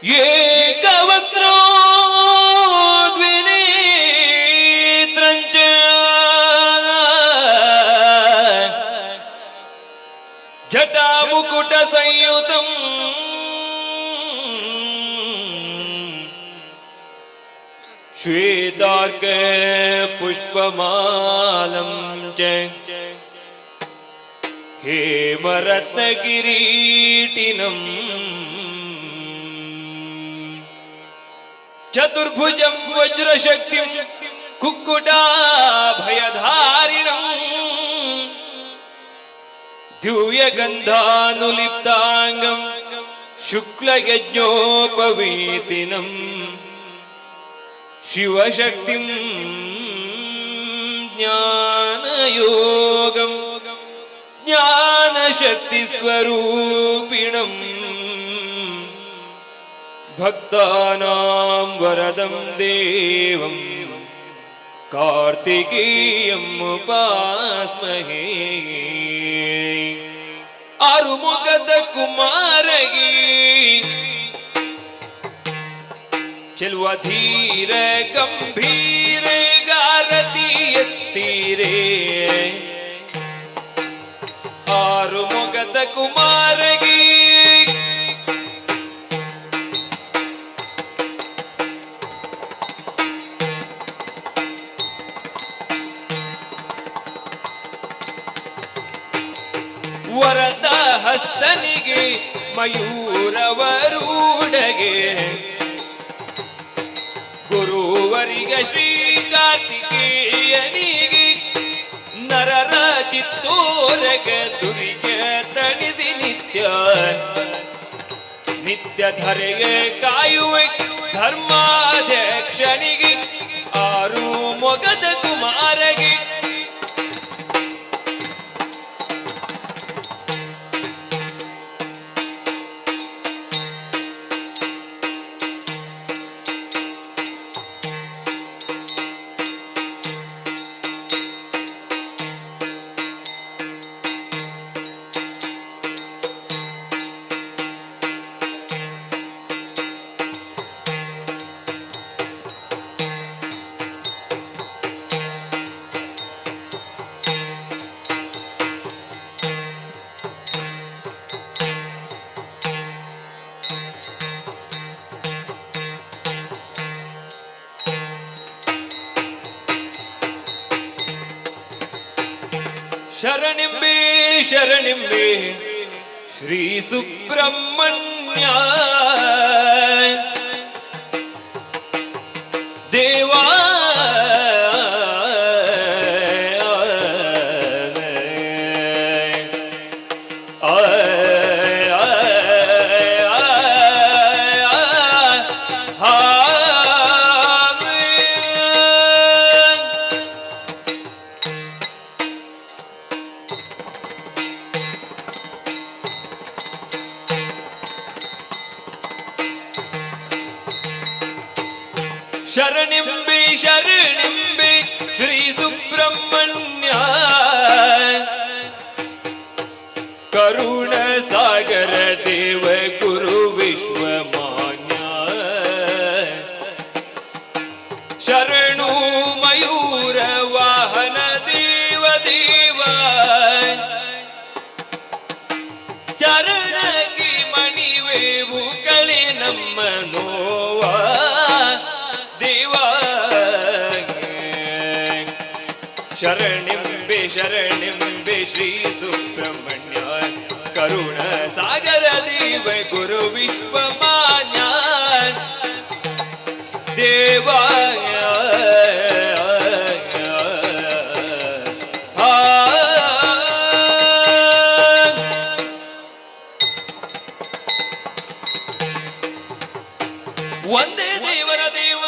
ಏಕವಕ್ರೋ ದ್ವಿನೇತ್ರಂಚ ಜಟಾಮುಕುಟ ಸಂಯುತಂ ಶ್ವೇತಾರ್ಕ ಪುಷ್ಪಮಾಲಂ ಚ ಹೇಮರತ್ನ ಕಿರೀಟಿನಂ ಚತುರ್ಭುಜಂ ವಜ್ರಶಕ್ತಿಂ ಕುಕ್ಕುಟಾಭಯಧಾರಿಣಂ ದಿವ್ಯಗಂಧಾನುಲಿಪ್ತಾಂಗಂ ಶುಕ್ಲಯಜ್ಞೋಪವೀತಿನಂ ಶಿವಶಕ್ತಿಂ ಜ್ಞಾನಯೋಗಂ ಜ್ಞಾನಶಕ್ತಿಸ್ವರೂಪಿಣಂ ಭಕ್ತಾನಾಂ ವರದಂ ದೇವಂ ಕಾರ್ತಿಕೇಯಂ ಉಪಾಸ್ಮಹೇ. ಆರುಮುಖದ ಕುಮಾರಗಿ ಚೆಲುವ ಧೀರ ಗಂಭೀರ ಗಾರತಿ ಎತ್ತೀರೇ. ಆರುಮುಖದ ಕುಮಾರಗಿ ವರದ ಹಸ್ತನಿಗೆ ಮಯೂರವರೂಡಗೆ ಗುರುವರಿಗೆ ಶ್ರೀ ಕಾರ್ತಿಕೇಯನಿಗೆ ನರರ ಚಿತ್ತೋರಗ ದುರಿಗ ತಣಿದಿ ನಿತ್ಯ ನಿತ್ಯ ಧರೆಗೆ ಕಾಯುವ ಧರ್ಮಾಧ್ಯಕ್ಷನಿಗೆ ಆರು ಮೊಗದ ಕುಮಾರಗೆ ಶರಣಿಂಬೆ ಶರಣಿಂಬೆ ಶ್ರೀ ಸುಬ್ರಹ್ಮಣ್ಯ ದೇವಾ ಶರಣಿಂಬೆ ಶರಣಿಂಬೆ ಶ್ರೀ ಸುಬ್ರಹ್ಮಣ್ಯ ಕರುಣ ಸಾಗರ ದೇವ ಗುರು ವಿಶ್ವಮಾನ್ಯ ಶರಣು ಮಯೂರ ವಾಹನ ದೇವ ದೇವ ಚರಣಕ್ಕೆ ಮಣಿವೇವು ಕಳೆ ನಮ್ಮ ನೋವಾ ಶರಣಿಂಬೆ ಶರಣಿಂಬೆ ಶ್ರೀ ಸುಬ್ರಹ್ಮಣ್ಯ ಕರುಣ ಸಾಗರ ದೇವ ಗುರು ವಿಶ್ವಮಾನ್ಯ ದೇವಾಯ ಒಂದೇ ದೇವರ ದೇವ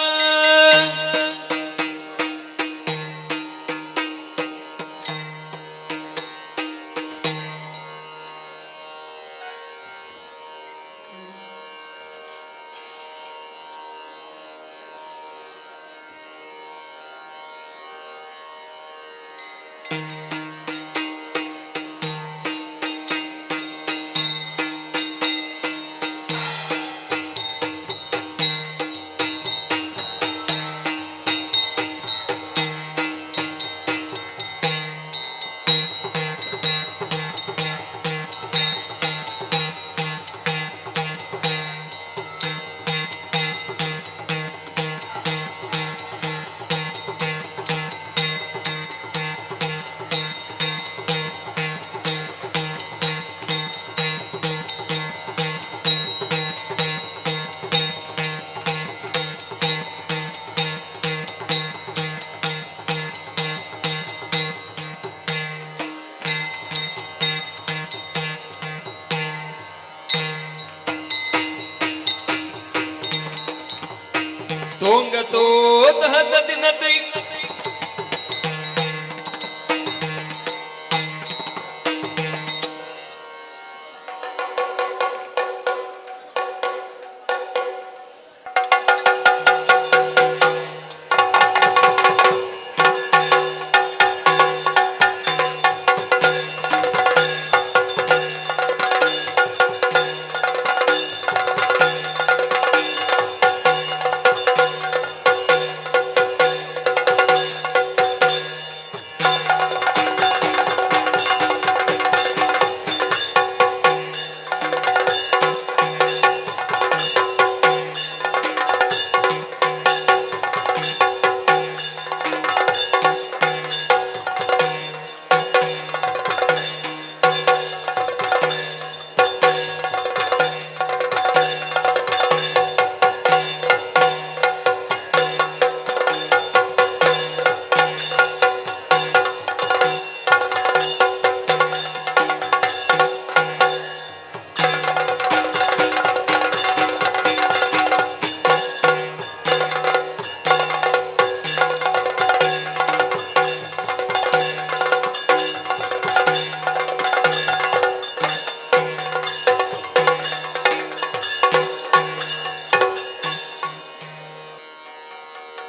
ತೋಂಗತೋ ತಹತ ದಿನತೈ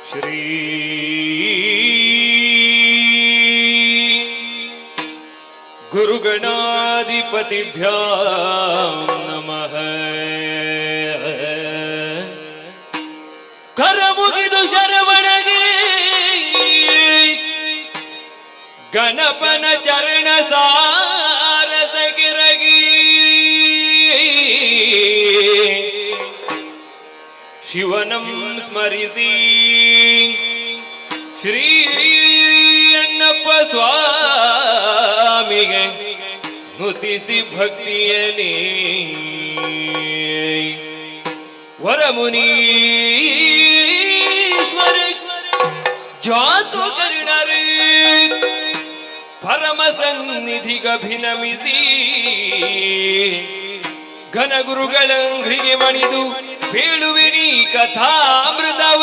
ಶ್ರೀ ಗುರುಗಣಾಧಿಪತಿಭ್ಯಾಂ ನಮಃ. ಕರ ಮುಗಿದು ಶರವಣಗೆ ಗಣಪನ ಚರಣ ಸಾರಸಗಿರಗಿ ಶಿವನಂ ಸ್ಮರಿಸಿ ಶ್ರೀ ಅಣ್ಣಪ್ಪ ಸ್ವಾಮಿಗೆ ನುತಿಸಿ ಭಕ್ತಿಯಲಿ ವರಮುನೀಶ್ವರ ಜಾತು ಕರುಣರೇ ಪರಮ ಸನ್ನಿಧಿಗಭಿನಮಿಸಿ ಘನಗುರುಗಳಂಘ್ರಿಗೆ ಮಣಿದು ಬೇಳುವಿನಿ ಕಥಾಮೃತವ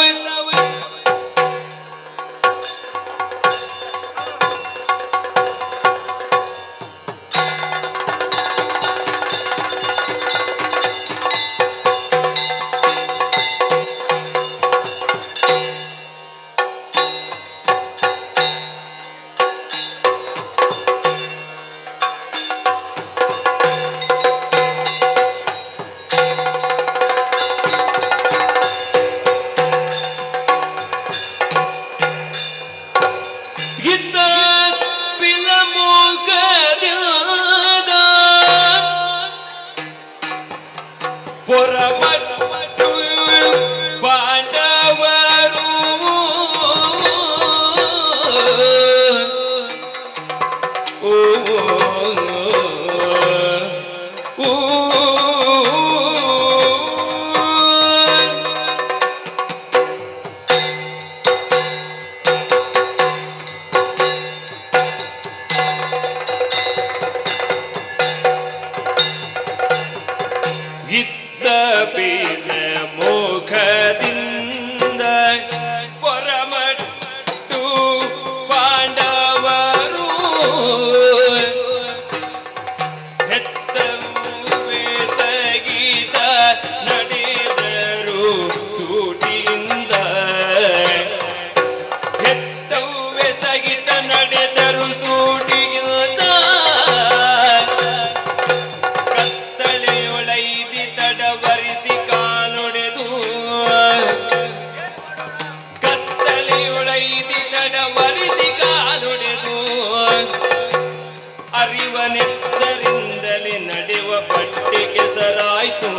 ಅರಿವನೆತ್ತರಿಂದಲೇ ನಡೆಯುವ ಪಟ್ಟಿಗೆ ಸರಾಯ್ತು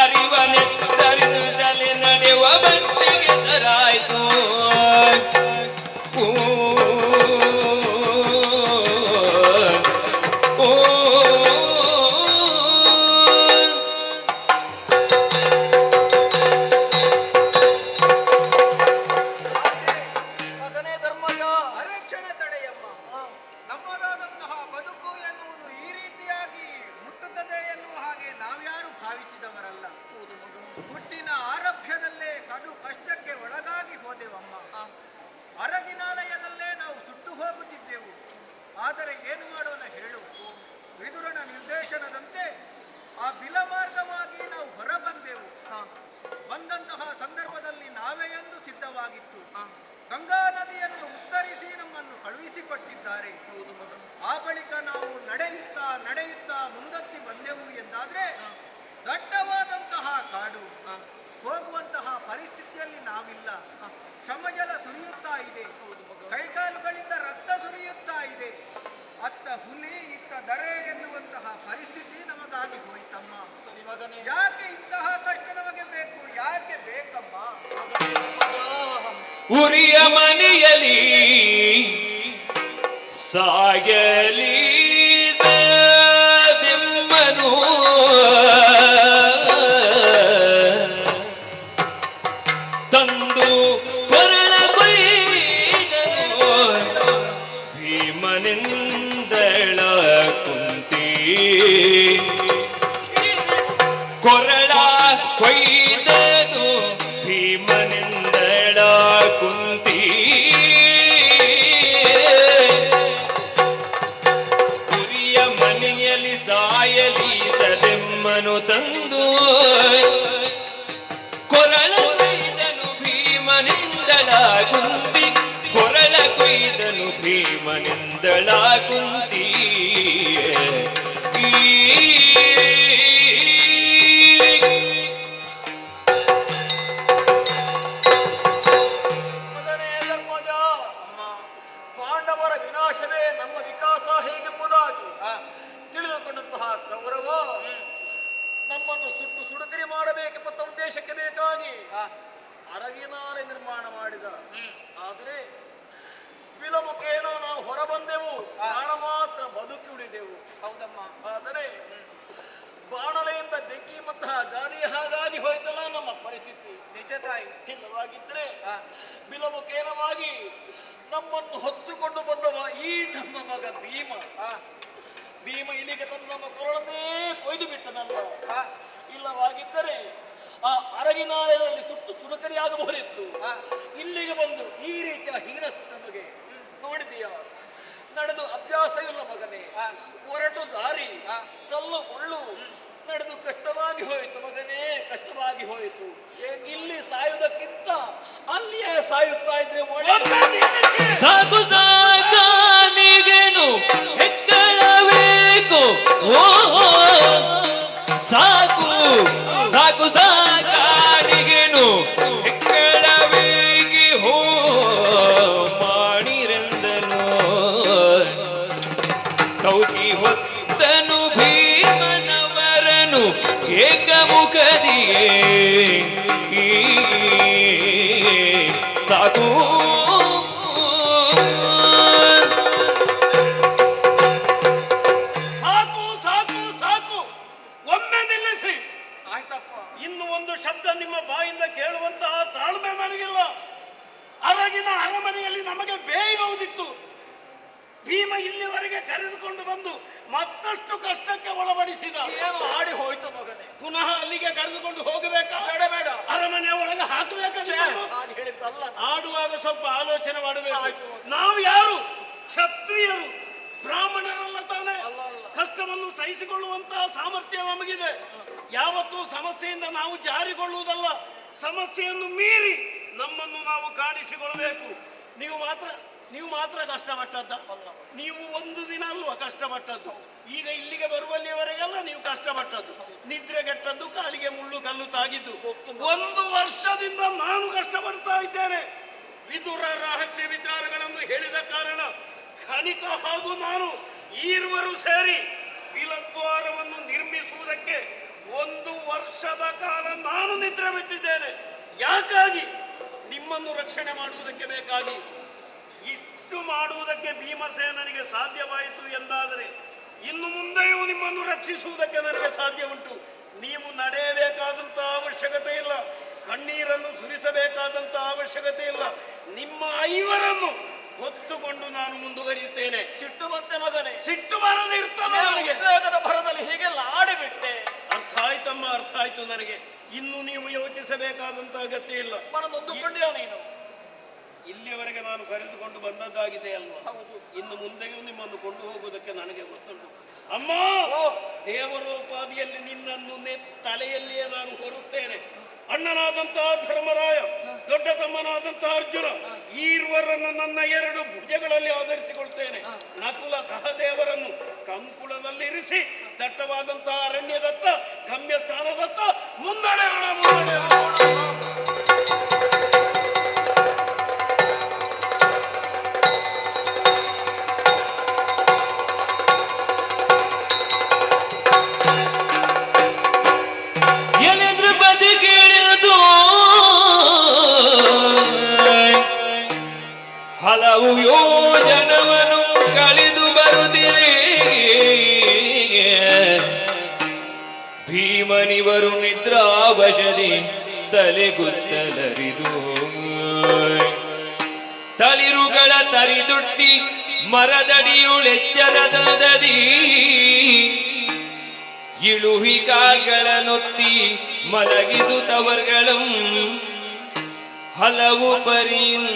ಅರಿವನೆತ್ತರಿಂದಲೇ ನಡೆಯುವ ಪಟ್ಟಿಗೆ ಸರಾಯ್ತು ಹುಟ್ಟಿನ ಆರಭ್ಯದ ಕಡು ಕಷ್ಟಕ್ಕೆ ಒಳಗಾಗಿ ಹೋದೆವಮ್ಮ. ಅರಗಿನಾಲಯದಲ್ಲೇ ನಾವು ಸುಟ್ಟು ಹೋಗುತ್ತಿದ್ದೆವು. ಆದರೆ ಏನು ಮಾಡೋಣ ಹೇಳು? ವಿದುರನ ನಿರ್ದೇಶನದಂತೆ ಆ ಬಿಲಮಾರ್ಗವಾಗಿ ನಾವು ಹೊರಬಂದೆವು. ಬಂದಂತಹ ಸಂದರ್ಭದಲ್ಲಿ ನಾವೇ ಎಂದು ಸಿದ್ಧವಾಗಿತ್ತು. ಗಂಗಾ ನದಿಯನ್ನು ಉತ್ತರಿಸಿ ನಮ್ಮನ್ನು ಕಳುಹಿಸಿಕೊಟ್ಟಿದ್ದಾರೆ. ಆ ಬಳಿಕ ನಾವು ನಡೆಯುತ್ತಾ ಮುಂದಕ್ಕೆ ಬಂದೆವು ಎಂದಾದ್ರೆ ದಟ್ಟವಾದಂತಹ ಕಾಡು, ಹೋಗುವಂತಹ ಪರಿಸ್ಥಿತಿಯಲ್ಲಿ ನಾವಿಲ್ಲ. ಶ್ರಮಜಲ ಸುರಿಯುತ್ತಾ ಇದೆ, ಕೈಕಾಲುಗಳಿಂದ ರಕ್ತ ಸುರಿಯುತ್ತಾ ಇದೆ. ಅತ್ತ ಹುಲಿ ಇತ್ತ ದರೆ ಎನ್ನುವಂತಹ ಪರಿಸ್ಥಿತಿ ನಮಗಾಗಿ ಹೋಯ್ತಮ್ಮ. ಯಾಕೆ ಇಂತಹ ಕಷ್ಟ ನಮಗೆ ಬೇಕು? ಯಾಕೆ ಬೇಕಮ್ಮ? ಉರಿಯ ಮನೆಯಲ್ಲಿ ಸಾಯಲಿ ದಿಮ್ಮನು ತಂದು ಕೊರಳ ಕೊಯ್ದನು ಭೀಮನಿಂದಳ ಕುಂತಿ ಕೊರಳ ಕೊಯ್ದನು ಭೀಮನಿಂದಳ ಕುಂತಿ ಉರಿಯ ಮನೆಯಲ್ಲಿ ಸಾಯಲಿ ಸದೆಮ್ಮನು ತಂದು ಕೊರಳ ಕೊಯ್ದನು ಭೀಮನಿಂದಳ ಕುಂತಿ ಕೊರಳ ಕೊಯ್ದನು ಭೀಮನಿಂದಳ ಕುಂತಿ ಪಾಂಡವರ ವಿನಾಶವೇ ನಮ್ಮ ವಿಕಾಸ ಹೇಗೆಂಬುದಾಗಿ ತಿಳಿದುಕೊಂಡಂತಹ ಕೌರವ ನಮ್ಮನ್ನು ಸುಟ್ಟು ಸುಡುಕರಿ ಮಾಡಬೇಕೆಂಬ ಉದ್ದೇಶಕ್ಕೆ ಬೇಕಾಗಿ ಅರಗಿನಾಲೆ ನಿರ್ಮಾಣ ಮಾಡಿದ. ಆದರೆ ವಿಲಮುಖೇನ ನಾವು ಹೊರಬಂದೆವು, ಪ್ರಾಣ ಮಾತ್ರ ಬದುಕಿ ಉಳಿದೆವು. ಹೌದಮ್ಮ. ಆದರೆ ಬಾಣಲೆಯಿಂದ ಬೆಂಕಿಯಂತಹ ಗಾಳಿ ಹಾಗಾಗಿ ಹೋಯ್ತಲ್ಲ ನಮ್ಮ ಪರಿಸ್ಥಿತಿ. ನಿಜ ತಾಯಿ. ಇಲ್ಲವಾಗಿದ್ರೆ ವಿಲಮುಖೇನವಾಗಿ ನಮ್ಮನ್ನು ಹೊತ್ತುಕೊಂಡು ಬಂದವ ಈ ನಮ್ಮ ಮಗ ಭೀಮ. ಭೀಮ ಇಲ್ಲಿಗೆ ತಂದು ನಮ್ಮ ಕೊರಳನ್ನೇ ಕೊಯ್ದು ಬಿಟ್ಟನಲ್ಲ. ಇಲ್ಲವಾಗಿದ್ದರೆ ಆ ಅರಗಿನಾಲಯದಲ್ಲಿ ಸುಟ್ಟು ಸುಡುಕರಿಯಾಗಬಹುದಿತ್ತು. ಇಲ್ಲಿಗೆ ಬಂದು ಈ ರೀತಿಯ ಹೀನಸ್ತು ನಮಗೆ ನೋಡಿದೀಯ. ನಡೆದು ಅಭ್ಯಾಸವಿಲ್ಲ ಮಗನೇ. ಹೊರಟು ದಾರಿ ಕಲ್ಲು ಮುಳ್ಳು ನಡೆದು ಕಷ್ಟವಾಗಿ ಹೋಯಿತು ಮಗನೇ, ಕಷ್ಟವಾಗಿ ಹೋಯಿತು. ಇಲ್ಲಿ ಸಾಯುವುದಕ್ಕಿಂತ ಅಲ್ಲಿಯೇ ಸಾಯುತ್ತಾ ಇದ್ರೆ ಸಾಕು ಸಾಕಾನಿಗೇನು ಹೆಕ್ಕಳಬೇಕು. ಓ ಸಾಕು ಸಾಕು ಸಾಕಾನಿಗೇನು ಹೆಕ್ಕಳವೇಗಿ ಹೋ ಮಾಡಿರೆಂದನು ತೌಕಿ ಹೊತ್ತನು ಭೀಮನವರನು ಏಕಮುಖದಿಯೇ ಸಾಕು ಸಾಕು ಸಾಕು ಸಾಕು, ಒಮ್ಮೆ ನಿಲ್ಲಿಸಿ. ಆಯ್ತಪ್ಪ. ಇನ್ನು ಒಂದು ಶಬ್ದ ನಿಮ್ಮ ಬಾಯಿಂದ ಕೇಳುವಂತಹ ತಾಳ್ಮೆ ನನಗಿಲ್ಲ. ಅರಗಿನ ಅರಮನೆಯಲ್ಲಿ ನಮಗೆ ಬೇಯಬಹುದಿತ್ತು. ಭೀಮ ಇಲ್ಲಿವರೆಗೆ ಕರೆದುಕೊಂಡು ಬಂದು ಮತ್ತಷ್ಟು ಕಷ್ಟಕ್ಕೆ ಒಳಪಡಿಸಿದ. ಏನು ಆಡಿ ಹೋಯ್ತು ಮಗನೇ. ಪುನಃ ಅಲ್ಲಿಗೆ ಕರೆದುಕೊಂಡು ಹೋಗಬೇಕಾ? ಬೇಡ ಬೇಡ, ಅರಮನೆ ಒಳಗೆ ಹಾಕಬೇಕಂತ ಆಡಿ ಹೇಳಿದ್ದಲ್ಲ. ಆಡುವಾಗ ಸ್ವಲ್ಪ ಆಲೋಚನೆ ಮಾಡಬೇಕು. ಆಯ್ತು. ನಾವು ಯಾರು? ಕ್ಷತ್ರಿಯರು, ಬ್ರಾಹ್ಮಣರಲ್ಲ ತಾನೆ. ಅಲ್ಲ ಅಲ್ಲ. ಕಷ್ಟವನ್ನು ಸಹಿಸಿಕೊಳ್ಳುವಂತಹ ಸಾಮರ್ಥ್ಯ ನಮಗಿದೆ. ಯಾವತ್ತೂ ಸಮಸ್ಯೆಯಿಂದ ನಾವು ಜಾರಿಕೊಳ್ಳುವುದಲ್ಲ, ಸಮಸ್ಯೆಯನ್ನು ಮೀರಿ ನಮ್ಮನ್ನು ನಾವು ಕಾಣಿಸಿಕೊಳ್ಳಬೇಕು. ನೀವು ಮಾತ್ರ ಕಷ್ಟಪಟ್ಟದ್ದ. ನೀವು ಒಂದು ದಿನ ಅಲ್ವಾ ಕಷ್ಟಪಟ್ಟದ್ದು. ಈಗ ಇಲ್ಲಿಗೆ ಬರುವಲ್ಲಿಯವರೆಗೆಲ್ಲ ನೀವು ಕಷ್ಟಪಟ್ಟದ್ದು, ನಿದ್ರೆಗೆಟ್ಟದ್ದು, ಕಾಲಿಗೆ ಮುಳ್ಳು ಕಲ್ಲು ತಾಗಿದ್ದು. 1 ವರ್ಷದಿಂದ ನಾನು ಕಷ್ಟಪಡ್ತಾ ಇದ್ದೇನೆ. ವಿದುರ ರಹಸ್ಯ ವಿಚಾರಗಳನ್ನು ಹೇಳಿದ ಕಾರಣ ಖನಿಕ ಹಾಗೂ ನಾನು ಈರುವರು ಸೇರಿ ಬಿಲದ್ವಾರವನ್ನು ನಿರ್ಮಿಸುವುದಕ್ಕೆ 1 ವರ್ಷದ ಕಾಲ ನಾನು ನಿದ್ರೆ ಬಿಟ್ಟಿದ್ದೇನೆ. ಯಾಕಾಗಿ? ನಿಮ್ಮನ್ನು ರಕ್ಷಣೆ ಮಾಡುವುದಕ್ಕೆ ಬೇಕಾಗಿ. ಇಷ್ಟು ಮಾಡುವುದಕ್ಕೆ ಭೀಮಸೇನನಿಗೆ ಸಾಧ್ಯವಾಯಿತು ಎಂದಾದರೆ ಇನ್ನು ಮುಂದೆಯೂ ನಿಮ್ಮನ್ನು ರಕ್ಷಿಸುವುದಕ್ಕೆ ನನಗೆ ಸಾಧ್ಯ ಉಂಟು. ನೀವು ನಡೆಯಬೇಕಾದಂತಹ ಅವಶ್ಯಕತೆ ಇಲ್ಲ, ಕಣ್ಣೀರನ್ನು ಸುರಿಸಬೇಕಾದಂತಹ ಅವಶ್ಯಕತೆ ಇಲ್ಲ. ನಿಮ್ಮ 5ರನ್ನು ಹೊತ್ತುಕೊಂಡು ನಾನು ಮುಂದುವರಿಯುತ್ತೇನೆ. ಸಿಟ್ಟು ಮತ್ತೆ ಮಗನೇ, ಸಿಟ್ಟು ಬರದೆ ಇರ್ತದೆ ನನಗೆ. ಉದ್ಯೋಗದ ಭರದಲ್ಲಿ ಹೀಗೆಲ್ಲ ಆಡಿಬಿಟ್ಟೆ. ಅರ್ಥ ಆಯ್ತಮ್ಮ, ಅರ್ಥ ಆಯ್ತು ನನಗೆ. ಇನ್ನು ನೀವು ಯೋಚಿಸಬೇಕಾದಂತ ಅಗತ್ಯ ಇಲ್ಲ. ನೊಂದುಕೊಂಡಿಯ ನೀನು. ಇಲ್ಲಿಯವರೆಗೆ ನಾನು ಕರೆದುಕೊಂಡು ಬಂದದ್ದಾಗಿದೆ ಅಲ್ವಾ? ಹೌದು. ಇನ್ನು ಮುಂದೆಯೂ ನಿಮ್ಮನ್ನು ಕೊಂಡು ಹೋಗುವುದಕ್ಕೆ ನನಗೆ ಗೊತ್ತುಂಟು. ಅಮ್ಮ, ದೇವರೋಪಾದಿಯಲ್ಲಿ ನಿನ್ನನ್ನು ತಲೆಯಲ್ಲಿಯೇ ನಾನು ಹೊರುತ್ತೇನೆ. ಅಣ್ಣನಾದಂತಹ ಧರ್ಮರಾಯ, ದೊಡ್ಡ ತಮ್ಮನಾದಂತಹ ಅರ್ಜುನ, ಈ ಇರುವರನ್ನು ನನ್ನ ಎರಡು ಭುಜಗಳಲ್ಲಿ ಆಧರಿಸಿಕೊಳ್ತೇನೆ. ನಕುಲ ಸಹದೇವರನ್ನು ಕಂಕುಳದಲ್ಲಿರಿಸಿ ದಟ್ಟವಾದಂತಹ ಅರಣ್ಯದತ್ತ, ಗಮ್ಯ ಸ್ಥಾನದತ್ತ ಮುಂದಡೆಯೋಣ. ಹಲವು ಯೋಜನವನ್ನು ಕಳೆದು ಬರುತ್ತಿದೆ. ಭೀಮನಿವರು ನಿದ್ರಾವಶದಿ ತಲೆಗುತ್ತಲರಿದು ತಳಿರುಗಳ ತರಿದುಟ್ಟಿ ಮರದಡಿಯುಳೆಚ್ಚರದದಿ ಇಳುಹಿಕಾಗಳನ್ನೊತ್ತಿ ಮಲಗಿಸುತ್ತವರ್ಗಳಂ ಹಲವು ಪರಿಯಿಂದ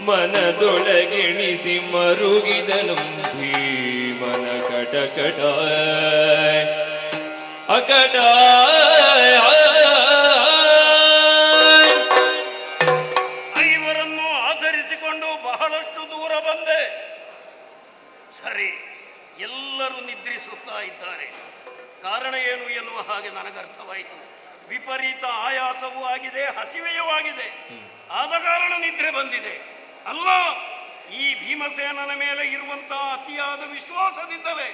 ಮನದೊಳಗೆಣಿಸಿ ಮರುಗಿದನು ಭೀಮನ ಕಟಕಟ ಅಕಟ. ಐವರನ್ನು ಆಧರಿಸಿಕೊಂಡು ಬಹಳಷ್ಟು ದೂರ ಬಂದೆ. ಸರಿ, ಎಲ್ಲರೂ ನಿದ್ರಿಸುತ್ತಾ ಇದ್ದಾರೆ. ಕಾರಣ ಏನು ಎನ್ನುವ ಹಾಗೆ ನನಗರ್ಥವಾಯಿತು. ವಿಪರೀತ ಆಯಾಸವೂ ಆಗಿದೆ, ಹಸಿವೆಯೂ ಆಗಿದೆ. ಆದ ಕಾರಣ ನಿದ್ರೆ ಬಂದಿದೆ. ಅಲ್ಲ, ಈ ಭೀಮಸೇನನ ಮೇಲೆ ಇರುವಂತಹ ಅತಿಯಾದ ವಿಶ್ವಾಸದಿಂದಲೇ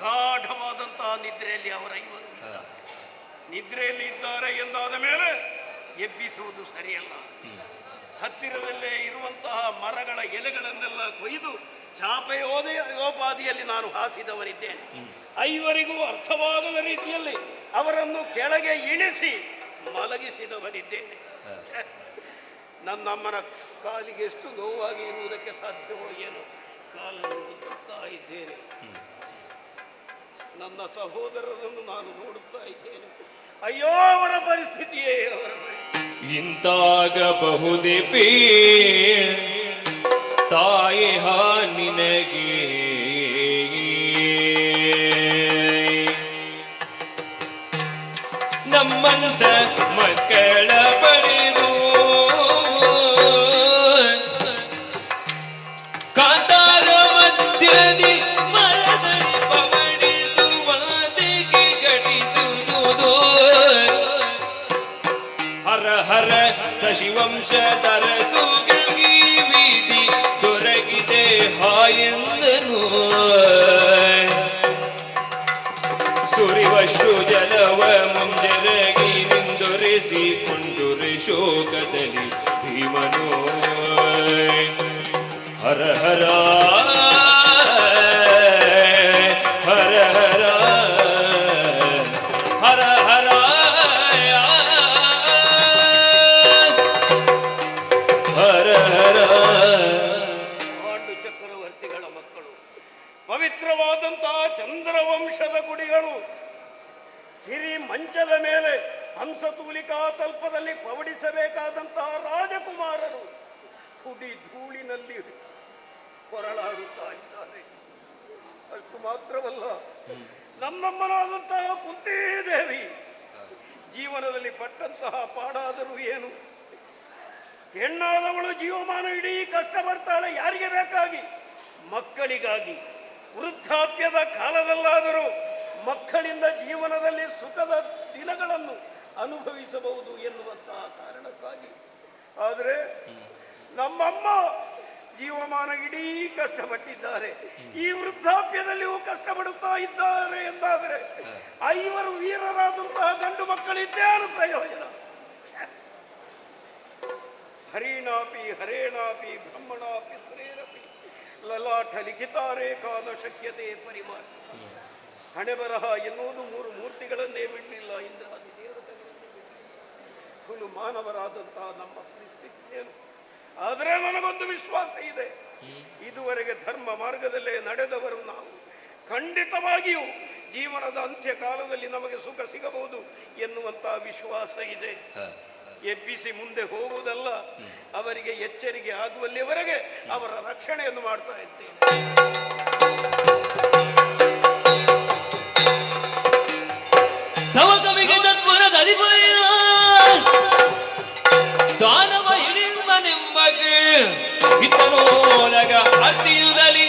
ಗಾಢವಾದಂತಹ ನಿದ್ರೆಯಲ್ಲಿ ಅವರೈವರು ನಿದ್ರೆಯಲ್ಲಿ ಇದ್ದಾರೆ ಎಂದಾದ ಮೇಲೆ ಎಬ್ಬಿಸುವುದು ಸರಿಯಲ್ಲ. ಹತ್ತಿರದಲ್ಲೇ ಇರುವಂತಹ ಮರಗಳ ಎಲೆಗಳನ್ನೆಲ್ಲ ಕೊಯ್ದು ಚಾಪೆಯೋಪಾದಿಯಲ್ಲಿ ನಾನು ಹಾಸಿದವನಿದ್ದೇನೆ. ಐವರಿಗೂ ಅರ್ಥವಾಗದ ರೀತಿಯಲ್ಲಿ ಅವರನ್ನು ಕೆಳಗೆ ಇಳಿಸಿ ಮಲಗಿಸಿದವನಿದ್ದೇನೆ. ನನ್ನಮ್ಮನ ಕಾಲಿಗೆ ಎಷ್ಟು ನೋವಾಗಿ ಇರುವುದಕ್ಕೆ ಸಾಧ್ಯವೋ ಏನೋ ಕಾಲನ್ನು ನೋಡುತ್ತಾ ಇದ್ದೇನೆ. ನನ್ನ ಸಹೋದರರನ್ನು ನಾನು ನೋಡುತ್ತಾ ಇದ್ದೇನೆ. ಅಯ್ಯೋ, ಅವರ ಪರಿಸ್ಥಿತಿಯೇ ಅವರ ಪರಿಸ್ಥಿತಿ. ಇಂತಾಗಬಹುದೇ ಪೇ ತಾಯಿ ನಿನಗೆ ನಮ್ಮಂತ ಮಕ್ಕಳ ಪಡೆದು ಕಾಂತಾರ ಮಧ್ಯದಿ ಮರದಡಿ ಪವಡಿಸುವಂತೆಗೆ ಘಟಿಸುವುದು. ಹರ ಹರ ಶಶಿವಂಶ ತರಸುಗಿ ವಿಧಿ ದೊರಕಿದೆ ಹಾಯೆಂದನು. ಸುರಿವಷ್ಟು ಜಲವ ಮುಂಜರಗಿ ನಿಂದೊರೆಸಿಕೊಂಡುರೆ ಶೋಕದಲ್ಲಿ ಭೀಮನು. ಹರ ಹರ ಹರ ಹರ ಹರ ಹರ ಹರ ಹರ. ಪಾಂಡು ಚಕ್ರವರ್ತಿಗಳ ಮಕ್ಕಳು, ಪವಿತ್ರವಾದಂತಹ ಚಂದ್ರವಂಶದ ಗುಡಿಗಳು, ಸಿರಿ ಮಂಚದ ಮೇಲೆ ಹಂಸತೂಲಿಕಾ ತಲ್ಪದಲ್ಲಿ ಪವಡಿಸಬೇಕಾದಂತಹ ರಾಜಕುಮಾರರು ಹುಡಿ ಧೂಳಿನಲ್ಲಿ ಹೊರಳಾಡುತ್ತಾ ಇದ್ದಾರೆ. ಅಷ್ಟು ಮಾತ್ರವಲ್ಲ, ನಮ್ಮಮ್ಮನಾದಂತಹ ಕುಂತಿದೇವಿ ಜೀವನದಲ್ಲಿ ಪಟ್ಟಂತಹ ಪಾಡಾದರೂ ಏನು, ಹೆಣ್ಣಾದವಳು ಜೀವಮಾನ ಇಡೀ ಕಷ್ಟ ಬರ್ತಾಳೆ. ಯಾರಿಗೆ ಬೇಕಾಗಿ? ಮಕ್ಕಳಿಗಾಗಿ. ವೃದ್ಧಾಪ್ಯದ ಕಾಲದಲ್ಲಾದರೂ ಮಕ್ಕಳಿಂದ ಜೀವನದಲ್ಲಿ ಸುಖದ ದಿನಗಳನ್ನು ಅನುಭವಿಸಬಹುದು ಎನ್ನುವಂತಹ ಕಾರಣಕ್ಕಾಗಿ. ಆದರೆ ನಮ್ಮಮ್ಮ ಜೀವಮಾನ ಇಡೀ ಕಷ್ಟಪಟ್ಟಿದ್ದಾರೆ, ಈ ವೃದ್ಧಾಪ್ಯದಲ್ಲಿಯೂ ಕಷ್ಟಪಡುತ್ತಾ ಇದ್ದಾರೆ ಎಂದಾದರೆ ಐವರು ವೀರರಾದಂತಹ ಗಂಡು ಮಕ್ಕಳಿದ್ದೇನು ಪ್ರಯೋಜನ? ಹರಿಣಾಪಿ ಹರೇಣಾಪಿ ಬ್ರಹ್ಮಣಾಪಿ ಸುರೇರಪಿ ಲಲಾಟ ಲಿಖಿತಾರೆ ಕಾಲ ಶಕ್ಯತೆ ಪರಿಮಾಣ. ಹಣೆ ಬರಹ ಎನ್ನುವುದು ಮೂರು ಮೂರ್ತಿಗಳನ್ನೇ ಬಿಡಲಿಲ್ಲ, ಇಂದ್ರಾದಿ ದೇವತೆಗಳನ್ನೇ ಬಿಡಲಿಲ್ಲ. ಹುಲು ಮಾನವರಾದಂತಹ ನಮ್ಮ ಪರಿಸ್ಥಿತಿ ಏನು? ಆದರೆ ನನಗೊಂದು ವಿಶ್ವಾಸ ಇದೆ, ಇದುವರೆಗೆ ಧರ್ಮ ಮಾರ್ಗದಲ್ಲೇ ನಡೆದವರು ನಾವು. ಖಂಡಿತವಾಗಿಯೂ ಜೀವನದ ಅಂತ್ಯಕಾಲದಲ್ಲಿ ನಮಗೆ ಸುಖ ಸಿಗಬಹುದು ಎನ್ನುವಂತಹ ವಿಶ್ವಾಸ ಇದೆ. ಎಬ್ಬಿಸಿ ಮುಂದೆ ಹೋಗುವುದಲ್ಲ, ಅವರಿಗೆ ಎಚ್ಚರಿಕೆ ಆಗುವಲ್ಲಿವರೆಗೆ ಅವರ ರಕ್ಷಣೆಯನ್ನು ಮಾಡ್ತಾ ಇದ್ದೇನೆ. ತವಕವಿಗೆ ತತ್ವರದ ಅಧಿಪತಿಯ ದಾನವ ಹಿಡಿಯುವನೆಂಬಗೆ ಇತನೋಲಗ ಅತಿಯುದಲಿ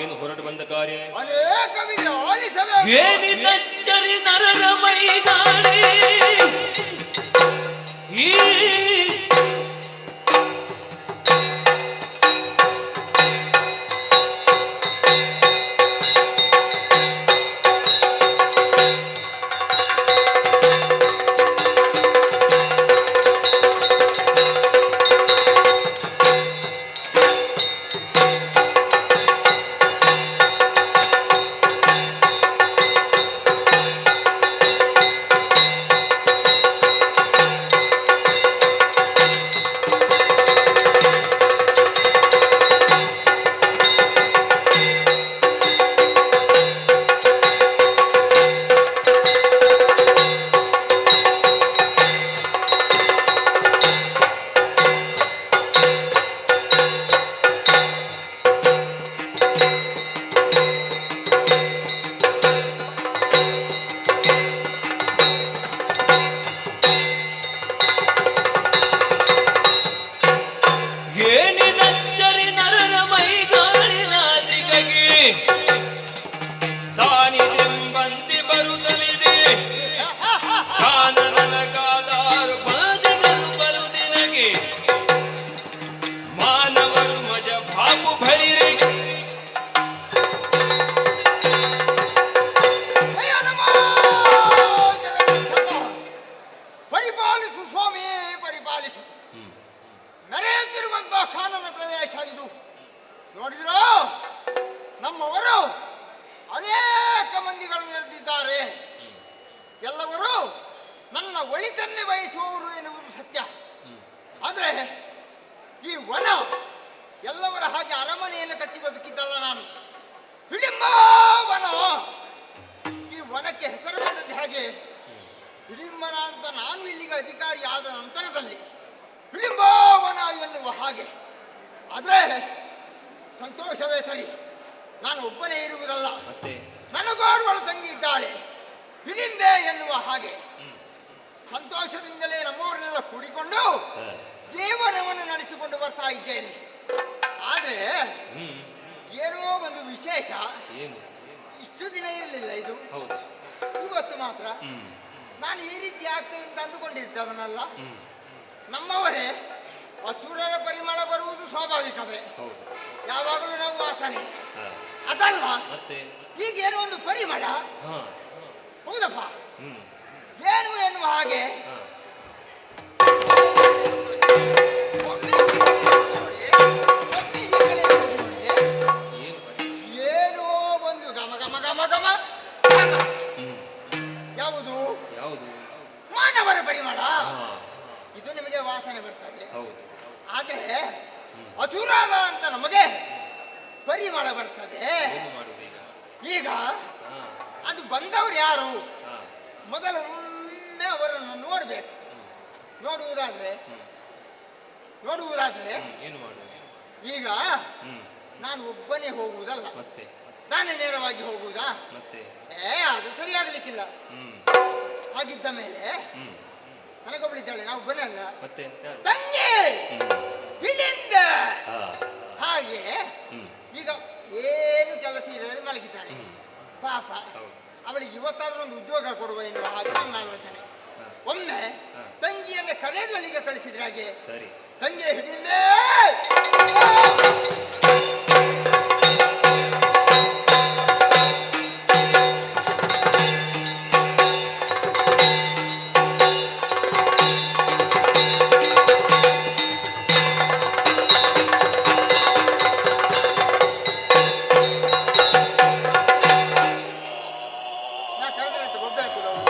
ಏನು ಹೊರಟು ಬಂದ ಕಾರ್ಯ ಏನಿದ್ದರಿ ನರರ ಮೈದಾಳಿ ಈ ಪರಿಪಾಲಿಸು ಸ್ವಾಮಿ, ಪರಿಪಾಲಿಸು. ನಡೆಯುತ್ತಿರುವಂತಹ ಕಾನೂನು ಪ್ರದೇಶ ಇದು. ನೋಡಿದ್ರೋ, ನಮ್ಮವರು ಅನೇಕ ಮಂದಿಗಳು ನಡೆದಿದ್ದಾರೆ. ಎಲ್ಲವರು ನನ್ನ ಒಳಿತನ್ನೇ ಬಯಸುವವರು ಎನ್ನುವುದು ಸತ್ಯ. ಆದರೆ ಈ ವನ ಎಲ್ಲವರ ಹಾಗೆ ಅರಮನೆಯನ್ನು ಕಟ್ಟಿ ಬದುಕಿದ್ದಲ್ಲ ನಾನು. ಹಿಡಿಂಬ ವನ. ಈ ವನಕ್ಕೆ ಹೆಸರು ಬಂದದ್ದು ಹಾಗೆ ಹಿಡಿಂಬನ ಅಂತ ನಾನು ಇಲ್ಲಿಗೆ ಅಧಿಕಾರಿ ಆದ ನಂತರದಲ್ಲಿ ಹಿಡಿಂಬವನ ಎನ್ನುವ ಹಾಗೆ. ಆದರೆ ಸಂತೋಷವೇ ಸರಿ, ನಾನು ಒಬ್ಬನೇ ಇರುವುದಲ್ಲ, ಮತ್ತೆ ನನಗೋರ್ವಳು ತಂಗಿ ಇದ್ದಾಳೆ ಹಿಡಿಂಬೆ ಎನ್ನುವ ಹಾಗೆ. ಸಂತೋಷದಿಂದಲೇ ನಮ್ಮವರನ್ನೆಲ್ಲ ಕೂಡಿಕೊಂಡು ಜೀವನವನ್ನು ನಡೆಸಿಕೊಂಡು ಬರ್ತಾ ಇದ್ದೇನೆ. ಆದ್ರೆ ಹ್ಮ್ ಏನೋ ಒಂದು ವಿಶೇಷ, ಏನು ಇಷ್ಟು ದಿನ ಇರಲಿಲ್ಲ ಇದು, ಹೌದು. ಇವತ್ತು ಮಾತ್ರ. ಹ್ಮ್ ನಾನು ಈ ರೀತಿ ಆಗ್ತದೆ ಅಂತ ಅಂದುಕೊಂಡಿರ್ತವನಲ್ಲ. ಹ್ಮ್ ನಮ್ಮವರೇ ಅಸುರರ ಪರಿಮಳ ಬರುವುದು ಸ್ವಾಭಾವಿಕವೇ, ಹೌದು. ಯಾವಾಗಲೂ ನಾವು ವಾಸನೆ ಹಾ. ಅದಲ್ಲ. ಮತ್ತೆ ಈಗೇನೋ ಒಂದು ಪರಿಮಳ, ಹಾ ಹೌದಪ್ಪ, ಹ್ಮ್ ಏನು ಎನ್ನುವ ಹಾಗೆ. ಹಾ ಒಮ್ಮೆ ಈ ಕಡೆ ನೋಡಿ, ಒಮ್ಮೆ ಈ ಕಡೆ ನೋಡಿ. ಏನು ಬರೀ ಏನೋ ಒಂದು ಘಮ ಘಮ ಘಮ ಘಮ ಘಮ. ಹ್ಮ್ ಯಾವುದು? ಯಾವುದು? ಮಾನವರ ಪರಿಮಳ. ಹಾ ಇದು ನಿಮಗೆ ವಾಸನೆ ಬರ್ತದೆ. ಹೌದು. ಆದರೆ ಅಸುರಾದ ಅಂತ ನಮಗೆ ಪರಿಮಳ ಬರ್ತದೆ. ಏನು ಮಾಡುವುದು ಈಗ? ಈಗ ಹಾ ಅದು ಬಂದವರು ಯಾರು? ಹಾ ಮೊದಲು ಒಮ್ಮೆ ಅವರನ್ನು ನೋಡ್ಬೇಕು. ನೋಡುವುದಾದ್ರೆ ಏನು ಮಾಡುವುದು? ಈಗ ಹ್ಮ್ ನಾನು ಒಬ್ಬನೇ ಹೋಗುವುದಲ್ಲ, ಮತ್ತೆ ನಾನೇ ನೇರವಾಗಿ ಹೋಗುವುದಾ? ಮತ್ತೆ ಅದು ಸರಿಯಾಗಲಿಕ್ಕಿಲ್ಲ. ಹ್ಮ್ ಹಾಗಿದ್ದ ಮೇಲೆ ಹ್ಮ್ ನನಗೊಬ್ಬಳಿದ್ದಾಳೆ, ನಾವು ಒಬ್ಬನೇ ಅಲ್ಲ, ಮತ್ತೆ ಯಾರು? ತಂಗಿ ಹ್ಮ್ ಹಿಡಿಂಬ. ಹಾ ಹಾಗೆ ಹ್ಮ್ ಈಗ ಏನು ಕೆಲಸ ಇಲ್ಲದೆ ಮಲಗಿದ್ದಾಳೆ ಹ್ಮ್ ಪಾಪ. ಹೌದು. ಅವಳಿಗೆ ಇವತ್ತಾದ್ರೂ ಒಂದು ಉದ್ಯೋಗ ಕೊಡುವ ಎನ್ನುವ ಹಾಗೆ ನನ್ನ ಆಲೋಚನೆ. ಹಾ. ಒಮ್ಮೆ ಹಾ. ತಂಗಿಯನ್ನ ಕರೆದಲ್ಲಿಗೆ ಕಳಿಸಿದ್ರೆ ಹಾಗೆ, ಸರಿ. ತಂಗಿ ಹಿಡಿಂಬೆ. ನಾ ಕರೆದ್ರೆ ಅಂತ ಗೊಬ್ಬರ ಹಾಕುದು ಅವ್ರು.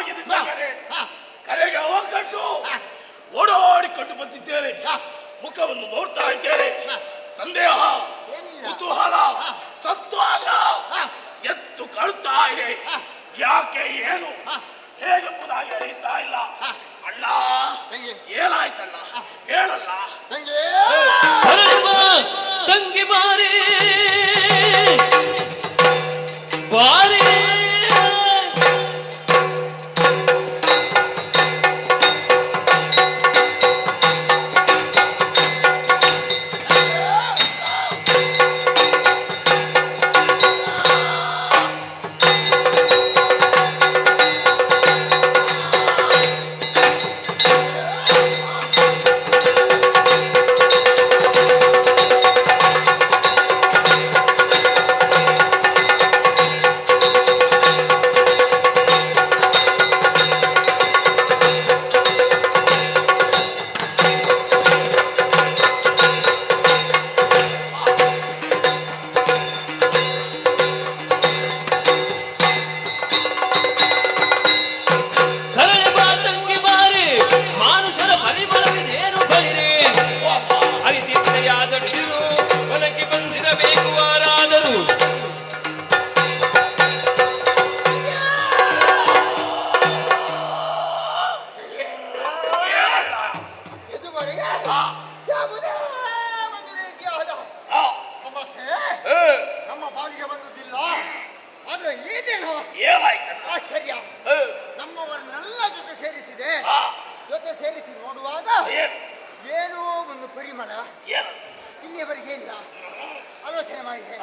ಆಗಿದ್ದ ಕರೆ ಹಾ, ಕರೆಗೆ ಅವಕಟ್ಟು ಹಾ, ಓಡಾಡಿಕೊಂಡು ಬಂದಿದ್ದೇನೆ. ಹಾ. ಮುಖವನ್ನು ನೋಡ್ತಾ ಇದ್ದೇನೆ. ಹಾ. ಸಂದೇಹ, ಏನಿಲ್ಲ. ಕುತೂಹಲ, ಹಾ. ಸಂತೋಷ ಹಾ. ಎತ್ತು ಕಾಳುತ್ತಾ ಇದೆ. ಹಾ. ಯಾಕೆ ಏನು ಹಾ. ಹೇಗೆಂಬುದಾಗಿ ಅರಿಯುತ್ತಾ ಇಲ್ಲ. ಹಾ. ಅಣ್ಣ ತಂಗಿ. ಏನಾಯ್ತಲ್ಲ ಹೇಳಲ್ಲ. ತಂಗಿ ತಂಗಿ ಬಾರಿ ಬಾರಿ ಯಾವುದೇ ಒಂದು ರೀತಿಯಾದ ಸಮಸ್ಯೆ ನಮ್ಮ ಪಾಲಿಗೆ ಬಂದುದಿಲ್ಲ. ಆದ್ರೆ ಈ ದಿನ ಏನಾಯ್ತಲ್ಲ ಆಶ್ಚರ್ಯ ನಮ್ಮವರನ್ನೆಲ್ಲ ಜೊತೆ ಸೇರಿಸಿದೆ. ಜೊತೆ ಸೇರಿಸಿ ನೋಡುವಾಗ ಏನೋ ಒಂದು ಪರಿಮಳ ಇಲ್ಲಿಯವರೆಗೆ ಇಲ್ಲ. ಆಲೋಚನೆ ಮಾಡಿದೆ,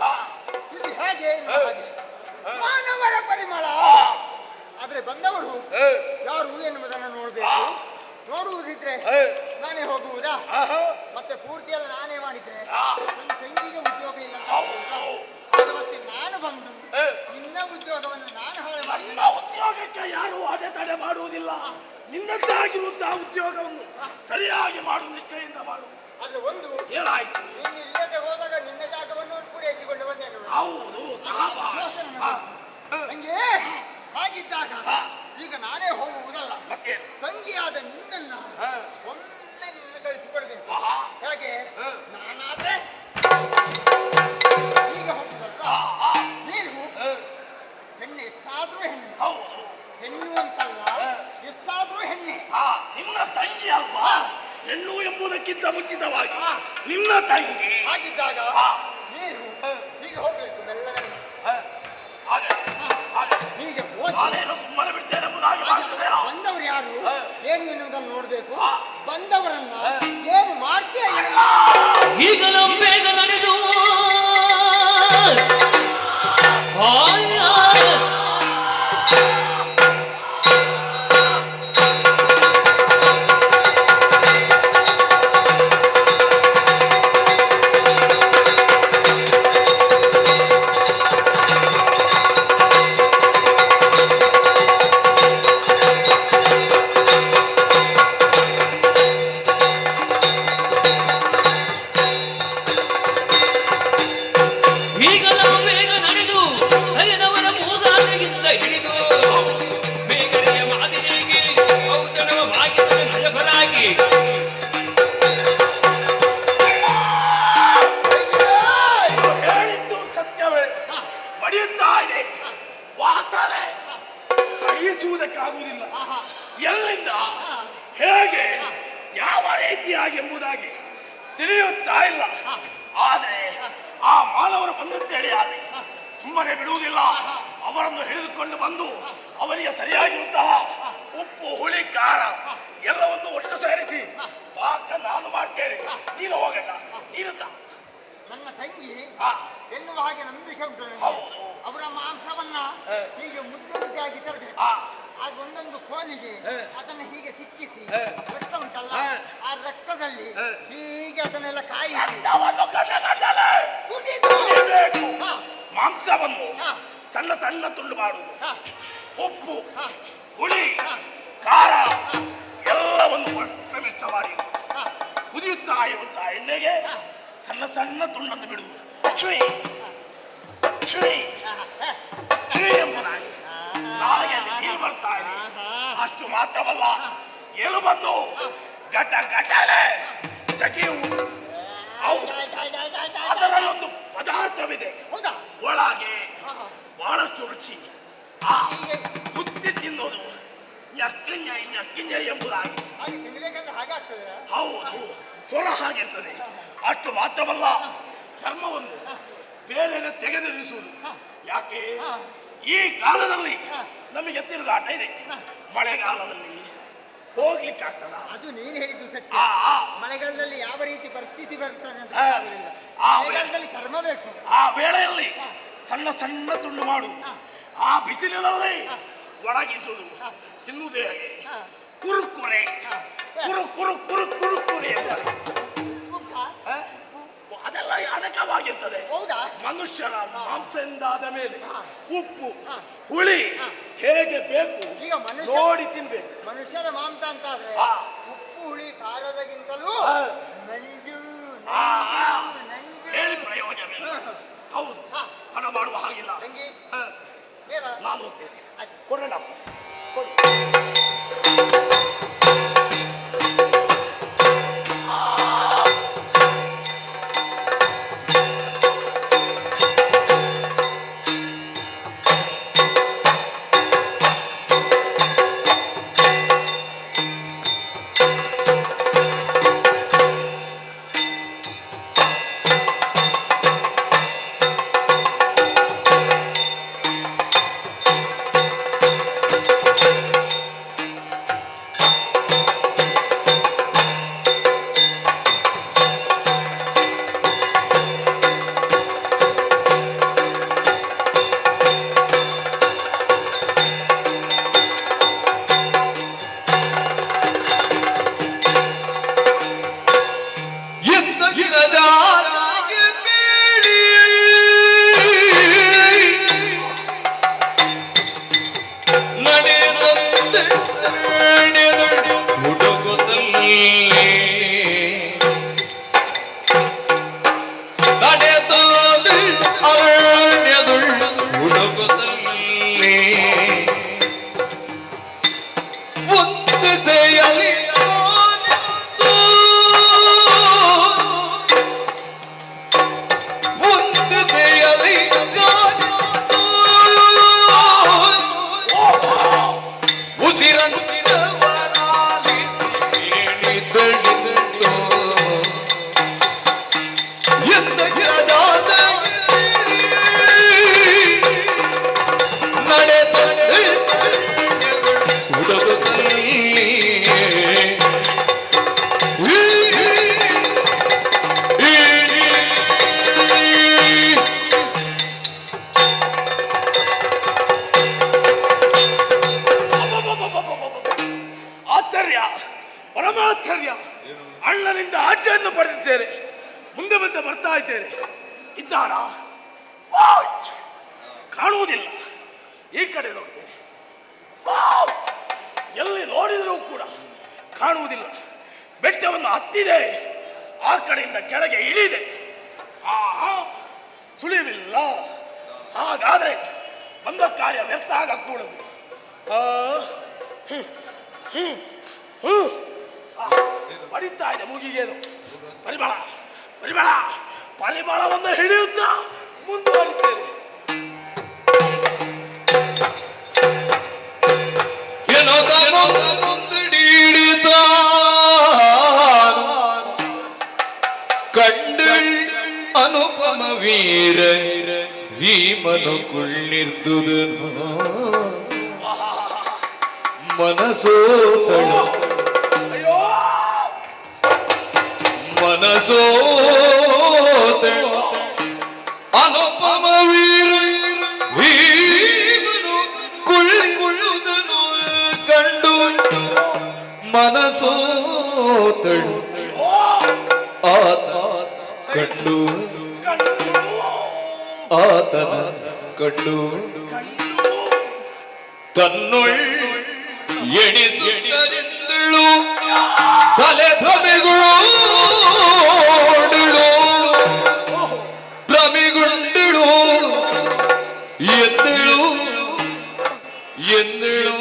ಇಲ್ಲಿ ಹೇಗೆ ಹಾಗೆ ಮಾನವರ ಪರಿಮಳ. ಆದ್ರೆ ಬಂದವರು ಯಾರು ಎನ್ನುವುದನ್ನು ನೋಡ್ಬೇಕು. ನೋಡುವುದಿದ್ರೆ ನಾನೇ ಹೋಗುವುದಾ? ಮತ್ತೆ ಪೂರ್ತಿಯಲ್ಲ ನಾನೇ ಮಾಡಿದ್ರೆ ನನ್ನ ತಂಗಿಗೆ ಉದ್ಯೋಗ ಇಲ್ಲ ಅಂತ ಮತ್ತೆ ನಾನು ಬಂದು ನಿನ್ನ ಉದ್ಯೋಗವನ್ನು ನಾನು ಹಾಳು ಮಾಡಿದೆ. ಉದ್ಯೋಗಕ್ಕೆ ಯಾರು ಅಡೆತಡೆ ಮಾಡುವುದಿಲ್ಲ. ನಿನ್ನದ್ದಾಗಿರುವಂತಹ ಉದ್ಯೋಗವನ್ನು ಸರಿಯಾಗಿ ಮಾಡು, ನಿಷ್ಠೆಯಿಂದ ಮಾಡು. ಆದ್ರೆ ಒಂದು ಏನಾಯ್ತು? ನೀನು ಇಲ್ಲದೆ ಹೋದಾಗ ನಿನ್ನ ಜಾಗವನ್ನು ಪೂರೈಸಿಕೊಂಡು ಬಂದೇನು. ಹೌದು ನಂಗೆ ಹಾಗಿದ್ದಾಗ ಈಗ ನಾನೇ ಹೋಗುವುದಲ್ಲ, ಮತ್ತೆ ತಂಗಿಯಾದ ನಿನ್ನನ್ನ ಒಮ್ಮೆ ನಿನ್ನ ಕಳಿಸಿಕೊಡ್ಬೇಕು. ಹೇಗೆ ನಾನಾದ್ರೆ ಈಗ ಹೋಗುದಲ್ಲ, ನೀನು ಹೆಣ್ಣು ಎಷ್ಟಾದ್ರೂ ಹೆಣ್ಣು, ಹೆಣ್ಣು ಅಂತಲ್ಲ ಎಷ್ಟಾದ್ರೂ ಹೆಣ್ಣೆ. ನಿನ್ನ ತಂಗಿ ಅಲ್ವಾ? ಹೆಣ್ಣು ಎಂಬುದಕ್ಕಿಂತ ಮುಂಚಿತವಾಗಿ ನಿನ್ನ ತಂಗಿ. ಹಾಗಿದ್ದಾಗ ನೀನು ಈಗ ಹೋಗ್ಬೇಕು ಮೆಲ್ಲನೆ. ಹೀಗೆ ನಾನೇನು ಸುಮ್ಮನೆ ಬಿಡ್ತೇನೆ ಎಂಬುದಾಗಿ ಭಾವಿಸಿದೆ. ಬಂದವರು ಯಾರು ಏನು ಎನ್ನುವುದನ್ನು ನೋಡ್ಬೇಕು. ಬಂದವರನ್ನ ಏನು ಮಾಡ್ತೀಯ ಈಗಲೂ ಬೇಗ ನಡೆದು ಹೇಳಿದ್ದು ಸತ್ಯವೇ? ಬಡಿಯುತ್ತಾ ಇದೆ ವಾಸನೆ ಸಹಿಸುವುದಕ್ಕಾಗುವುದಿಲ್ಲ. ಎಲ್ಲಿಂದ ಹೇಗೆ ಯಾವ ರೀತಿಯಾಗಿ ಎಂಬುದಾಗಿ ತಿಳಿಯುತ್ತಾ ಇಲ್ಲ. ಆದರೆ ಆ ಮಾನವರು ಬಂದಂತೇಳಿ ಆದರೆ ಸುಮ್ಮನೆ ಬಿಡುವುದಿಲ್ಲ. ಅವರನ್ನು ಹಿಡಿದುಕೊಂಡು ಬಂದು ಅವರಿಗೆ ಸರಿಯಾಗಿರುವಂತಹ ಉಪ್ಪು, ಹುಳಿ, ಖಾರ ಎಲ್ಲವನ್ನು ಒಟ್ಟು ಸೇರಿಸಿ ಪಾಕ ನಾನು ಮಾಡ್ತೇನೆ. ನೀನು ಹೋಗಲ್ಲ, ನೀನು ನನ್ನ ತಂಗಿ ಎನ್ನುವ ಹಾಗೆ ನಂಬಿಕೆ ಉಂಟು ನನಗೆ. ಹೌದು. ಅವರ ಮಾಂಸವನ್ನ ಹೀಗೆ ಮುದ್ದೆ ಮುದ್ದೆಯಾಗಿ ತರಬೇಕು. ಆಗ ಒಂದೊಂದು ಕೋಲಿಗೆ ಅದನ್ನು ಹೀಗೆ ಸಿಕ್ಕಿಸಿ ರಕ್ತ ಉಂಟಲ್ಲ, ಆ ರಕ್ತದಲ್ಲಿ ಹೀಗೆ ಅದನ್ನೆಲ್ಲ ಕಾಯಿಸಿ ಕುಡಿಬೇಕು. ಮಾಂಸವನ್ನು ಸಣ್ಣ ಸಣ್ಣ ತುಂಡು ಮಾಡುವುದು, ಉಪ್ಪು, ಹುಳಿ, ಖಾರ ಎಲ್ಲವನ್ನು ಒಟ್ಟು ಮಿಶ್ರ ಮಾಡಿ ಕುದಿಯುತ್ತಾ ಇರುತ್ತಾ ಎಣ್ಣೆಗೆ ಸಣ್ಣ ಸಣ್ಣ ತುಂಡನ್ನು ಬಿಡುವುದು. ಚುಯ್ ಚುಯ್ ಚುಯ್ ಎಂಬುದಾಗಿ ನಾಳೆಗೆ ನೀರು ಬರ್ತಾ ಇದೆ. ಅಷ್ಟು ಮಾತ್ರವಲ್ಲ, ಎಲುಬನ್ನು ಘಟ ಘಟನೆ ಜಗಿಯುವುದು. ಹೌದು, ಅದರಲ್ಲೊಂದು ಪದಾರ್ಥವಿದೆ. ಹೌದಾ? ಒಳಗೆ ಹಾ, ಹಾ. ಬಹಳಷ್ಟು ರುಚಿ. ಆ ಬುತ್ತಿ ತಿನ್ನೋದು ಯಕ್ಕಿಂಜ ಎಂಬುದಾಗಿ. ಹಾಗೆ ತಿನ್ಬೇಕಂದ್ರೆ ಹಾಗಾಗ್ತದೆ. ಹೌದು, ಸ್ವರ ಹಾಗಿರ್ತದೆ. ಅಷ್ಟು ಮಾತ್ರವಲ್ಲ, ಚರ್ಮವನ್ನು ಬೇರೆ ತೆಗೆದಿರಿಸುವುದು. ಯಾಕೆ? ಈ ಕಾಲದಲ್ಲಿ ನಮಗೆ ತಿರುಗಾಟ ಇದೆ. ಮಳೆಗಾಲದಲ್ಲಿ ಹೋಗ್ಲಿಕ್ಕೆ ಆಗ್ತದ? ಅದು ನೀನು ಹೇಳಿದ್ದು ಸತ್ಯ. ಆ ಮಳೆಗಾಲದಲ್ಲಿ ಯಾವ ರೀತಿ ಪರಿಸ್ಥಿತಿ ಬರ್ತದೆ ಅಂತ ಆ, ಗೊತ್ತಿಲ್ಲ. ಆ ಮಳೆಗಾಲದಲ್ಲಿ ಚರ್ಮ ಬೇಕು. ಆ ವೇಳೆಯಲ್ಲಿ ಸಣ್ಣ ಸಣ್ಣ ತುಂಡು ಮಾಡು. ಆ ಬಿಸಿಲಿನಲ್ಲಿ ಒಣಗಿಸುವುದು, ತಿನ್ನುವುದೇ ಹಾಗೆ. ಕುರುಕುರೆ ಕುರುಕುರೆ ಎಂದರೆ ಅದೆಲ್ಲ ಅನಕವಾಗಿರ್ತದೆ. ಹೌದಾ? ಮನುಷ್ಯರ ಮಾಂಸದಿಂದಾದ ಮೇಲೆ ಉಪ್ಪು ಹುಳಿ ಹೇಗೆ ಬೇಕು ಈಗ ನೋಡಿ ತಿನ್ಬೇಕು. ಮನುಷ್ಯರ ಮಾಂಸ ಅಂತ ಆದ್ರೆ ಆ. ಉಪ್ಪು ಹುಳಿ ಖಾರದಗಿಂತಲೂ ಆ. ನಂಜು ಆ, ಆ. ನಂಜು ಹೇಳಿ ಪ್ರಯೋಜನವಿಲ್ಲ. ಹೌದು, ಹಣ ಮಾಡುವ ಹಾಗಿಲ್ಲ. ತಂಗಿ ಹ, ನೇರ ನಾನು ಹೋಗ್ತೇನೆ. ಆಯ್ತು. ಕೊಡೋಣಪ್ಪ, ಕೊಡು. ಪರಮಾಶ್ಚರ್ಯ. ಅಣ್ಣನಿಂದ ಆಜ್ಞೆಯನ್ನು ಪಡೆದಿದ್ದೇನೆ. ಮುಂದೆ ಮುಂದೆ ಬರ್ತಾ ಇದ್ದೇನೆ. ಇದ್ದಾರಾ? ಕಾಣುವುದಿಲ್ಲ. ಈ ಕಡೆ ನೋಡ್ತೇನೆ. ಎಲ್ಲಿ ನೋಡಿದರೂ ಕೂಡ ಕಾಣುವುದಿಲ್ಲ. ಬೆಟ್ಟವನ್ನು ಹತ್ತಿದೆ, ಆ ಕಡೆಯಿಂದ ಕೆಳಗೆ ಇಳಿದೆ. ಆಹಾ, ಸುಳಿವಿಲ್ಲ. ಹಾಗಾದ್ರೆ ಬಂದ ಕಾರ್ಯ ವ್ಯರ್ಥ ಆಗಕೂಡದು. ಪಡಿತಾ ಇದೆ ಮುಗಿಗೇನು. ಪರಿಮಳ ಪರಿಮಳ ಪರಿಮಳವನ್ನು ಹಿಡಿಯುತ್ತಾ ಮುಂದುವರಿತೇನೆ. ಕಂಡು ಅನುಪಮ ವೀರ ಭೀಮನು ಕುಳ್ಳಿರ್ದುದನು ಮನಸೋತಳ ಅಯ್ಯೋ, ಮನಸೋತಳ ಅನುಪಮ ವೀರ ಭೀಮನು ಕುಳ್ಳಿರುವುದನು ಕಂಡು ಮನಸೋತಳು ಆತ ಕಂಡು ಆತನ ಕಂಡು ತನ್ನೊಳ್ ಎಣಿಸುತ್ತರಿಂದಳು ಸಲೆ ಭ್ರಮೆಗಳು ಭ್ರಮೆಗೊಂಡಳು ಎಂದಳು ಎಂದಳು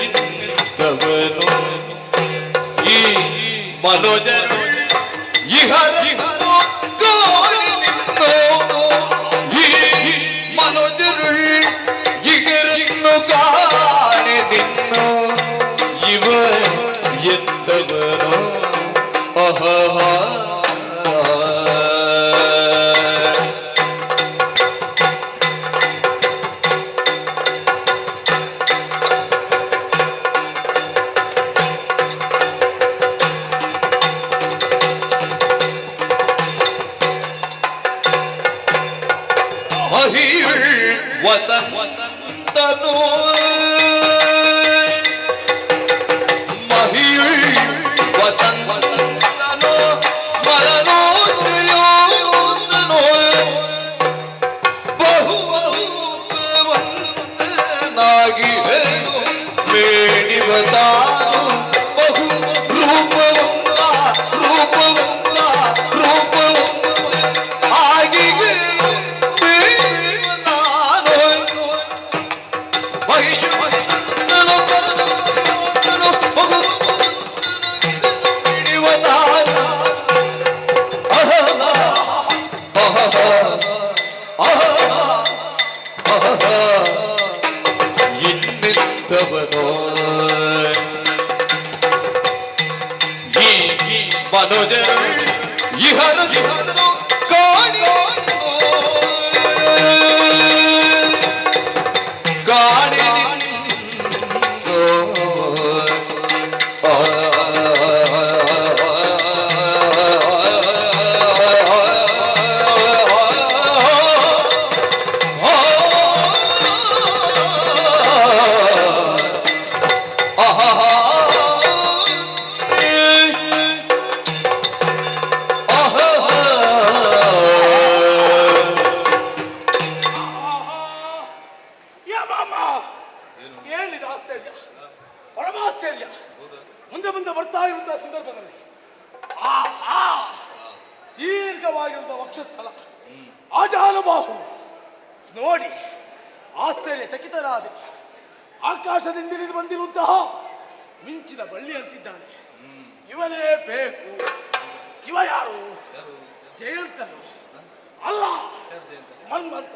ಇನ್ನೆಂದವನು ಈ ಮನೋಜರು ಇಹರನ್ನು ಕಾಣಿ ನಿನ್ನೋ ಈ ಮನೋಜರು ಇಗರನ್ನು ಕಾಣಿ ನಿನ್ನೋ ಇವ ಎಂದವನು ವಸಂತನು ಮಹಿಳ್ ವಸಂತನು ಸ್ಮರಣೋದಯೋದನು ಬಹುರೂಪವಂತನಾಗಿ ಮೇಣಿವತಾನು ಬಹು ರೂಪವಂತ ರೂಪವಂತ ರೂಪವಂತ ಆಗಿ ಇನ್ನಿದ್ದವನೋ ಈ ಮನೋಜರು ಇಹರನ್ನು ಕಾಣಿ ಕಾಣಿ ಏನಿದೆ ಆಶ್ಚರ್ಯ, ಪರಮಾಶ್ಚರ್ಯ. ಮುಂದೆ ಮುಂದೆ ಬರ್ತಾ ಇರುವಂತಹ ಸಂದರ್ಭದಲ್ಲಿ ಆಹಾ ದೀರ್ಘವಾಗಿರುವಂತಹ ವಕ್ಷಸ್ಥಲ, ಆಜಾನುಬಾಹು ನೋಡಿ ಆಶ್ಚರ್ಯ ಚಕಿತರಾದೆ. ಆಕಾಶದಿಂದ ಇಳಿದು ಬಂದಿರುವಂತಹ ಮಿಂಚಿನ ಬಳ್ಳಿ ಅಂತಿದ್ದಾನೆ. ಇವನೇ ಬೇಕು. ಇವ ಯಾರು? ಜಯಂತನು ಅಲ್ಲ, ಮನ್ಮಂತ.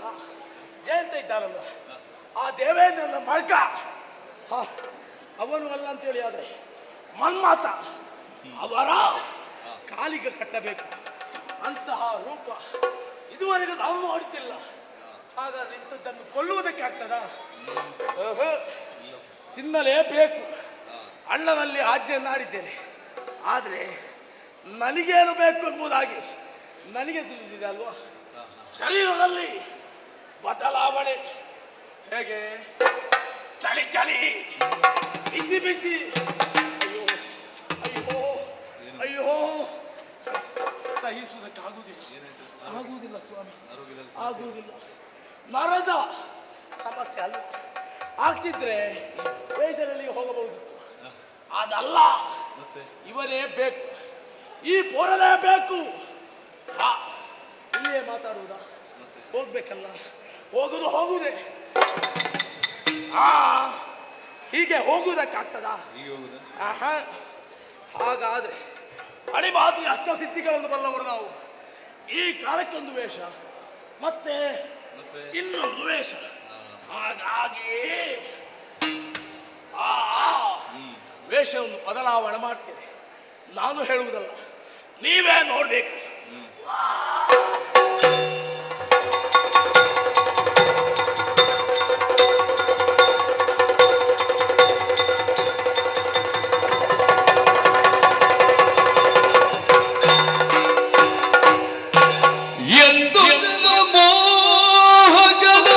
ಜಯಂತ ಇದ್ದಾನಲ್ಲ, ಆ ದೇವೇಂದ್ರನ ಮಳ್ಕ, ಅವನು ಅಲ್ಲ ಅಂತೇಳಿ. ಆದ್ರೆ ಮನ್ಮಾತ ಅವರ ಕಾಲಿಗೆ ಕಟ್ಟಬೇಕು ಅಂತಹ ರೂಪ ಇದುವರೆಗೂ ನಾವು ನೋಡುತ್ತಿಲ್ಲ. ಹಾಗಾದ್ರೆ ಇಂಥದ್ದನ್ನು ಕೊಲ್ಲುವುದಕ್ಕೆ ಆಗ್ತದ? ತಿನ್ನಲೇಬೇಕು. ಅಣ್ಣನಲ್ಲಿ ಆಜ್ಞೆಯನ್ನಾಡಿದ್ದೇನೆ. ಆದರೆ ನನಗೇನು ಬೇಕು ಎಂಬುದಾಗಿ ನನಗೆ ತಿಳಿದಿದೆ ಅಲ್ವಾ? ಶರೀರದಲ್ಲಿ ಬದಲಾವಣೆ ಹೇಗೆ? ಚಳಿ ಚಳಿ, ಬಿಸಿ ಬಿಸಿ, ಅಯ್ಯೋ ಅಯ್ಯೋ ಅಯ್ಯೋ, ಸಹಿಸುವುದಕ್ಕಾಗುವುದಿಲ್ಲ. ಆಗುವುದಿಲ್ಲ ಸ್ವಾಮಿ, ಆಗುವುದಿಲ್ಲ. ನರದ ಸಮಸ್ಯೆ ಅಲ್ಲ. ಆಗ್ತಿದ್ರೆ ವೈದ್ಯರಲ್ಲಿ ಹೋಗಬಹುದಿತ್ತು. ಅದಲ್ಲ, ಇವರೇ ಬೇಕು, ಈ ಪೋರಲೇ ಬೇಕು. ಇಲ್ಲಿಯೇ ಮಾತಾಡುವುದಾ? ಹೋಗ್ಬೇಕಲ್ಲ, ಹೋಗುವುದೇ. ಹೀಗೆ ಹೋಗುವುದಕ್ಕಾಗ್ತದ? ಹಾಗಾದ್ರೆ ಅಡಿಮಾತಿ ಅಷ್ಟಸಿದ್ಧಿಗಳನ್ನು ಬಲ್ಲವರು ನಾವು. ಈ ಕಾಲಕ್ಕೊಂದು ವೇಷ, ಮತ್ತೆ ಇನ್ನೊಂದು ವೇಷ. ಹಾಗಾಗಿ ಆ ವೇಷವನ್ನು ಬದಲಾವಣೆ ಮಾಡ್ತೇನೆ. ನಾನು ಹೇಳುವುದಲ್ಲ, ನೀವೇ ನೋಡ್ಬೇಕು. ಎಂದು ಮೋಹಗದ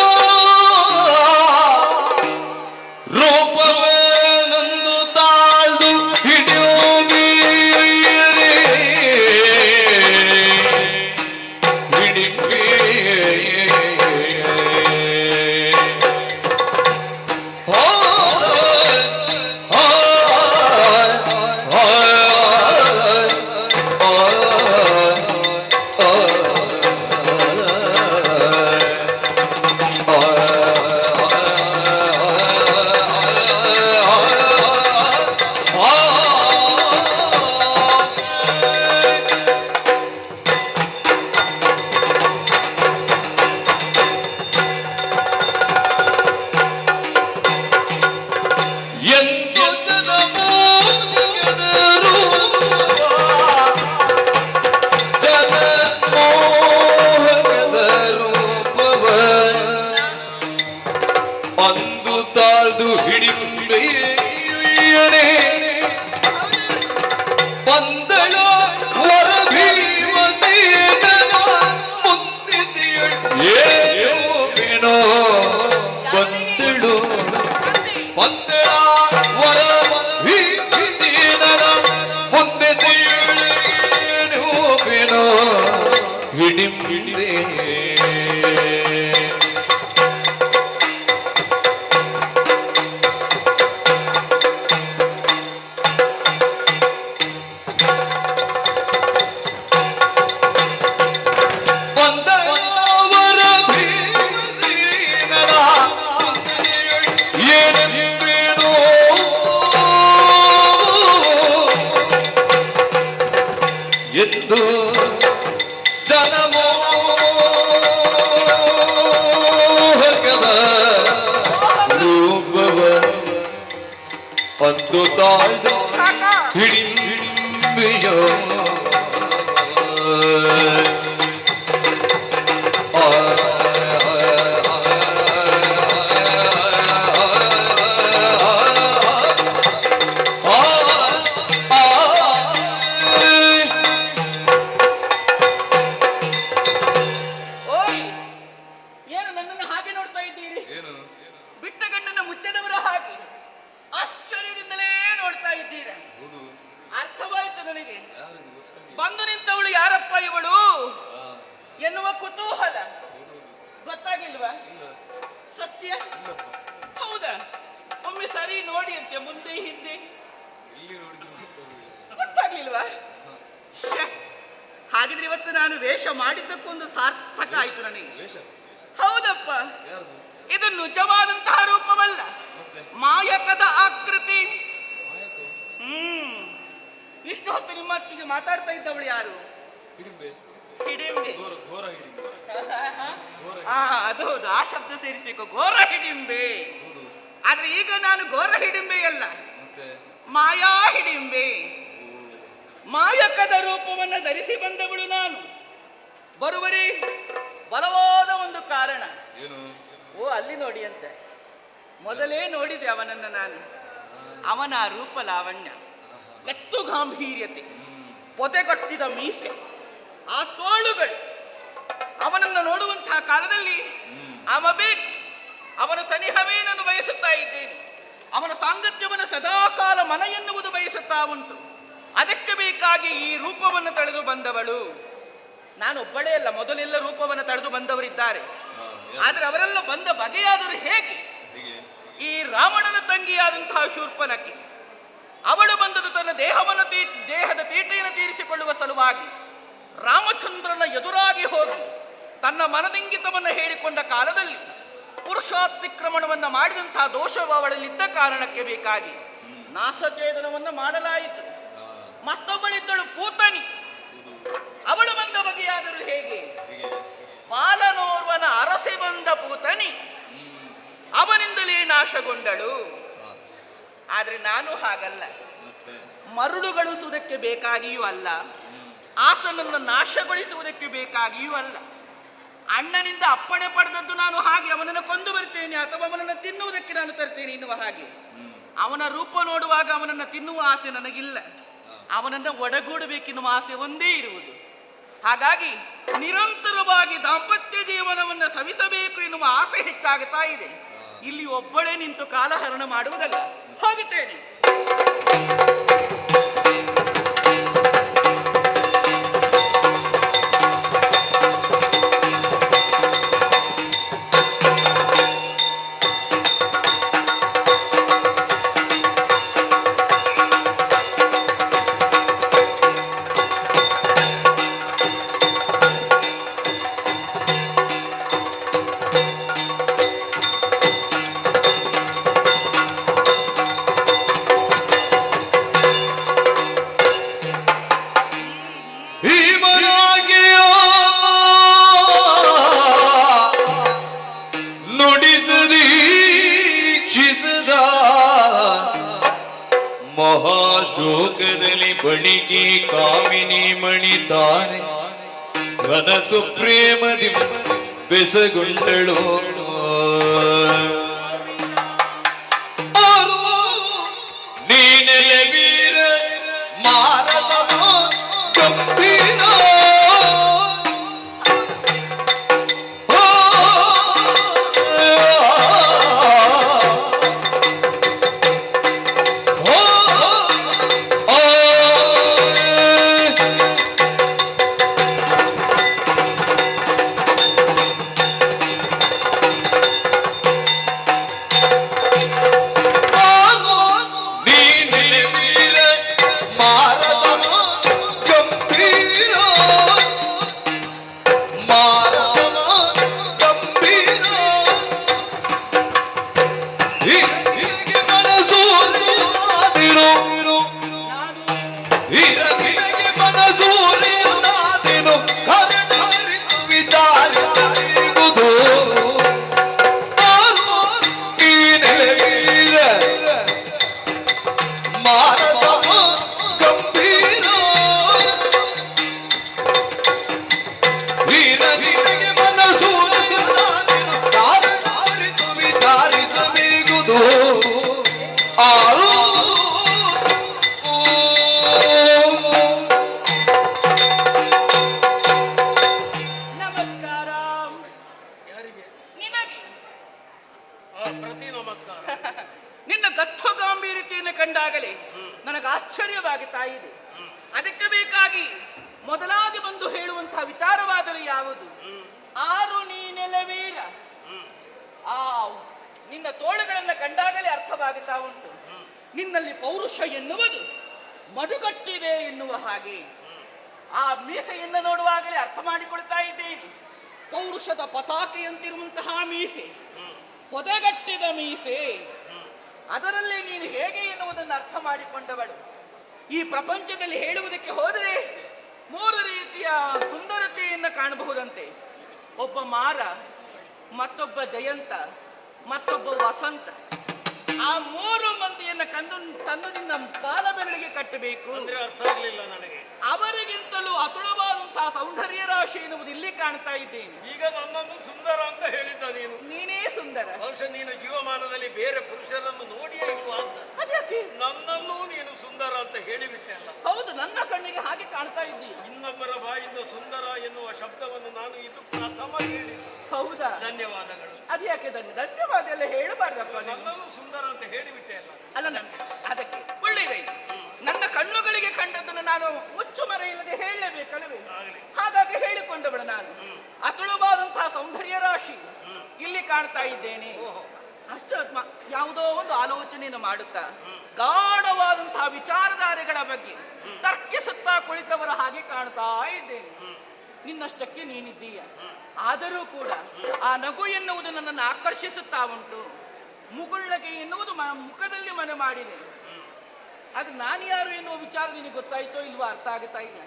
ರೂಪವೇ ನಂದು ತಾಳ್ದು ಹಿಡಿಯೋ ಮೀರಿ ಹಿಡಿಪೇ ಎಂದು ಜನಮೋಹಗದರು ಜನಮೋಹಗದ ರೂಪವ ಅಂದು ತಾಳ್ದು ಹಿಡಿಂಬೆಯನೆ ಬಂದಳ ವರ ಭೀಮಸೇನನ ಮುಂದಿದೆಯಳು ಏನೋ ಬಂದಳು ಬಂದಳ ವರ ಭೀಮಸೇನನ ಮುಂದಿದೆಯಳು ಏನೋ ಹಿಡಿಂಬೆ ಬಂದವರ ಭೀಮಸೇನನ ಮುಂದಿದೆಯಳು ಏನೆಂಬೇನೋ ಎಂದು ಜನಮೋಹಕದ ರೂಪವ ಅಂದು ತಾಳ್ದು ಹಿಡಿಂಬೆಯೋ ಓಯ್, ಏನು ನನ್ನನ್ನು ಹಾಗೆ ನೋಡ್ತಾ ಇದ್ದೀರಿ? ಬಿಟ್ಟ ಗಂಡನ ಮುಚ್ಚದವರ ಹಾಗೆ ಆಶ್ಚರ್ಯದಿಂದಲೇ ನೋಡ್ತಾ ಇದ್ದೀರಾ? ಅರ್ಥವಾಯಿತು ನನಗೆ. ಬಂದು ನಿಂತವಳು ಯಾರಪ್ಪ ಇವಳು ಎನ್ನುವ ಕುತೂಹಲ ಗೊತ್ತಾಗಿಲ್ವಾ? ಸತ್ಯ? ಹೌದಾ? ಒಮ್ಮೆ ಸರಿ ನೋಡಿ ಅಂತೆ, ಮುಂದೆ ಹಿಂದೆ ಗೊತ್ತಾಗ್ಲಿಲ್ವಾ? ಶ್ಯೆ, ಹಾಗಿದ್ರೆ ಇವತ್ತು ನಾನು ವೇಷ ಮಾಡಿದ್ದಕ್ಕೊಂದು ಸಾರ್ಥಕ ಆಯ್ತು ನನಗೆ. ಹೌದಪ್ಪ, ಇದು ನಿಜವಾದಂತಹ ರೂಪವಲ್ಲ, ಮಾಯಕದ ಆಕೃತಿ. ಇಷ್ಟು ಹೊತ್ತು ನಿಮ್ಮೊಟ್ಟಿಗೆ ಮಾತಾಡ್ತಾ ಇದ್ದವಳು ಯಾರು? ಹಿಡಿಂಬೆ. ಅದು ಹೌದು, ಆ ಶಬ್ದ ಸೇರಿಸಬೇಕು, ಘೋರ ಹಿಡಿಂಬೆ. ಆದ್ರೆ ಈಗ ನಾನು ಘೋರ ಹಿಡಿಂಬೆ ಅಲ್ಲ, ಮಾಯಾ ಹಿಡಿಂಬೆ. ಮಾಯಕದ ರೂಪವನ್ನು ಧರಿಸಿ ಬಂದವಳು ನಾನು. ಬರುವರಿ ಬಲವಾದ ಒಂದು ಕಾರಣ. ಓ, ಅಲ್ಲಿ ನೋಡಿ ಅಂತ ಮೊದಲೇ ನೋಡಿದೆ ಅವನನ್ನು ನಾನು. ಅವನ ರೂಪ ಲಾವಣ್ಯ, ಎತ್ತು ಗಾಂಭೀರ್ಯತೆ, ಪೊದೆಗಟ್ಟಿದ ಮೀಸೆ, ಆ ತೋಳುಗಳು. ಅವನನ್ನು ನೋಡುವಂತಹ ಕಾಲದಲ್ಲಿ ಅವ ಬೇಕು, ಅವನ ಸನಿಹವೇ ನಾನು ಬಯಸುತ್ತಾ ಇದ್ದೇನೆ. ಅವನ ಸಾಂಗತ್ಯವನ್ನು ಸದಾಕಾಲ ಮನ ಎನ್ನುವುದು ಬಯಸುತ್ತಾ ಉಂಟು. ಅದಕ್ಕೆ ಬೇಕಾಗಿ ಈ ರೂಪವನ್ನು ತಳೆದು ಬಂದವಳು. ನಾನೊಬ್ಬಳೇ ಅಲ್ಲ, ಮೊದಲೆಲ್ಲ ರೂಪವನ್ನು ತಳೆದು ಬಂದವರಿದ್ದಾರೆ. ಆದರೆ ಅವರೆಲ್ಲ ಬಂದ ಬಗೆಯಾದರೂ ಹೇಗೆ? ಈ ರಾವಣನ ತಂಗಿಯಾದಂತಹ ಶೂರ್ಪನಖಿ, ಅವಳು ಬಂದದ್ದು ತನ್ನ ದೇಹದ ತೀಟೆಯನ್ನು ತೀರಿಸಿಕೊಳ್ಳುವ ಸಲುವಾಗಿ. ರಾಮಚಂದ್ರನ ಎದುರಾಗಿ ಹೋಗಿ ತನ್ನ ಮನದಿಂಗಿತವನ್ನು ಹೇಳಿಕೊಂಡ ಕಾಲದಲ್ಲಿ ಪುರುಷಾತಿಕ್ರಮಣವನ್ನು ಮಾಡಿದಂತಹ ದೋಷವು ಅವಳಲ್ಲಿದ್ದ ಕಾರಣಕ್ಕೆ ಬೇಕಾಗಿ ನಾಸಛೇದನವನ್ನು ಮಾಡಲಾಯಿತು. ಮತ್ತೊಬ್ಬಳಿದ್ದಳು ಪೂತನಿ, ಅವಳು ಬಂದ ಬಗೆಯಾದರೂ ಹೇಗೆ? ಬಾಲನೋರ್ವನ ಅರಸಿ ಬಂದ ಪೂತನಿ ಅವನಿಂದಲೇ ನಾಶಗೊಂಡಳು. ಆದ್ರೆ ನಾನು ಹಾಗಲ್ಲ, ಮರುಳುಗೊಳಿಸುವುದಕ್ಕೆ ಬೇಕಾಗಿಯೂ ಅಲ್ಲ, ಆತನನ್ನು ನಾಶಗೊಳಿಸುವುದಕ್ಕೆ ಬೇಕಾಗಿಯೂ ಅಲ್ಲ. ಅಣ್ಣನಿಂದ ಅಪ್ಪಣೆ ಪಡೆದದ್ದು ನಾನು ಹಾಗೆ ಅವನನ್ನು ಕೊಂದು ಬರ್ತೇನೆ ಅಥವಾ ಅವನನ್ನು ತಿನ್ನುವುದಕ್ಕೆ ನಾನು ತರ್ತೇನೆ ಎನ್ನುವ ಹಾಗೆ. ಅವನ ರೂಪ ನೋಡುವಾಗ ಅವನನ್ನು ತಿನ್ನುವ ಆಸೆ ನನಗಿಲ್ಲ, ಅವನನ್ನು ಒಡಗೂಡಬೇಕೆನ್ನುವ ಆಸೆ ಒಂದೇ ಇರುವುದು. ಹಾಗಾಗಿ ನಿರಂತರವಾಗಿ ದಾಂಪತ್ಯ ಜೀವನವನ್ನು ಸವಿಸಬೇಕು ಎನ್ನುವ ಆಸೆ ಹೆಚ್ಚಾಗುತ್ತಾ ಇದೆ. ಇಲ್ಲಿ ಒಬ್ಬಳೇ ನಿಂತು ಕಾಲಹರಣ ಮಾಡುವುದಲ್ಲ, ಹೋಗುತ್ತೇನೆ. ಭೀಮನಾಗಿಯ ನುಡಿಸದೀಕ್ಷಿಸದ ಮಹಾಶೋಕದಲ್ಲಿ ಬಣಿಗೆ ಕಾಮಿನಿ ಮಣಿತಾನೆ ಕನಸು ಪ್ರೇಮದಿ ಬೆಸಗೊಂಡಳು. ನೀನೆಲೆ ವೀರ ಮಾರತಮ ಗಂಭೀರ ನಮಸ್ಕಾರ. ಯಾರಿಗೆ? ನಿನಗೆ ಪ್ರತಿ ನಮಸ್ಕಾರ. ನಿನ್ನ ಗತ್ತು ಗಾಂಭೀರ್ಯತೆಯನ್ನು ಕಂಡಾಗಲೇ ನನಗೆ ಆಶ್ಚರ್ಯವಾಗುತ್ತಾ ಇದೆ. ಅದಕ್ಕೆ ಬೇಕಾಗಿ ಮೊದಲಾಗಿ ಬಂದು ಹೇಳುವಂತಹ ವಿಚಾರವಾದರೂ ಯಾವುದು? ಆರು ನೀನೆಲವೀರ. ಆ ನಿನ್ನ ತೋಳುಗಳನ್ನು ಕಂಡಾಗಲೇ ಅರ್ಥವಾಗುತ್ತಾ ಉಂಟು. ನಿನ್ನಲ್ಲಿ ಪೌರುಷ ಎನ್ನುವುದು ಮಡುಗಟ್ಟಿದೆ ಎನ್ನುವ ಹಾಗೆ. ಆ ಮೀಸೆಯನ್ನು ನೋಡುವಾಗಲೇ ಅರ್ಥ ಮಾಡಿಕೊಳ್ತಾ ಇದ್ದೇನೆ. ಪೌರುಷದ ಪತಾಕೆಯಂತಿರುವಂತಹ ಮೀಸೆ, ಪೊದೆಗಟ್ಟಿದ ಮೀಸೆ, ಅದರಲ್ಲಿ ನೀನು ಹೇಗೆ ಎನ್ನುವುದನ್ನು ಅರ್ಥ ಮಾಡಿಕೊಂಡವಳು. ಈ ಪ್ರಪಂಚದಲ್ಲಿ ಹೇಳುವುದಕ್ಕೆ ಹೋದರೆ ಮೂರು ರೀತಿಯ ಸುಂದರತೆಯನ್ನು ಕಾಣಬಹುದಂತೆ. ಒಬ್ಬ ಮಾರ, ಮತ್ತೊಬ್ಬ ಜಯಂತ, ಮತ್ತೊಬ್ಬ ವಸಂತ. ಆ ಮೂರು ಮಂದಿಯನ್ನು ತಂದು ನಿನ್ನ ಕಾಲ ಬೆರಳಿಗೆ ಕಟ್ಟಬೇಕು. ಅಂದ್ರೆ ಅರ್ಥ ಆಗಲಿಲ್ಲ ನನಗೆ. ಅವರಿಗಿಂತಲೂ ಅತುಳವಾದಂತಹ ಸೌಂದರ್ಯ ರಾಶಿ ಎನ್ನುವುದು ಇಲ್ಲಿ ಕಾಣ್ತಾ ಇದ್ದೇನೆ. ಈಗ ನನ್ನನ್ನು ಸುಂದರ ಅಂತ ಹೇಳಿದ್ದ ನೀನು. ನೀನೇ ಸುಂದರ. ಬಹುಶಃ ನೀನು ಜೀವಮಾನದಲ್ಲಿ ಬೇರೆ ಪುರುಷರನ್ನು ನೋಡಿಯೇ ಇಲ್ವಾ ಅಂತ. ಅದ್ಯಾಕೆ? ನನ್ನನ್ನು ನೀನು ಸುಂದರ ಅಂತ ಹೇಳಿಬಿಟ್ಟೆ ಅಲ್ಲ. ಹೌದು, ನನ್ನ ಕಣ್ಣಿಗೆ ಹಾಗೆ ಕಾಣ್ತಾ ಇದ್ದೀಯ. ಇನ್ನೊಬ್ಬರ ಬಾಯಿಂದ ಸುಂದರ ಎನ್ನುವ ಶಬ್ದವನ್ನು ನಾನು ಇದು ಪ್ರಥಮ ಕೇಳಿದ್ದು. ಹೌದಾ? ಧನ್ಯವಾದಗಳು. ಅದ್ಯಾಕೆ ಧನ್ಯವಾದ ಎಲ್ಲ ಹೇಳಬಾರ್ದಪ್ಪ ನೀನು. ನನ್ನನ್ನು ಸುಂದರ ಅಂತ ಹೇಳಿಬಿಟ್ಟೆ ಅಲ್ಲ. ಅಲ್ಲ, ಅದಕ್ಕೆ ಒಳ್ಳೆಯದಾಯ್ತು. ನನ್ನ ಕಣ್ಣುಗಳಿಗೆ ಕಂಡದ್ದನ್ನು ನಾನು ಮುಚ್ಚು ಮರೆಯಿಲ್ಲದೆ ಹೇಳಲೇಬೇಕಲ್ಲವೇ? ಹಾಗಾಗಿ ಹೇಳಿಕೊಂಡವಳು ನಾನು. ಅತುಳವಾದಂತಹ ಸೌಂದರ್ಯ ರಾಶಿ ಇಲ್ಲಿ ಕಾಣ್ತಾ ಇದ್ದೇನೆ. ಅಷ್ಟು ಯಾವುದೋ ಒಂದು ಆಲೋಚನೆಯನ್ನು ಮಾಡುತ್ತಾ ಗಾಢವಾದಂತಹ ವಿಚಾರಧಾರೆಗಳ ಬಗ್ಗೆ ತರ್ಕಿಸುತ್ತಾ ಕುಳಿತವರ ಹಾಗೆ ಕಾಣ್ತಾ ಇದ್ದೇನೆ. ನಿನ್ನಷ್ಟಕ್ಕೆ ನೀನಿದ್ದೀಯ. ಆದರೂ ಕೂಡ ಆ ನಗು ಎನ್ನುವುದು ನನ್ನನ್ನು ಆಕರ್ಷಿಸುತ್ತಾ ಉಂಟು. ಮುಗುಳ್ನಗೆ ಎನ್ನುವುದು ಮುಖದಲ್ಲಿ ಮನೆ ಮಾಡಿದೆ. ಅದು ನಾನು ಯಾರು ಎನ್ನುವ ವಿಚಾರ ನಿನಗೆ ಗೊತ್ತಾಯ್ತೋ ಇಲ್ವೋ ಅರ್ಥ ಆಗುತ್ತಾ ಇಲ್ಲ.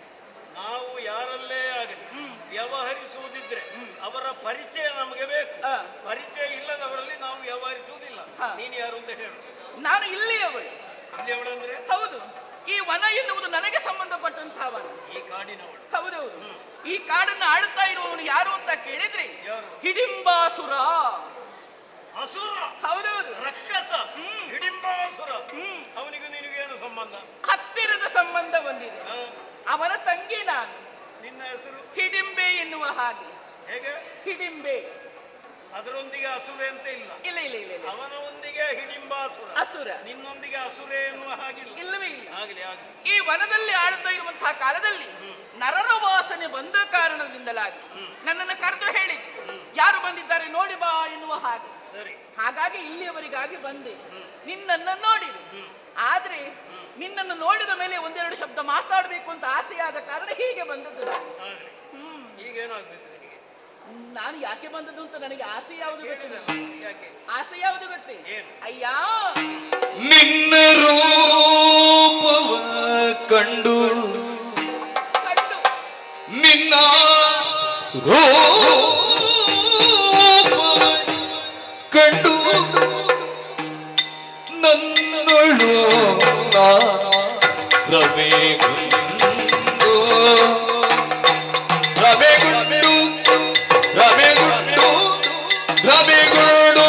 ನಾವು ಯಾರಲ್ಲೇ ಆಗಲಿ ವ್ಯವಹರಿಸುವುದಿದ್ರೆ ಅವರ ಪರಿಚಯ ನಮಗೆ ಬೇಕು. ಆ. ಪರಿಚಯ ಇಲ್ಲದವರಲ್ಲಿ ನಾವು ವ್ಯವಹರಿಸುವುದಿಲ್ಲ. ಹಾ. ನೀನು ಯಾರು ಅಂತ ಹೇಳು. ನಾನು ಇಲ್ಲಿಯವಳು. ಇಲ್ಲಿ ಅವಳಂದ್ರೆ ಹೌದು, ಈ ವನ ಎನ್ನುವುದು ನನಗೆ ಸಂಬಂಧಪಟ್ಟಂತಹ ವನ. ಈ ಕಾಡಿನವಳು. ಹೌದೌದು. ಈ ಕಾಡನ್ನು ಆಳ್ತಾ ಇರುವವನು ಯಾರು ಅಂತ ಕೇಳಿದ್ರೆ ಯಾರು? ಹಿಡಿಂಬಾಸುರ. ಅಸುರ, ಹೌದೌದು. ರಕ್ಕಸ, ಹಿಡಿಂಬಾಸುರ. ಹ್ಮ್. ಅವನಿಗೂ ನಿನಗೇನು ಸಂಬಂಧ? ಹತ್ತಿರದ ಸಂಬಂಧ ಬಂದಿದೆ. ಹಾ. ಅವನ ತಂಗಿ ನಾನು. ನಿನ್ನ ಹೆಸರು ಹಿಡಿಂಬೆ ಎನ್ನುವ ಹಾಗೆ. ಹೇಗೆ? ಹಿಡಿಂಬೆ. ಅದರೊಂದಿಗೆ ಅಸುರೆ ಅಂತ ಇಲ್ಲ. ಇಲ್ಲ ಇಲ್ಲ ಇಲ್ಲ ಇಲ್ಲ. ಅವನೊಂದಿಗೆ ಹಿಡಿಂಬಾಸುರ, ಅಸುರ ನಿನ್ನೊಂದಿಗೆ ಅಸುರೆ ಎನ್ನುವ ಹಾಗಿಲ್ಲ. ಇಲ್ಲವೇ ಇಲ್ಲ. ಆಗಲಿ ಆಗಲಿ. ಈ ವನದಲ್ಲಿ ಆಳುತ್ತಾ ಇರುವಂತಹ ಕಾಲದಲ್ಲಿ ನರರ ವಾಸನೆ ಬಂದ ಕಾರಣದಿಂದಲಾಗಿ ನನ್ನನ್ನು ಕರೆದು ಹೇಳಿದ್ರು, ಯಾರು ಬಂದಿದ್ದಾರೆ ನೋಡಿ ಬಾ ಎನ್ನುವ ಹಾಗೆ. ಸರಿ. ಹಾಗಾಗಿ ಇಲ್ಲಿಯವರೆಗಾಗಿ ಬಂದೆ. ನಿನ್ನನ್ನು ನೋಡಿದೆ. ಆದ್ರೆ ನಿನ್ನನ್ನು ನೋಡಿದ ಮೇಲೆ ಒಂದೆರಡು ಶಬ್ದ ಮಾತಾಡಬೇಕು ಅಂತ ಆಸೆಯಾದ ಕಾರಣ ಹೀಗೆ ಬಂದದ್ದು ನಾನು. ಆಗಲಿ. ಹ್ಮ್. ಈಗೇನಾಗ್ಬೇಕು ನಿನಗೆ? ನಾನು ಯಾಕೆ ಬಂದದ್ದು ಅಂತ ನನಗೆ ಆಸೆ ಯಾವುದು ಗೊತ್ತಿಲ್ಲ. ಕೇಳಿದಲ್ಲ, ಯಾಕೆ? ಆಸೆ ಯಾವುದು ಗೊತ್ತೇ? ಏನು? ಅಯ್ಯ, ನಿನ್ನ ರೂಪವ ಕಂಡು ಕಂಡು ನಿನ್ನ ರೂಪವ ಕಂಡು ನನ್ನೊಳು ರಮೆಗೊಂಡು ರಮೆಗೊಂಡು ರಮೆಗೊಂಡು ರಮೆಗೊಂಡು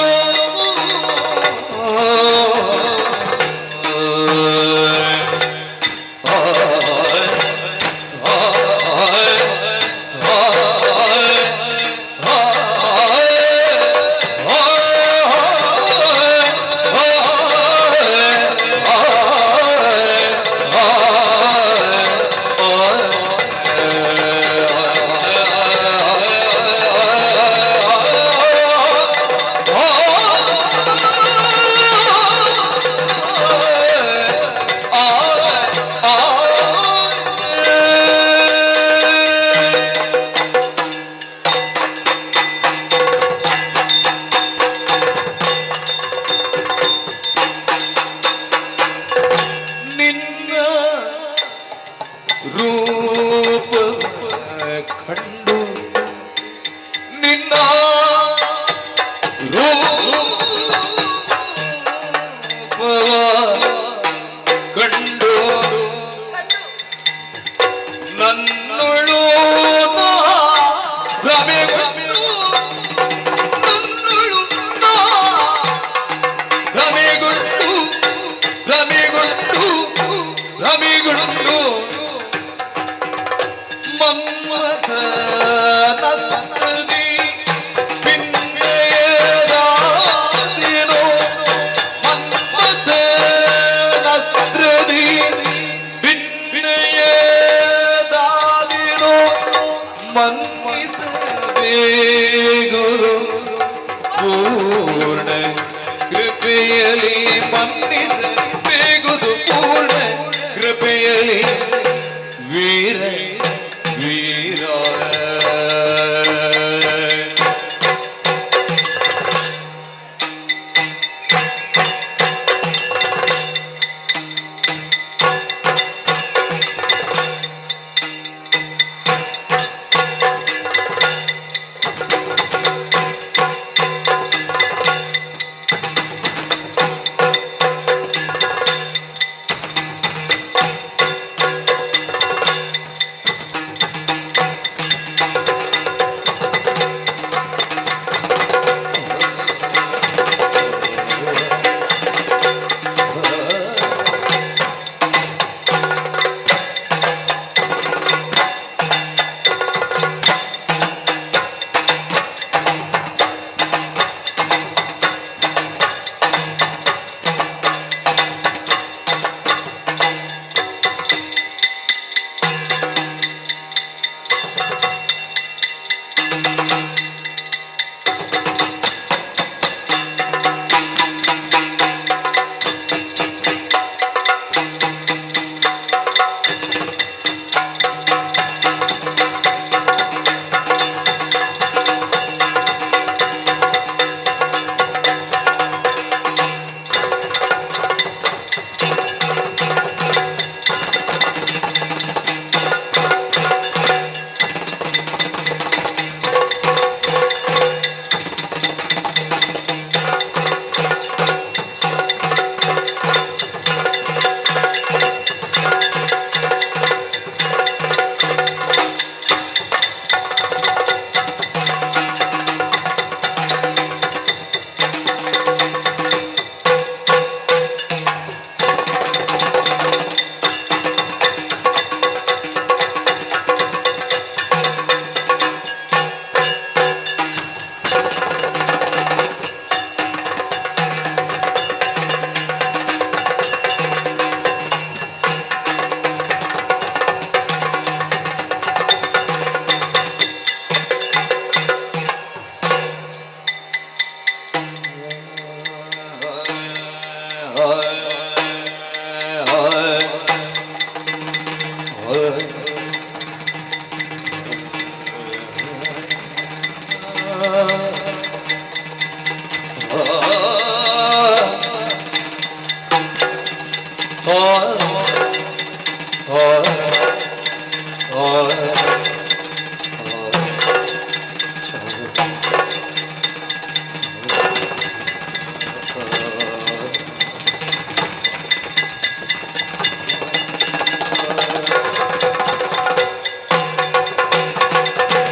ನಿನ್ನ ರೂಪ ಕಂಡು ನಿನ್ನ ರೂಪ ಕಂಡು ಕಂಡು ನನ್ನೊಳು ರಮೆಗೊಂಡು ನನ್ನೊಳು ರಮೆಗೊಂಡು ರಮೆಗೊಂಡು ರಮೆಗೊಂಡು ಮನ್ಮಥ ನದಿ ಪಿನ್ನೆಯದಾದಿನೋ ಮನ್ಮಥ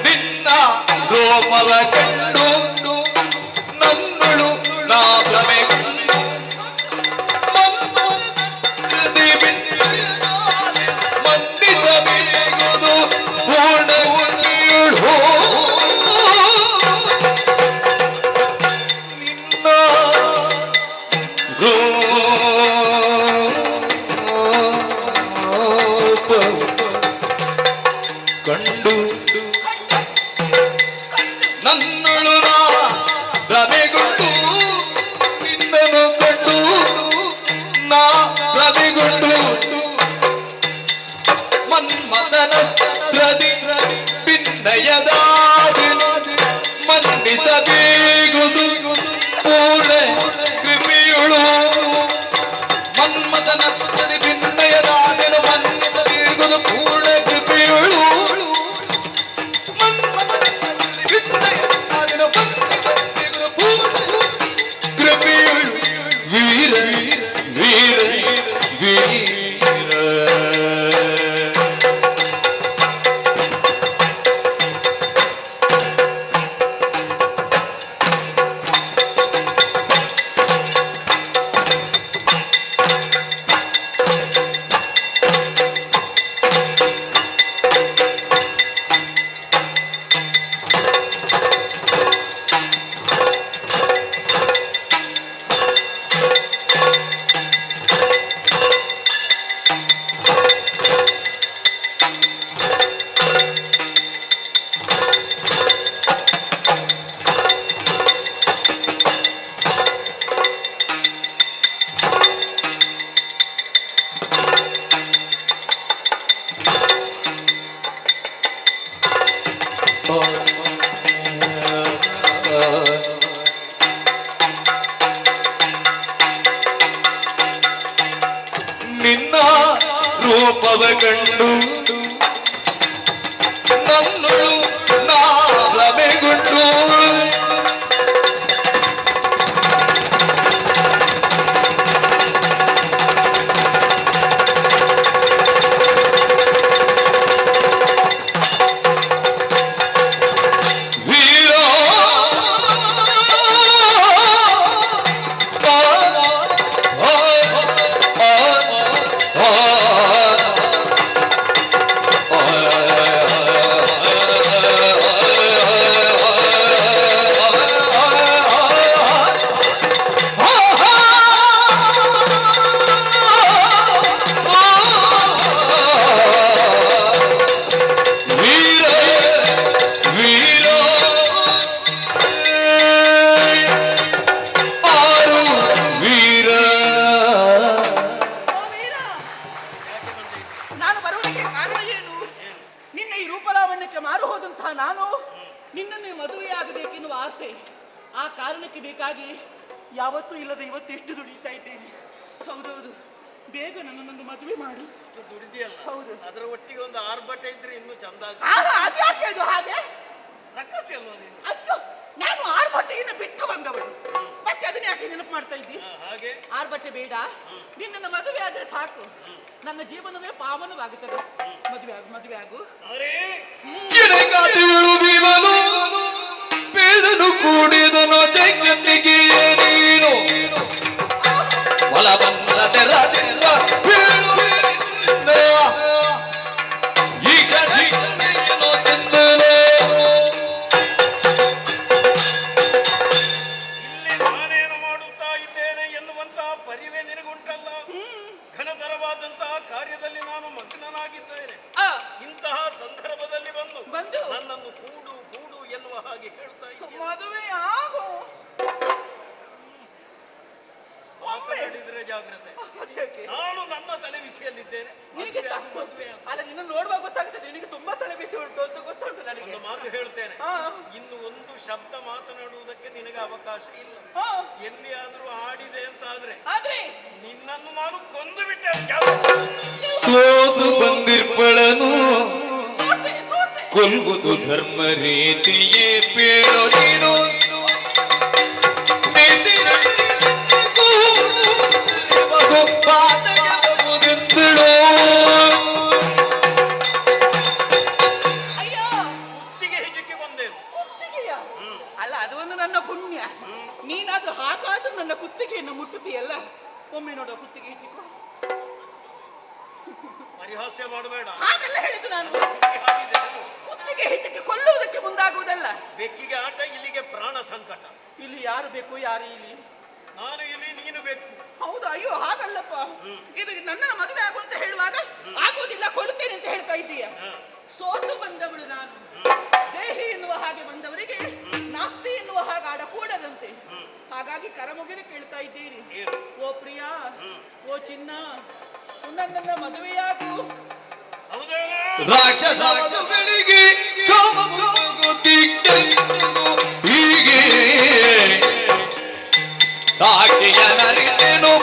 ನಿನ್ನ ರೂಪವ ಕಂಡು ನನ್ನಳು ನಾ ಭ್ರಮೆಗೊಂಡು ಮಂದಿಸಬೇಗುವುದು ಪೂರ್ಣ ಕೀಳು ನಿನ್ನ ರೂಪವ ಕಂಡು ನನ್ನಳು ನಾ ಭ್ರಮೆಗೊಂಡು ನಿನ್ನನ್ನು ಕಂಡು ನಾ ಭ್ರಮೆಗೊಂಡು ಮನ್ಮಥನ ಪ್ರದಿ ಭಿನ್ನಯದಾದಿ ಮನ್ನಿಸಬೇಗುದು ಪೂರ್ಣ ಕೃಪೆಯುಳು ಮನ್ಮಥನ ಪ್ರದಿ ಭಿನ್ನಯದಾದಿನ ಮನ್ನಿಸಬೇಗುದು ಪೂರ್ಣ ಕೃಪೆಯುಳು ಕೃಪೆಯುಳು ವೀರ ವೀರ ವೀರ ನಿನ್ನ ರೂಪವ ಕಂಡು ನನ್ನಳು ನಾ ಭ್ರಮೆಗೊಂಡು ವೀರ ನಾನು ಬರುವುದಕ್ಕೆ ಕಾರಣ ಏನು? ನಿನ್ನ ಈ ರೂಪಲಾವಣ್ಯಕ್ಕೆ ಮಾರು ಹೋದಂತಹ ನಾನು ನಿನ್ನನ್ನೇ ಮದುವೆಯಾಗಬೇಕೆನ್ನುವ ಆಸೆ. ಆ ಕಾರಣಕ್ಕೆ ಬೇಕಾಗಿ ಯಾವತ್ತೂ ಇಲ್ಲದ ಇವತ್ತು ಎಷ್ಟು ದುಡಿತಾ ಇದ್ದೇನೆ. ಹೌದೌದು, ಬೇಗ ನನ್ನನ್ನೊಂದು ಮದುವೆ ಮಾಡಿ. ದುಡಿದಿಯಲ್ಲ, ಹೌದು. ಅದರ ಒಟ್ಟಿಗೆ ಒಂದು ಆರ್ಭಟ ಇದ್ರೆ ಇನ್ನೂ ಚಂದ ಅದ್ಯಾಕೆ ಅದು ಹಾಗೆ? ರಕ್ಕಸಿ ಅಲ್ವಾ ನೀನು? ಅಯ್ಯೋ, ನಾನು ಆರ್ಭಟೆಯನ್ನು ಬಿಟ್ಟು ಬಂದವಳು, ಮತ್ತೆ ಅದನ್ನ ಯಾಕೆ ನೆನಪು ಮಾಡ್ತಾ ಇದ್ದಿ? ಹಾಗೆ ಆರ್ಭಟೆ ಬೇಡ, ನಿನ್ನನ್ನು ಮದುವೆ ಆದ್ರೆ ಸಾಕು, ನನ್ನ ಜೀವನವೇ ಪಾವನವಾಗುತ್ತದೆ. ಮದುವೆ ಆಗು. ಅರೇ ಎನಗಾದಿಳು ಭೀಮನು ಬೇದನು ಕೂಡಿದನು ತೆಂಗನ್ನಿಗೆ ನೀನು ಒಳ ಬಂದ ತೆರದಿಂದ ಬೀಳುವಿನಿಂದ ಈಗ ಜೀವನೇನೋ ತಿಂದನು ಇಲ್ಲಿ ನಾನೇನು ಮಾಡುತ್ತಾ ಇದ್ದೇನೆ ಎನ್ನುವಂತಹ ಪರಿವೇ ನಿನಗುಂಟಲ್ಲ. ಘನತರವಾದಂತಹ ಕಾರ್ಯದಲ್ಲಿ ನಾನು ಮಗ್ನನಾಗಿದ್ದೇನೆ. ಇಂತಹ ಸಂದರ್ಭದಲ್ಲಿ ಬಂದು ನನ್ನನ್ನು ಕೂಡು ಕೂಡು ಎನ್ನುವ ಹಾಗೆ ಹೇಳ್ತಾ ಇದ್ದೀನಿ. ಮದುವೆ ಆಗು. ಮಾತನಾಡಿದ್ರೆ ಜಾಗ್ರತೆ. ನಾನು ನನ್ನ ತಲೆ ಬಿಸಿಯಲ್ಲಿದ್ದೇನೆ. ನಿನಗೆ ಮದುವೆ ಅಲ್ಲ, ನಿನ್ನ ನೋಡುವಾಗ ಗೊತ್ತಾಗ್ತದೆ ನಿನಗೆ ತುಂಬಾ ತಲೆ ಬಿಸಿ ಉಂಟು ಅಂತ ಗೊತ್ತುಂಟು ನನಗೆ. ಒಂದು ಮಾತು ಹೇಳ್ತೇನೆ, ಇನ್ನು ಒಂದು ಶಬ್ದ ಮಾತನಾಡುವುದಕ್ಕೆ ನಿನಗೆ ಅವಕಾಶ ಇಲ್ಲ. ಎಲ್ಲಿಯಾದ್ರೂ ಆಡಿದೆ ಅಂತ ಆದ್ರೆ ಆದ್ರೆ ನಿನ್ನನ್ನು ನಾನು ಕೊಂದು ಬಿಟ್ಟೆ ಸೋದು ಬಂದಿರ್ಪಳನು ಸೋತೆ ಸೋತೆ ಕೊಲ್ವುದು ಧರ್ಮ ರೀತಿಯೇ ಬೇಡೋ ನೀನು ಅಯ್ಯೋ ಕುತ್ತಿಗೆ ಹಿಜಕ್ಕೆ ಬಂದೇನು ಕುತ್ತಿಗೆಯ ಅಲ್ಲ ಅದು ಒಂದು ನನ್ನ ಪುಣ್ಯ ನೀನಾದ್ರೂ ಹಾಗಾದ್ರೂ ನನ್ನ ಕುತ್ತಿಗೆಯನ್ನು ಮುಟ್ಟುತ್ತೀಯಲ್ಲ ಒಮ್ಮೆ ನೋಡುವ ಕುತ್ತಿಗೆ ಹೆಚ್ಚಿಕೊ ಪರಿಹಾಸ್ಯ ಮಾಡಬೇಡ ಹಾಗೆಲ್ಲ ಹೇಳಿದ್ದು ನಾನು ಹಾಗಿದೆ ಕುತ್ತಿಗೆ ಹೆಚ್ಚಕ್ಕೆ ಕೊಲ್ಲುವುದಕ್ಕೆ ಮುಂದಾಗುವುದಲ್ಲ ಬೆಕ್ಕಿಗೆ ಆಟ ಇಲ್ಲಿಗೆ ಪ್ರಾಣ ಸಂಕಟ ಇಲ್ಲಿ ಯಾರು ಬೇಕು ಯಾರು ಇಲ್ಲಿ ನಾನು ಇಲ್ಲಿ ನೀನು ಬೇಕು ಹೌದು ಅಯ್ಯೋ ಹಾಗಲ್ಲಪ್ಪ ಇದು ನನ್ನ ಮದುವೆ ಆಗು ಅಂತ ಹೇಳುವಾಗ ಆಗೋದಿಲ್ಲ ಕೊಡುತ್ತೇನೆ ಅಂತ ಹೇಳ್ತಾ ಇದ್ದೀಯ ಸೋತು ಬಂದವಳು ನಾನು ದೇಹಿ ಎನ್ನುವ ಹಾಗೆ ಬಂದವರಿಗೆ ನಾಸ್ತಿ ಎನ್ನುವ ಹಾಗೆ ಆಡಕೂಡದಂತೆ ಹಾಗಾಗಿ ಕರಮುಗಿನ ಕೇಳ್ತಾ ಇದ್ದೀರಿ ಏನು ಓ ಪ್ರಿಯಾ ಓ ಚಿನ್ನ ನನ್ನನ್ನ ಮದುವೆಯಾಗು ಹೌದೇನೋ ರಾಕ್ಷಸ ವಧುಗಳಿಗೆ ಹೀಗೆ ಸಾಕಿಯ ನರಿತೇನೋ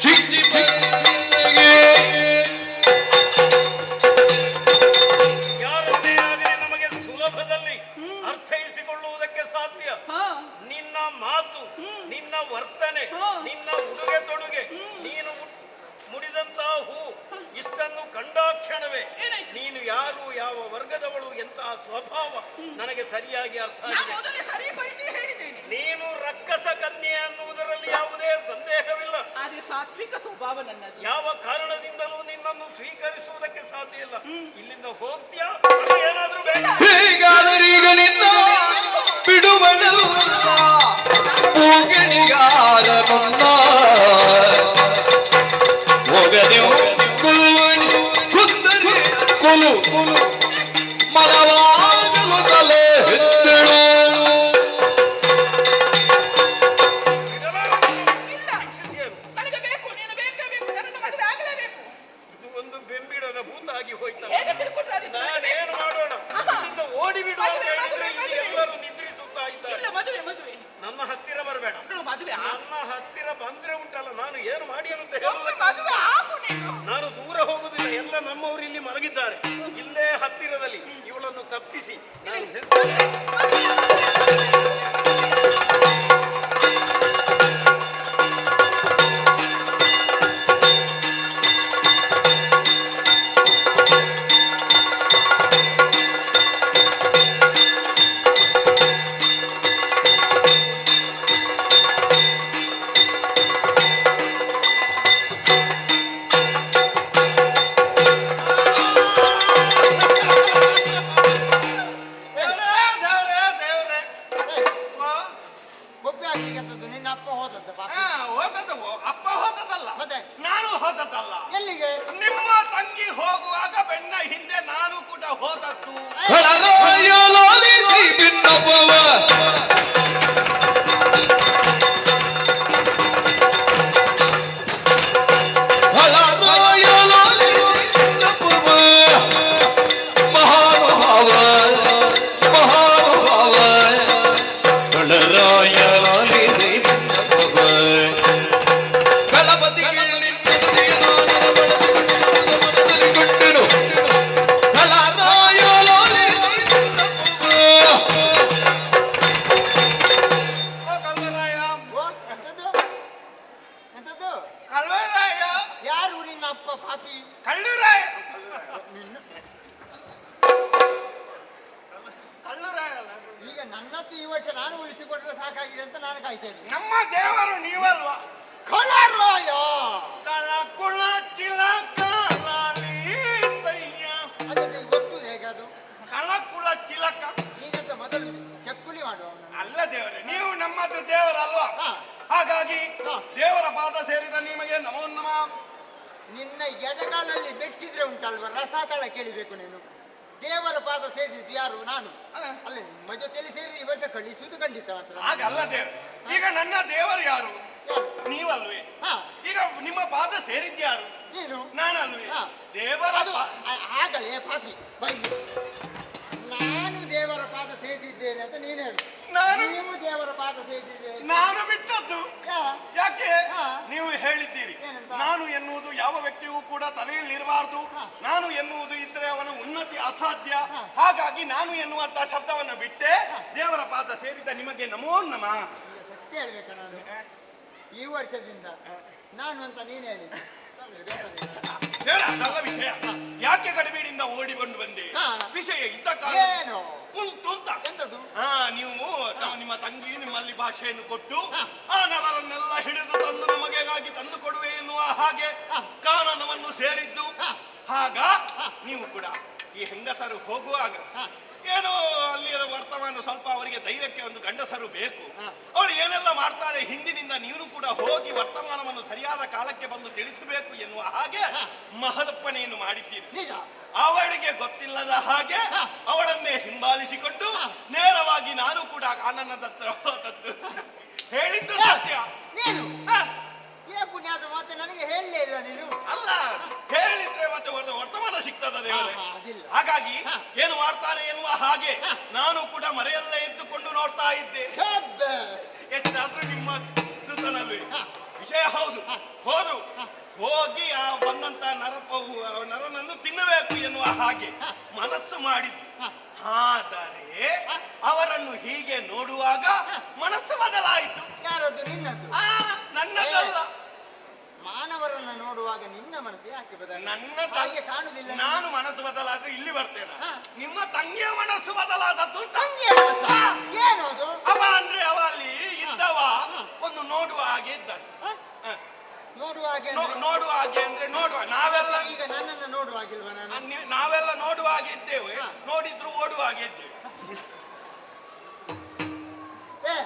ಶಿಕ್ಷಿ ಯಾರನ್ನೇ ಆಗಲಿ ನಮಗೆ ಸುಲಭದಲ್ಲಿ ಅರ್ಥೈಸಿಕೊಳ್ಳುವುದಕ್ಕೆ ಸಾಧ್ಯ ಹಾ ನಿನ್ನ ಮಾತು ನಿನ್ನ ವರ್ತನೆ ಹಾ. ನಿನ್ನ ಉಡುಗೆ ತೊಡುಗೆ ನೀನು ಮುಡಿದಂತಹ ಹೂ ಇಷ್ಟನ್ನು ಕಂಡಾಕ್ಷಣವೇ ಏನಾಯ್ತು? ನೀನು ಯಾರು ಯಾವ ವರ್ಗದವಳು ಎಂತಹ ಸ್ವಭಾವ ನನಗೆ ಸರಿಯಾಗಿ ಅರ್ಥ ನಾನು ಆಗಿದೆ ಮೊದಲೇ ಸರಿ ಪರಿಚಯ ಹೇಳಿದ್ದೇನೆ ನೀನು ರಕ್ಕಸ ಕನ್ಯೆ ಅನ್ನುವುದರಲ್ಲಿ ಯಾವುದೇ ಸಂದೇಹವಿಲ್ಲ ಆದ್ರೆ ಸಾತ್ವಿಕ ಸ್ವಭಾವ ನನ್ನದು ಯಾವ ಕಾರಣದಿಂದಲೂ ನಿನ್ನನ್ನು ಸ್ವೀಕರಿಸುವುದಕ್ಕೆ ಸಾಧ್ಯ ಇಲ್ಲ ಇಲ್ಲಿಂದ ಹೋಗ್ತೀಯಾ ಏನಾದ್ರೂ ಬೇಡ ಹೀಗಾದರೀಗ ನಿನ್ನ ಬಿಡುವಳು ಪೂಗಣಿಗಾರನೊನ್ನ ಹೋಗದೆ ಕುಲ್ವಣಿ ಕುಂದರಿ ಕುಲು ಮಲವಾಗಲು ತಲೆ ಎತ್ತಳು ಶಿಕ್ಷಿಸಿಯರು. ನನಗೆ ಬೇಕು ನೀನು ಬೇಕೇ ಬೇಕು ನನ್ನ ಮದುವೆ ಆಗಲೇಬೇಕು ಇದು ಒಂದು ಬೆಂಬಿಡದ ಭೂತಾಗಿ ಹೋಯ್ತಲ್ಲ ಹೇಗೆ ತಿಳ್ಕೊಂಡ್ರೆ ಅದಕ್ಕೆ ನನಗೆ ಬೇಕು. ನಾನೇನು ಮಾಡೋಣ ಆಹಾ. ಇಲ್ಲಿಂದ ಓಡಿಬಿಡು ಅಂತ ಮದುವೆ, ಹೇಳಿದ್ರೆ ಮದುವೆ, ಇಲ್ಲಿ ಮದುವೆ. ಎಲ್ಲರೂ ನಿದ್ರಿಸುತ್ತಾ ಇದ್ದಾರೆ ಇಲ್ಲ ಮದುವೆ ಮದುವೆ ನನ್ನ ಹತ್ತಿರ ಬರಬೇಡ ಅವಳು ಮದುವೆ ನನ್ನ ಹತ್ತಿರ ಬಂದ್ರೆ ಉಂಟಲ್ಲ ನಾನು ಏನು ಮಾಡಿ ಅಂತ ಒಮ್ಮೆ ಹೇಳುವುದಕ್ಕೆ ಮದುವೆ ಆಗು ನೀನು ನಾನು ದೂರ ಹೋಗುದಿಲ್ಲ ಎಲ್ಲ ನಮ್ಮವರು ಇಲ್ಲಿ ಮಲಗಿದ್ದಾರೆ ಇಲ್ಲೇ ಹತ್ತಿರದಲ್ಲಿ ಇವಳನ್ನು ತಪ್ಪಿಸಿ ನಾನು ಬೊಬ್ಬೆ ಆಗ್ಲಿಕ್ಕೆ ನಿನ್ನ ಅಪ್ಪ ಹೋದದ್ದು ಪಾಪ ಹೋದದ್ದು ಅಪ್ಪ ಹೋದದಲ್ಲ ಮತ್ತೆ ನಾನು ಹೋದದ್ದಲ್ಲ ಎಲ್ಲಿಗೆ ನಿಮ್ಮ ತಂಗಿ ಹೋಗುವಾಗ ಬೆನ್ನ ಹಿಂದೆ ನಾನು ಕೂಡ ಹೋದದ್ದು ಹೊಳರಾಯಲಾಲಿಸಿ ಬಿನ್ನಪವ ಹೊಳರಾಯಲಾಲಿಸಿ ಬಿನ್ನಪವ ಮಹಾನುಭಾವ ಮಹಾನುಭಾವ ಹೊಳರಾಯಲಾಲಿಸಿ ಬಿನ್ನಪವ ಗಣಪತಿಗೆ ನಿನ್ನದೇನೋ ಮನದಲ್ಲಿ ಕೊಟ್ಟೆನು ಹೊಳರಾಯಲಾಲಿಸಿ ಓ ಕಲ್ವರಾಯ ಓ ಎಂತದ್ದು ಎಂತದ್ದು ಕಲ್ವರಾಯ ಯಾರು ನಿನ್ನ ಅಪ್ಪ ಪಾಪಿ ಕಳ್ಳರಾಯ ಕಳ್ಳರಾಯ ಅಲ್ಲ. ಈಗ ನನ್ನದ್ದು ಈ ವರ್ಷ ನಾನು ಉಳಿಸಿಕೊಟ್ರೆ ಸಾಕಾಗಿದೆ ಅಂತ ನಾನು ಕಾಯ್ತೇನೆ ನಮ್ಮ ದೇವರು ನೀವಲ್ವಾ ಕೊಳರಾಯ ಕಳ ಕುಳ ಚಿಲಕ ಲಾಲಿತಯ್ಯ. ಅದಕ್ಕೆ ಗೊತ್ತು ಹೇಗೆ ಅದು ಕಳ ಕುಳ ಚಿಲಕ ನೀನಂತ ಮೊದಲು ಚಕ್ಕುಲಿ ಮಾಡುವ ಅಲ್ಲ ದೇವರೇ ನೀವು ನಮ್ಮದು ದೇವರಲ್ವಾ ಹಾ. ಹಾಗಾಗಿ ಹಾ. ದೇವರ ಪಾದ ಸೇರಿದ ನಿಮಗೆ ನಮೋ ನಮಃ. ನಿನ್ನ ಎಡಗಾಲಲ್ಲಿ ಬೆಟ್ಟಿದ್ರೆ ಉಂಟಲ್ವ ರಸಾತಳ ಕೇಳಿಬೇಕು ನೀನು ದೇವರ ಪಾದ ಸೇರಿದ್ದು ಯಾರು ನಾನು ಅಲ್ಲ ನಿಮ್ಮ ಜೊತೆಲಿ ಸೇರಿ ಈ ವರ್ಷ ಕಳಿಸುವುದು ಖಂಡಿತ ಮಾತ್ರ ಹಾಗಲ್ಲ ದೇವ ಈಗ ನನ್ನ ದೇವರು ಯಾರು ಯಾರು? ನೀವಲ್ವೇ ಹಾ ಈಗ ನಿಮ್ಮ ಪಾದ ಸೇರಿದ್ಯಾರು ನೀನು ನಾನಲ್ವೇ ಹಾ. ದೇವರ ಅದು ಆಗಲೇ ಪಾಪಿ ಬೈ ನಾನು ದೇವರ ಪಾದ ಸೇರಿದ್ದೇನೆ ಅಂತ ನೀನು ಹೇಳು ನಾನು ನೀವು ದೇವರ ಪಾದ ಸೇರಿದ್ದೇನೆ ನಾನು ಬಿಟ್ಟದ್ದು ಯಾ? ಯಾಕೆ ಹಾ. ನೀವು ಹೇಳಿದ್ದೀರಿ ಏನಂತ? ನಾನು ಎನ್ನುವುದು ಯಾವ ವ್ಯಕ್ತಿಗೂ ಕೂಡ ತಲೆಯಲ್ಲಿ ಇರಬಾರ್ದು. ಹಾ. ನಾನು ಎನ್ನುವುದು ಇದ್ರೆ ಅವನ ಉನ್ನತಿ ಅಸಾಧ್ಯ. ಹಾ. ಹಾಗಾಗಿ ನಾನು ಎನ್ನುವಂತ ಶಬ್ದವನ್ನು ಬಿಟ್ಟೆ ದೇವರ ಪಾದ ಸೇರಿದ ನಿಮಗೆ ನಮೋ ನಮಃ. ಈಗ ಸತ್ಯ ಹೇಳ್ಬೇಕಾ ನಾನು? ಈ ವರ್ಷದಿಂದ ನಾನು ಅಂತ ನೀನು ಹೇಳಿದ್ದು. ಹೇಳ, ಅದಲ್ಲ ವಿಷಯ. ಯಾಕೆ ಗಡಿಬೇಡಿಯಿಂದ ಓಡಿಕೊಂಡು ಬಂದೆ? ಹಾ. ವಿಷಯ ಇದ್ದ ಕಾಲ ಏನು ಉಂಟು ಅಂತ. ಎಂತದು? ನೀವು ನಿಮ್ಮ ತಂಗಿ ನಿಮ್ಮಲ್ಲಿ ಭಾಷೆಯನ್ನು ಕೊಟ್ಟು ಹಾ. ಆ ನರರನ್ನೆಲ್ಲ ಹಿಡಿದು ತಂದು ನಮಗೆಗಾಗಿ ತಂದು ಕೊಡುವೆ ಎನ್ನುವ ಹಾಗೆ ಹಾ. ಕಾನನವನ್ನು ಸೇರಿದ್ದು. ಹಾ. ಆಗ ನೀವು ಕೂಡ ಈ ಹೆಂಗಸರು ಹೋಗುವಾಗ ಹಾ. ಏನೋ ಅಲ್ಲಿರೋ ವರ್ತಮಾನ ಸ್ವಲ್ಪ ಅವರಿಗೆ ಧೈರ್ಯಕ್ಕೆ ಒಂದು ಗಂಡಸರು ಬೇಕು. ಹಾ. ಅವರು ಏನೆಲ್ಲ ಮಾಡ್ತಾರೆ ಹಿಂದಿನಿಂದ ನೀನು ಕೂಡ ಹೋಗಿ ವರ್ತಮಾನವನ್ನು ಸರಿಯಾದ ಕಾಲಕ್ಕೆ ಬಂದು ತಿಳಿಸಬೇಕು ಎನ್ನುವ ಹಾಗೆ ಹಾ. ಮಹದಪ್ಪಣೆಯನ್ನು ಮಾಡಿದ್ದೀರಿ. ನಿಜ. ಅವಳಿಗೆ ಗೊತ್ತಿಲ್ಲದ ಹಾಗೆ ಹಾ. ಅವಳನ್ನೇ ಹಿಂಬಾಲಿಸಿಕೊಂಡು ಹಾ. ನೇರವಾಗಿ ನಾನು ಕೂಡ ಕಾನನದತ್ರ ಹೋದದ್ದು. ಹೇಳಿದ್ದು ಸತ್ಯ. ನೀನು ಹಾ. ಏ ಪುಣ್ಯಾದ ಮಾತೆ ನನಗೆ ಹೇಳಲೇ ಇಲ್ಲ ನೀನು. ಅಲ್ಲ, ಹೇಳಿದ್ರೆ ಮತ್ತೆ ವರ್ತಮಾನ ಸಿಗ್ತದ ದೇವರೇ. ಹಾ, ಅದಿಲ್ಲ. ಹಾಗಾಗಿ ಹಾ. ಏನು ಮಾಡ್ತಾರೆ ಎನ್ನುವ ಹಾಗೆ ಹಾ. ನಾನು ಕೂಡ ಮರೆಯಲ್ಲೇ ಎದ್ದುಕೊಂಡು ನೋಡ್ತಾ ಇದ್ದೆ. ಶಬ್ಬಾಸ್. ಎಷ್ಟಾದ್ರೂ ನಿಮ್ಮ ದುತನಲ್ವೇ. ಹಾ. ವಿಷಯ ಹೌದು. ಹಾ. ಹೋದ್ರು ಹಾ. ಹೋಗಿ ಆ ಬಂದಂತ ನರನನ್ನು ತಿನ್ನಬೇಕು ಎನ್ನುವ ಹಾಗೆ ಹಾ. ಮನಸ್ಸು ಮಾಡಿದ್ದು. ಹಾ. ಆದರೆ ಅವರನ್ನು ಹೀಗೆ ನೋಡುವಾಗ ಮನಸ್ಸು ಬದಲಾಯಿತು. ಯಾರದ್ದು? ನಿನ್ನದು. ನನ್ನದಲ್ಲ. ಮಾನವರನ್ನ ನೋಡುವಾಗ ನಿನ್ನ ಮನಸ್ಸು ಯಾಕೆ ಬದಲಾಯಿತು? ನನ್ನ ಹಾಗೆ ಕಾಣುದಿಲ್ಲ. ನಾನು ಮನಸ್ಸು ಬದಲಾದ್ರೆ ಇಲ್ಲಿ ಬರ್ತೇನೆ. ಹಾ. ನಿಮ್ಮ ತಂಗಿಯ ಮನಸ್ಸು ಬದಲಾದದ್ದು ಅಂತ. ತಂಗಿಯ ಮನಸ್ಸು? ಏನು ಅದು? ಅವ ಅಂದ್ರೆ ಅವ ಅಲ್ಲಿ ಇದ್ದವ ಒಂದು ನೋಡುವ ಹಾಗೆ ಇದ್ದಾನೆ. ಹ? ಹ. ನೋಡುವ ಹಾಗೆ ಅಂದ್ರೆ? ನೋಡುವ ಹಾಗೆ ಅಂದ್ರೆ ನೋಡುವ ನಾವೆಲ್ಲ ಈಗ ನನ್ನನ್ನು ನೋಡುವಾಗಿಲ್ವಾ ನಾನು? ನಾವೆಲ್ಲ ನೋಡುವ ಹಾಗೆ ಇದ್ದೇವೆ. ಹಾ. ನೋಡಿದ್ರು ಓಡುವ ಹಾಗೆ ಇದ್ದೇವೆ. ಏ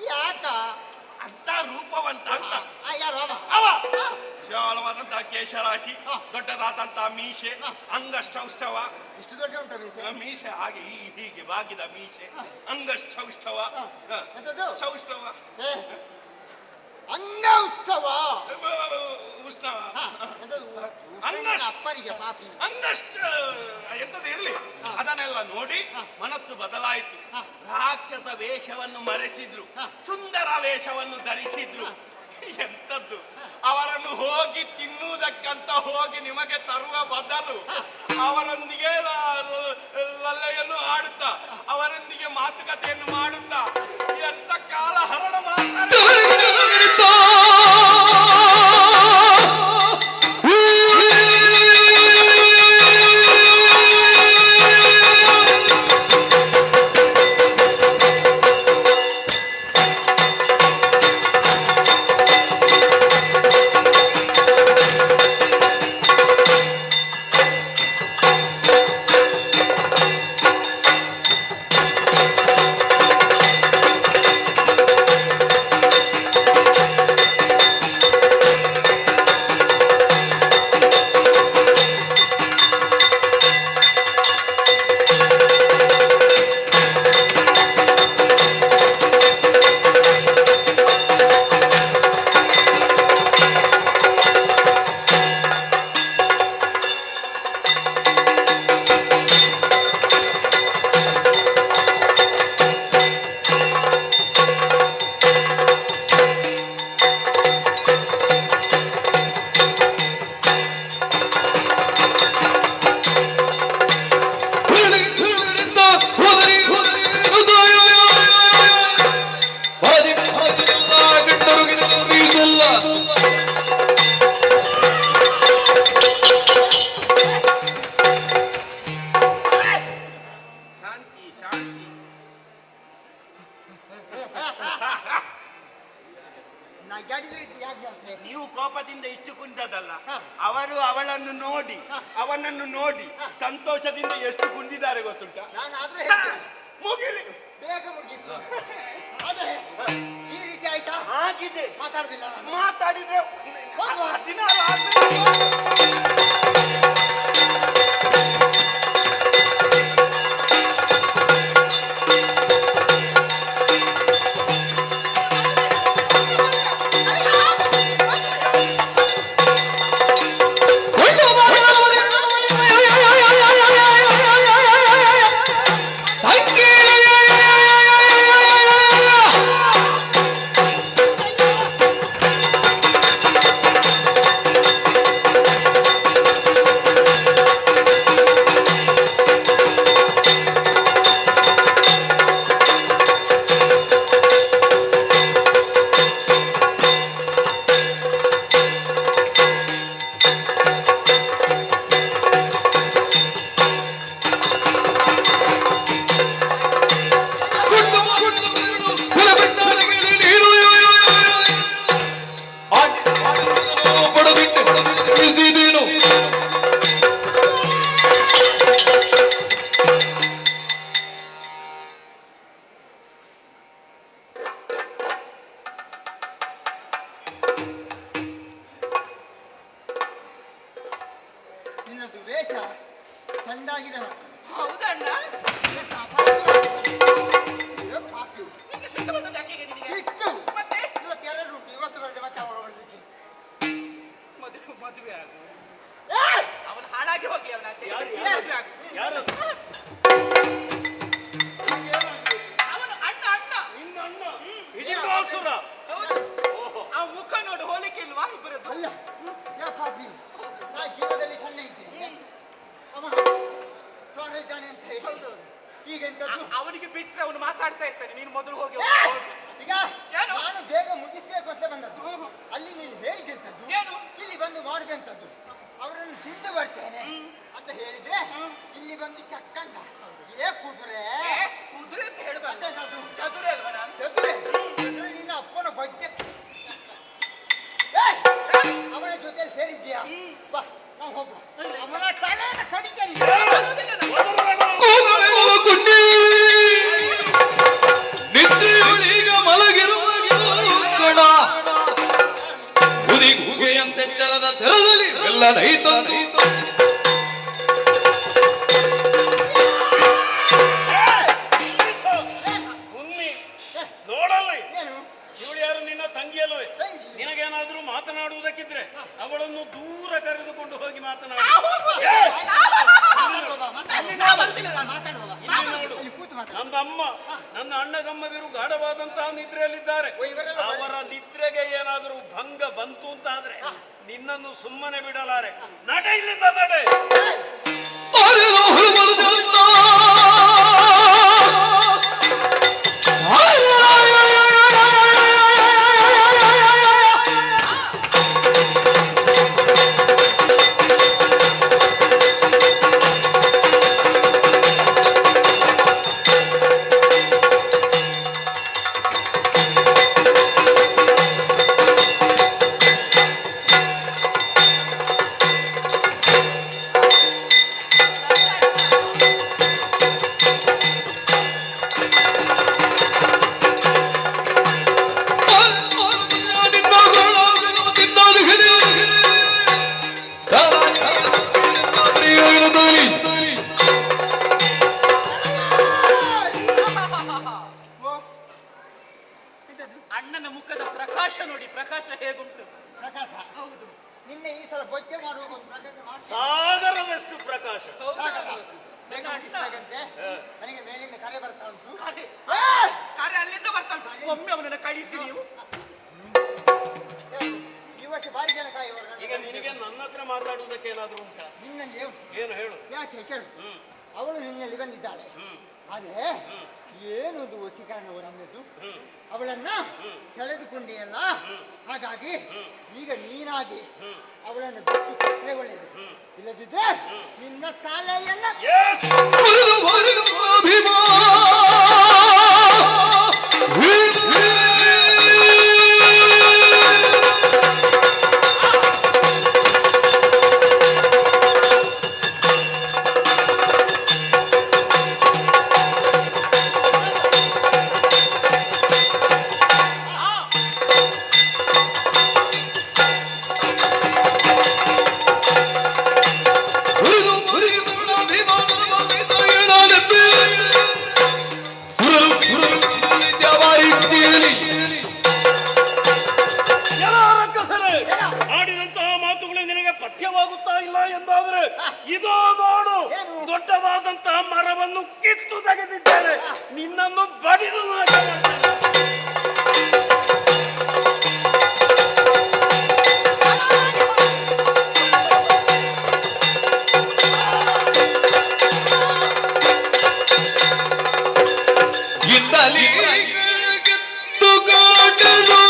ಯಾಕ? ಅಂತ ರೂಪವಂತ ಅಂತ ಯಾರು ಅವ? ಅವ ಹಾ. ವಿಶಾಲವಾದಂತಹ ಕೇಶರಾಶಿ, ಹಾ. ದೊಡ್ಡದಾದಂತಹ ಮೀಸೆ, ಹಾ. ಅಂಗಷ್ಟೌಷ್ಠವ. ಇಷ್ಟು ದೊಡ್ಡ ಉಂಟ ಮೀಸೆ? ಮೀಸೆ ಹಾಗೆ ಹೀಗೆ ಬಾಗಿದ ಮೀಸೆ, ಅಂಗಷ್ಟೌಷ್ಠವ. ಹಾ. ಹ. ಎಂತದು? ಸೌಷ್ಠವ, ಏ, ಅಂಗ ಉತ್ಸವ. ಉಷ್ಣವ, ಹಾ, ಎಂತದು? ಅಂಗಸ್- ಅಪ್ಪನಿಗೆ ಪಾಪಿ. ಅಂಗಷ್ಟ ಎಂತದ್ದು ಇರ್ಲಿ. ಹಾ. ಅದನ್ನೆಲ್ಲ ನೋಡಿ ಹಾ. ಮನಸ್ಸು ಬದಲಾಯಿತು. ಹಾ. ರಾಕ್ಷಸ ವೇಷವನ್ನು ಮರೆಸಿದ್ರು, ಹಾ. ಸುಂದರ ವೇಷವನ್ನು ಧರಿಸಿದ್ರು. ಎಂತದ್ದು ಅವರನ್ನು ಹೋಗಿ ತಿನ್ನುವುದಕ್ಕಂತ ಹೋಗಿ ನಿಮಗೆ ತರುವ ಬದಲು ಅವರೊಂದಿಗೆ ಲಲ್ಲೆಯನ್ನು ಆಡುತ್ತಾ ಅವರೊಂದಿಗೆ ಮಾತುಕತೆಯನ್ನು ಮಾಡುತ್ತಾ ಎಂತ ಕಾಲ ಹರಣ ಮಾಡ್ತಾರೆ. ಶಾಂತಿ ಶಾಂತಿ. ನಾ ಗಾಡಿಯಲ್ಲಿ ಯಾಕೆ ಅಂತ? ನೀವು ಕೋಪದಿಂದ ಇಷ್ಟು ಕುಂದದಲ್ಲ, ಹಾ. ಅವರು ಅವಳನ್ನು ನೋಡಿ ಹಾ. ಅವನನ್ನು ನೋಡಿ ಹಾ. ಸಂತೋಷದಿಂದ ಎಷ್ಟು ಕುಂದಿದ್ದಾರೆ ಗೊತ್ತುಂಟ. ನಾನು ಆದ್ರೂ ಛ! ಹೇಳ್ತೇನೆ. ಮುಗಿಲಿ. ಬೇಗ ಮುಗಿಸು. ಅದೇ ಈ ರೀತಿ ಆಯ್ತಾ? ಆಗಿದೆ. ಮಾತಾಡುದಿಲ್ಲ ನಾನು. ಮಾತಾಡಿದ್ರೆ ಹೋಗುವ. 16 ಆದ್ಮೇಲೆ ಬಂದಾಗಿದವ ಹೌದಣ್ಣ ಪಾಪಿ ನಿಂಗೆ ಸಿಟ್ಟು ಬಂದದ್ದು ಯಾಕೆ ನಿನಗೆ ಸಿಟ್ಟು ಮತ್ತೆ ಇವತ್ತು ಎರಡು ಉಂಟು ಇವತ್ತು ಬರದೆ ಮತ್ತೆ ಅವರು ಬರ್ಲಿಕ್ಕೆ ಮದುವೆ ಆಗು ಏಯ್! ಅವನು ಹಾಳಾಗಿ ಹೋಗ್ಲಿ ಅವನ ಯಾರು? ಮದುವೆ ಆಗು ಯಾರು ಅವನು ಅಣ್ಣ ಅಣ್ಣ ನಿನ್ನ ಅಣ್ಣ ಹಿಡಿಂಬಾಸುರ. ಹೌದು ಆ ಮುಖ ನೋಡು ಹೋಲಿಕೆ ಇಲ್ವಾ ಇಬ್ಬರದ್ದು ಅಲ್ಲ ಯಾ ಪಾಪಿ ನಾ ಜೀವದಲ್ಲಿ ಸಣ್ಣ ಇದ್ದೇನೆ ಅವ ತ್ವರ ಇದ್ದಾನೆ ಅಂತ ಹೇಳಿ ಹೌದು ಈಗ ಎಂತದ್ದು ಅವನಿಗೆ ಬಿಟ್ರೆ ಅವನು ಮಾತಾಡ್ತಾ ಇರ್ತಾನೆ ನೀನು ಮೊದಲು ಹೋಗಿ ಏಯ್! ಈಗ ಏನು? ನಾನು ಬೇಗ ಮುಗಿಸ್ಬೇಕು ಅಂತ ಬಂದದ್ದು ಅಲ್ಲಿ ನೀನು ಹೇಳಿದ್ದೆಂತದ್ದು ಏನು? ಇಲ್ಲಿ ಬಂದು ಮಾಡಿದೆಂತದ್ದು ಅವರನ್ನು ತಿಂದು ಬರ್ತೇನೆ ಅಂತ ಹೇಳಿದ್ರೆ ಇಲ್ಲಿ ಬಂದು ಚಕ್ಕಂತ ಏ ಕುದುರೆ ಕುದುರೆ ಅಂತ ಹೇಳ್ಬಾರ್ದು ಮತ್ತೆಂತದ್ದು? ಚದುರೆ ಅಲ್ವಾ ನಾನು ಚದುರೆ ಚದುರೆ ನಿನ್ನ ಅಪ್ಪನ ಬಜ್ಜೆ ಏಯ್! ಅವನ ಜೊತೆ ಸೇರಿದ್ಯಾ ಬಾ ನಾವು ಹೋಗುವ ಅವನ ತಲೆಯನ್ನು ಕಡಿತೇನೆ ಬರೋದಿಲ್ಲ ನಾನು. ಕೂಗಬೇಡುವ ಕುಂಡಿ ನಿದ್ದೆಯೊಳೀಗ ಮಲಗಿರುವ ಕಣ ಹುದಿಗೂಗೆಯಂತೆ ತೆರೆದ ತೆರದಲ್ಲಿ ಎಲ್ಲ ನೈತಂದು ಉನ್ನಿ ನೋಡಲ್ಲಿ ಏನು ಇವಳು ಯಾರು ನಿನ್ನ ತಂಗಿಯಲ್ವೇ ತಂಗಿ? ನಿನಗೇನಾದ್ರೂ ಮಾತನಾಡುವುದಕ್ಕಿದ್ರೆ ಅವಳನ್ನು ದೂರ ಕರೆದುಕೊಂಡು ಹೋಗಿ ಮಾತನಾಡು ಇಲ್ಲಿ ನೋಡು ನನ್ನ ಅಮ್ಮ ನನ್ನ ಅಣ್ಣ ತಮ್ಮದಿರು ಗಾಢವಾದಂತಹ ನಿದ್ರೆಯಲ್ಲಿದ್ದಾರೆ ಅವರ ನಿದ್ರೆಗೆ ಏನಾದರೂ ಭಂಗ ಬಂತು ಅಂತ ಆದ್ರೆ ನಿನ್ನನ್ನು ಸುಮ್ಮನೆ ಬಿಡಲಾರೆ ನಡೆ ಇಲ್ಲಿಂದ ನಡೆ ಅರೆರೋ ಹುಡುಗರುಗಳನ್ನ ಅಣ್ಣನ ಮುಖದ ಪ್ರಕಾಶ ನೋಡಿ ಪ್ರಕಾಶ ಹೇಗುಂಟು ಪ್ರಕಾಶ ಹೌದು ನಿನ್ನೆ ಈ ಸಲ ಬೊಕ್ಕೆ ಮಾಡುವ ಒಂದು ಪ್ರಕಾಶ ಮಾಡ್ತೀನಿ ಸಾಗರದಷ್ಟು ಪ್ರಕಾಶ ಸಾಗರ. ಹೌದು ಬೇಗ ಮುಗಿಸ್ಬೇಕಂತೆ. ನನಗೆ ಮೇಲಿಂದ ಕರೆ ಬರ್ತಾ ಉಂಟು ಕಾರ್ಯ ಏಯ್! ಕಾರ್ಯ ಅಲ್ಲಿಂದ ಬರ್ತಾಳೆ ಒಮ್ಮೆ ಅವನನ್ನ ಕಳಿಸಿ ನೀವು ಏನು? ಈ ವರ್ಷ ಭಾರಿ ಜನ ಕಾಯುವವರು ನನ್ನ ಈಗ ನಿನಗೆ ನನ್ನ ಹತ್ರ ಮಾತಾಡುವುದಕ್ಕೆ ಏನಾದ್ರೂ ಉಂಟಾ ನಿನ್ನಲ್ಲಿ ಏನು? ಏನು ಹೇಳು ಯಾಕೆ ಕೇಳು ಅವಳು ನಿನ್ನಲ್ಲಿ ಬಂದಿದ್ದಾಳೆ ಆದ್ರೆ ಏನೊಂದು ವಶೀಕರಣವು ನಿನ್ನದು ಅವಳನ್ನ ಸೆಳೆದುಕೊಂಡಿಯಲ್ಲ ಹಾಗಾಗಿ ಈಗ ನೀನಾಗಿ ಅವಳನ್ನು ಬಿಟ್ಟು ಕೊಟ್ಟರೆ ಒಳ್ಳೆಯದು ಇಲ್ಲದಿದ್ರೆ ನಿನ್ನ ತಲೆಯೆಲ್ಲ ಬರೆದು ಬರೆದು ಆಡಿದಂತಹ ಮಾತುಗಳು ನಿನಗೆ ಪಥ್ಯವಾಗುತ್ತಾ ಇಲ್ಲ ಎಂದಾದ್ರೆ ಇದೋ ನೋಡು ಏನು? ದೊಡ್ಡದಾದಂತಹ ಮರವನ್ನು ಕಿತ್ತು ತೆಗೆದಿದ್ದೇನೆ ನಿನ್ನನ್ನು ಬಡಿದು ನಾಶ ಮಾಡ್ತೇನೆ. ಇತ್ತಲಿ ಗೆದ್ದುಕೊಂಡನು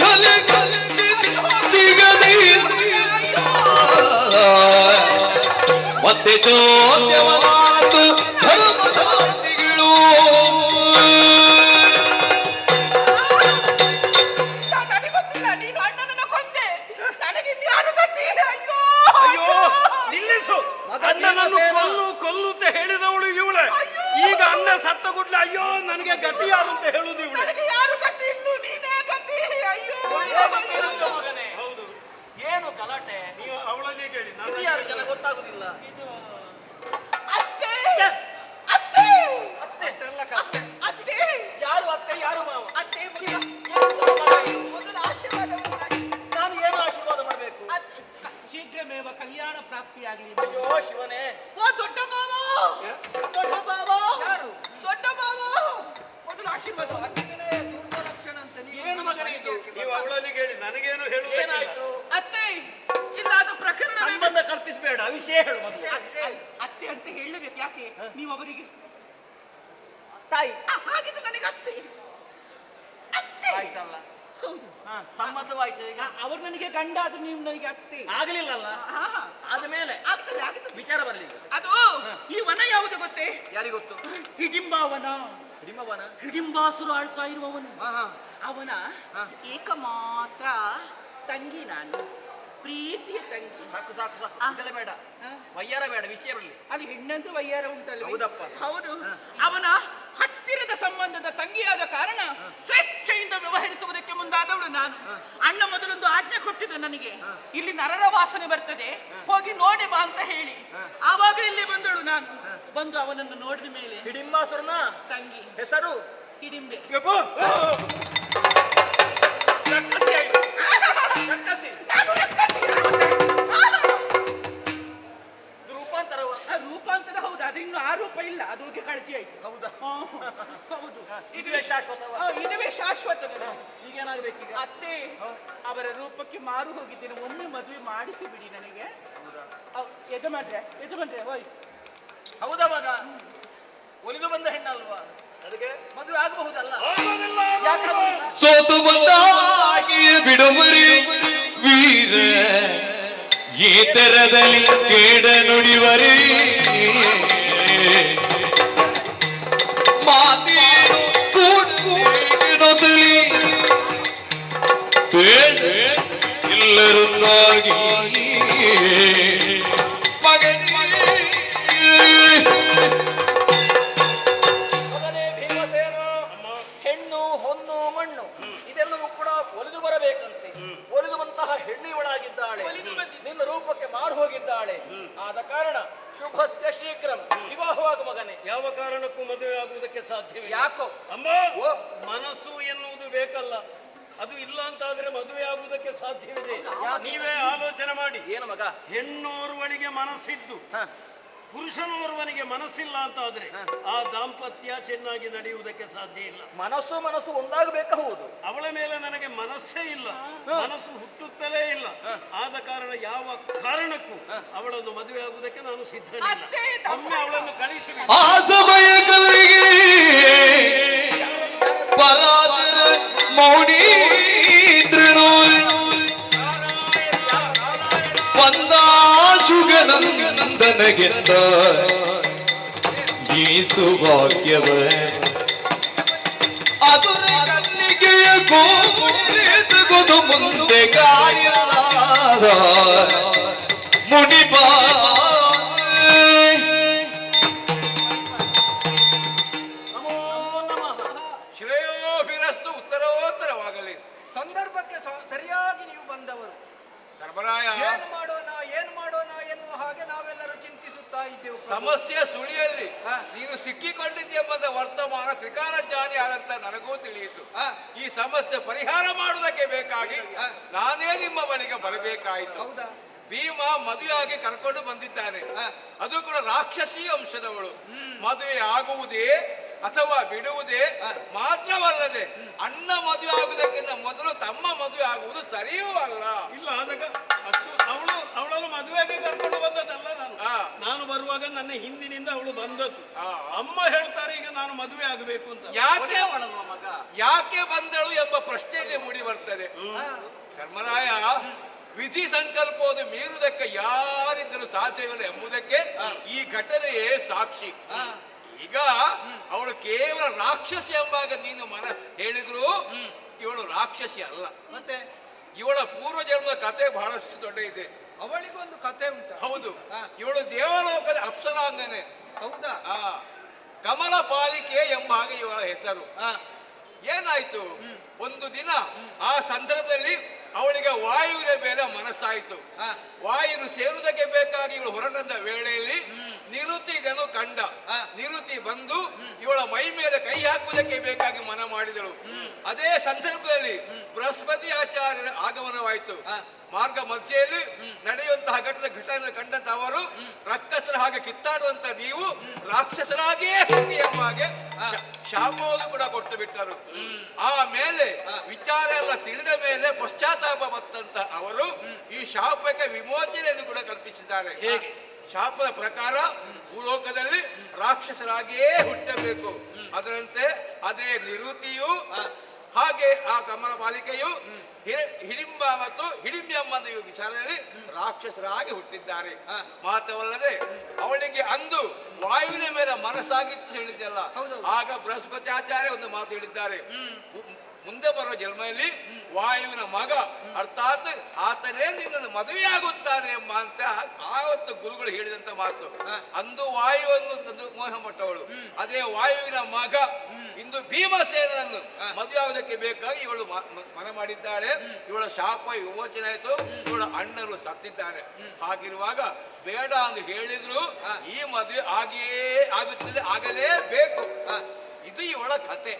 ತಲೆ ದಿಗದಿ ಮತ್ತೆ ಚೋದ್ಯವನಾತು ಧರ್ಮಧಾತಿಗಳು ನನಗೆ ಗೊತ್ತಿಲ್ಲ ನೀನು ಅಣ್ಣನನ್ನ ಕೊಂದೆ ನನಗೆ ಇನ್ಯಾರು ಗೊತ್ತಿಲ್ಲ ಅಯ್ಯೋ ಅಯ್ಯೋ ನಿಲ್ಲಿಸು ಅಣ್ಣನನ್ನು ಕೊಲ್ಲು ಕೊಲ್ಲು ಅಂತ ಹೇಳಿದವಳು ಇವಳೆ ಈಗ ಅಣ್ಣ ಸತ್ತ ಗುಡ್ಲ ಅಯ್ಯೋ ನನಗೆ ಗತಿ ಯಾರು ಅಂತ ಹೇಳುದು ಇವಳೆ ನನಗೆ ಯಾರು ಗತಿ ಇನ್ನು ನೀನೇ ಗತಿ ಅಯ್ಯೋ ಮಗನೇ ಹೌದು ಏನು ಗಲಾಟೆ ನೀವು ಅವಳಲ್ಲಿ ಕೇಳಿ ಇದು ಯಾರು ಜನ ಗೊತ್ತಾಗುದಿಲ್ಲ ಇದು ಪ್ರಾಪ್ತಿಯಾಗಲಿ. ಅಯ್ಯೋ ಶಿವನೇ, ಓ ದೊಡ್ಡ ಬಾವ, ದೊಡ್ಡ ಬಾವ, ಯಾರು? ದೊಡ್ಡ ಬಾವ, ಮೊದಲು ಆಶೀರ್ವಾದ. ಲಕ್ಷಣ ಅಂತ ಏನು ಮಗನೇ ಇದು? ನೀವು ಅವಳಲ್ಲಿ ಕೇಳಿ, ನನಗೇನು ಹೇಳುವುದಿಲ್ಲ. ಏನಾಯ್ತು? ಅತ್ತೆ, ಇಲ್ಲಾದ ಪ್ರಕರಣ ಸಂಬಂಧ ಕಲ್ಪಿಸಬೇಡ, ವಿಷಯ ಹೇಳು ಮೊದಲು. ಅತ್ತೆ ಅಂತ ಹೇಳಬೇಕು. ಯಾಕೆ ನೀವು ಅವರಿಗೆ ತಾಯಿ ಹಾಗಿದ್ರೆ ನನಗೆ ಅತ್ತೆ ಅತ್ತೆ ಆಯ್ತಲ್ಲ, ಹೌದು. ಸಮ್ಮತವಾಯ್ತು ಈಗ. ಅವರು ನನಗೆ ಗಂಡ, ಅದು ನೀವು ನನಗೆ ಅತ್ತೆ. ಆಗ್ಲಿಲ್ಲಲ್ಲ, ಹಾ, ಆದ್ಮೇಲೆ ಆಗ್ತದೆ ಆಗ್ತದೆ. ವಿಚಾರ ಬರಲಿ. ಅದು ಈ ವನ ಯಾವುದು ಗೊತ್ತೇ? ಯಾರಿಗೊತ್ತು? ಹಿಡಿಂಬಾವನ. ಹಿಡಿಂಬವನ? ಹಿಡಿಂಬಾಸುರ ಆಳ್ತಾ ಇರುವವನು. ಅವನ ಏಕಮಾತ್ರ ತಂಗಿ ನಾನು, ಪ್ರೀತಿಯ ತಂಗಿ. ಸಾಕು ಸಾಕು ಸಾಕು, ಇದೆಲ್ಲ ಬೇಡ, ವಯ್ಯಾರ ಬೇಡ, ವಿಷಯ ಬರಲಿ. ಅಲ್ಲಿ ಹೆಣ್ಣಂತೂ ವಯ್ಯಾರ ಉಂಟಲ್ಲ. ಹೌದಪ್ಪ. ಹೌದು. ಅವನ ಹತ್ತಿರದ ಸಂಬಂಧದ ತಂಗಿಯಾದ ಕಾರಣ ಸ್ವೇಚ್ಛೆಯಿಂದ ವ್ಯವಹರಿಸುವುದಕ್ಕೆ ಮುಂದಾದವಳು ನಾನು. ಅಣ್ಣ ಮೊದಲೊಂದು ಆಜ್ಞೆ ಕೊಟ್ಟಿದ್ದ ನನಗೆ, ಇಲ್ಲಿ ನರರ ವಾಸನೆ ಬರ್ತದೆ, ಹೋಗಿ ನೋಡಿ ಬಾ ಅಂತ ಹೇಳಿ. ಆವಾಗ ಇಲ್ಲಿ ಬಂದಳು ನಾನು. ಬಂದು ಅವನನ್ನು ನೋಡಿದ ಮೇಲೆ ಹಿಡಿಂಬಾಸುರನ ತಂಗಿ ಹೆಸರು ಹಿಡಿಂಬೆ. ರಕ್ಕಸಿ ಆಯ್ತು. ರಕ್ಕಸಿ. ಇದು ರೂಪಾಂತರವ? ರೂಪಾಂತರ ಹೌದು, ಅದು ಇನ್ನು ಆ ರೂಪ ಇಲ್ಲ, ಅದು ಹೋಗಿ ಕಳಚಿ ಆಯ್ತು. ಹೌದಾ? ಹೌದು. ಇದುವೇ ಶಾಶ್ವತವ? ಇದುವೇ ಶಾಶ್ವತ. ಈಗೇನಾಗ್ಬೇಕೀಗ? ಅತ್ತೆ, ಅವರ ರೂಪಕ್ಕೆ ಮಾರು ಹೋಗಿದ್ದೇನೆ. ಒಮ್ಮೆ ಮದುವೆ ಮಾಡಿಸಿ ಬಿಡಿ ನನಗೆ. ಯಜಮಾನ್ರೆ ಯಜಮಾನ್ರೆ ಹೋಯ್. ಹೌದಾ ಮಗ? ಒಲಿದು ಬಂದ ಹೆಣ್ಣಲ್ವಾ? ಅದಕ್ಕೆ ಮದುವೆ ಆಗಬಹುದಲ್ಲ? ಸೋತು ಬಂದಾಗಿ ಬಿಡುವರಿ ವೀರ ಈ ತರದಲ್ಲಿ ಕೇಡ ನುಡಿವರಿ ಮಾತೇನು ಕೂಡಲಿ ಎಲ್ಲರನ್ನಾಗಿ ಮಗನೇ ಭೀಮಸೇನ, ಹೆಣ್ಣು ಹೊನ್ನು ಮಣ್ಣು ಇದೆಲ್ಲವೂ ಕೂಡ ಒಲಿದು ಬರಬೇಕಂತೆ. ಒಲಿದುವಂತಹ ಹೆಣ್ಣು ಇವಳಾಗಿದ್ದಾಳೆ, ನಿನ್ನ ರೂಪಕ್ಕೆ ಮಾರು ಹೋಗಿದ್ದಾಳೆ. ಆದ ಕಾರಣ ಶುಭಸ್ಯ ಶೀಘ್ರಂ, ವಿವಾಹವಾಗು ಮಗನೇ. ಯಾವ ಕಾರಣಕ್ಕೂ ಮದುವೆ ಆಗುವುದಕ್ಕೆ ಸಾಧ್ಯವಿಲ್ಲ. ಯಾಕೋ? ಅಮ್ಮ, ಮನಸ್ಸು ಎನ್ನುವುದು ಬೇಕಲ್ಲ, ಅದು ಇಲ್ಲ ಅಂತಾದ್ರೆ ಮದುವೆ ಆಗುವುದಕ್ಕೆ ಸಾಧ್ಯವಿದೆ. ನೀವೇ ಆಲೋಚನೆ ಮಾಡಿ. ಏನು ಮಗ? ಹೆಣ್ಣೋರ್ವಳಿಗೆ ಮನಸ್ಸಿದ್ದು ಪುರುಷನೋರ್ವನಿಗೆ ಮನಸ್ಸಿಲ್ಲ ಅಂತಾದ್ರೆ ಆ ದಾಂಪತ್ಯ ಚೆನ್ನಾಗಿ ನಡೆಯುವುದಕ್ಕೆ ಸಾಧ್ಯ ಇಲ್ಲ. ಮನಸ್ಸು ಮನಸ್ಸು ಒಂದಾಗಬೇಕಾಗುವುದು. ಅವಳ ಮೇಲೆ ನನಗೆ ಮನಸ್ಸೇ ಇಲ್ಲ, ಮನಸ್ಸು ಹುಟ್ಟುತ್ತಲೇ ಇಲ್ಲ. ಆದ ಕಾರಣ ಯಾವ ಕಾರಣಕ್ಕೂ ಅವಳನ್ನು ಮದುವೆ ಆಗುವುದಕ್ಕೆ ನಾನು ಸಿದ್ಧನಿಲ್ಲ. ಒಮ್ಮೆ ಅವಳನ್ನು ಕಳಿಸಿಬಿಡಿ. ಆ ಸಮಯಗಳಿಗೆ ಪರಾತರ ಮೌನೀಂದ್ರನು ವಂದಾಚುಗನಂದನಗೆಂದ ಗೀಸುವಾಕ್ಯವ ಅದುರ ಕನ್ನಿಗೆಯ ಗೋಪುರಿಸುವುದು ಮುಂದೆ ಕಾರ್ಯದ ಮುನಿಬಾ ಶ್ರೇಯೋಭಿರಸ್ತು ಉತ್ತರೋತ್ತರವಾಗಲಿ. ಸಂದರ್ಭಕ್ಕೆ ಸರಿಯಾಗಿ ನೀವು ಬಂದವರು. ಧರ್ಮರಾಯ, ಏನು ಮಾಡೋಣ ಎನ್ನುವ ಹಾಗೆ ನಾವೆಲ್ಲರೂ ಚಿಂತಿಸುತ್ತಾ ಇದ್ದೆವು. ಸಮಸ್ಯೆ ಸುಳಿಯಲ್ಲಿ ನೀನು ಸಿಕ್ಕಿಕೊಂಡಿದ್ದೆಂಬ ವರ್ತಮಾನ ತ್ರಿಕಾಲಜ್ಞಾನಿ ಆದಂತ ನನಗೂ ತಿಳಿಯಿತು. ಈ ಸಮಸ್ಯೆ ಪರಿಹಾರ ಮಾಡುವುದಕ್ಕೆ ಬೇಕಾಗಿ ನಾನೇ ನಿಮ್ಮ ಬಳಿಗೆ ಬರಬೇಕಾಯಿತು. ಹೌದಾ? ಭೀಮ ಮದುವೆಯಾಗಿ ಕರ್ಕೊಂಡು ಬಂದಿದ್ದಾನೆ. ಅದು ಕೂಡ ರಾಕ್ಷಸಿ ಅಂಶದವಳು. ಮದುವೆ ಆಗುವುದೇ ಅಥವಾ ಬಿಡುವುದೇ ಮಾತ್ರವಲ್ಲದೆ ಅಣ್ಣ ಮದುವೆ ಆಗುವುದಕ್ಕಿಂತ ಮೊದಲು ತಮ್ಮ ಮದುವೆ ಆಗುವುದು ಸರಿಯೂ ಅಲ್ಲ. ಇಲ್ಲ, ಆದಾಗ ಅವಳನ್ನು ಮದುವೆಗೆ ಕರ್ಕೊಂಡು ಬಂದದ್ದಲ್ಲ ನಾನು ಬರುವಾಗ ನನ್ನ ಹಿಂದಿನಿಂದ ಅವಳು ಬಂದದ್ದು. ಅಮ್ಮ ಹೇಳ್ತಾರೆ ಈಗ ನಾನು ಮದುವೆ ಆಗಬೇಕು ಅಂತ. ಯಾಕೆ ಬಂದಳು ಎಂಬ ಪ್ರಶ್ನೆಯಲ್ಲಿ ಮೂಡಿ ಬರ್ತದೆ. ಧರ್ಮರಾಯ, ವಿಧಿ ಸಂಕಲ್ಪವನ್ನು ಮೀರುವುದಕ್ಕೆ ಯಾರಿದ್ದರೂ ಸಾಧ್ಯವಿಲ್ಲ ಎಂಬುದಕ್ಕೆ ಈ ಘಟನೆಯೇ ಸಾಕ್ಷಿ. ಈಗ ಅವಳು ಕೇವಲ ರಾಕ್ಷಸಿ ಎಂಬಾಗ ನೀನು ಹೇಳಿದ್ರು, ಇವಳು ರಾಕ್ಷಸಿ ಅಲ್ಲ. ಮತ್ತೆ ಇವಳ ಪೂರ್ವ ಜನ್ಮದ ಕತೆ ಬಹಳಷ್ಟು ದೊಡ್ಡ ಇದೆ. ಅವಳಿಗೊಂದು ಕತೆ ಉಂಟು. ಹೌದು, ಇವಳು ದೇವಲೋಕದ ಅಪ್ಸರಾಂಗನೆ. ಹೌದಾ? ಕಮಲ ಪಾಲಿಕೆ ಎಂಬ ಹಾಗೆ ಇವಳ ಹೆಸರು. ಏನಾಯ್ತು, ಒಂದು ದಿನ ಆ ಸಂದರ್ಭದಲ್ಲಿ ಅವಳಿಗೆ ವಾಯುವಿನ ಮೇಲೆ ಮನಸ್ಸಾಯಿತು. ವಾಯುವಿನ ಸೇರುವುದಕ್ಕೆ ಬೇಕಾಗಿ ಇವಳು ಹೊರಟಂತ ವೇಳೆಯಲ್ಲಿ ನಿರುತಿ ಇದನ್ನು ಕಂಡ. ನಿರುತಿ ಬಂದು ಇವಳ ಮೈ ಮೇಲೆ ಕೈ ಹಾಕುವುದಕ್ಕೆ ಬೇಕಾಗಿ ಮನ ಮಾಡಿದಳು. ಅದೇ ಸಂದರ್ಭದಲ್ಲಿ ಬೃಹಸ್ಪತಿ ಆಚಾರ್ಯರ ಆಗಮನವಾಯಿತು. ಮಾರ್ಗ ಮಧ್ಯೆಯಲ್ಲಿ ನಡೆಯುವಂತಹ ಘಟನೆ ಕಂಡಂತ ಅವರು ರಕ್ಕಸರ ಹಾಗೆ ಕಿತ್ತಾಡುವಂತ ನೀವು ರಾಕ್ಷಸರಾಗಿಯೇ ಹುಟ್ಟಿ ಎಂಬ ಹಾಗೆ ಶಾಪವನ್ನು ಕೂಡ ಕೊಟ್ಟು ಬಿಟ್ಟರು. ಆಮೇಲೆ ವಿಚಾರ ಎಲ್ಲ ತಿಳಿದ ಮೇಲೆ ಪಶ್ಚಾತ್ತಾಪ ಬಂದಂತ ಅವರು ಈ ಶಾಪಕ್ಕೆ ವಿಮೋಚನೆಯನ್ನು ಕೂಡ ಕಲ್ಪಿಸಿದ್ದಾರೆ. ಹೇಗೆ? ಶಾಪದ ಪ್ರಕಾರ ಭೂಲೋಕದಲ್ಲಿ ರಾಕ್ಷಸರಾಗಿಯೇ ಹುಟ್ಟಬೇಕು. ಅದರಂತೆ ಅದೇ ನಿರುತಿಯು ಹಾಗೆ ಆ ಕಮಲ ಬಾಲಿಕೆಯು ಹಿಡಿಂಬ ಮತ್ತು ಹಿಡಿಂಬ ವಿಚಾರದಲ್ಲಿ ರಾಕ್ಷಸರಾಗಿ ಹುಟ್ಟಿದ್ದಾರೆ. ಮಾತ್ರವಲ್ಲದೆ ಅವಳಿಗೆ ಅಂದು ವಾಯುವಿನ ಮೇಲೆ ಮನಸ್ಸಾಗಿತ್ತು ಹೇಳಿದ್ದಲ್ಲ, ಆಗ ಬೃಹಸ್ಪತಿ ಆಚಾರ್ಯ ಒಂದು ಮಾತು ಹೇಳಿದ್ದಾರೆ. ಮುಂದೆ ಬರೋ ಜನ್ಮದಲ್ಲಿ ವಾಯುವಿನ ಮಗ ಅರ್ಥಾತ್ ಆತನೇ ನಿನ್ನನ್ನು ಮದುವೆಯಾಗುತ್ತಾನೆ ಎಂಬ ಅಂತ ಆವತ್ತು ಗುರುಗಳು ಹೇಳಿದಂತ ಮಾತು. ಅಂದು ವಾಯುವನ್ನು ಮೋಹ ಮಟ್ಟವಳು. ಅದೇ ವಾಯುವಿನ ಮಗ ಇಂದು ಭೀಮಸೇನನ್ನು ಮದುವೆಯಾಗುವುದಕ್ಕೆ ಬೇಕಾಗಿ ಇವಳು ಮನ ಮಾಡಿದ್ದಾಳೆ. ಇವಳ ಶಾಪ ವಿಮೋಚನೆ ಆಯಿತು. ಇವಳ ಅಣ್ಣರು ಸತ್ತಿದ್ದಾರೆ. ಹಾಗಿರುವಾಗ ಬೇಡ ಎಂದು ಹೇಳಿದ್ರು ಈ ಮದುವೆ ಆಗಿಯೇ ಆಗುತ್ತದೆ, ಆಗಲೇಬೇಕು. ಇದು ಇವಳ ಕತೆ.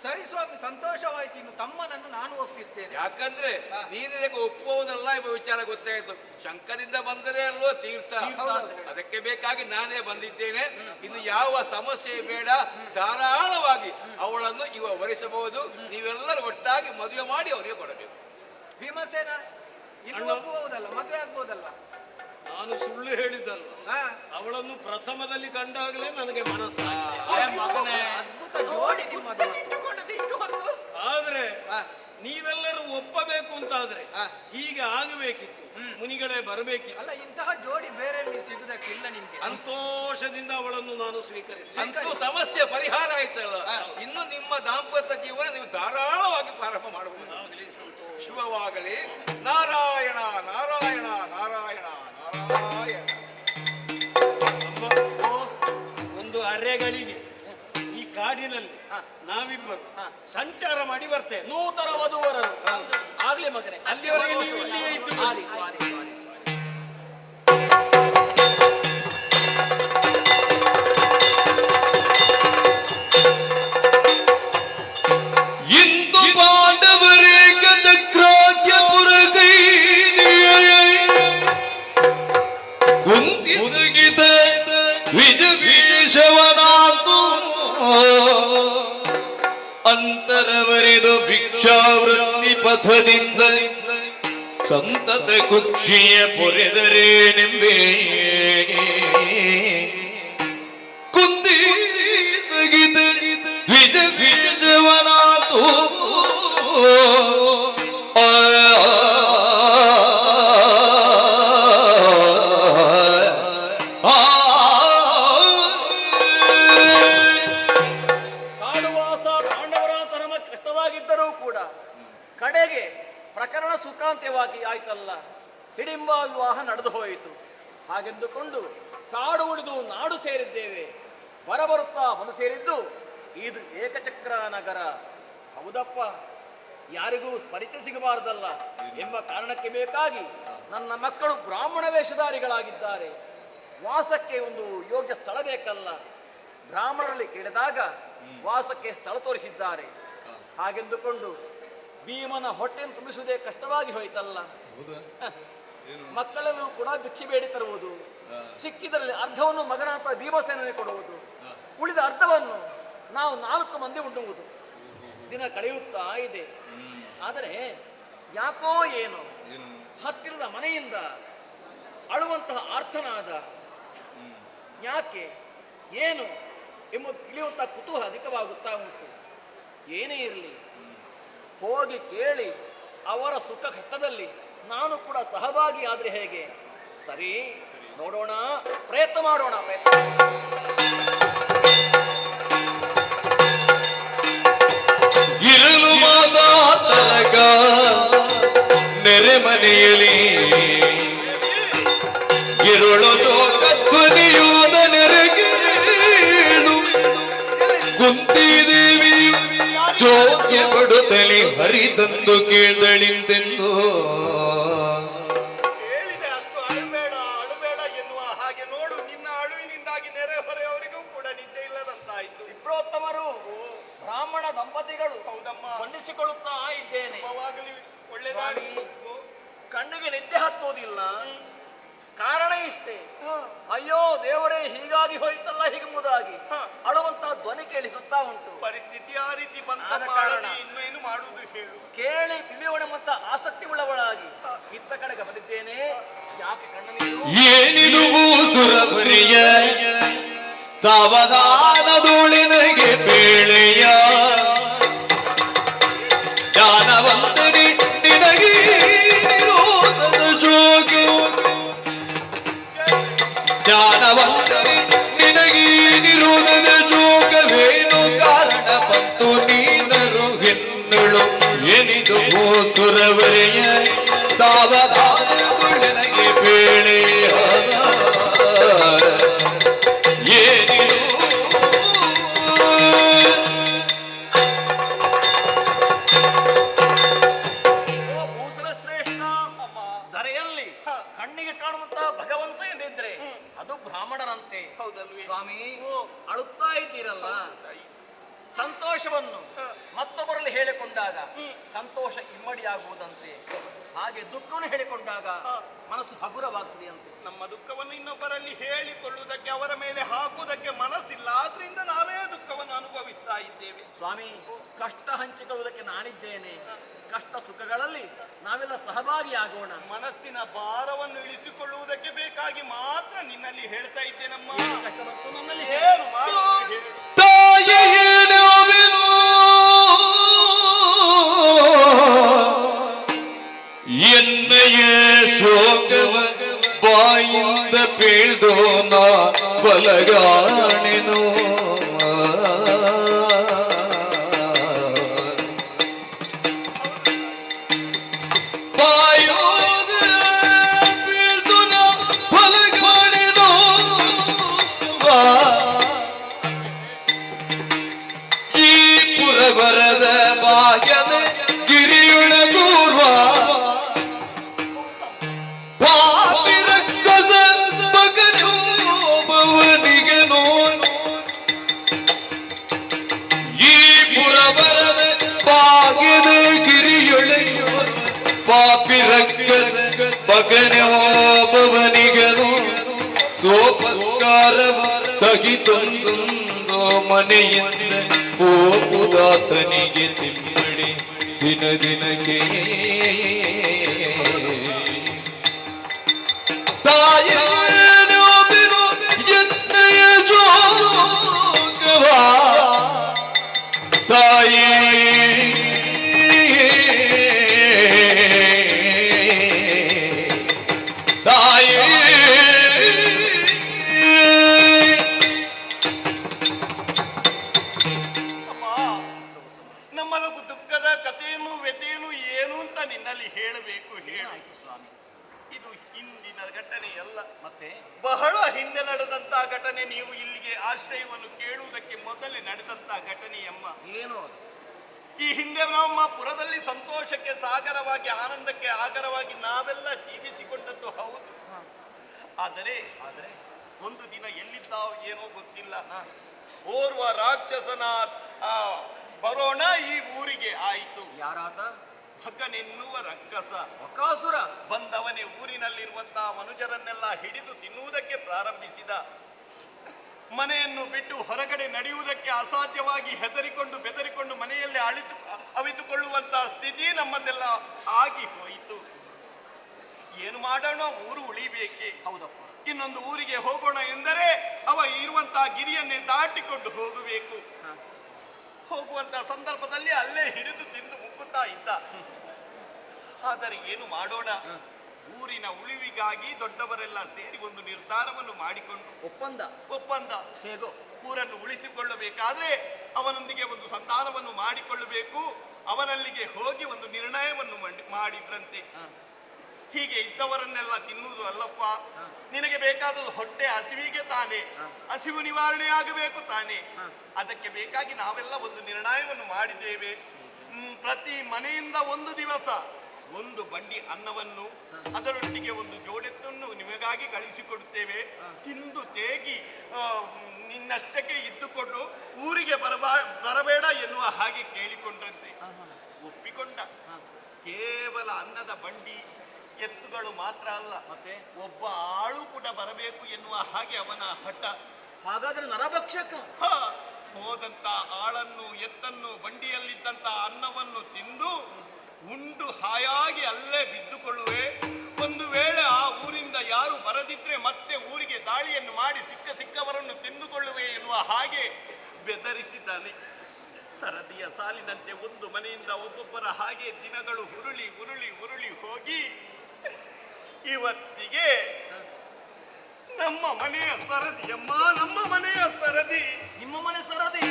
ಸರಿ ಸ್ವಾಮಿ, ಸಂತೋಷವಾಯ್ತು. ಇನ್ನು ತಮ್ಮನನ್ನು ನಾನು ಒಪ್ಪಿಸ್ತೇನೆ. ಯಾಕಂದ್ರೆ ನೀನಿಗೆ ಒಪ್ಪುವುದಲ್ಲ ಎಂಬ ವಿಚಾರ ಗೊತ್ತಾಯ್ತು. ಶಂಕರಿಂದ ಬಂದರೆ ಅಲ್ವೋ ತೀರ್ಥ, ಅದಕ್ಕೆ ಬೇಕಾಗಿ ನಾನೇ ಬಂದಿದ್ದೇನೆ. ಇನ್ನು ಯಾವ ಸಮಸ್ಯೆ ಬೇಡ, ಧಾರಾಳವಾಗಿ ಅವಳನ್ನು ವರಿಸಬಹುದು. ನೀವೆಲ್ಲರೂ ಒಟ್ಟಾಗಿ ಮದುವೆ ಮಾಡಿ ಅವರಿಗೆ ಕೊಡಬೇಕು. ಭೀಮಸೇನ ಇನ್ನು ಒಪ್ಪುವುದಲ್ಲ, ಮದುವೆ ಆಗ್ಬೋದಲ್ಲ. ನಾನು ಸುಳ್ಳು ಹೇಳಿದ್ದಲ್ಲ. ಅವಳನ್ನು ಪ್ರಥಮದಲ್ಲಿ ಕಂಡಾಗಲೇ ನನಗೆ ಮನಸ್ಸು. ಅದ್ಭುತ ಜೋಡಿ ನಿಮ್ಮದು. ಆದ್ರೆ ನೀವೆಲ್ಲರೂ ಒಪ್ಪಬೇಕು ಅಂತಾದ್ರೆ ಹೀಗೆ ಆಗಬೇಕಿತ್ತು, ಮುನಿಗಳೇ ಬರಬೇಕಿತ್ತು. ಅಲ್ಲ, ಇಂತಹ ಜೋಡಿ ಬೇರೆ ಸಿಗುದಕ್ಕಿಲ್ಲ ನಿಮ್ಗೆ. ಸಂತೋಷದಿಂದ ಅವಳನ್ನು ನಾನು ಸ್ವೀಕರಿಸ್ತೇನೆ. ಸಮಸ್ಯೆ ಪರಿಹಾರ ಆಯ್ತಲ್ಲ, ಇನ್ನು ನಿಮ್ಮ ದಾಂಪತ್ಯ ಜೀವನ ನೀವು ಧಾರಾಳವಾಗಿ ಪ್ರಾರಂಭ ಮಾಡಬಹುದು. ಶುಭವಾಗಲಿ. ನಾರಾಯಣ ನಾರಾಯಣ ನಾರಾಯಣ ನಾರಾಯಣ. ಒಂದು ಅರೆಗಳಿಗೆ ಈ ಕಾಡಿನಲ್ಲಿ ನಾವಿಬ್ಬರು ಸಂಚಾರ ಮಾಡಿ ಬರ್ತೇವೆ. ನೂತನ ವಧುವರರು ಆಗ್ಲಿ ಮಗನೇ. ಅಲ್ಲಿವರೆಗೆ ನೀವು ಇಲ್ಲಿಯೇ ಇದ್ದು ಇಂದು ಪಾಂಡವರೇ ಗಜಕ್ರಾಜ್ಯಪುರ ಕುಂತಿಸಗಿದ ವಿಜವೀಶವನಾತು ಅಂತರವರೆದು ಭಿಕ್ಷಾವೃತ್ತಿ ಪಥದಿಂದ ಸಂತತ ಕುಕ್ಷಿಯ ಪೊರೆದರೇನೆಂಬೆ ಕುಂತಿಸಗಿದ ವಿಜವೀಶವನಾತು ಕಡೆಗೆ ಪ್ರಕರಣ ಸುಖಾಂತ್ಯವಾಗಿ ಆಯ್ತಲ್ಲ. ಹಿಡಿಂಬ ವಿವಾಹ ನಡೆದು ಹೋಯಿತು. ಹಾಗೆಂದುಕೊಂಡು ಕಾಡು ಉಳಿದು ನಾಡು ಸೇರಿದ್ದೇವೆ. ಬರಬರುತ್ತಾ ಮನು ಸೇರಿದ್ದು ಇದು ಏಕಚಕ್ರ ನಗರ. ಹೌದಪ್ಪ, ಯಾರಿಗೂ ಪರಿಚಯ ಸಿಗಬಾರದಲ್ಲ ಎಂಬ ಕಾರಣಕ್ಕೆ ಬೇಕಾಗಿ ನನ್ನ ಮಕ್ಕಳು ಬ್ರಾಹ್ಮಣ ವೇಷಧಾರಿಗಳಾಗಿದ್ದಾರೆ. ವಾಸಕ್ಕೆ ಒಂದು ಯೋಗ್ಯ ಸ್ಥಳ ಬೇಕಲ್ಲ. ಬ್ರಾಹ್ಮಣರಲ್ಲಿ ಕೇಳಿದಾಗ ವಾಸಕ್ಕೆ ಸ್ಥಳ ತೋರಿಸಿದ್ದಾರೆ. ಹಾಗೆಂದುಕೊಂಡು ಭೀಮನ ಹೊಟ್ಟೆಯನ್ನು ತುಂಬಿಸುವುದೇ ಕಷ್ಟವಾಗಿ ಹೋಯ್ತಲ್ಲ. ಮಕ್ಕಳನ್ನು ಕೂಡ ಭಿಕ್ಷೆ ಬೇಡಿ ತರುವುದು, ಸಿಕ್ಕಿದಲ್ಲಿ ಅರ್ಧವನ್ನು ಮಗನಾಥ ಭೀಮಸೇನನಿಗೆ ಕೊಡುವುದು, ಉಳಿದ ಅರ್ಧವನ್ನು ನಾವು 4 ಮಂದಿ ಉಣ್ಣುವುದು. ದಿನ ಕಳೆಯುತ್ತಾ ಇದೆ. ಆದರೆ ಯಾಕೋ ಏನು ಹತ್ತಿರದ ಮನೆಯಿಂದ ಅಳುವಂತಹ ಆರ್ತನಾದ. ಯಾಕೆ ಏನು ಎಂಬುದು ತಿಳಿಯುವಂತಹ ಕುತೂಹಲ ಅಧಿಕವಾಗುತ್ತಾ ಉಂಟು. ಏನೇ ಇರಲಿ, ಹೋಗಿ ಕೇಳಿ ಅವರ ಸುಖ ಕಷ್ಟದಲ್ಲಿ ನಾನು ಕೂಡ ಸಹಭಾಗಿ ಆದ್ರೆ ಹೇಗೆ? ಸರಿ, ನೋಡೋಣ, ಪ್ರಯತ್ನ ಮಾಡೋಣ. ಇರಲು ಮಾತಾಗ ನೆರೆ ಮನೆಯಲ್ಲಿ ಇರುಳು ಧ್ವನಿಯೋದ ನೆರೆಗೇಳು ಕುಂತಿದೇವಿಯು ಚೋದ್ಯ ಪಡುತ್ತಲೇ ಹರಿದಂದು ಕೇಳ್ದಳಿಂತೆಂದು ಹೇಳಿದೆ. ಅಷ್ಟು ಅಳಬೇಡ ಅಳಬೇಡ ಎನ್ನುವ ಹಾಗೆ ನೋಡು, ನಿನ್ನ ಅಳುವಿನಿಂದ ಕಣ್ಣಿಗೆ ನಿದ್ದೆ ಹತ್ತುವುದಿಲ್ಲ. ಕಾರಣ ಇಷ್ಟೇ, ಅಯ್ಯೋ ದೇವರೇ ಹೀಗಾಗಿ ಹೋಯ್ತಲ್ಲ ಹೀಗೆಂಬುದಾಗಿ ಅಳುವಂತಹ ಧ್ವನಿ ಕೇಳಿಸುತ್ತಾ ಉಂಟು. ಪರಿಸ್ಥಿತಿ ಆ ರೀತಿ ಬಂತ ಆದ ಕಾರಣ ಇನ್ನೇನು ಮಾಡುವುದು ಹೇಳು. ಕೇಳಿ ತಿಳಿಯೋಣ ಮತ್ತ ಆಸಕ್ತಿ ಉಳ್ಳವಳಾಗಿ ಇತ್ತ ಕಡೆಗೆ ಬಂದಿದ್ದೇನೆ. ಯಾಕೆ ಕಣ್ಣ ನೀರು? ಏನಿದು ಸುರವರಿಯ ಸಾವಧಾನದೊಳಿನಗೆ ಬೇಳೆಯ ಜ್ಞಾನವಂತನಿ ನಿನಗೆ ನಿರೋಧದ ಜೋಗ ಜ್ಞಾನವಂತನಿ ನಿನಗೆ ನಿರೋಧದ ಜೋಗವೇನು ಕಾರಣ ಬಂತು ನೀನರು ಹೆಣ್ಣುಳು ಏನಿದು ಸುರವರಿಯ ಸಾವಧಾನದೊಳಿನಗೆ ಬೇಳೆಯ ಏನಿದು ಓ ಭೂಸುರ ಶ್ರೇಷ್ಠ, ಧರೆಯಲ್ಲಿ ಕಣ್ಣಿಗೆ ಕಾಣುವಂತಹ ಭಗವಂತ ಎಂದಿದ್ರೆ ಅದು ಬ್ರಾಹ್ಮಣರಂತೆ. ಹೌದಲ್ವೇ ಸ್ವಾಮಿ, ಓ. ಅಳುತ್ತಾ ಇದ್ದೀರಲ್ಲ, ಸಂತೋಷವನ್ನು ಮತ್ತೊಬ್ಬರಲ್ಲಿ ಹೇಳಿಕೊಂಡಾಗ ಸಂತೋಷ ಇಮ್ಮಡಿಯಾಗುವುದಂತೆ, ಹಾಗೆ ದುಃಖವನ್ನು ಹೇಳಿಕೊಂಡಾಗ ಮನಸ್ಸು ಹಗುರವಾಗ್ತದೆಯಂತೆ. ನಮ್ಮ ದುಃಖವನ್ನು ಇನ್ನೊಬ್ಬರಲ್ಲಿ ಹೇಳಿಕೊಳ್ಳುವುದಕ್ಕೆ ಅವರ ಮೇಲೆ ಹಾಕುವುದಕ್ಕೆ ಮನಸ್ಸಿಲ್ಲ, ಆದ್ರಿಂದ ನಾವೇ ದುಃಖವನ್ನು ಅನುಭವಿಸ್ತಾ ಇದ್ದೇವೆ. ಸ್ವಾಮಿ, ಕಷ್ಟ ಹಂಚಿಕೊಳ್ಳುವುದಕ್ಕೆ ನಾನಿದ್ದೇನೆ. ಕಷ್ಟ ಸುಖಗಳಲ್ಲಿ ನಾವೆಲ್ಲ ಸಹಭಾಗಿಯಾಗೋಣ. ಮನಸ್ಸಿನ ಭಾರವನ್ನು ಇಳಿಸಿಕೊಳ್ಳುವುದಕ್ಕೆ ಬೇಕಾಗಿ ಮಾತ್ರ ನಿನ್ನಲ್ಲಿ ಹೇಳ್ತಾ ಇದ್ದೇನಮ್ಮ. ಏನು ಕಷ್ಟ ಬಂತು ನನ್ನಲ್ಲಿ? ಏನು ಮಾಡುವುದು ಹೇಳು. ತಾಯಿಯೇನೋವೆನು ಎನ್ನಯ ಶೋಕವ ಬಾಯಿಂದ ಪೀಳ್ದೋನ ಬಲಗಾಣೆನು ಬಾಯೋಗ ಪೀಳ್ದೋನ ಬಲಗಾಣೆನು ಈ ಪುರವರದ ಬಾಯದ ಗಿರಿಯುಳ ದೂರ್ವ ಪಾಪಿರಕ್ಕಸ ಮಗನೋ ಭವನಿಗನೋ ಈ ಪುರವರದ ಬಾಗ್ಯದ ಗಿರಿಯುಳ ಪಾಪಿರಕ್ಕಸ ಮಗನೋ ಭವನಿಗನೋ ಸೋಪಸ್ಕಾರವ ಸಗಿತೊಂದೊಂದು ಮನೆಯಿಂದ ಹೋಗುದಾತನಿಗೆ ತಿಮ್ಮಡಿ ದಿನ ದಿನಕ್ಕೆ ತಾಯಿಯೇನೋ ಬಿನು ಎನ್ನಯ ಜೋಗವ ತಾಯಿ ತಾಯಿ ಅಮ್ಮ, ನಮ್ಮ ದುಃಖದ ಕಥೆಯನ್ನು ವ್ಯಥೆಯನ್ನು ಏನು ಅಂತ ನಿನ್ನಲ್ಲಿ ಹೇಳಬೇಕು ಹೇಳು. ಇದು ಹಿಂದಿನ ಘಟನೆಯಲ್ಲ, ಮತ್ತೆ ಬಹಳ ಹಿಂದೆ ನಡೆದಂತ ಘಟನೆ. ನೀವು ಇಲ್ಲಿಗೆ ಆಶ್ರಯವನ್ನು ಕೇಳುವುದಕ್ಕೆ ಮೊದಲೇ ನಡೆದಂತ ಘಟನೆಯಮ್ಮ. ಏನು ಅದು? ಈ ಹಿಂದೆ ನಮ್ಮ ಪುರದಲ್ಲಿ ಸಂತೋಷಕ್ಕೆ ಸಾಗರವಾಗಿ ಆನಂದಕ್ಕೆ ಆಗರವಾಗಿ ನಾವೆಲ್ಲ ಜೀವಿಸಿಕೊಂಡದ್ದು ಹೌದು. ಆದರೆ ಒಂದು ದಿನ ಎಲ್ಲಿದ್ದಾವ ಏನೋ ಗೊತ್ತಿಲ್ಲ, ಓರ್ವ ರಾಕ್ಷಸನ ಬರೋಣ ಈ ಊರಿಗೆ ಆಯಿತು. ಯಾರಾತ? ಭಗನೆನ್ನುವ ರಕ್ಕಸ ಬಕಾಸುರ. ಬಂದವನೇ ಊರಿನಲ್ಲಿರುವಂತಹ ಮನುಜರನ್ನೆಲ್ಲ ಹಿಡಿದು ತಿನ್ನುವುದಕ್ಕೆ ಪ್ರಾರಂಭಿಸಿದ. ಮನೆಯನ್ನು ಬಿಟ್ಟು ಹೊರಗಡೆ ನಡೆಯುವುದಕ್ಕೆ ಅಸಾಧ್ಯವಾಗಿ ಹೆದರಿಕೊಂಡು ಬೆದರಿಕೊಂಡು ಮನೆಯಲ್ಲಿ ಅವಿತುಕೊಳ್ಳುವಂತಹ ಸ್ಥಿತಿ ನಮ್ಮದೆಲ್ಲ ಆಗಿ ಹೋಯಿತು. ಏನು ಮಾಡೋಣ, ಊರು ಉಳಿಬೇಕೆ. ಹೌದಪ್ಪ. ಇನ್ನೊಂದು ಊರಿಗೆ ಹೋಗೋಣ ಎಂದರೆ ಅವ ಇರುವಂತಹ ಗಿರಿಯನ್ನೇ ದಾಟಿಕೊಂಡು ಹೋಗಬೇಕು. ಹೋಗುವಂತಹ ಸಂದರ್ಭದಲ್ಲಿ ಅಲ್ಲೇ ಹಿಡಿದು ತಿಂದು ಮುಕ್ಕುತ್ತಾ ಇದ್ದ. ಆದರೆ ಏನು ಮಾಡೋಣ, ಊರಿನ ಉಳಿವಿಗಾಗಿ ದೊಡ್ಡವರೆಲ್ಲ ಸೇರಿ ಒಂದು ನಿರ್ಧಾರವನ್ನು ಮಾಡಿಕೊಂಡು ಒಪ್ಪಂದ ಹೇಗೋ ಊರನ್ನು ಉಳಿಸಿಕೊಳ್ಳಬೇಕಾದ್ರೆ ಅವನೊಂದಿಗೆ ಒಂದು ಸಂಧಾನವನ್ನು ಮಾಡಿಕೊಳ್ಳಬೇಕು. ಅವನಲ್ಲಿಗೆ ಹೋಗಿ ಒಂದು ನಿರ್ಣಯವನ್ನು ಮಾಡಿದ್ರಂತೆ. ಹೀಗೆ ಇದ್ದವರನ್ನೆಲ್ಲ ತಿನ್ನುವುದು ಅಲ್ಲಪ್ಪ, ನಿನಗೆ ಬೇಕಾದದ್ದು ಹೊಟ್ಟೆ ಹಸಿವಿಗೆ ತಾನೆ, ಹಸಿವು ನಿವಾರಣೆ ಆಗಬೇಕು ತಾನೆ. ಅದಕ್ಕೆ ಬೇಕಾಗಿ ನಾವೆಲ್ಲ ಒಂದು ನಿರ್ಣಯವನ್ನು ಮಾಡಿದ್ದೇವೆ. ಪ್ರತಿ ಮನೆಯಿಂದ ಒಂದು ದಿವಸ ಒಂದು ಬಂಡಿ ಅನ್ನವನ್ನು ಅದರೊಟ್ಟಿಗೆ ಒಂದು ಜೋಡೆತ್ತನ್ನು ನಿಮಗಾಗಿ ಕಳಿಸಿಕೊಡುತ್ತೇವೆ. ತಿಂದು ತೇಗಿ ನಿನ್ನಷ್ಟಕ್ಕೆ ಇದ್ದುಕೊಂಡು ಊರಿಗೆ ಬರಬೇಡ ಎನ್ನುವ ಹಾಗೆ ಕೇಳಿಕೊಂಡ್ರಂತೆ. ಒಪ್ಪಿಕೊಂಡ. ಕೇವಲ ಅನ್ನದ ಬಂಡಿ ಎತ್ತುಗಳು ಮಾತ್ರ ಅಲ್ಲ, ಮತ್ತೆ ಒಬ್ಬ ಆಳು ಕೂಡ ಬರಬೇಕು ಎನ್ನುವ ಹಾಗೆ ಅವನ ಹಠ. ಹಾಗಾದ್ರೆ ನರಭಕ್ಷಕ. ಹ, ಹೋದಂತ ಆಳನ್ನು, ಎತ್ತನ್ನು, ಬಂಡಿಯಲ್ಲಿದ್ದಂತ ಅನ್ನವನ್ನು ತಿಂದು ಉಂಡು ಹಾಯಾಗಿ ಅಲ್ಲೇ ಬಿದ್ದುಕೊಳ್ಳುವೆ. ಒಂದು ವೇಳೆ ಆ ಊರಿಂದ ಯಾರು ಬರದಿದ್ರೆ ಮತ್ತೆ ಊರಿಗೆ ದಾಳಿಯನ್ನು ಮಾಡಿ ಸಿಕ್ಕವರನ್ನು ತಿಂದುಕೊಳ್ಳುವೆ ಎನ್ನುವ ಹಾಗೆ ಬೆದರಿಸಿದ್ದಾನೆ. ಸರದಿಯ ಸಾಲಿನಂತೆ ಒಂದು ಮನೆಯಿಂದ ಒಬ್ಬೊಬ್ಬರ ಹಾಗೆ ದಿನಗಳು ಉರುಳಿ ಉರುಳಿ ಉರುಳಿ ಹೋಗಿ ಇವತ್ತಿಗೆ ನಮ್ಮ ಮನೆಯ ಸರದಿಯಮ್ಮ, ನಮ್ಮ ಮನೆಯ ಸರದಿ. ನಿಮ್ಮ ಮನೆ ಸರದಿ.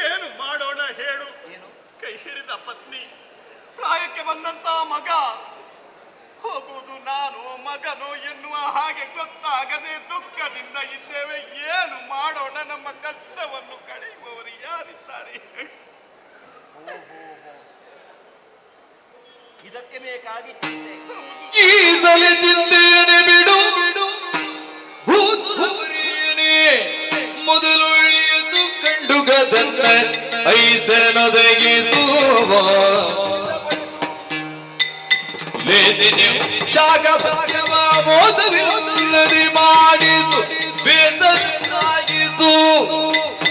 ಏನು ಮಾಡೋಣ ಹೇಳು? ಏನು? ಕೈ ಹಿಡಿದ ಪತ್ನಿ, ಪ್ರಾಯಕ್ಕೆ ಬಂದಂತ ಮಗ, ಹೋಗುವುದು ನಾನು ಮಗನು ಎನ್ನುವ ಹಾಗೆ ಗೊತ್ತಾಗದೆ ದುಃಖದಿಂದ ಇದ್ದೇವೆ. ಏನು ಮಾಡೋಣ? ನಮ್ಮ ಕಷ್ಟವನ್ನು ಕಳೆಯುವವರು ಯಾರಿದ್ದಾರೆ? ಇದಕ್ಕೆ ಬೇಕಾಗಿ ಚಿಂತೆ. ಈ ಸಲ ಚಿಂತೆಯನೆ ಬಿಡು ಭೂತರವರೇನೆ ಮೊದಲೊಳ್ಳೆಯದು ಕಂಡುಗದನ್ನ ಐಸನೊದಗಿಸುವ ಲೇಜಿನಿ ಶಾಖ ಭಾಗವ ಮೋಸವಿಲ್ಲದೆ ಮಾಡಿಸು ಬೇಸರಿಸಾಗಿಸು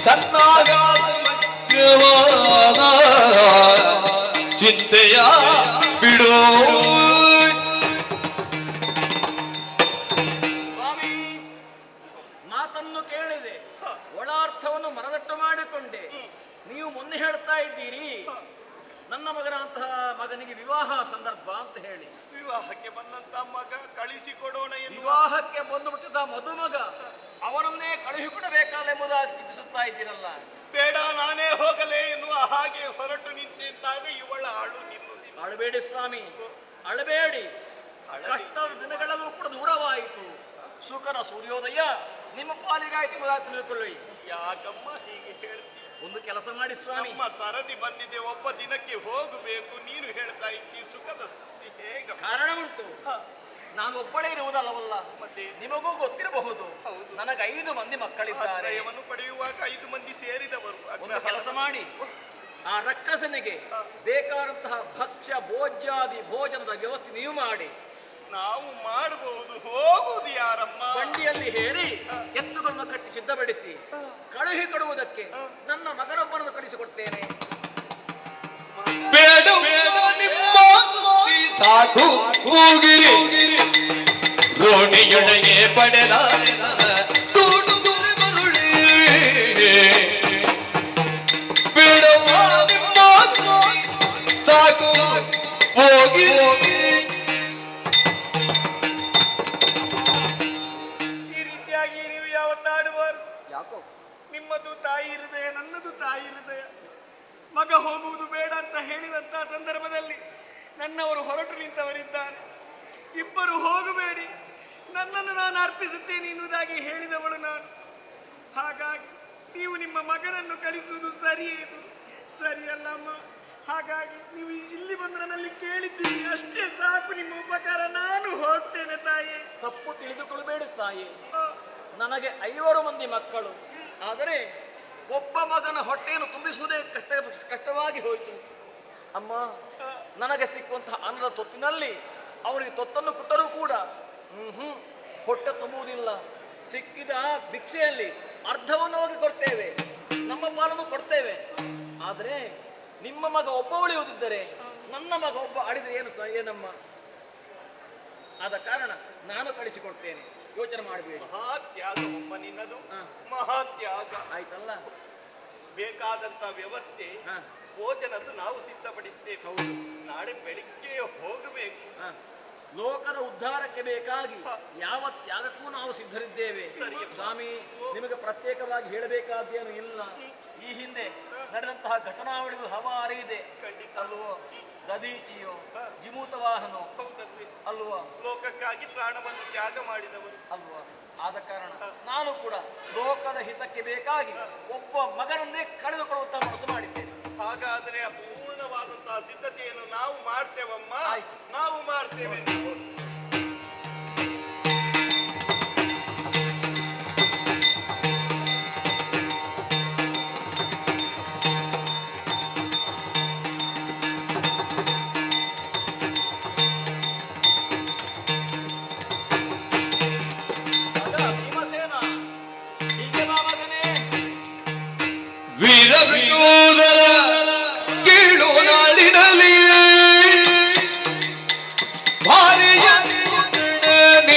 ಸನ್ನಾಗವಾದ ಚಿಂತೆಯ ಬಿಡು. ಸ್ವಾಮಿ, ಮಾತನ್ನು ಕೇಳಿದೆ, ಒಳಾರ್ಥವನ್ನು ಮನದಟ್ಟು ಮಾಡಿಕೊಂಡೆ. ನೀವು ಮೊನ್ನೆ ಹೇಳ್ತಾ ಇದ್ದೀರಿ ನನ್ನ ಮಗನಂತಹ ಮಗನಿಗೆ ವಿವಾಹ ಸಂದರ್ಭ ಅಂತ ಹೇಳಿ. ವಿವಾಹಕ್ಕೆ ಬಂದಂತ ಮಗ ಕಳಿಸಿಕೊಡೋಣ ಎನ್ನುವ ವಿವಾಹಕ್ಕೆ ಬಂದುಬಿಟ್ಟಿದ್ದ ಮದುಮಗ, ಅವನನ್ನೇ ಕಳುಹಿಕೊಡಬೇಕಲ್ಲೆಂಬುದಾಗಿ ಚಿಂತಿಸುತ್ತಾ ಇದ್ದೀರಲ್ಲ. ಬೇಡ, ನಾನೇ ಹೋಗಲೇ ಎನ್ನುವ ಹಾಗೆ ಹೊರಟು ನಿಂತಿದ್ದಾಗ ಇವಳ ಆಳು ನಿಲ್ಲುವುದಿಲ್ಲ. ಅಳಬೇಡಿ ಸ್ವಾಮಿ, ಅಳಬೇಡಿ. ಕಷ್ಟದ ದಿನಗಳಲ್ಲೂ ಕೂಡ ದೂರವಾಯಿತು. ಸುಖದ ಸೂರ್ಯೋದಯ ನಿಮ್ಮ ಪಾಲಿಗಾಯ್ತು ಎಂಬುದಾಗಿ ತಿಳಿದುಕೊಳ್ಳಿ. ಯಾಕಮ್ಮ ಹೀಗೆ ಹೇಳ್ತೀಯ? ಒಂದು ಕೆಲಸ ಮಾಡಿ ಸ್ವಾಮಿ, ನಮ್ಮ ಸರದಿ ಬಂದಿದೆ, ಒಬ್ಬ ದಿನಕ್ಕೆ ಹೋಗಬೇಕು. ನೀನು ಹೇಳ್ತಾ ಇದ್ದೀ ಸುಖದ ಸ್ಥಿತಿ ಹೇಗ? ಕಾರಣ ಉಂಟು. ನಾನು ಒಬ್ಬಳೇ ಇರುವುದಲ್ಲವಲ್ಲ, ಮತ್ತೆ ನಿಮಗೂ ಗೊತ್ತಿರಬಹುದು. ಹೌದು. ನನಗೆ 5 ಮಂದಿ ಮಕ್ಕಳಿದ್ದಾರೆ. ಆಶ್ರಯವನ್ನು ಪಡೆಯುವಾಗ 5 ಮಂದಿ ಸೇರಿದವರು. ಒಂದು ಕೆಲಸ ಮಾಡಿ, ಆ ರಕ್ಕಸನಿಗೆ ಬೇಕಾದಂತಹ ಭಕ್ಷ್ಯ ಭೋಜ್ಯಾದಿ ಭೋಜನದ ವ್ಯವಸ್ಥೆ ನೀವು ಮಾಡಿ. ನಾವು ಮಾಡಬಹುದು, ಹೋಗುವುದು ಯಾರಮ್ಮ? ಬಂಡಿಯಲ್ಲಿ ಹೇರಿ ಎತ್ತುಗಳನ್ನು ಕಟ್ಟಿ ಸಿದ್ಧಪಡಿಸಿ ಕಳುಹಿ ಕೊಡುವುದಕ್ಕೆ ನನ್ನ ಮಗನೊಬ್ಬನನ್ನು ಕಳಿಸಿಕೊಡ್ತೇನೆ. ಬೇಡ ನಿಮ್ಮ ಸುದ್ದಿ ಸಾಕು ಹೋಗಿರಿ ರೋಣಿಯೊಳಗೆ ಪಡೆದ ತೂಟು ಗುರಿ ಮರುಳಿ. ಬೇಡವ ನಿಮ್ಮ ಸುದ್ದಿ ಸಾಕು ಹೋಗಿರಿ. ಈ ರೀತಿಯಾಗಿ ನೀವು ಯಾವತ್ತಾಡಬಾರದು. ಯಾಕೋ? ನಿಮ್ಮದು ತಾಯಿ ಹೃದಯ, ನನ್ನದು ತಾಯಿ ಹೃದಯ. ಮಗ ಹೋಗುವುದು ಬೇಡ ಅಂತ ಹೇಳಿದಂತಹ ಸಂದರ್ಭದಲ್ಲಿ ನನ್ನವರು ಹೊರಟು ನಿಂತವರಿದ್ದಾರೆ. ಇಬ್ಬರು ಹೋಗಬೇಡಿ, ನನ್ನನ್ನು ನಾನು ಅರ್ಪಿಸುತ್ತೇನೆ ಎನ್ನುವುದಾಗಿ ಹೇಳಿದವಳು ನಾನು. ಹಾಗಾಗಿ ನೀವು ನಿಮ್ಮ ಮಗನನ್ನು ಕಳಿಸುವುದು ಸರಿಯೇ? ಇದು ಸರಿಯಲ್ಲಮ್ಮ. ಹಾಗಾಗಿ ನೀವು ಇಲ್ಲಿ ಬಂದು ನನ್ನಲ್ಲಿ ಕೇಳಿದ್ದೀರಿ, ಅಷ್ಟೇ ಸಾಕು. ನಿಮ್ಮ ಉಪಕಾರ, ನಾನು ಹೋಗ್ತೇನೆ ತಾಯಿ. ತಪ್ಪು ತಿಳಿದುಕೊಳ್ಳಬೇಡಿ ತಾಯಿ. ನನಗೆ 5 ಮಂದಿ ಮಕ್ಕಳು, ಆದರೆ ಒಬ್ಬ ಮಗನ ಹೊಟ್ಟೆಯನ್ನು ತುಂಬಿಸುವುದೇ ಕಷ್ಟವಾಗಿ ಹೋಯಿತು. ಅಮ್ಮ, ನನಗೆ ಸಿಕ್ಕುವಂತಹ ಅನ್ನದ ತೊತ್ತಿನಲ್ಲಿ ಅವರಿಗೆ ತೊತ್ತನ್ನು ಕೊಟ್ಟರೂ ಕೂಡ ಹೊಟ್ಟೆ ತುಂಬುವುದಿಲ್ಲ. ಸಿಕ್ಕಿದ ಭಿಕ್ಷೆಯಲ್ಲಿ ಅರ್ಧವನ್ನು ಹೋಗಿ ಕೊಡ್ತೇವೆ, ನಮ್ಮ ಪಾಲನ್ನು ಕೊಡ್ತೇವೆ. ಆದರೆ ನಿಮ್ಮ ಮಗ ಒಬ್ಬ ಉಳಿಯುವುದಿದ್ದರೆ, ನನ್ನ ಮಗ ಒಬ್ಬ ಅಳಿದ್ರೆ ಏನಮ್ಮ? ಆದ ಕಾರಣ ನಾನು ಕಳಿಸಿಕೊಡ್ತೇನೆ, ಯೋಚನೆ ಮಾಡಬೇಡಿ. ಮಹಾತ್ಯಾಗ ಒಮ್ಮ ನಿನ್ನದು, ಮಹಾತ್ಯಾಗ. ಆಯ್ತಲ್ಲ? ಬೇಕಾದಂತ ವ್ಯವಸ್ಥೆ ಭೋಜನದ್ದು ನಾವು ಸಿದ್ಧಪಡಿಸ್ತೇವೆ. ಹೌದು. ನಾಳೆ ಬೆಳಿಗ್ಗೆ ಹೋಗಬೇಕು. ಲೋಕದ ಉದ್ಧಾರಕ್ಕೆ ಬೇಕಾಗಿ ಯಾವ ತ್ಯಾಗಕ್ಕೂ ನಾವು ಸಿದ್ಧರಿದ್ದೇವೆ. ಸರಿ. ಸ್ವಾಮಿ, ನಿಮಗೆ ಪ್ರತ್ಯೇಕವಾಗಿ ಹೇಳಬೇಕಾದ್ದೇನು ಇಲ್ಲ. ಈ ಹಿಂದೆ ನಡೆದಂತಹ ಘಟನಾವಳಿಗಳು ಹವಾರಿ ಇದೆ. ಖಂಡಿತ. ಅಲ್ವೋ? ದದೀಚಿಯೋ, ಜಿಮೂತ ವಾಹನೋ, ಹೌದಲ್ವೇ? ಅಲ್ವಾ? ಲೋಕಕ್ಕಾಗಿ ಪ್ರಾಣವನ್ನು ತ್ಯಾಗ ಮಾಡಿದವರು ಅಲ್ವಾ? ಆದ ಕಾರಣ ನಾನು ಕೂಡ ಲೋಕದ ಹಿತಕ್ಕೆ ಬೇಕಾಗಿ ಒಬ್ಬ ಮಗನನ್ನೇ ಕಳೆದುಕೊಳ್ಳುವಂತ ಮನಸ್ಸು ಮಾಡಿದ್ದೇನೆ. ಹಾಗಾದರೆ ಪೂರ್ಣವಾದಂತಹ ಸಿದ್ಧತೆಯನ್ನು ನಾವು ಮಾಡ್ತೇವಮ್ಮ. ಆಯ್ತು. ನಾವು ಮಾಡ್ತೇವೆ.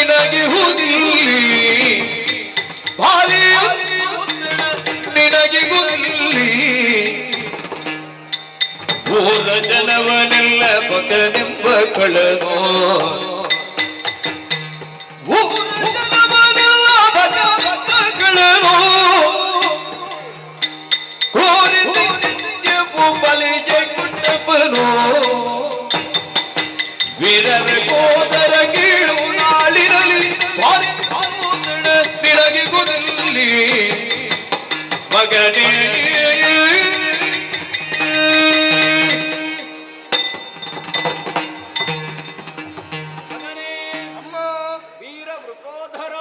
ನಿನಗಿಹುದಿಲ್ಲಿ ಭಾರಿ ಒತ್ತಡ ನಿನಗಿಗುದಿಲ್ಲಿ ಊರ ಜನವನೆಲ್ಲ ಬಕನೆಂಬ ಕಳನೋ ಊರ ಜನವನೆಲ್ಲ ಬಕಗಳನೋ ಕೋರಿದೆವು ಬಲಿಗೆ ಕುಟ್ಟಪ್ಪನೋ ವೀರರ ಗೋದರ ಕೀಳು ನಾಳಿನಲ್ಲಿ ಭಾರಿ ಒತ್ತಡ ನಿನಗಿಗುದಿಲ್ಲಿ ಮಗನೇ ಮಗನೇ ಅಮ್ಮ ವೀರ ವೃಕೋಧರ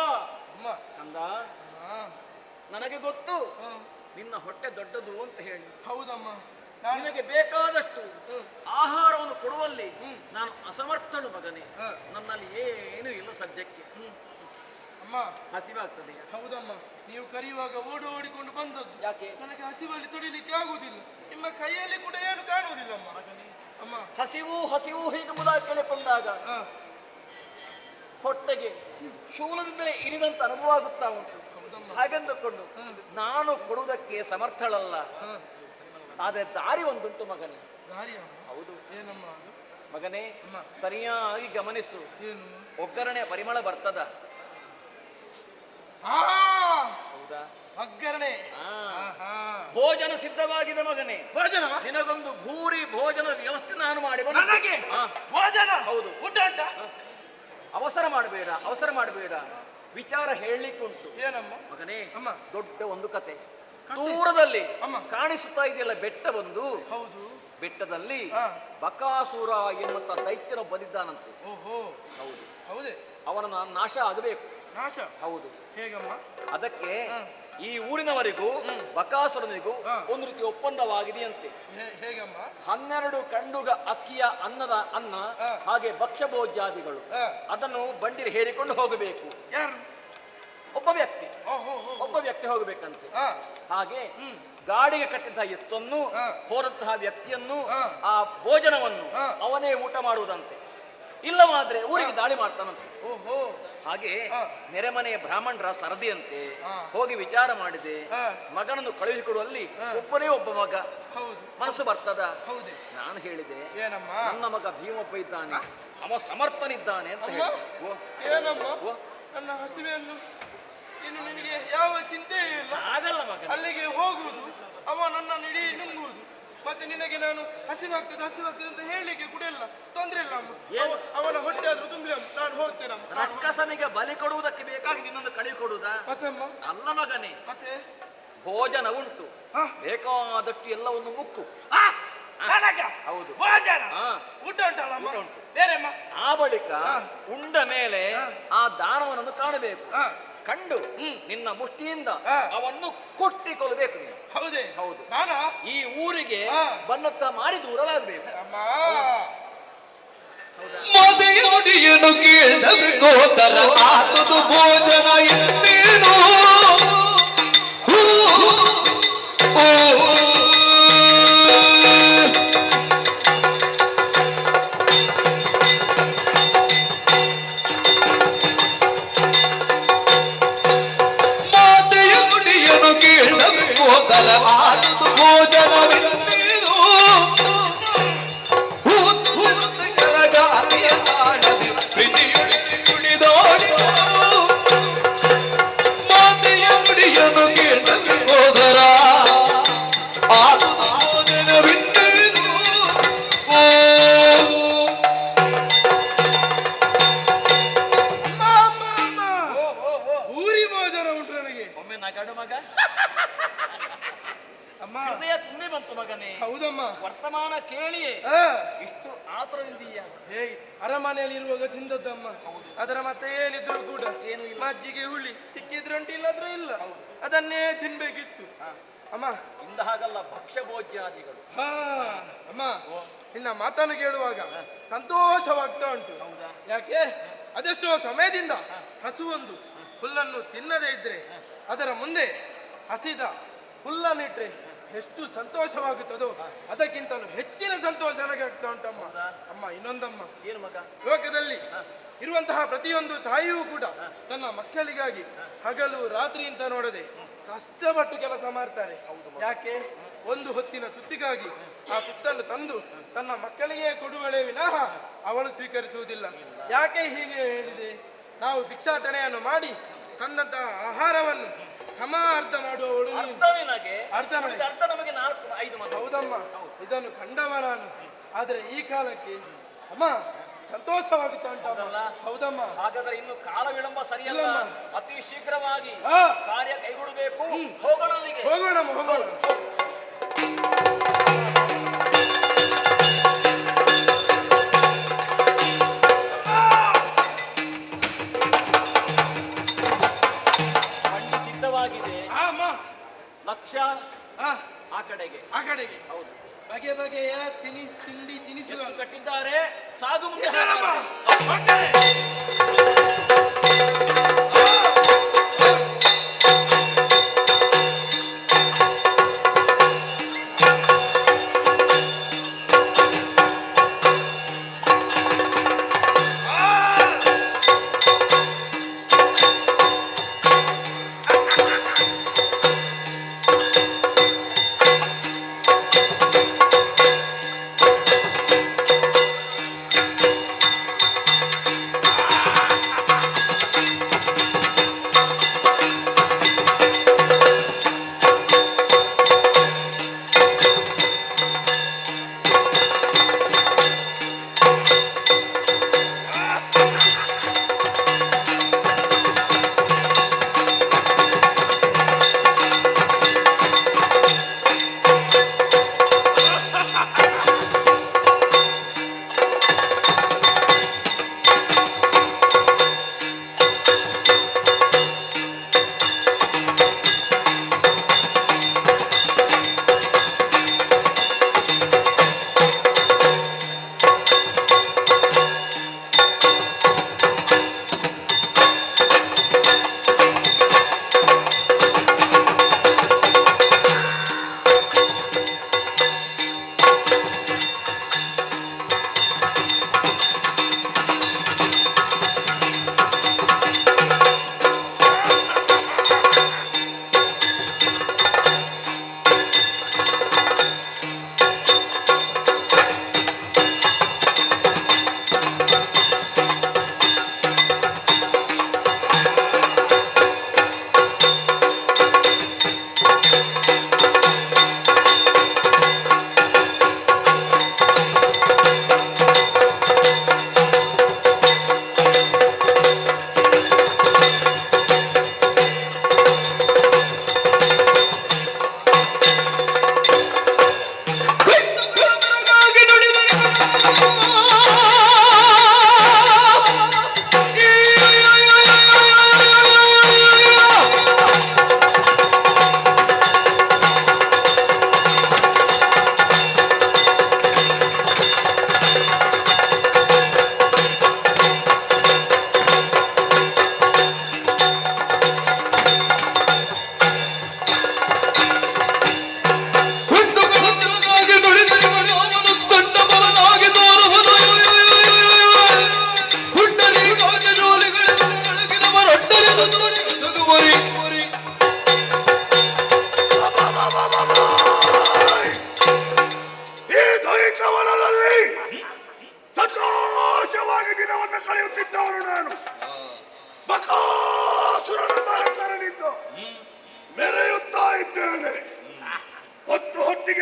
ಅಮ್ಮ ಅಂದ ಹಾ, ನನಗೆ ಗೊತ್ತು ಹಾ. ನಿನ್ನ ಹೊಟ್ಟೆ ದೊಡ್ಡದು ಅಂತ ಹೇಳಿ ಹೌದಮ್ಮ ನಾನು ನಿನಗೆ ಬೇಕಾದಷ್ಟು ಆಹಾರವನ್ನು ಕೊಡುವಲ್ಲಿ ನಾನು ಅಸಮರ್ಥನು ಮಗನೇ ಹಾ. ನನ್ನಲ್ಲಿ ಏನು ಇಲ್ಲ ಸದ್ಯಕ್ಕೆ ಅಮ್ಮ ಹಸಿವಾಗ್ತದೆ ಹೌದಮ್ಮ ನೀವು ಕರೆಯುವಾಗ ಓಡಿಕೊಂಡು ಬಂದದ್ದು ಯಾಕೆ ನನಗೆ ಹಸಿವಲ್ಲಿ ತೊಡಿಲಿಕ್ಕೆ ಆಗುವುದಿಲ್ಲ ನಿಮ್ಮ ಕೈಯಲ್ಲಿ ಕೂಡ ಏನು ಕಾಣುವುದಿಲ್ಲಮ್ಮ ಅಮ್ಮ ಹಸಿವು ಹೀಗೆ ಮುದ ಕೇಳಿಕೊಂಡಾಗ ಹಾ, ಹೊಟ್ಟೆಗೆ ಶೂಲದಿಂದಲೇ ಇರಿದಂತ ಅನುಭವ ಆಗುತ್ತಾ ಉಂಟು ಹೌದಮ್ಮ ಹಾಗೆಂದುಕೊಂಡು ನಾನು ಕೊಡುವುದಕ್ಕೆ ಸಮರ್ಥಳಲ್ಲ ಹಾ, ಆದ್ರೆ ದಾರಿ ಒಂದುಂಟು ಮಗನೇ ದಾರಿ ಅಮ್ಮ ಹೌದು ಏನಮ್ಮ ಅದು ಮಗನೇ ಅಮ್ಮ. ಸರಿಯಾಗಿ ಗಮನಿಸು ಏನು ಒಗ್ಗರಣೆ ಪರಿಮಳ ಬರ್ತದ ಹಾ ಹೌದಾ ಒಗ್ಗರಣೆ ಆ. ಆಹಾ. ಭೋಜನ ಸಿದ್ಧವಾಗಿದೆ ಮಗನೇ ಭೋಜನವ? ನಿನಗೊಂದು ಭೂರಿ ಭೋಜನ ವ್ಯವಸ್ಥೆ ನಾನು ಮಾಡಿ ಬಂದೆ. ನನಗೆ ಆ, ಭೋಜನ ಹೌದು. ಊಟ ಉಂಟ ಅವಸರ ಮಾಡಬೇಡ ವಿಚಾರ ಹೇಳಲಿಕ್ಕುಂಟು ಏನಮ್ಮ ಮಗನೇ ಅಮ್ಮ. ದೊಡ್ಡ ಒಂದು ಕತೆ ದೂರದಲ್ಲಿ ಅಮ್ಮ. ಕಾಣಿಸುತ್ತಾ ಇದೆಯಲ್ಲ ಬೆಟ್ಟ ಒಂದು ಹೌದು ಬೆಟ್ಟದಲ್ಲಿ ಹಾ. ಬಕಾಸುರ ಎನ್ನುವಂತ ದೈತ್ಯನ ಬಂದಿದ್ದಾನಂತೆ ಓಹೋ ಹೌದು ಹೌದೇ ಅವನ ನಾಶ ಆಗಬೇಕು ನಾಶ ಹೌದು ಹೇಗಮ್ಮ ಅದಕ್ಕೆ ಹಾ. ಈ ಊರಿನವರಿಗೂ ಬಕಾಸುರನಿಗೂ ಹಾ. ಒಂದು ರೀತಿ ಒಪ್ಪಂದವಾಗಿದೆಯಂತೆ ಹೇಗಮ್ಮ 12 ಕಂಡುಗ ಅಕ್ಕಿಯ ಅನ್ನ ಹಾ. ಹಾಗೆ ಭಕ್ಷ್ಯಭೋಜ್ಯಾದಿಗಳು ಹಾ. ಅದನ್ನು ಬಂಡಿಲಿ ಹೇರಿಕೊಂಡು ಹೋಗಬೇಕು ಯಾರು ಒಬ್ಬ ವ್ಯಕ್ತಿ ಓಹೋ ಹೋಗಬೇಕಂತೆ ಹಾ ಹಾಗೆ ಗಾಡಿಗೆ ಕಟ್ಟಿದಂತಹ ಎತ್ತನ್ನು ಹಾ. ಹೋದಂತಹ ವ್ಯಕ್ತಿಯನ್ನು ಹಾ. ಆ ಭೋಜನವನ್ನು ಹಾ. ಅವನೇ ಊಟ ಮಾಡುವುದಂತೆ ಇಲ್ಲವಾದ್ರೆ ಊರಿಗೆ ದಾಳಿ ಮಾಡ್ತಾನಂತೆ ಓಹೋ ಹಾಗೆ ಹಾ. ನೆರೆಮನೆಯ ಬ್ರಾಹ್ಮಣರ ಸರದಿಯಂತೆ ಹಾ. ಹೋಗಿ ವಿಚಾರ ಮಾಡಿದೆ ಹಾ. ಮಗನನ್ನು ಕಳುಹಿಸಿಕೊಡುವಲ್ಲಿ ಹಾ. ಒಬ್ಬನೇ ಒಬ್ಬ ಮಗ ಹೌದು ಮನಸ್ಸು ಬರ್ತದ ಹೌದೇ ನಾನು ಹೇಳಿದೆ ಏನಮ್ಮ ನನ್ನ ಮಗ ಭೀಮಪ್ಪ ಇದ್ದಾನೆ ಅವ ಸಮರ್ಥನಿದ್ದಾನೆ ಅಂತ ಅಮ್ಮ? ಹೇಳಿ ಏನಮ್ಮ ಓ, ನನ್ನ ಹಸಿವೆಯನ್ನು ಇನ್ನು ನಿನಗೆ ಯಾವ ಚಿಂತೆಯೂ ಇಲ್ಲ ಆಗಲ್ಲ ಮಗ ಅಲ್ಲಿಗೆ ಹೋಗುವುದು ಅವ ನನ್ನ ಇಡೀ ನುಂಗುವುದು ಮತ್ತೆ ನಿನಗೆ ನಾನು ಹಸಿವಾಗ್ತದೆ ಅಂತ ಹೇಳಲಿಕ್ಕೆ ಕೂಡ ಇಲ್ಲ ತೊಂದ್ರೆ ಇಲ್ಲ ಅಮ್ಮ ಏನು? ಅವನ ಹೊಟ್ಟೆ ಆದ್ರೂ ತುಂಬಲಿ ಅಮ್ಮ ನಾನು ಹೋಗ್ತೇನಮ್ಮ ರಕ್ಕಸನಿಗೆ ಬಲಿ ಕೊಡುವುದಕ್ಕೆ ಬೇಕಾಗಿ ನಿನ್ನನ್ನು ಕಳುಹಿಕೊಡುವುದಾ ಮತ್ತೆ ಅಮ್ಮ ಅಲ್ಲ ಮಗನೇ ಮತ್ತೆ ಭೋಜನ ಉಂಟು ಹಾ. ಬೇಕಾದಷ್ಟು ಎಲ್ಲವನ್ನು ಮುಕ್ಕು ನನಗ ಹೌದು. ಭೋಜನ ಹಾ. ಊಟ ಉಂಟಲ್ಲ ಅಮ್ಮ ಊಟ ಉಂಟು. ಬೇರೆಮ್ಮ ಆ ಬಳಿಕ ಹಾ. ಉಂಡ ಮೇಲೆ ಹಾ. ಆ ದಾನವನನ್ನು ಕಾಣಬೇಕು ಹಾ. ಕಂಡು ನಿನ್ನ ಮುಷ್ಟಿಯಿಂದ ಹಾ. ಅವನ್ನು ಕೊಟ್ಟಿಕೊಳ್ಳಬೇಕು ನೀನು ಹೌದೇ ಹೌದು. ನಾನಾ ಈ ಊರಿಗೆ ಹಾ. ಬನ್ನತ್ತ ಮಾರಿ ದೂರವಾಗಬೇಕು ಅಮ್ಮ ಮದೆಯೊಡಿಯನು ಕೇಳಿದವ್ರು ಗೋತರ ಆತದು ಭೋಜನ ಇನ್ನೇನು ಹೂ, ಹೂ. ಮದೆಯೊಡಿಯನು ಕೇಳಿದವ್ರು ಗೋತರ ಆತದು ಭೋಜನವಿನ್ನೇನು ಕರಗಾಲಿಯ ತಾಳದಿ ಪ್ರೀತಿಯೊಳಿಸಿ ಕುಣಿದೋಡಿದೋ ಮಾತೆಯ ನುಡಿಯನ್ನು ಕೇಳಲು ಹೋದರ ಆತುದ ಭೋಜನವಿನ್ನೇನು ಓ ಊರಿ ಭೋಜನ ಉಂಟು ನನಗೆ ಒಮ್ಮೆ ನಗಡು ಮಗ ಅಮ್ಮ ಹೃದಯ ತುಂಬಿ ಬಂತು ಮಗನೇ ಹೌದಮ್ಮ ವರ್ತಮಾನ ಕೇಳಿಯೇ ಆ, ಇಷ್ಟು ಆತುರದಿಂದೀಯ ಹೇಗೆ ಅರಮನೆಯಲ್ಲಿ ಇರುವಾಗ ತಿಂದದ್ದಮ್ಮ ಅದರ ಮತ್ತೆ ಏನಿದ್ರು ಕೂಡ ಏನು ಇಲ್ಲ. ಮಜ್ಜಿಗೆ ಹುಳಿ ಸಿಕ್ಕಿದ್ರುಂಟು ಇಲ್ಲದ್ರೆ ಇಲ್ಲ ಅದನ್ನೇ ತಿನ್ಬೇಕಿತ್ತು ಅಮ್ಮ ಇಂದ ಹಾಗಲ್ಲ ಭಕ್ಷ್ಯಭೋಜ್ಯಾದಿಗಳು ಹಾ ಅಮ್ಮ ನಿನ್ನ ಮಾತನ್ನು ಕೇಳುವಾಗ ಸಂತೋಷವಾಗ್ತಾ ಉಂಟು ಹೌದಾ? ಯಾಕೆ ಅದೆಷ್ಟೋ ಸಮಯದಿಂದ ಹಸುವೊಂದು ಹುಲ್ಲನ್ನು ತಿನ್ನದೇ ಇದ್ರೆ ಅದರ ಮುಂದೆ ಹಸಿದ ಹುಲ್ಲನ್ನಿಟ್ರೆ ಎಷ್ಟು ಸಂತೋಷವಾಗುತ್ತದೋ ಅದಕ್ಕಿಂತಲೂ ಹೆಚ್ಚಿನ ಸಂತೋಷ ನನಗೆ ಆಗ್ತಾ ಉಂಟಮ್ಮ ಅಮ್ಮ ಇನ್ನೊಂದಮ್ಮ ಏನು ಮಗ ಲೋಕದಲ್ಲಿ ಇರುವಂತಹ ಪ್ರತಿಯೊಂದು ತಾಯಿಯೂ ಕೂಡ ತನ್ನ ಮಕ್ಕಳಿಗಾಗಿ ಹಗಲು ರಾತ್ರಿ ಅಂತ ನೋಡದೆ ಕಷ್ಟಪಟ್ಟು ಕೆಲಸ ಮಾಡ್ತಾರೆ. ಯಾಕೆ? ಒಂದು ಹೊತ್ತಿನ ತುತ್ತಿಗಾಗಿ ಆ ತುತ್ತನ್ನು ತಂದು ತನ್ನ ಮಕ್ಕಳಿಗೆ ಕೊಡುವಳೆ ವಿನಃ ಅವಳು ಸ್ವೀಕರಿಸುವುದಿಲ್ಲ. ಯಾಕೆ ಹೀಗೆ ಹೇಳಿದೆ? ನಾವು ಭಿಕ್ಷಾಟನೆಯನ್ನು ಮಾಡಿ ತನ್ನಂತಹ ಆಹಾರವನ್ನು ಸಮಾರ್ಥ ಮಾಡುವವಳು ನೀನು. ಅರ್ಥ ನಮಗೆ 4-5 ಮಂದಿ. ಹೌದಮ್ಮ, ಇದನ್ನು ಕಂಡವ ನಾನು. ಆದರೆ ಈ ಕಾಲಕ್ಕೆ ಅಮ್ಮ ಸಂತೋಷವಾಗುತ್ತಾ ಉಂಟಲ್ಲ? ಹೌದಮ್ಮ. ಹಾಗಾದ್ರೆ ಇನ್ನು ಕಾಲ ವಿಳಂಬ ಸರಿಯಲ್ಲ, ಅತಿ ಶೀಘ್ರವಾಗಿ ಹಾ. ಕಾರ್ಯ ಕೈಗೊಳ್ಳಬೇಕು. ಹೋಗೋಣ ಅಲ್ಲಿಗೆ. ಹೋಗೋಣ ಹೋಗೋಣ. ಬಂಡಿ ಸಿದ್ಧವಾಗಿದೆ. ಅಮ್ಮ ಲಕ್ಷ ಆ ಕಡೆಗೆ. ಆ ಕಡೆಗೆ ಹೌದು. ಬಗೆ ಬಗೆಯ ತಿಂಡಿ ತಿನಿಸುಗಳು ಕಟ್ಟಿದ್ದಾರೆ. ಸಾಗು ಮುಂದೆ.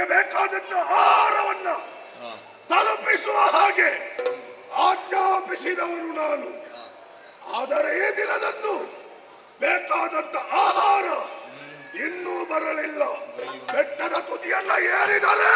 ಬೇಕಾದಂತ ಆಹಾರವನ್ನ ತಲುಪಿಸುವ ಹಾಗೆ ಆಜ್ಞಾಪಿಸಿದವನು ನಾನು. ಆದರೆ ಈ ದಿನದಂದು ಬೇಕಾದಂತ ಆಹಾರ ಇನ್ನೂ ಬರಲಿಲ್ಲ. ಬೆಟ್ಟದ ತುದಿಯನ್ನ ಏರಿದರೆ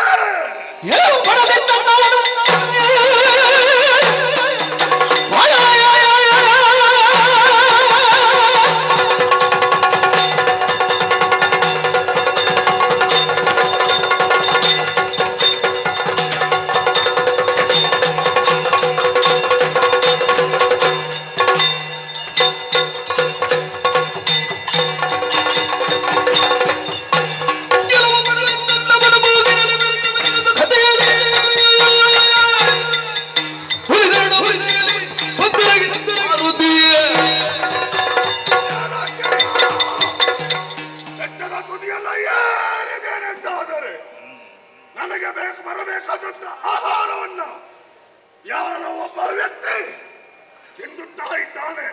ನುಂಗುತ್ತಾ ಇದ್ದಾನೆ.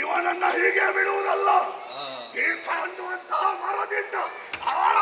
ಇವನನ್ನ ಹೀಗೆ ಬಿಡುವುದಲ್ಲ. ದೀಪ ಅನ್ನುವಂತಹ ಮರದಿಂದ ಆಳ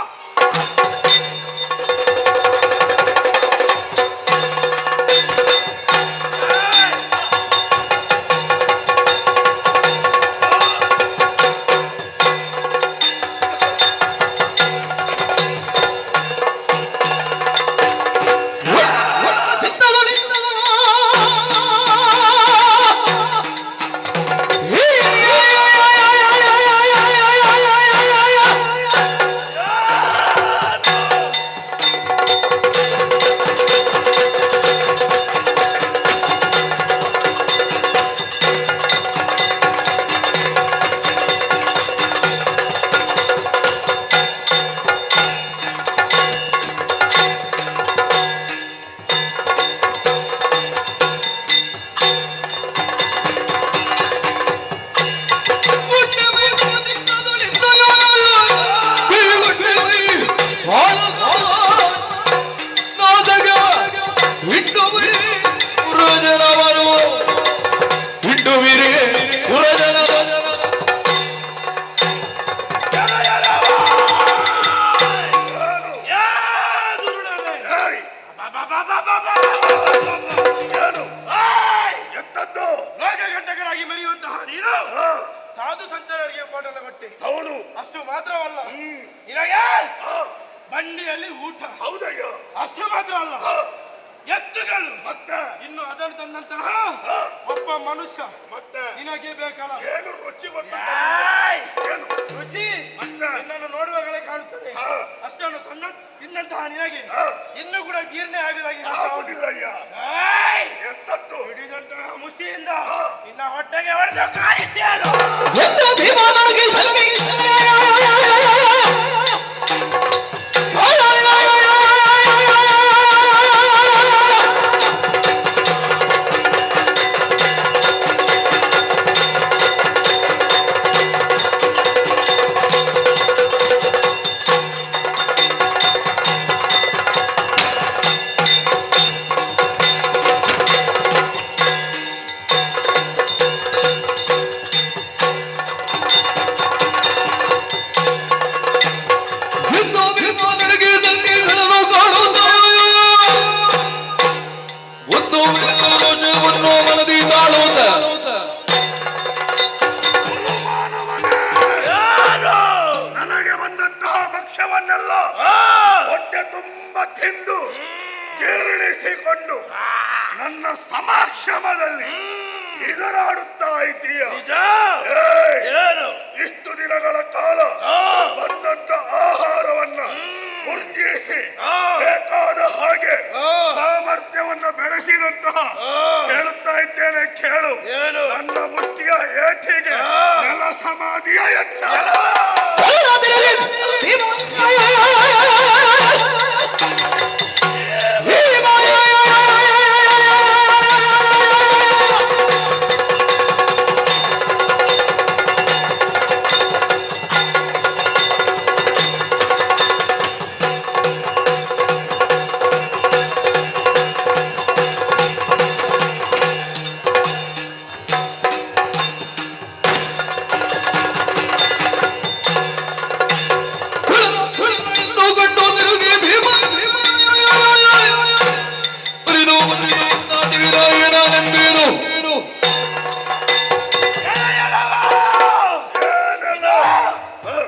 ಎಂತದ್ದು ಲೋಕಘಂಟಕರಾಗಿ ಮೆರೆಯುವಂತಹ ನೀನು ಸಾಧು ಸಂತರಿಗೆ ಪಾಠ ಕೊಟ್ಟೆ. ಹೌದು. ಅಷ್ಟು ಮಾತ್ರವಲ್ಲ, ನಿನಗೆ ಬಂಡಿಯಲ್ಲಿ ಊಟ. ಹೌದಯ್ಯ. ಅಷ್ಟು ಮಾತ್ರ ಅಲ್ಲ, ಎತ್ತುಗಳು. ಮತ್ತೆ ಇನ್ನು ಅದನ್ನು ತಂದಂತಹ ಒಬ್ಬ ಮನುಷ್ಯ ಮತ್ತೆ ನಿನಗೆ ಬೇಕಲ್ಲ. ಏನು ರುಚಿ ಗೊತ್ತ? ಏನು ರುಚಿ? ಮತ್ತೆ ನಿನ್ನನ್ನು ನೋಡುವಾಗಲೇ ಕಾಣುತ್ತದೆ. ಅಷ್ಟನ್ನು ತಿಂದಂತಹ ನಿನಗೆ ಇನ್ನೂ ಕೂಡ ಜೀರ್ಣ ಆಗದಾಗಿ ಆಗುದಿಲ್ಲಯ್ಯ. ಎಂತದ್ದು ಹಿಡಿದಂತಹ ಮುಷ್ಟಿಯಿಂದ ನಿನ್ನ ಹೊಟ್ಟೆಗೆ ಹೊಡೆದು ಕಾಣಿಸಿ ಅದು. ನನಗೆ ಬಂದಂತಹ ಭಕ್ಷ್ಯವನ್ನೆಲ್ಲ ಹೊಟ್ಟೆ ತುಂಬ ತಿಂದು ಜೀರ್ಣಿಸಿಕೊಂಡು ನನ್ನ ಸಮಕ್ಷಮದಲ್ಲಿ ಇದರಾಡುತ್ತಾ ಇದ್ದೀಯ. ಏನು ಇಷ್ಟು ದಿನಗಳ ಕಾಲ ಬಂದಂತ ಆಹಾರವನ್ನ ಉರ್ಜಿಸಿ ಬೇಕಾದ ಹಾಗೆ ಸಾಮರ್ಥ್ಯವನ್ನ ಬೆಳೆಸಿದಂತಹ ಹೇಳುತ್ತಾ ಇದ್ದೇನೆ ಕೇಳು. ನನ್ನ ಮುಷ್ಟಿಯ ಏಟಿಗೆ ನೆಲ ಸಮಾಧಿಯ ಎಚ್ಚರ.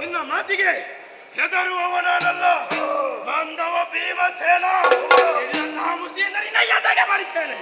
ನಿನ್ನ ಮಾತಿಗೆ ಹೆದರುವವನಲ್ಲ, ಬಾಂಧವ ಭೀಮಸೇನ. ಹಿಡಿದಂತಹ ಮುಷ್ಟಿಯಿಂದ ನಿನ್ನ ಎದೆಗೆ ಮಾಡಿದ್ದೇನೆ.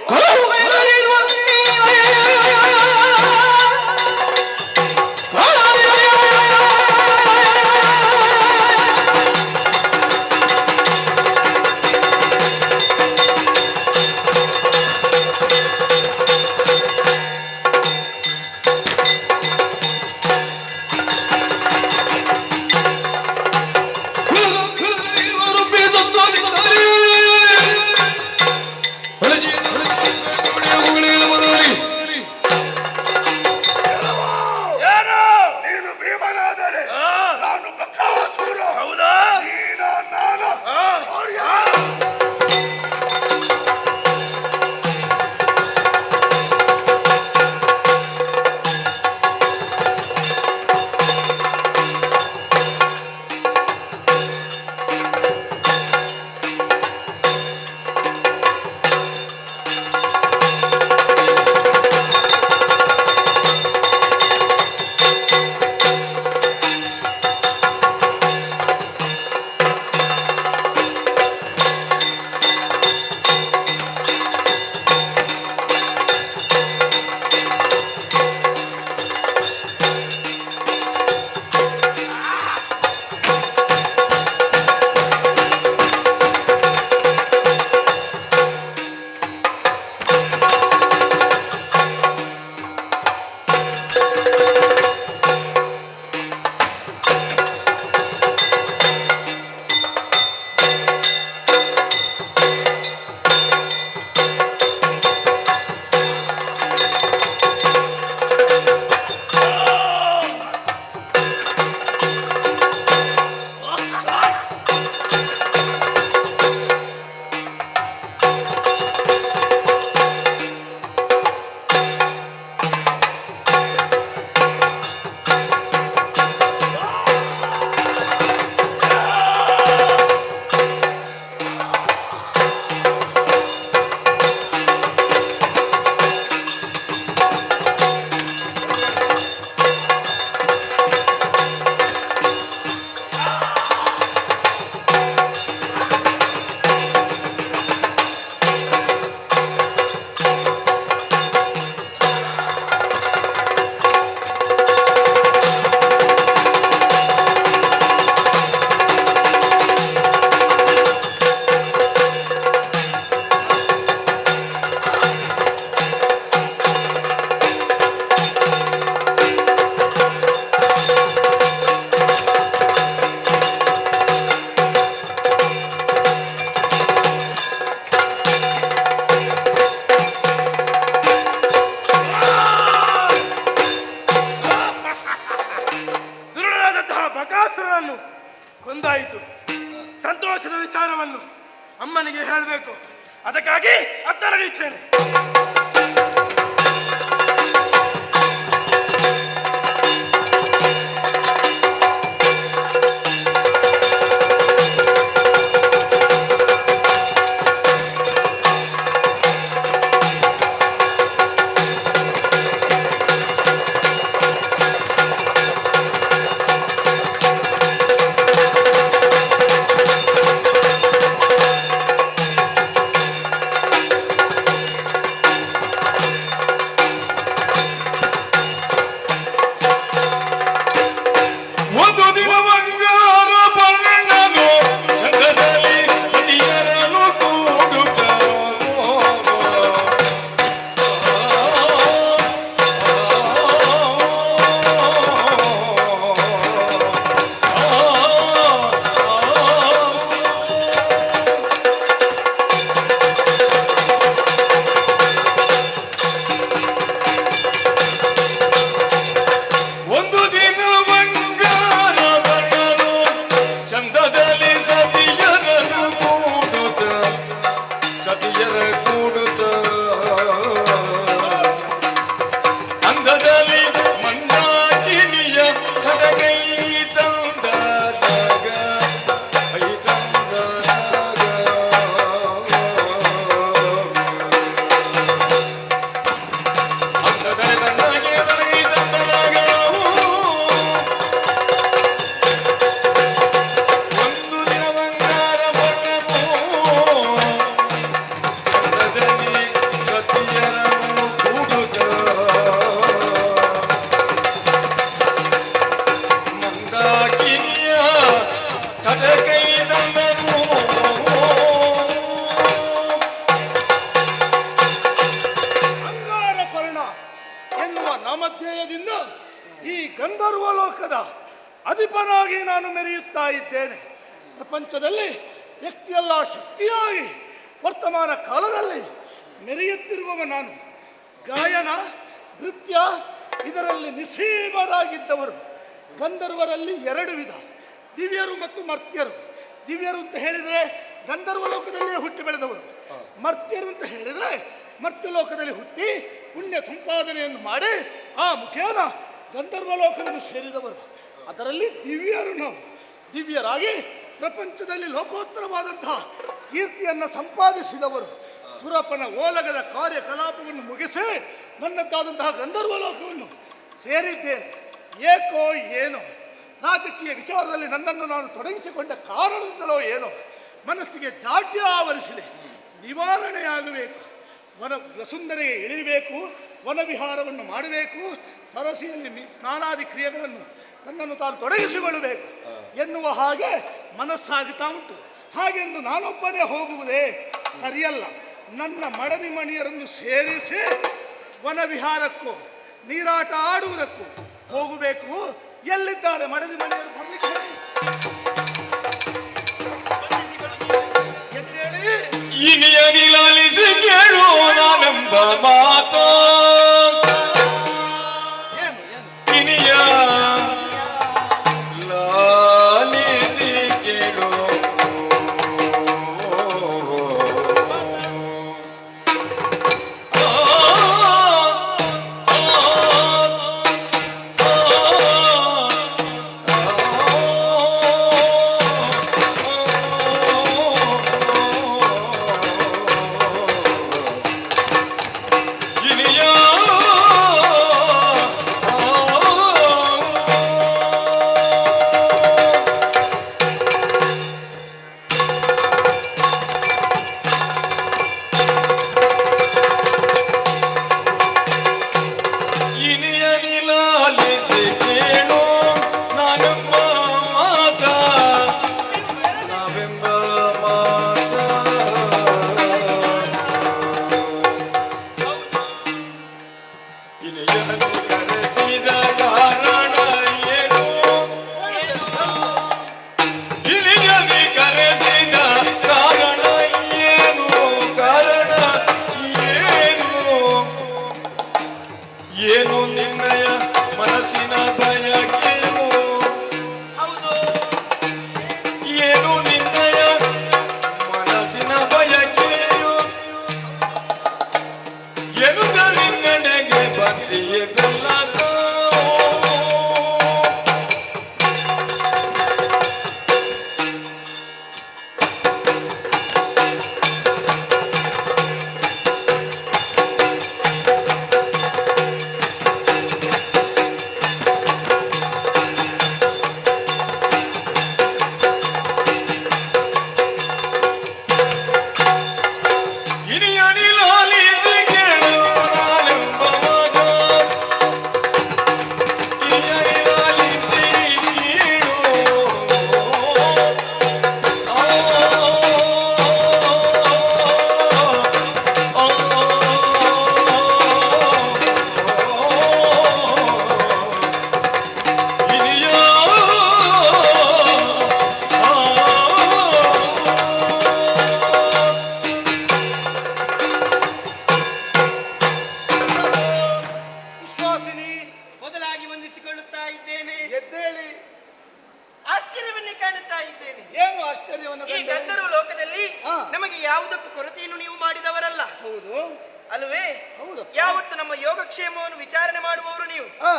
ನಾನು ಅಮ್ಮನಿಗೆ ಹೇಳಬೇಕು. ಅದಕ್ಕಾಗಿ ಅತ್ತ ನಡೆಯುತ್ತೇನೆ. ಒಂದು ದಿನ ಬಂಗಾರ ಬಣ್ಣನು ಚಂದ್ರದಲ್ಲಿ ಸತಿಯರನು ಕೂಡುತ್ತ ಒಂದು ದಿನ ಬಂಗಾರ ಬಣ್ಣನು ಚಂದದಲ್ಲಿ ಸತಿಯರನು ಕೂಡುತ್ತ ಸತಿಯರ ಕೂಡುತ್ತ ಅಂದದಲ್ಲಿ ಮಂದಾಕಿನಿಯ ಕದಗೈ ತಂದಾಗ ಐ ತಂದಾಗ ಅಂದದಲ್ಲಿ ತಂದಾಗೆ ನನಗೈ ತಂದಾಗ ಒಂದು ದಿನ ಬಂಗಾರ ಬಣ್ಣನು ಚಂದದಲ್ಲಿ ಸತಿಯರನು ಕೂಡುತ್ತ ಮಂದಾಕಿನಿಯ ಕದಕೈ ತಂದನು ಅಂಗಾರ ಪರ್ಣ ಎನ್ನುವ ನಾಮಧೇಯದಿಂದ ಈ ಗಂಧರ್ವ ಲೋಕದ ಅಧಿಪನಾಗಿ ನಾನು ಮೆರೆಯುತ್ತಾ ಇದ್ದೇನೆ. ಪ್ರಪಂಚದಲ್ಲಿ ವ್ಯಕ್ತಿಯಲ್ಲ ಶಕ್ತಿಯಾಗಿ ವರ್ತಮಾನ ಕಾಲದಲ್ಲಿ ಮೆರೆಯುತ್ತಿರುವವ ನಾನು. ಗಾಯನ, ನೃತ್ಯ ಇದರಲ್ಲಿ ನಿಸೀಮರಾಗಿದ್ದವರು. ಗಂಧರ್ವರಲ್ಲಿ ಎರಡು ವಿಧ, ದಿವ್ಯರು ಮತ್ತು ಮರ್ತ್ಯರು. ದಿವ್ಯರು ಅಂತ ಹೇಳಿದರೆ ಗಂಧರ್ವ ಲೋಕದಲ್ಲಿಯೇ ಹುಟ್ಟಿ ಬೆಳೆದವರು. ಮರ್ತ್ಯರು ಅಂತ ಹೇಳಿದರೆ ಮರ್ತ್ಯ ಲೋಕದಲ್ಲಿ ಹುಟ್ಟಿ ಪುಣ್ಯ ಸಂಪಾದನೆಯನ್ನು ಮಾಡಿ ಆ ಮುಖೇನ ಗಂಧರ್ವ ಲೋಕವನ್ನು ಸೇರಿದವರು. ಅದರಲ್ಲಿ ದಿವ್ಯರು ನಾವು. ದಿವ್ಯರಾಗಿ ಪ್ರಪಂಚದಲ್ಲಿ ಲೋಕೋತ್ತರವಾದಂತಹ ಕೀರ್ತಿಯನ್ನು ಸಂಪಾದಿಸಿದವರು. ಸುರಪನ ಓಲಗದ ಕಾರ್ಯಕಲಾಪವನ್ನು ಮುಗಿಸಿ ನನ್ನದ್ದಾದಂತಹ ಗಂಧರ್ವ ಲೋಕವನ್ನು ಸೇರಿದ್ದೇನೆ. ಏಕೋ ಏನೋ ರಾಜಕೀಯ ವಿಚಾರದಲ್ಲಿ ನನ್ನನ್ನು ನಾನು ತೊಡಗಿಸಿಕೊಂಡ ಕಾರಣದಿಂದಲೋ ಏನೋ ಮನಸ್ಸಿಗೆ ಜಾಡ್ಯ ಆವರಿಸಿದೆ. ನಿವಾರಣೆಯಾಗಬೇಕು. ವಸುಂಧರೆಗೆ ಇಳಿಯಬೇಕು, ವನವಿಹಾರವನ್ನು ಮಾಡಬೇಕು, ಸರಸಿಯಲ್ಲಿ ಸ್ನಾನಾದಿ ಕ್ರಿಯೆಗಳನ್ನು ತನ್ನನ್ನು ತಾನು ತೊಡಗಿಸಿಕೊಳ್ಳಬೇಕು ಎನ್ನುವ ಹಾಗೆ ಮನಸ್ಸಾಗುತ್ತಾ ಉಂಟು. ಹಾಗೆಂದು ನಾನೊಬ್ಬನೇ ಹೋಗುವುದೇ ಸರಿಯಲ್ಲ. ನನ್ನ ಮಡದಿ ಮಣಿಯರನ್ನು ಸೇರಿಸಿ ವನವಿಹಾರಕ್ಕೂ ನೀರಾಟ ಆಡುವುದಕ್ಕೂ ಹೋಗಬೇಕು. ಎಲ್ಲಿದ್ದಾರೆ ಮಡದಿ ಮಣಿಯರು? ಬರ್ಲಿಕ್ಕೆ ಹೇಳಿ. ಎದ್ದೇಳಿ. ಇನಿಯ ನಿಲಾಲಿಸಿ ಕೇಳು ನಾನೆಂಬ ಮಾತು ಏನು ಏನು ಇನಿಯ ಲಾಲಿಸಿ ಕೇಳು ಕಾಣುತ್ತಾ ಇದ್ದೇನೆ. ಏನು ಆಶ್ಚರ್ಯವನ್ನು ಈ ಕಂಡೆ? ಗಂಧರ್ವ ಲೋಕದಲ್ಲಿ ಹಾ. ನಮಗೆ ಯಾವುದಕ್ಕೂ ಕೊರತೆಯನ್ನು ನೀವು ಮಾಡಿದವರಲ್ಲ ಹೌದು ಅಲ್ವೇ? ಹೌದು. ಯಾವತ್ತು ನಮ್ಮ ಯೋಗಕ್ಷೇಮವನ್ನು ವಿಚಾರಣೆ ಮಾಡುವವರು ನೀವು. ಆ,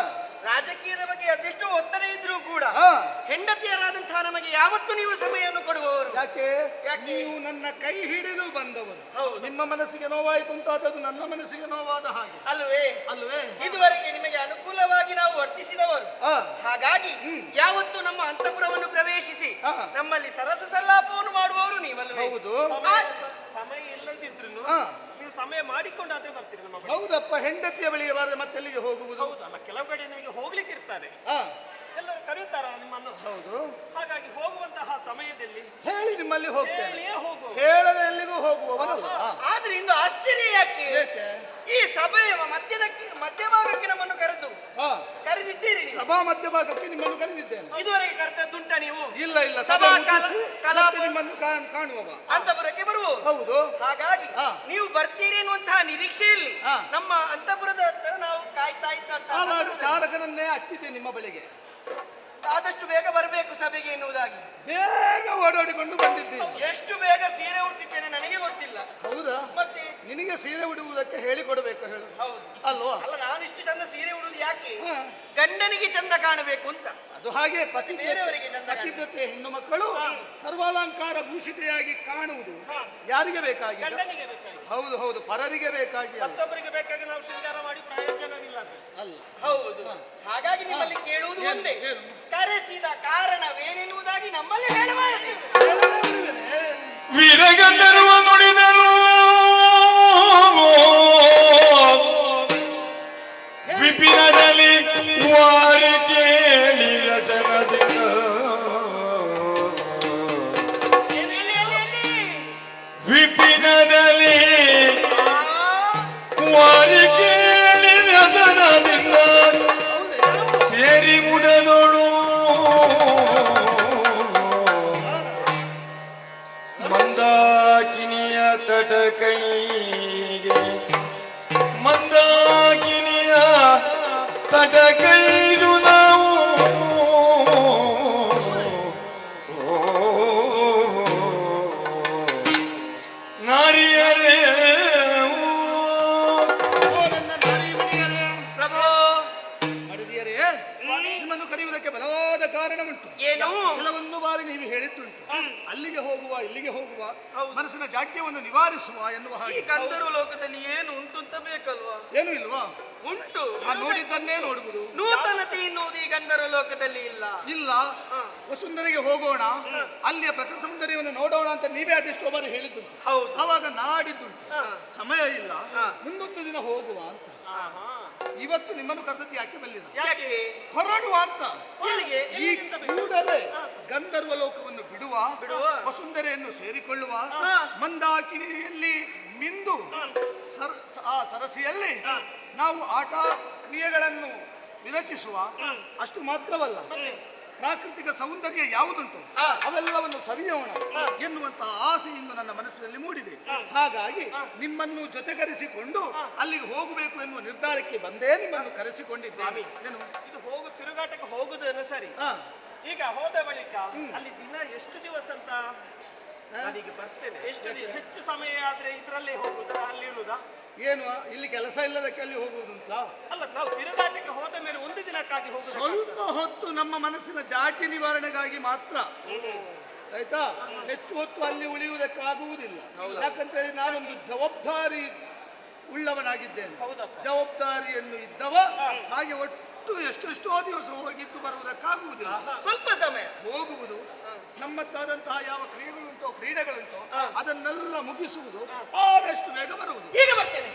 ರಾಜಕೀಯದ ಬಗ್ಗೆ ಅದೆಷ್ಟೋ ಒತ್ತಡ ಇದ್ರೂ ಕೂಡ ಆ. ಹೆಂಡತಿಯರಾದಂತಹ ನಮಗೆ ಯಾವತ್ತು ನೀವು ಸಮಯವನ್ನು ಕೊಡುವವರು. ಯಾಕೆ? ಯಾಕೆ? ನೀವು ನನ್ನ ಕೈ ಹಿಡಿದು ಬಂದವರು. ಹೌದು. ನಿಮ್ಮ ಮನಸ್ಸಿಗೆ ನೋವಾಯಿತು ಅಂತಾದದ್ದು ನನ್ನ ಮನಸ್ಸಿಗೆ ನೋವಾದ ಹಾಗೆ ಅಲ್ವೇ? ಅಲ್ವೇ? ಇದುವರೆಗೆ ನಿಮಗೆ ಅನುಕೂಲವಾಗಿ ನಾವು ವರ್ತಿಸಿದವರು. ಆ, ಹಾಗಾಗಿ ಯಾವತ್ತು ನಮ್ಮ ಅಂತಃಪುರವನ್ನು ಪ್ರವೇಶಿಸಿ ಆ. ನಮ್ಮಲ್ಲಿ ಸರಸ ಸಲ್ಲಾಪವನ್ನು ಮಾಡುವವರು ನೀವಲ್ವೇ? ಹೌದು. ಸಮಯ ಇಲ್ಲದಿದ್ರು ಆ, ನೀವು ಸಮಯ ಮಾಡಿಕೊಂಡಾದ್ರೆ ಬರ್ತೀರಿ ನಮ್ಮ ಬಳಿ. ಹೌದಪ್ಪ, ಹೆಂಡತಿಯ ಬಳಿಗೆ ಬಾರದೆ ಮತ್ತೆಲ್ಲಿಗೆ ಹೋಗುವುದು? ಹೌದಲ್ಲ, ಕೆಲವು ಕಡೆ ನಿಮಗೆ ಹೋಗ್ಲಿಕ್ಕೆ ಇರ್ತಾರೆ, ಆ, ಎಲ್ಲರೂ ಕರೆಯುತ್ತಾರ ನಿಮ್ಮನ್ನು. ಹೌದು. ಹಾಗಾಗಿ ಹೋಗುವಂತಹ ಸಮಯದಲ್ಲಿ ಹೇಳಿ ನಿಮ್ಮಲ್ಲಿ ಹೋಗ್ತೇನೆ, ಹೇಳಿಯೇ ಹೋಗು. ಹೇಳದೆ ಎಲ್ಲಿಗೂ ಹೋಗುವವನಲ್ಲ. ಆ, ಆದ್ರೆ ಇಂದು ಆಶ್ಚರ್ಯ ಯಾಕೆ? ಏಕೆ? ಈ ಸಭೆಯ ಮಧ್ಯಭಾಗಕ್ಕೆ ನಮ್ಮನ್ನು ಆ, ಕರೆದಿದ್ದೀರಿ ನೀವು. ಸಭಾ ಮಧ್ಯಭಾಗಕ್ಕೆ ನಿಮ್ಮನ್ನು ಕರೆದಿದ್ದೇನೆ. ಇದುವರೆಗೆ ಕರೆದದ್ದುಂಟ ನೀವು? ಇಲ್ಲ ಇಲ್ಲ, ಸಭಾ ಸಭೆ ಮುಗಿಸಿ ಕಲಾಪ ಮತ್ತೆ ನಿಮ್ಮನ್ನು ಕಾಣುವವ. ಅಂತಃಪುರಕ್ಕೆ ಬರುವುದು. ಹೌದು. ಹಾಗಾಗಿ ಹಾ. ನೀವು ಬರ್ತೀರಿ ಎನ್ನುವಂತಹ ನಿರೀಕ್ಷೆಯಲ್ಲಿ ಹಾ. ನಮ್ಮ ಅಂತಃಪುರದ ಹತ್ತಿರ ನಾವು ಕಾಯ್ತಾ ಇದ್ದಂತಹ ಆವಾಗ ಸಂದರ್ಭದಲ್ಲಿ ಚಾರಕನನ್ನೇ ಹತ್ತಿದ್ದೆ ನಿಮ್ಮ ಬಳಿಗೆ. ಆದಷ್ಟು ಬೇಗ ಬರಬೇಕು ಸಭೆಗೆ ಎನ್ನುವುದಾಗಿ ಬೇಗ ಓಡಾಡಿಕೊಂಡು ಬಂದಿದ್ದೀನಿ. ಎಷ್ಟು ಬೇಗ ಸೀರೆ ಉಟ್ಟಿದ್ದೇನೆ ನನಗೆ ಗೊತ್ತಿಲ್ಲ. ಹೌದಾ? ಮತ್ತೆ ನಿನಗೆ ಸೀರೆ ಉಡುವುದಕ್ಕೆ ಹೇಳಿಕೊಡಬೇಕು ಹೇಳು. ಹೌದು ಅಲ್ವಾ? ಅಲ್ಲ, ನಾನಿಷ್ಟು ಚಂದ ಸೀರೆ ಉಡುವುದು ಯಾಕೆ? ಹಾ. ಗಂಡನಿಗೆ ಚಂದ ಕಾಣಬೇಕು ಅಂತ. ಅದು ಹಾಗೆ ಬೇರೆಯವರಿಗೆ ಚಂದ ಕಾಣುತ್ತೆ. ಪತಿವ್ರತೆ ಹೆಣ್ಣು ಮಕ್ಕಳು ಸರ್ವಾಲಂಕಾರ ಭೂಷಿತೆಯಾಗಿ ಕಾಣುವುದು ಯಾರಿಗೆ ಬೇಕಾಗಿ? ಗಂಡನಿಗೆ ಬೇಕಾಗಿ, ಹೌದು ಹೌದು, ಪರರಿಗೆ ಬೇಕಾಗಿ ಅಲ್ಲ. ಮತ್ತೊಬ್ಬರಿಗೆ ಬೇಕಾಗಿ ನಾವು ಶೃಂಗಾರ ಮಾಡಿ ಪ್ರಯೋಜನವಿಲ್ಲ ಅದು. ಅಲ್ಲ. ಹೌದು. ಹಾಗಾಗಿ ನಿಮ್ಮಲ್ಲಿ ಕೇಳುವುದು ಏನು? ಒಂದೇ, ಏನು? ಕರೆಸಿದ ಕಾರಣವೇನೆನ್ನುವುದಾಗಿ ನಮ್ಮಲ್ಲಿ ಹೇಳಬಾರದು. ಹೇಳಲೇ ಇರುವೆನೆ. ವೀರಗಂಧರ್ವ ನುಡಿದರು ವಿಪಿನದಲ್ಲಿ ವಾರಿ ಕೇಳಿ ವ್ಯಸನದಿಂದ ವಿಪಿನದಲ್ಲಿ ವಾರಿ ಕೇಳಿ ವ್ಯಸನದಿಂದ ಸೇರಿ ಮುದದೊಳು ಮಂದಾಕಿನಿಯ ತಟಕೈಗೆ ಮಂದಾಕಿನಿಯ ತಟಕೈದು ನಾವು ನಾರಿಯರೇ ಓ ನನ್ನ ನಾರಿ ಮಣಿಯರೇ, ಪ್ರಭು, ಮಡದಿಯರೇ, ನಿಮ್ಮನ್ನು ಕರೆಯುವುದಕ್ಕೆ ಬಲವಾದ ಕಾರಣ ಉಂಟು. ಏನು? ಕೆಲವೊಂದು ಬಾರಿ ನೀವು ಹೇಳಿದ್ದುಂಟು, ಅಲ್ಲಿಗೆ ಹೋಗುವ ಇಲ್ಲಿಗೆ ಹೋಗುವ, ಹೌದು. ಮನಸ್ಸಿನ ಜಾಡ್ಯವನ್ನು ನಿವಾರಿಸುವ ಎನ್ನುವ ಈ ಹಾಗೆ. ಗಂಧರ್ವ ಲೋಕದಲ್ಲಿ ಏನು ಉಂಟು ಅಂತ ಬೇಕಲ್ವಾ? ಏನು ಇಲ್ವಾ? ಉಂಟು. ಆ ನೋಡಿದ್ದನ್ನೇ ನೋಡುವುದು. ನೂತನತೆ ಎನ್ನುವುದು ಈ ಗಂಧರ್ವ ಲೋಕದಲ್ಲಿ ಇಲ್ಲ. ಇಲ್ಲ. ವಸುಂಧರೆಗೆ ಹೋಗೋಣ, ಅಲ್ಲಿಯ ಪ್ರಕೃತಿ ಸೌಂದರ್ಯವನ್ನು ನೋಡೋಣ ಅಂತ ನೀವೇ ಅದೆಷ್ಟೋ ಬಾರಿ ಹೇಳಿದ್ದು. ಹೌದು. ಅವಾಗ ನಾಡಿದ್ದು ಹಾ. ಸಮಯ ಇಲ್ಲ, ಹಾ. ಮುಂದೊಂದು ದಿನ ಹೋಗುವ ಅಂತ. ಇವತ್ತು ನಿಮ್ಮನ್ನು ಕರೆದದ್ದು ಯಾಕೆ ಬಲ್ಲಿದ? ಯಾಕೆ? ಹೊರಡುವ ಅಂತ. ಎಲ್ಲಿಗೆ? ಈ ಕೂಡಲೇ ಗಂಧರ್ವ ಲೋಕವನ್ನು ಬಿಡುವ, ಬಿಡುವ. ವಸುಂಧರೆಯನ್ನು ಸೇರಿಕೊಳ್ಳುವ, ಹಾ. ಮಂದಾಕಿನಿಯಲ್ಲಿ ಮಿಂದು ಆ ಸರಸಿಯಲ್ಲಿ ನಾವು ಆಟ ಕ್ರಿಯೆಗಳನ್ನು ವಿರಚಿಸುವ. ಅಷ್ಟು ಮಾತ್ರವಲ್ಲ, ಪ್ರಾಕೃತಿಕ ಸೌಂದರ್ಯ ಯಾವುದುಂಟು ಅವೆಲ್ಲವನ್ನು ಸವಿಯೋಣ ಎನ್ನುವಂತಹ ಆಸೆಯಿಂದ ನನ್ನ ಮನಸ್ಸಿನಲ್ಲಿ ಮೂಡಿದೆ. ಹಾಗಾಗಿ ನಿಮ್ಮನ್ನು ಜೊತೆಗರೆಸಿಕೊಂಡು ಅಲ್ಲಿಗೆ ಹೋಗಬೇಕು ಎನ್ನುವ ನಿರ್ಧಾರಕ್ಕೆ ಬಂದೇ ನಿಮ್ಮನ್ನು ಕರೆಸಿಕೊಂಡಿದ್ದೇನೆ. ಏನು? ಇದು ತಿರುಗಾಟಕ್ಕೆ ಹೋಗುದೇನು ಸರಿ. ಹಾ. ಈಗ ಹೋದ ಬಳಿಕ ಅಲ್ಲಿ ದಿನ ಎಷ್ಟು ದಿವಸ ಅಂತ ನಾನೀಗ ಬರ್ತೇನೆ. ಎಷ್ಟು ಹೆಚ್ಚು ಸಮಯ ಆದ್ರೆ ಇದ್ರಲ್ಲೇ ಹೋಗುದಾ ಅಲ್ಲಿರುವುದಾ? ಏನು ಇಲ್ಲಿ ಕೆಲಸ ಇಲ್ಲದಕ್ಕೆ ಅಲ್ಲಿ ಹೋಗುವುದುಂಟ? ಅಲ್ಲ, ನಾವು ತಿರುಗಾಟಕ್ಕೆ ಹೋದ ಮೇಲೆ ಒಂದು ದಿನಕ್ಕಾಗಿ ಹೋಗುದು. ಸ್ವಲ್ಪ ಹೊತ್ತು ನಮ್ಮ ಮನಸ್ಸಿನ ಜಾಟಿ ನಿವಾರಣೆಗಾಗಿ ಮಾತ್ರ, ಆಯ್ತಾ? ಹೆಚ್ಚು ಹೊತ್ತು ಅಲ್ಲಿ ಉಳಿಯುವುದಕ್ಕಾಗುವುದಿಲ್ಲ. ಯಾಕಂತ ಹೇಳಿ ನಾನೊಂದು ಜವಾಬ್ದಾರಿ ಉಳ್ಳವನಾಗಿದ್ದೇನೆ. ಜವಾಬ್ದಾರಿಯನ್ನು ಇದ್ದವ ಹಾಗೆ ಒಟ್ಟು ಎಷ್ಟೆಷ್ಟೋ ದಿವಸ ಹೋಗಿದ್ದು ಬರುವುದಕ್ಕಾಗುವುದಿಲ್ಲ. ಸ್ವಲ್ಪ ಸಮಯ ಹೋಗುವುದು, ನಮ್ಮತ್ತಾದಂತಹ ಯಾವ ಕ್ರಿಯೆಗಳುಂಟೋ ಕ್ರೀಡೆಗಳುಂಟೋ ಅದನ್ನೆಲ್ಲ ಮುಗಿಸುವುದು, ಆದಷ್ಟು ಬೇಗ ಬರುವುದು. ಈಗ ಬರ್ತೇನೆ.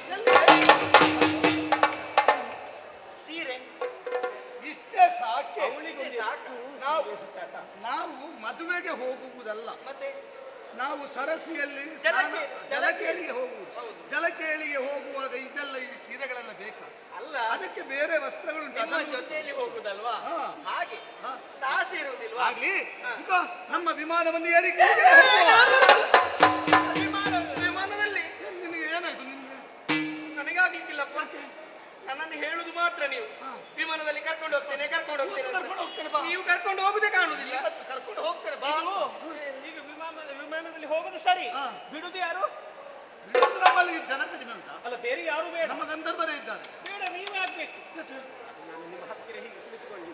ಸೀರೆ ಇಷ್ಟೇ ಸಾಕೆ. ಸಾಕು. ನಾವು ಮದುವೆಗೆ ಹೋಗುವುದಲ್ಲ, ಮತ್ತೆ ನಾವು ಸರಸಿಯಲ್ಲಿ ಜಲಕೇಳಿಗೆ ಹೋಗುವುದು. ಜಲಕೇಳಿಗೆ ಹೋಗುವಾಗ ಇದೆಲ್ಲ ಈ ಸೀರೆಗಳೆಲ್ಲ ಬೇಕಾ? ಅಲ್ಲ, ಅದಕ್ಕೆ ಬೇರೆ ವಸ್ತ್ರಗಳುಂಟು. ನಿಮ್ಮ ಜೊತೆಯಲ್ಲಿ ಹೋಗುದಲ್ವಾ? ಹಾ. ಹಾಗೆ ತಾಸಿ ಇರುವುದಿಲ್ವಾ? ಆಗ್ಲಿ. ಈಗ ನಮ್ಮ ವಿಮಾನವನ್ನು ಏರಿ ವಿಮಾನದಲ್ಲಿ ನಿನಗೆ ಏನಾಯ್ತು? ನಿನ್ಗೆ ನನಗಾಗ್ಲಿಕ್ಕಿಲ್ಲಪ್ಪ. ನನ್ನನ್ನು ಹೇಳುದು ಮಾತ್ರ ನೀವು. ವಿಮಾನದಲ್ಲಿ ಕರ್ಕೊಂಡು ಹೋಗ್ತೇನೆ ಅಂತ. ಕರ್ಕೊಂಡು ಹೋಗ್ತೇನೆ ಬಾ. ನೀವು ಕರ್ಕೊಂಡು ಹೋಗುದೇ ಕಾಣುದಿಲ್ಲ. ಕರ್ಕೊಂಡು ಹೋಗ್ತೇನೆ ಬಾ. ವಿಮಾನದಲ್ಲಿ ಹೋಗೋದು ಸರಿ, ಹಾ. ಬಿಡುದು ಯಾರು? ಬಿಡುವುದು ನಮ್ಮಲ್ಲಿ ಜನ ಕಡಿಮೆ ಉಂಟಾ? ಅಲ್ಲ ಬೇರೆ ಯಾರು ಬೇಡ, ನಮ್ಮ ಗಂಧರ್ವರೇ ಇದ್ದಾರೆ. ಬೇಡ ನೀವೇ ಆಗ್ಬೇಕು. ನಾನು ನಿಮ್ಮ ಹತ್ತಿರ ಹೀಗೆ ಕುಳಿತುಕೊಳ್ಳಿ.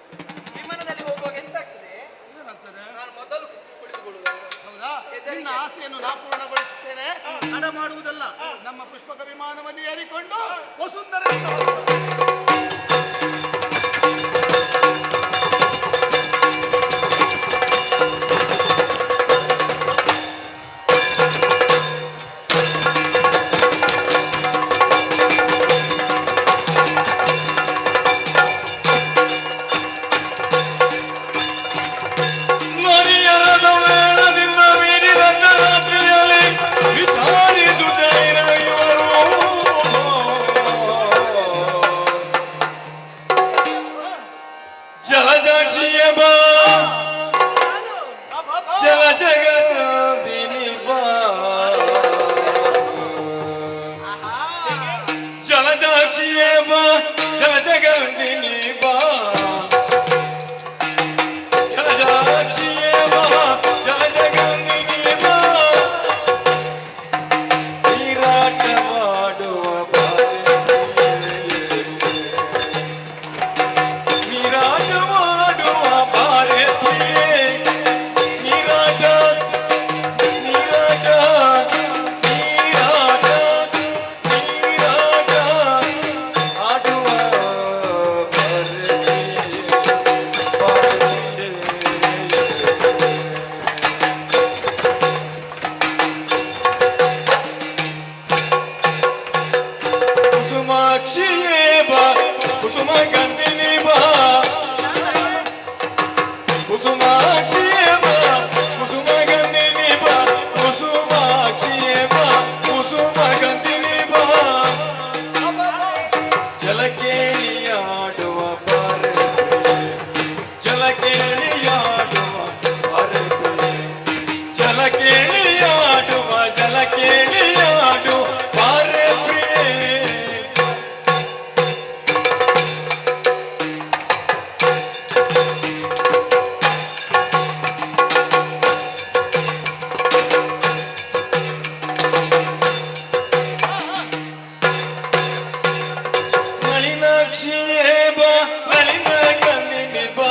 ವಿಮಾನದಲ್ಲಿ ಹೋಗುವಾಗ ಎಂತ ಆಗ್ತದೆ? ಏನಾಗ್ತದೆ? ನಾನು ಮೊದಲು ಕುಳಿತುಕೊಳ್ಳುವುದು. ಹೌದಾ? ನಿನ್ನ ಆಸೆಯನ್ನು ನಾ ಪೂರ್ಣಗೊಳಿಸುತ್ತೇನೆ. ತಡ ಮಾಡುವುದಲ್ಲ. ನಮ್ಮ ಪುಷ್ಪಕ ವಿಮಾನವನ್ನು ಏರಿಕೊಂಡು ವಸುಂಧರೆ ಅಂತ ಹೋಗುವ. ಮರಿಯರದ ಮೇಳದಿಂದ ಮೀರಿದ ರಾತ್ರಿಯಲ್ಲಿ ವಿಚಾರಿಸುತ್ತೇನೆ ಇವರು. ಜಲಜಾಕ್ಷಿಯ ಬಾ ಜಲ ಜಗದಿನಿ ಬಾ ಜಲಜಾಕ್ಷಿಯ ಬಾ ಜಲ ಜಗದಿನಿ ಬಾ ಜಲಜಾಕ್ಷಿಯ ಬಾ ಜಲ ಜಗದಿನಿ ಬಾ ನೀರಾಟ ಮಾಡುವ ನೀರಾಟ ಮಾಡುವ ಬಾರೆ ಪ್ರಿಯೆ. ನೀರಾಟ ನೀರಾಟ ನೀರಾಟ ನೀರಾಟ ಆಡುವ ಬಾರೆ ಪ್ರಿಯೆ. ಕುಸುಮಾಕ್ಷಿಯೇ ಬಾ ಕುಸುಮ ಗಂಧಿನಿ ಬಾ ಕುಸುಮಾಕ್ಷಿಯೇ ಬಾ ಕುಸುಮ ಗಂಧಿನಿ ಬಾ ಕುಸುಮಾಕ್ಷಿಯೇ ಬಾ ಕುಸುಮ ಗಂಧಿನಿ ಬಾ ಜಲಕೇಳಿಯಾಡುವ ಬಾರೆ ಜಲಕೇಳಿಯಾಡುವ ಬಾರೆ ಜಲಕೇಳಿಯಾಡುವ ಜಲಕೇಳಿಯಾಡುವ ಬಾರೆ ಪ್ರಿಯೆ. ನಳಿನಾಕ್ಷಿಯೇ ಬಾ ನಳಿನ ಕಣ್ಣಿನಿ ಬಾ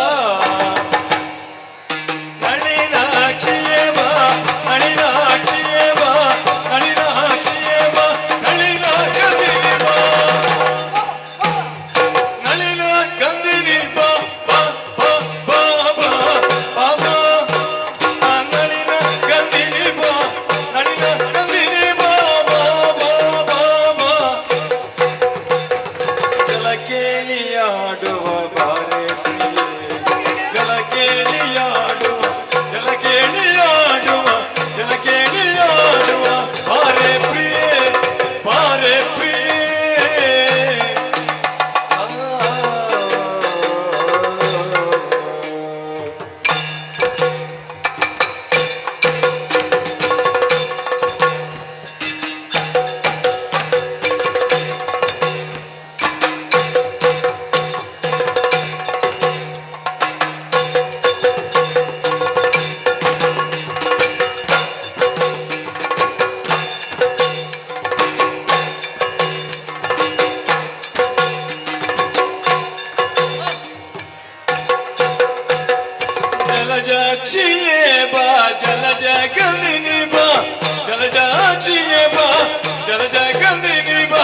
ನಳಿನಾಕ್ಷಿಯೇ ಬಾ ನಳಿನಾಕ್ಷಿಯೇ ಬಾ ನಳಿನಾಕ್ಷಿಯೇ ಬಾ ನಳಿನ ಗಂಧಿನಿ ಬಾ ನಳಿನ ಗಂಧಿನಿ ಬಾ ಬಾ ಬಾ ಬಾ ಬಾ ಬಾ ಬಾ ನಳಿನ ಗಂಧಿನಿ ಬಾ ನಳಿನ ಗಂಧಿನಿ ಬಾ ಬಾ ಬಾ ಬಾ ಬಾ ಜಲಕೇಳಿಯಾಡುವ ಬಾರೆ ಪ್ರಿಯೆ. ಜಲಕೇಳಿಯಾಡುವ ಜಲಕೇಳಿಯಾಡುವ ಜಲಕೇಳಿಯಾಡುವ ಬಾರೆ ಪ್ರಿಯೆ ಬಾರೆ ಪ್ರಿಯೆ. ಜಲಜಾಕ್ಷಿಯೇ ಬಾ ಜಲ ಜಗದಿನಿ ಬಾ ಜಲಜಾಕ್ಷಿಯೇ ಬಾ ಜಲ ಜಗದಿನಿ ಬಾ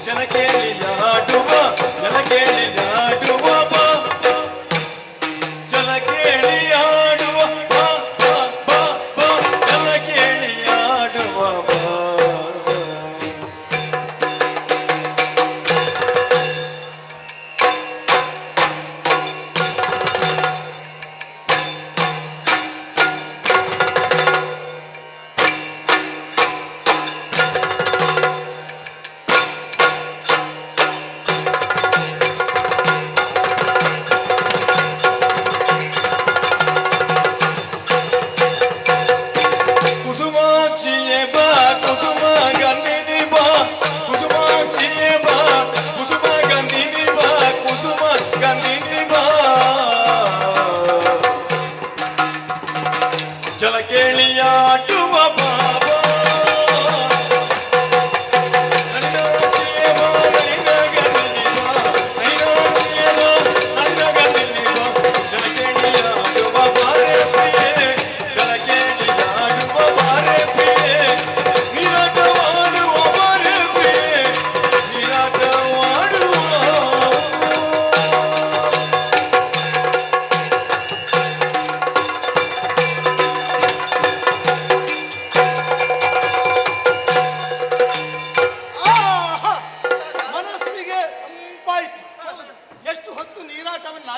ಜಲಕೇಳಿಯಾಡುವ ಜಲಕೇಳಿಯಾಡುವ ಬಾ ಜಲಕೇಳಿಯಾಡುವ ಬಾ ಬಾ ಬಾ ಬಾ ಜಲಕೇಳಿಯಾಡುವ ಬಾ.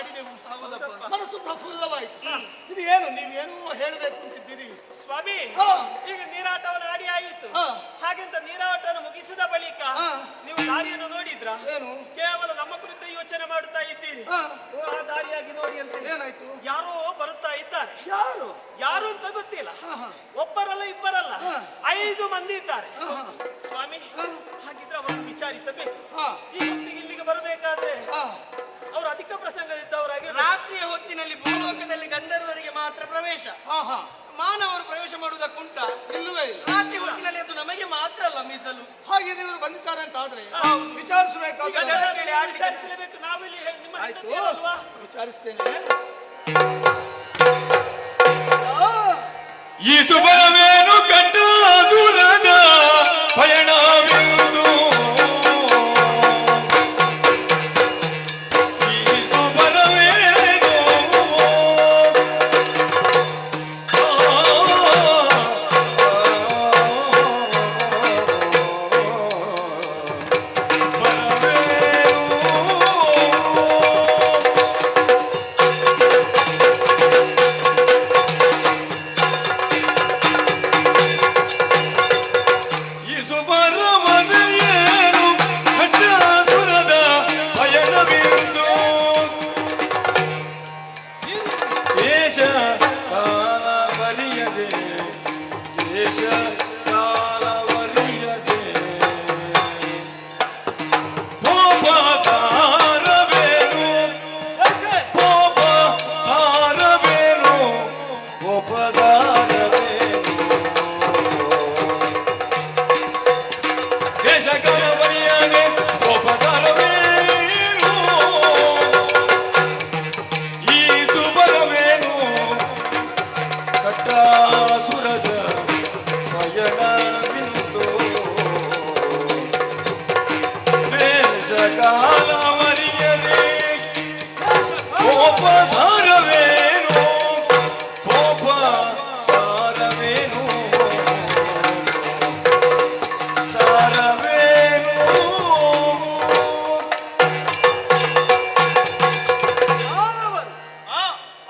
ಆಡಿದೆವು, ಮನಸ್ಸು ಪ್ರಫುಲ್ಲವಾಯಿತು. ಇದು ಏನು ನೀವೇನು ಹೇಳಬೇಕು ಅಂತಿದ್ದೀರಿ? ಸ್ವಾಮಿ, ಹಾ. ಈಗ ನೀರಾಟವನ್ನು ಆಡಿ ಆಯಿತು. ಹಾ. ಹಾಗೆಂತ ನೀರಾಟವನ್ನು ಮುಗಿಸಿದ ಬಳಿಕ ಹಾ. ನೀವು ದಾರಿಯನ್ನು ನೋಡಿದ್ರ? ಏನು? ಕೇವಲ ನಮ್ಮ ಕುರಿತು ಯೋಚನೆ ಮಾಡುತ್ತಾ ಇದ್ದೀರಿ. ಹಾ. ಓ, ಆ ದಾರಿಯಾಗಿ ನೋಡಿ ಅಂತ ಏನಾಯ್ತು? ಯಾರೋ ಬರುತ್ತಾ ಇದ್ದಾರೆ. ಯಾರು? ಯಾರು ಅಂತ ಗೊತ್ತಿಲ್ಲ. ಹಾ, ಹಾ. ಒಬ್ಬರಲ್ಲ ಇಬ್ಬರಲ್ಲ, ಹಾ. 5 ಮಂದಿ ಇದ್ದಾರೆ. ಹಾ, ಹಾ. ಸ್ವಾಮಿ, ಹಾ. ಹಾಗಿದ್ರೆ ಅವರನ್ನು ವಿಚಾರಿಸಬೇಕು. ಹಾ. ಈ ಹೊತ್ತಿಗೆ ಇಲ್ಲಿಗೆ ಬರಬೇಕಾದ್ರೆ ಹಾ. ಅವರು ಅಧಿಕ ಪ್ರಸಂಗದಿದ್ದವರಾಗಿ ರಾತ್ರಿಯ ಹೊತ್ತಿನಲ್ಲಿ ಭೂಲೋಕದಲ್ಲಿ ಗಂಧರ್ವರಿಗೆ ಮಾತ್ರ ಪ್ರವೇಶ, ಹಾ, ಹಾ. ಮಾನವರು ಪ್ರವೇಶ ಮಾಡುವುದಕ್ಕುಂಟ? ಇಲ್ಲವೇ ಇಲ್ಲ. ರಾತ್ರಿ ಹೊತ್ತಿನಲ್ಲಿ ಅದು ನಮಗೆ ಮಾತ್ರ ಅಲ್ಲ ಮೀಸಲು. ಹಾಗೆ ಇವರು ಬಂದಿದ್ದಾರೆ ಅಂತ ಆದ್ರೆ ವಿಚಾರಿಸಬೇಕಾದ ವಿಚಾರಿಸಲೇಬೇಕು. ನಾವಿಲ್ಲಿ ನಿಮ್ಮ ಆಯ್ತು, ಹೆಂಡತಿ ಅಲ್ವಾ? ವಿಚಾರಿಸ್ತೇನೆ. ಈ ಸುಬರವೇನು ಕಂಡ ದೂರದ ಪಯಣವೆಂದು ಈ ಸುಬರವೇನು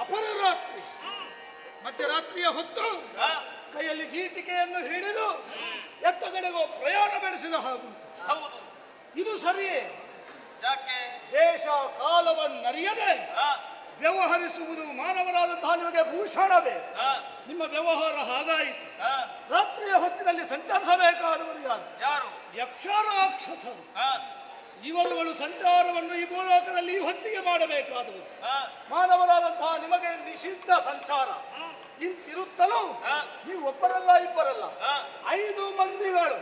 ಅಪರರಾತ್ರಿ ಮಧ್ಯರಾತ್ರಿಯ ಹೊತ್ತು ಕೈಯಲ್ಲಿ ಜೀಟಿಕೆಯನ್ನು ಹಿಡಿದು ಎತ್ತ ಕಡೆಗೋ ಪ್ರಯಾಣ ಬೆಳೆಸಿದ ಹಾಗೂ ಹೌದು. ಇದು ಸರಿಯೇ? ಯಾಕೆ? ದೇಶ ಕಾಲವನ್ನರಿಯದೆ ವ್ಯವಹರಿಸುವುದು ಮಾನವರಾದಂತಹ ನಿಮಗೆ ಭೂಷಣವೇ? ನಿಮ್ಮ ವ್ಯವಹಾರ ಹಾಗಾಯಿತು. ರಾತ್ರಿಯ ಹೊತ್ತಿನಲ್ಲಿ ಸಂಚರಿಸಬೇಕಾದವರು ಯಾರು? ಯಾರು? ಯಕ್ಷರಾಕ್ಷಸರು. ಇವರುಗಳು ಸಂಚಾರವನ್ನು ಈ ಭೂಲೋಕದಲ್ಲಿ ಈ ಹೊತ್ತಿಗೆ ಮಾಡಬೇಕಾದವರು. ಮಾನವರಾದಂತಹ ನಿಮಗೆ ನಿಷಿದ್ಧ ಸಂಚಾರ. ಇಂತಿರುತ್ತಲೂ ನೀವು ಒಬ್ಬರಲ್ಲ ಇಬ್ಬರಲ್ಲ 5 ಮಂದಿಗಳು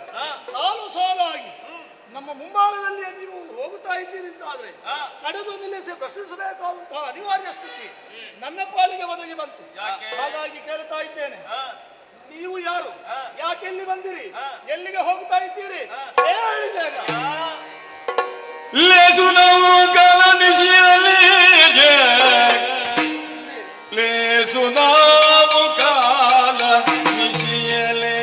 ಸಾಲು ಸಾಲಾಗಿ ನಮ್ಮ ಮುಂಭಾಗದಲ್ಲಿ ನೀವು ಹೋಗುತ್ತಾ ಇದ್ದೀರಿ ಅಂತಾದ್ರೆ ಕಡೆದು ನಿಲ್ಲಿಸಿ ಪ್ರಶ್ನಿಸಬೇಕಾದಂತಹ ಅನಿವಾರ್ಯ ಸ್ಥಿತಿ ನನ್ನ ಪಾಲಿಗೆ ಒದಗಿ ಬಂತು. ಹಾಗಾಗಿ ಕೇಳ್ತಾ ಇದ್ದೇನೆ, ನೀವು ಯಾರು? ಯಾಕೆಲ್ಲಿ ಬಂದಿರಿ? ಎಲ್ಲಿಗೆ ಹೋಗ್ತಾ ಇದ್ದೀರಿ? ಹೇಳಿ ಬೇಗ. ಲೇಸು ನಾವು ಕಾಲ ನಿಶಿಯಲ್ಲಿ ಲೇಸು ನಾವು ಕಾಲ ನಿಶಿಯಲೇ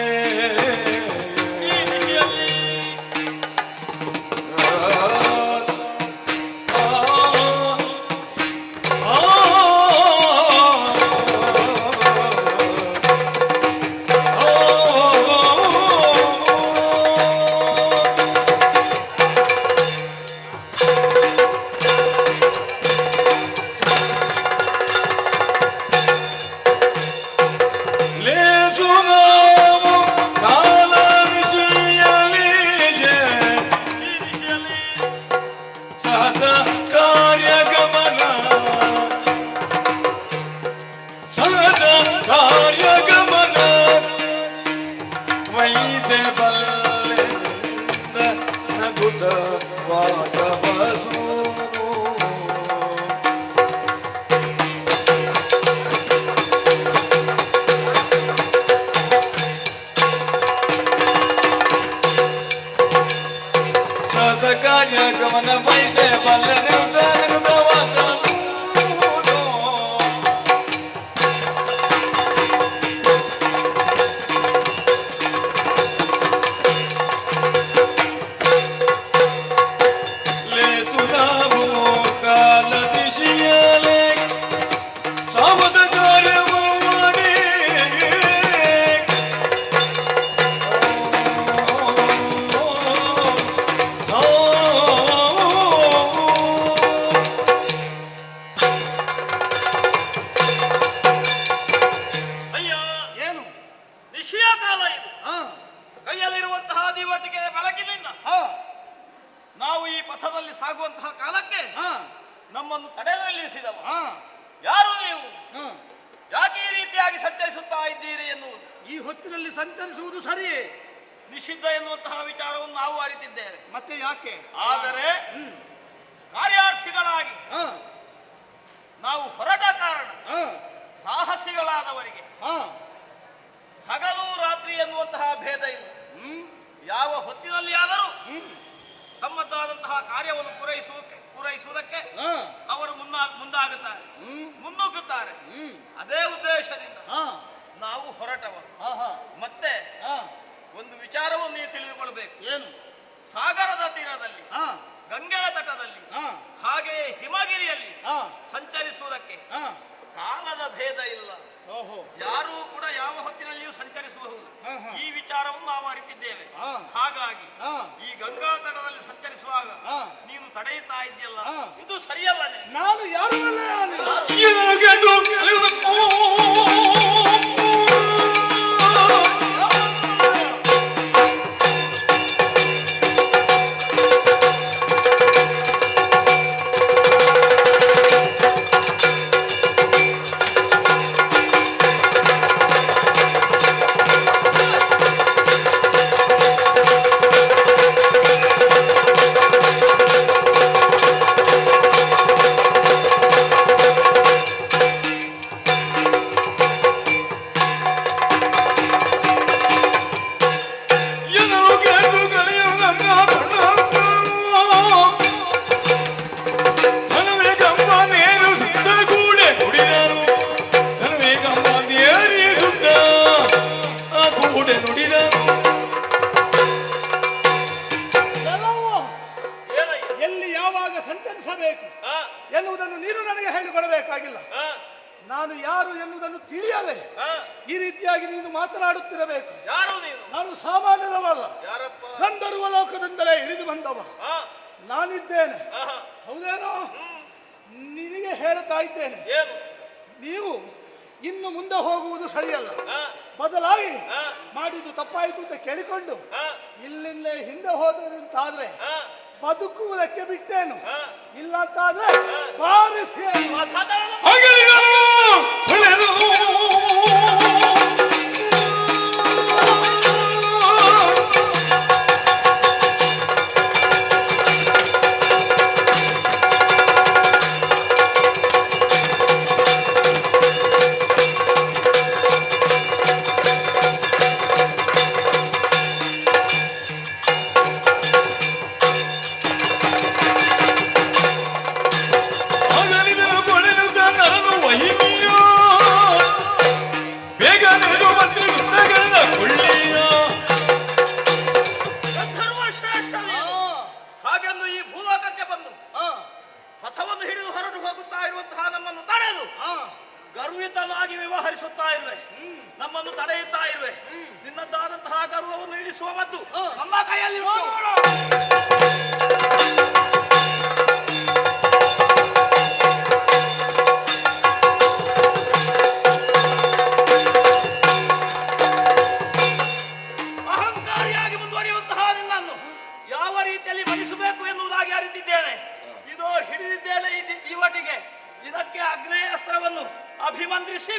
ಗಮನ ವೈಸೆ ಬಲ್ಲ ಲೇಸು ನಾವು ಕಾಲ ದಿಶಿಯಲ ಸಾಗುವಂತಹ ಕಾಲಕ್ಕೆ ಹಾ ನಮ್ಮನ್ನು ತಡೆ ನಿಲ್ಲಿಸಿದವ ಹಾ ಯಾರು ನೀವು? ಹಾ ಯಾಕೆ ಈ ರೀತಿಯಾಗಿ ಸಂಚರಿಸುತ್ತಾ ಇದ್ದೀರಿ ಎನ್ನುವುದು, ಈ ಹೊತ್ತಿನಲ್ಲಿ ಸಂಚರಿಸುವುದು ಸರಿಯೇ, ನಿಷಿದ್ಧ ಎನ್ನುವಂತಹ ವಿಚಾರವನ್ನು ನಾವು ಅರಿತಿದ್ದೇವೆ. ಮತ್ತೆ ಯಾಕೆ? ಆದರೆ ಕಾರ್ಯಾರ್ಥಿಗಳಾಗಿ ಹಾ ನಾವು ಹೊರಟ ಕಾರಣ ಹಾ ಸಾಹಸಿಗಳಾದವರಿಗೆ ಹಾ ಹಗಲು ರಾತ್ರಿ ಎನ್ನುವಂತಹ ಭೇದ ಇಲ್ಲ. ಹ್ಮ್ ಯಾವ ಹೊತ್ತಿನಲ್ಲಿ ಆದರೂ ಹ್ಮ್ ತಮ್ಮದಾದಂತಹ ಕಾರ್ಯವನ್ನು ಪೂರೈಸುವುದಕ್ಕೆ ಹಾ ಅವರು ಮುಂದಾಗುತ್ತಾರೆ, ಹ್ಮ್ ಮುನ್ನುಗ್ಗುತ್ತಾರೆ. ಹ್ಮ್ ಅದೇ ಉದ್ದೇಶದಿಂದ ಹಾ ನಾವು ಹೊರಟವರು. ಹಾ ಹಾ ಮತ್ತೆ ಹಾ ಒಂದು ವಿಚಾರವನ್ನು ನೀವು ತಿಳಿದುಕೊಳ್ಬೇಕು. ಏನು? ಸಾಗರದ ತೀರದಲ್ಲಿ, ಹಾ ಗಂಗೆಯ ತಟದಲ್ಲಿ, ಹಾ ಹಾಗೆ ಹಿಮಗಿರಿಯಲ್ಲಿ ಹಾ ಸಂಚರಿಸುವುದಕ್ಕೆ ಹಾ ಕಾಲದ ಭೇದ ಇಲ್ಲ. ಓಹೋ ಯಾರೂ ಕೂಡ ಯಾವ ಹೊತ್ತಿನಲ್ಲಿಯೂ ಸಂಚರಿಸಬಹುದು. ಹಾ, ಹಾ. ಈ ವಿಚಾರವನ್ನು ನಾವು ಅರಿತಿದ್ದೇವೆ. ಹಾ. ಹಾಗಾಗಿ ಹಾ ಈ ಗಂಗಾ ತಟದಲ್ಲಿ ಸಂಚರಿಸುವಾಗ ಹಾ. ನೀನು ತಡೆಯುತ್ತಾ ಇದೆಯಲ್ಲ, ಹಾ. ಇದು ಸರಿಯಲ್ಲ. ನೀನು ನಾನು ಯಾರು ಇದನ್ನು ಗೆದ್ದು ಎಲ್ಲಿ ಯಾವಾಗ ಸಂಚರಿಸಬೇಕು ಎನ್ನುವುದನ್ನು ನೀನು ನನಗೆ ಹೇಳಿಕೊಡಬೇಕಾಗಿಲ್ಲ. ನಾನು ಯಾರು ಎನ್ನುವುದನ್ನು ತಿಳಿಯದೆ ಈ ರೀತಿಯಾಗಿ ನೀನು ಮಾತನಾಡುತ್ತಿರಬೇಕು. ಯಾರು ನೀನು? ನಾನು ಸಾಮಾನ್ಯದವಲ್ಲ, ಯಾರಪ್ಪ? ಗಂಧರ್ವ ಲೋಕದಿಂದಲೇ ಇಳಿದು ಬಂದವ ನಾನಿದ್ದೇನೆ. ಹೌದೇನೋ? ನಿನಗೆ ಹೇಳುತ್ತಾ ಇದ್ದೇನೆ, ಏನು? ನೀವು ಇನ್ನು ಮುಂದೆ ಹೋಗುವುದು ಸರಿಯಲ್ಲ. ಬದಲಾಗಿ ಮಾಡಿದ್ದು ತಪ್ಪಾಯಿತು ಅಂತ ಕೇಳಿಕೊಂಡು ಇಲ್ಲಿಂದಲೇ ಹಿಂದೆ ಹೋದಂತಾದ್ರೆ ಬದುಕುವುದಕ್ಕೆ ಬಿಟ್ಟೇನು, ಇಲ್ಲ ಅಂತಾದ್ರೆ ಬಾರಿಸಿ ಹಾಗೆಂದು ಈ ಭೂಲೋಕಕ್ಕೆ ಬಂದು ಪಥವನ್ನು ಹಿಡಿದು ಹೊರಟು ಹೋಗುತ್ತಾ ಇರುವಂತಹ ನಮ್ಮನ್ನು ತಡೆದು ಗರ್ವಿತನಾಗಿ ವ್ಯವಹರಿಸುತ್ತಾ ಇರುವೆ, ನಮ್ಮನ್ನು ತಡೆಯುತ್ತಾ ಇರುವೆ. ನಿನ್ನದ್ದಾದಂತಹ ಗರ್ವವನ್ನು ಇಳಿಸುವ ಮದ್ದು ನಮ್ಮ ಕೈಯಲ್ಲಿ ಅಹಂಕಾರಿಯಾಗಿ ಮುಂದುವರಿಯುವಂತಹ ನಿನ್ನನ್ನು ಯಾವ ರೀತಿಯಲ್ಲಿ ಮಣಿಸಬೇಕು ಎನ್ನುವುದಾಗಿ ಅರಿತಿದ್ದೇನೆ. ಇದು ಹಿಡಿದಿದ್ದೇನೆ ಈ ದಿವಟಿಗೆ. ಇದಕ್ಕೆ ಆಗ್ನೇಯ ಅಸ್ತ್ರವನ್ನು ಅಭಿಮಂತ್ರಿಸಿ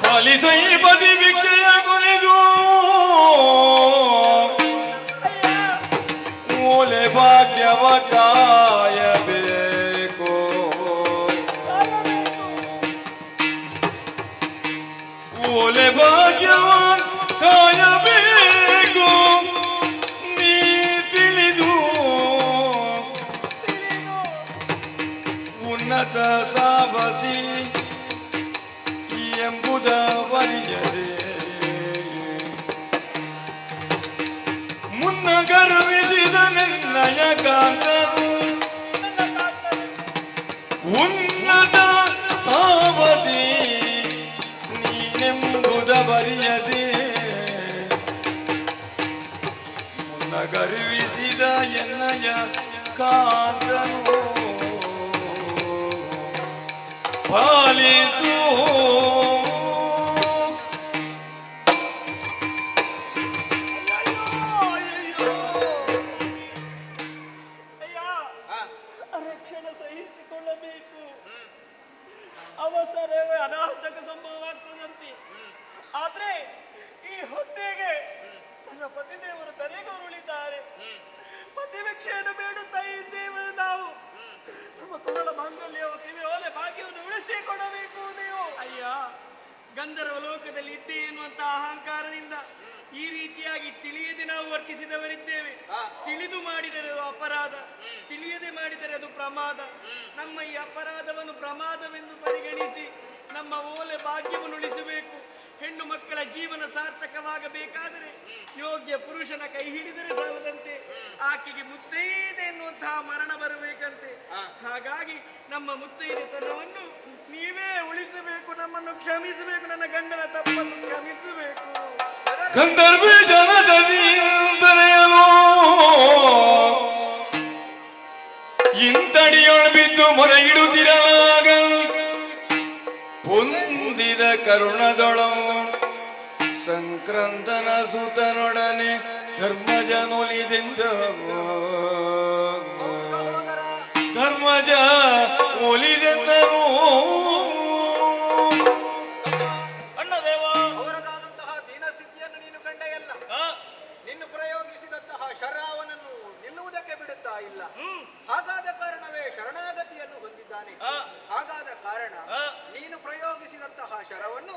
ಪಾಲಿಸೈ ಬದಿ ಭಿಕ್ಷೆಯ ಕುಣಿದು ಮೂಲೆ ಭಾಗ್ಯವ ಕಾಯಬೇಕು. ಮೂಲೆ ಭಾಗ್ಯವ ಕಾಯಬೇಕು ನೀ ತಿಳಿದು ಉನ್ನತ ಸಾವಸಿ ಎಂಬುದವರಿಯದೆ ಮುನ್ನ ಗರ್ವಿಸಿದ ನಿನ್ನಯ ಕಾಂತನು ಉನ್ನತ ಸಾವಸಿ ನೀನೆಂಬುದವರಿಯದೆ ಮುನ್ನ ಗರ್ವಿಸಿದ ಎನ್ನಯ ಕಾಂತನು ಪಾಲಿಸು. ಅಯ್ಯ ರಕ್ಷಣೆ ಸಹಿಸಿಕೊಳ್ಳಬೇಕು. ಅವಸರವೇ ಅನಾಹುತಕ್ಕೆ ಸಂಭವವಾಗ್ತದಂತೆ. ಆದ್ರೆ ಈ ಹೊತ್ತಿಗೆ ನನ್ನ ಪತಿದೇವರು ತಲೆಗೂರುಳಿದ್ದಾರೆ. ಪತಿಭಿಕ್ಷೆಯನ್ನು ಬೇಡುತ್ತಾ ಇದ್ದೇವೆ ನಾವು. ನಮ್ಮ ಕುರಳ ಮಾಂಗಲ್ಯ ಕಿವಿ ಓಲೆ ಭಾಗ್ಯವನ್ನು ಉಳಿಸಿಕೊಡಬೇಕು ನೀವು. ಅಯ್ಯ, ಗಂಧರ್ವ ಲೋಕದಲ್ಲಿ ಇದ್ದೆ ಎನ್ನುವಂತ ಅಹಂಕಾರದಿಂದ ಈ ರೀತಿಯಾಗಿ ತಿಳಿಯದೆ ನಾವು ವರ್ತಿಸಿದವರಿದ್ದೇವೆ. ತಿಳಿದು ಮಾಡಿದರೆ ಅದು ಅಪರಾಧ, ತಿಳಿಯದೆ ಮಾಡಿದರೆ ಅದು ಪ್ರಮಾದ. ನಮ್ಮ ಈ ಅಪರಾಧವನ್ನು ಪ್ರಮಾದವೆಂದು ಪರಿಗಣಿಸಿ ನಮ್ಮ ಓಲೆ ಭಾಗ್ಯವನ್ನು ಉಳಿಸಬೇಕು. ಹೆಣ್ಣು ಮಕ್ಕಳ ಜೀವನ ಸಾರ್ಥಕವಾಗಬೇಕಾದರೆ ಯೋಗ್ಯ ಪುರುಷನ ಕೈ ಹಿಡಿದರೆ ಸಾಲದಂತೆ, ಆಕೆಗೆ ಮುತ್ತೈದೆ ಎನ್ನುವಂತಹ ಮರಣ ಬರಬೇಕಂತೆ. ಹಾಗಾಗಿ ನಮ್ಮ ಮುತ್ತೈದೆತನವನ್ನು ನೀವೇ ಉಳಿಸಬೇಕು, ನಮ್ಮನ್ನು ಕ್ಷಮಿಸಬೇಕು, ನನ್ನ ಗಂಡನ ತಪ್ಪನ್ನು ಕ್ಷಮಿಸಬೇಕು. ಗಂಧರ್ವಿ ಜನದರೆಯಲು ಇಂತಡಿಯೊಳು ಬಿದ್ದು ಮೊರೆ ಇಡುತ್ತಿರಲಾಗ ಹೊಂದಿದ ಕರುಣದೊಳು ಸಂಕ್ರಾಂತನ ಸುತನೊಡನೆ ಧರ್ಮಜನೊಲಿದೆಂದ ಧರ್ಮಜ ಒಲಿದೆಂದನು. ಅವರದಾದಂತಹ ದೀನಸ್ಥಿತಿಯನ್ನು ನೀನು ಕಂಡೆಯಲ್ಲ. ನಿನ್ನ ಪ್ರಯೋಗಿಸಿದಂತಹ ಶರಾವನನ್ನು ನಿಲ್ಲುವುದಕ್ಕೆ ಬಿಡುತ್ತಾ ಇಲ್ಲ. ಹಾಗಾದ ಕಾರಣವೇ ಶರಣಾಗತಿಯನ್ನು ಹೊಂದಿದ್ದಾನೆ. ಹಾಗಾದ ಕಾರಣ ನೀನು ಪ್ರಯೋಗಿಸಿದಂತಹ ಶರವನ್ನು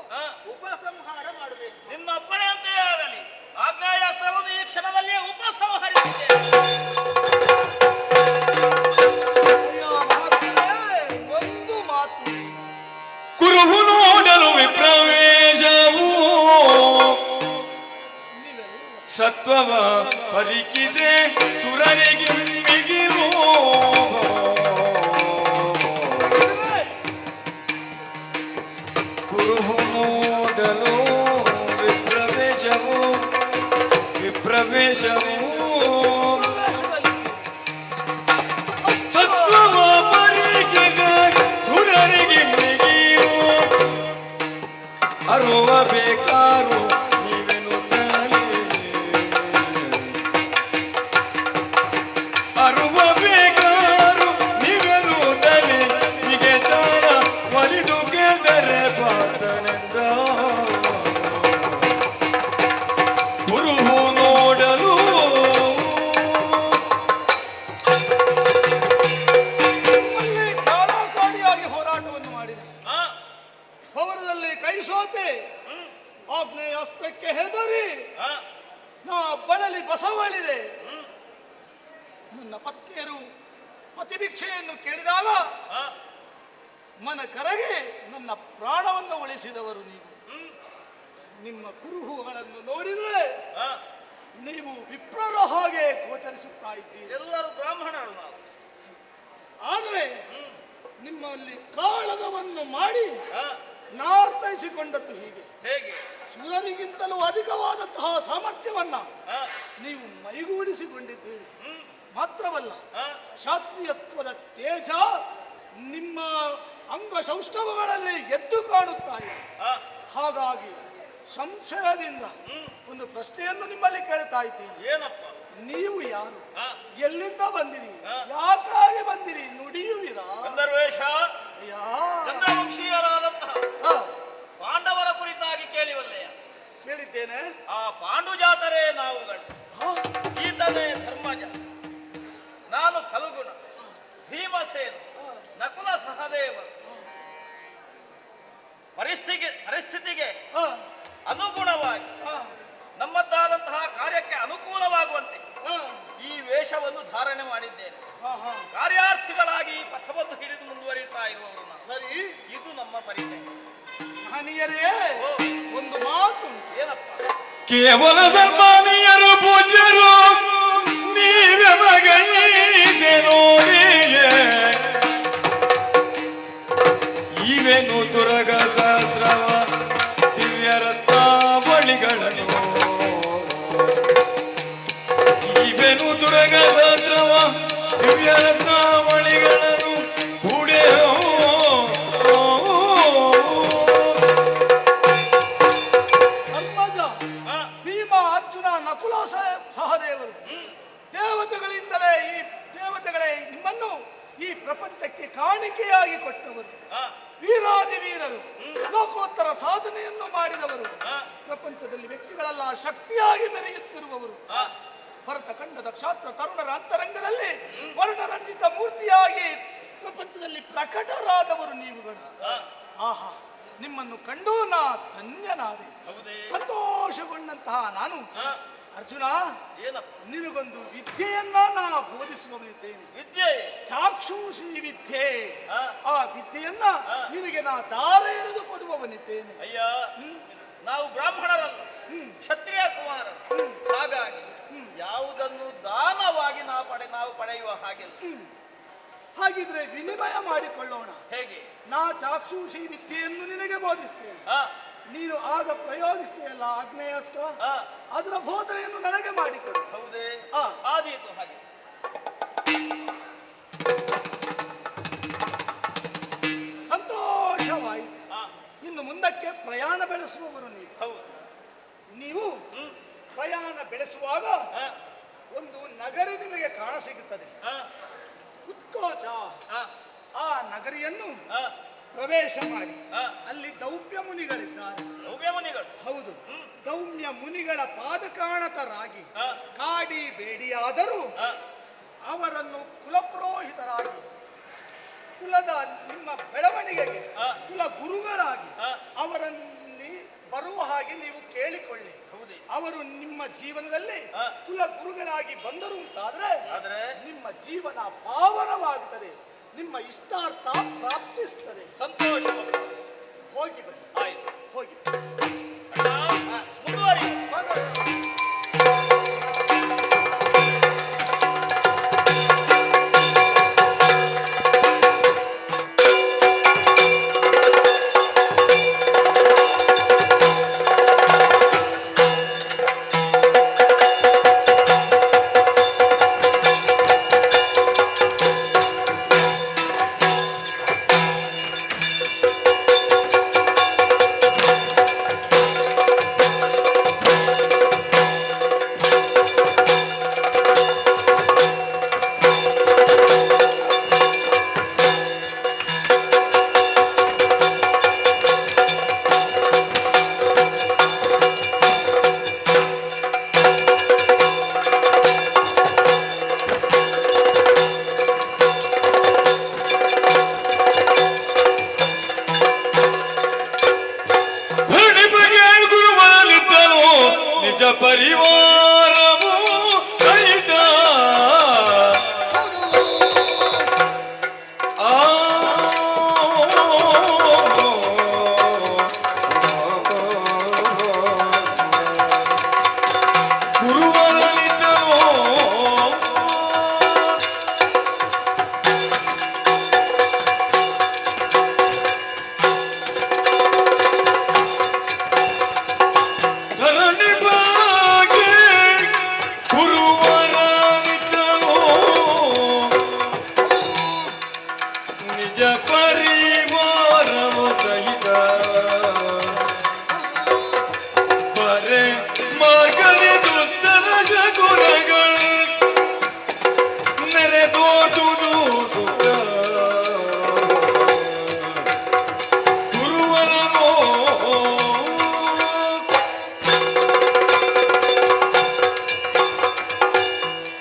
ಉಪಸಂಹಾರ ಮಾಡಬೇಕು. ನಿಮ್ಮ ಅಪ್ಪಣೆಯಂತೆ ಆಗಲಿ. ಆಗ್ನೇಯಾಸ್ತ್ರವನ್ನು ಈ ಕ್ಷಣದಲ್ಲಿಯೇ ಉಪಸಂಹರಿಸಿದೆ. ಒಂದು ಮಾತು, ಕುರುಹು ನೋಡಲು ವಿಪ್ರವೇಶವು ಸತ್ವವ ಪರಿಕಿಸೆ ಸುರರಿಗೆ ಮಿಗಿಲು. ಕುರುಹು ನೋಡಲು ವಿಪ್ರವೇಶವು ಸತ್ವವ ಪರಿಕಿಸೆ ಸುರರಿಗೆ ಮಿಗಿಲು. ಅರುವ ಬೇಕಾರು ಅರುವ ಬೇಕಾರು ನೀವೆನ್ನುವುದಲೆ ನಿಗೆ ತಾಳ ಒಲಿದು ಗೆದರೆ ಪಾತನೆಂದ. ಕುರುಹು ನೋಡಲು ಅಲ್ಲಿ ಕಾಲಾಕಾಡಿಯಾಗಿ ಹೋರಾಟವನ್ನು ಮಾಡಿದೆ. ಪವರದಲ್ಲಿ ಕೈ ಸೋತೆ, ಆಗ್ನೇಯಾಸ್ತ್ರಕ್ಕೆ ಹೆದರಿ ನಾ ಬಳಲಿ ಬಸವಳಿದೆ. ನನ್ನ ಪತ್ನಿಯರು ಪತಿಭಿಕ್ಷೆಯನ್ನು ಕೇಳಿದಾಗ ಮನ ಕರಗಿ ನನ್ನ ಪ್ರಾಣವನ್ನು ಉಳಿಸಿದವರು ನೀವು. ನಿಮ್ಮ ಕುರುಹುಗಳನ್ನು ನೋಡಿದರೆ ನೀವು ವಿಪ್ರರ ಹಾಗೆ ಗೋಚರಿಸುತ್ತಾ ಇದ್ದೀರಿ. ಎಲ್ಲರೂ ಬ್ರಾಹ್ಮಣರು ನಾವು. ಆದರೆ ನಿಮ್ಮಲ್ಲಿ ಕಾಳಗವನ್ನು ಮಾಡಿ ನಾರ್ಥೈಸಿಕೊಂಡದ್ದು ಹೀಗೆ. ಹೇಗೆ? ಸುರರಿಗಿಂತಲೂ ಅಧಿಕವಾದಂತಹ ಸಾಮರ್ಥ್ಯವನ್ನ ನೀವು ಮೈಗೂಡಿಸಿಕೊಂಡಿದ್ದೀರಿ. ಮಾತ್ರವಲ್ಲ, ಕ್ಷಾತ್ರಿಯತ್ವದ ತೇಜ ನಿಮ್ಮ ಅಂಗ ಸೌಷ್ಠವಗಳಲ್ಲಿ ಎದ್ದು ಕಾಣುತ್ತಾ ಇದೆ. ಹಾಗಾಗಿ ಸಂಶಯದಿಂದ ಒಂದು ಪ್ರಶ್ನೆಯನ್ನು ನಿಮ್ಮಲ್ಲಿ ಕೇಳ್ತಾ ಇದ್ದೀನಿ. ಏನಪ್ಪ? ನೀವು ಯಾರು? ಎಲ್ಲಿಂದ ಬಂದಿರಿ? ಯಾಕಾಗಿ ಬಂದಿರಿ? ನುಡಿಯುವಿರಾ? ಗಂಧರ್ವೇಶ, ಯಾ ಚಂದ್ರವಂಶೀಯರಾದಂತಹ ಆ, ಪಾಂಡವರ ಕುರಿತಾಗಿ ಕೇಳಿವಲ್ಲೆಯ? ಕೇಳಿದ್ದೇನೆ. ಆ ಪಾಂಡು ಜಾತರೇ ನಾವುಗಳು. ಈತನೇ ಧರ್ಮಜ, ನಾನು ಫಲ್ಗುಣ, ಭೀಮಸೇನ, ನಕುಲ ಸಹದೇವರು. ಪರಿಸ್ಥಿತಿಗೆ ಆ, ಅನುಗುಣವಾಗಿ ಆ, ನಮ್ಮದ್ದಾದಂತಹ ಕಾರ್ಯಕ್ಕೆ ಅನುಕೂಲವಾಗುವಂತೆ ಆ, ಈ ವೇಷವನ್ನು ಧಾರಣೆ ಮಾಡಿದ್ದೇನೆ. ಆ, ಆ. ಕಾರ್ಯಾರ್ಥಿಗಳಾಗಿ ಪಥವನ್ನು ಹಿಡಿದು ಮುಂದುವರಿಯುತ್ತಾ ಇರುವವರು ನಾವು. ಸರಿ, ಇದು ನಮ್ಮ ಪರಿಚಯ. ಮಹನೀಯರೇ, ಒಂದು ಮಾತು. ಏನಪ್ಪ? ಕೇವಲ ಸನ್ಮಾನೀಯರು ಪೂಜ್ಯರು ನೀವೇ ಮಗೈದೆ ನೋಡಿಯೇ ಇವೆನು ತುರಗ ಸಹಸ್ರವ ದಿವ್ಯ ರತ್ನಾವಳಿಗಳನ್ನು ಇವೆನು ತುರಗ ಸಹಸ್ರವ ದಿವ್ಯ ರತ್ನಾವಳಿಗಳನ್ನು ಕೂಡೆ ಧರ್ಮಜ, ಭೀಮ, ಅರ್ಜುನ, ನಕುಲ ಸಹದೇವರು ದೇವತೆಗಳೇ ನಿಮ್ಮನ್ನು ಈ ಪ್ರಪಂಚಕ್ಕೆ ಕಾಣಿಕೆಯಾಗಿ ಕೊಟ್ಟವರು. ವೀರಾದಿ ವೀರರು, ಲೋಕೋತ್ತರ ಸಾಧನೆಯನ್ನು ಮಾಡಿದವರು, ಪ್ರಪಂಚದಲ್ಲಿ ವ್ಯಕ್ತಿಗಳೆಲ್ಲ ಶಕ್ತಿಯಾಗಿ ಮೆರೆಯುತ್ತಿರುವವರು. ಭರತ ಖಂಡದ ಕ್ಷಾತ್ರ ತರುಣರ ಅಂತರಂಗದಲ್ಲಿ ವರ್ಣರಂಜಿತ ಮೂರ್ತಿಯಾಗಿ ಪ್ರಪಂಚದಲ್ಲಿ ಪ್ರಕಟರಾದವರು ನೀವುಗಳು. ಆಹಾ, ನಿಮ್ಮನ್ನು ಕಂಡು ನಾ ಧನ್ಯನಾದೆ. ಸಂತೋಷಗೊಂಡಂತಹ ನಾನು, ಅರ್ಜುನ, ನಿನಗೊಂದು ವಿದ್ಯೆಯನ್ನ ನಾ ಬೋಧಿಸುವವನಿದ್ದೇನೆ. ವಿದ್ಯೆ ಚಾಕ್ಷುಷಿ ವಿದ್ಯೆ. ಆ ವಿದ್ಯೆಯನ್ನ ನಿನಗೆ ನಾ ದಾರೆ ಎರೆದು ಕೊಡುವವನಿದ್ದೇನೆ. ಅಯ್ಯ, ನಾವು ಬ್ರಾಹ್ಮಣರಲ್ಲ, ಕ್ಷತ್ರಿಯ ಕುಮಾರರು. ಹಾಗಾಗಿ ಯಾವುದನ್ನು ದಾನವಾಗಿ ನಾವು ಪಡೆಯುವ ಹಾಗಿಲ್ಲ. ಹಾಗಿದ್ರೆ ವಿನಿಮಯ ಮಾಡಿಕೊಳ್ಳೋಣ. ಹೇಗೆ? ನಾ ಚಾಕ್ಷುಷಿ ವಿದ್ಯೆಯನ್ನು ನಿನಗೆ ಬೋಧಿಸ್ತೇನೆ. ನೀನು ಆಗ ಪ್ರಯೋಗಿಸ್ತೇಯಲ್ಲ ಆಗ್ನೇಯಾಸ್ತ್ರ, ಅದರ ಬೋಧನೆಯನ್ನು ನನಗೆ ಮಾಡಿಕೊಡು. ಹೌದೇ? ಆದೀತು. ಹಾಗೆ ಸಂತೋಷವಾಯಿತು. ಇನ್ನು ಮುಂದಕ್ಕೆ ಪ್ರಯಾಣ ಬೆಳೆಸುವವರು ನೀವು. ಹೌದು. ನೀವು ಪ್ರಯಾಣ ಬೆಳೆಸುವಾಗ ಒಂದು ನಗರಿ ನಿಮಗೆ ಕಾಣಸಿಗುತ್ತದೆ, ಉತ್ಕೋಚ. ಆ ನಗರಿಯನ್ನು ಪ್ರವೇಶ ಮಾಡಿ ಅಲ್ಲಿ ದೌಮ್ಯ ಮುನಿಗಳಿದ್ದಾರೆ. ದೌಮ್ಯ ಮುನಿಗಳು? ಹೌದು. ದೌಮ್ಯ ಮುನಿಗಳ ಪಾದಕಾಣತರಾಗಿ ಕಾಡಿ ಬೇಡಿಯಾದರೂ ಅವರನ್ನು ಕುಲಪುರೋಹಿತರಾಗಿ, ಕುಲದ ನಿಮ್ಮ ಬೆಳವಣಿಗೆಗೆ ಕುಲ ಗುರುಗಳಾಗಿ ಅವರಲ್ಲಿ ಬರುವ ಹಾಗೆ ನೀವು ಕೇಳಿಕೊಳ್ಳಿ. ಅವರು ನಿಮ್ಮ ಜೀವನದಲ್ಲಿ ಕುಲ ಗುರುಗಳಾಗಿ ಬಂದರು ಅಂತಾದ್ರೆ ನಿಮ್ಮ ಜೀವನ ಪಾವನವಾಗುತ್ತದೆ, ನಿಮ್ಮ ಇಷ್ಟಾರ್ಥ ಪ್ರಾಪ್ತಿಸುತ್ತದೆ. ಸಂತೋಷ. ಹೋಗಿ ಬನ್ನಿ. ಆಯ್ತು, ಹೋಗಿ ಮುಂದುವರಿ. ಪರಿವಾರವು ಸಹಿತ ಗುರುವರನಿದ್ದನೋ ಧರಣಿ ಬಾಗಿ ಗುರುವರನಿದ್ದನೋ ನಿಜ ಪರಿವಾರವು ಸಹಿತ ಬರೆ ಮಾರ್ಗನಿ ದುಸ್ತರ ಗುಣಗಳ ನೆರೆದೋಟುದು ಸುಖ ಗುರುವರನೋ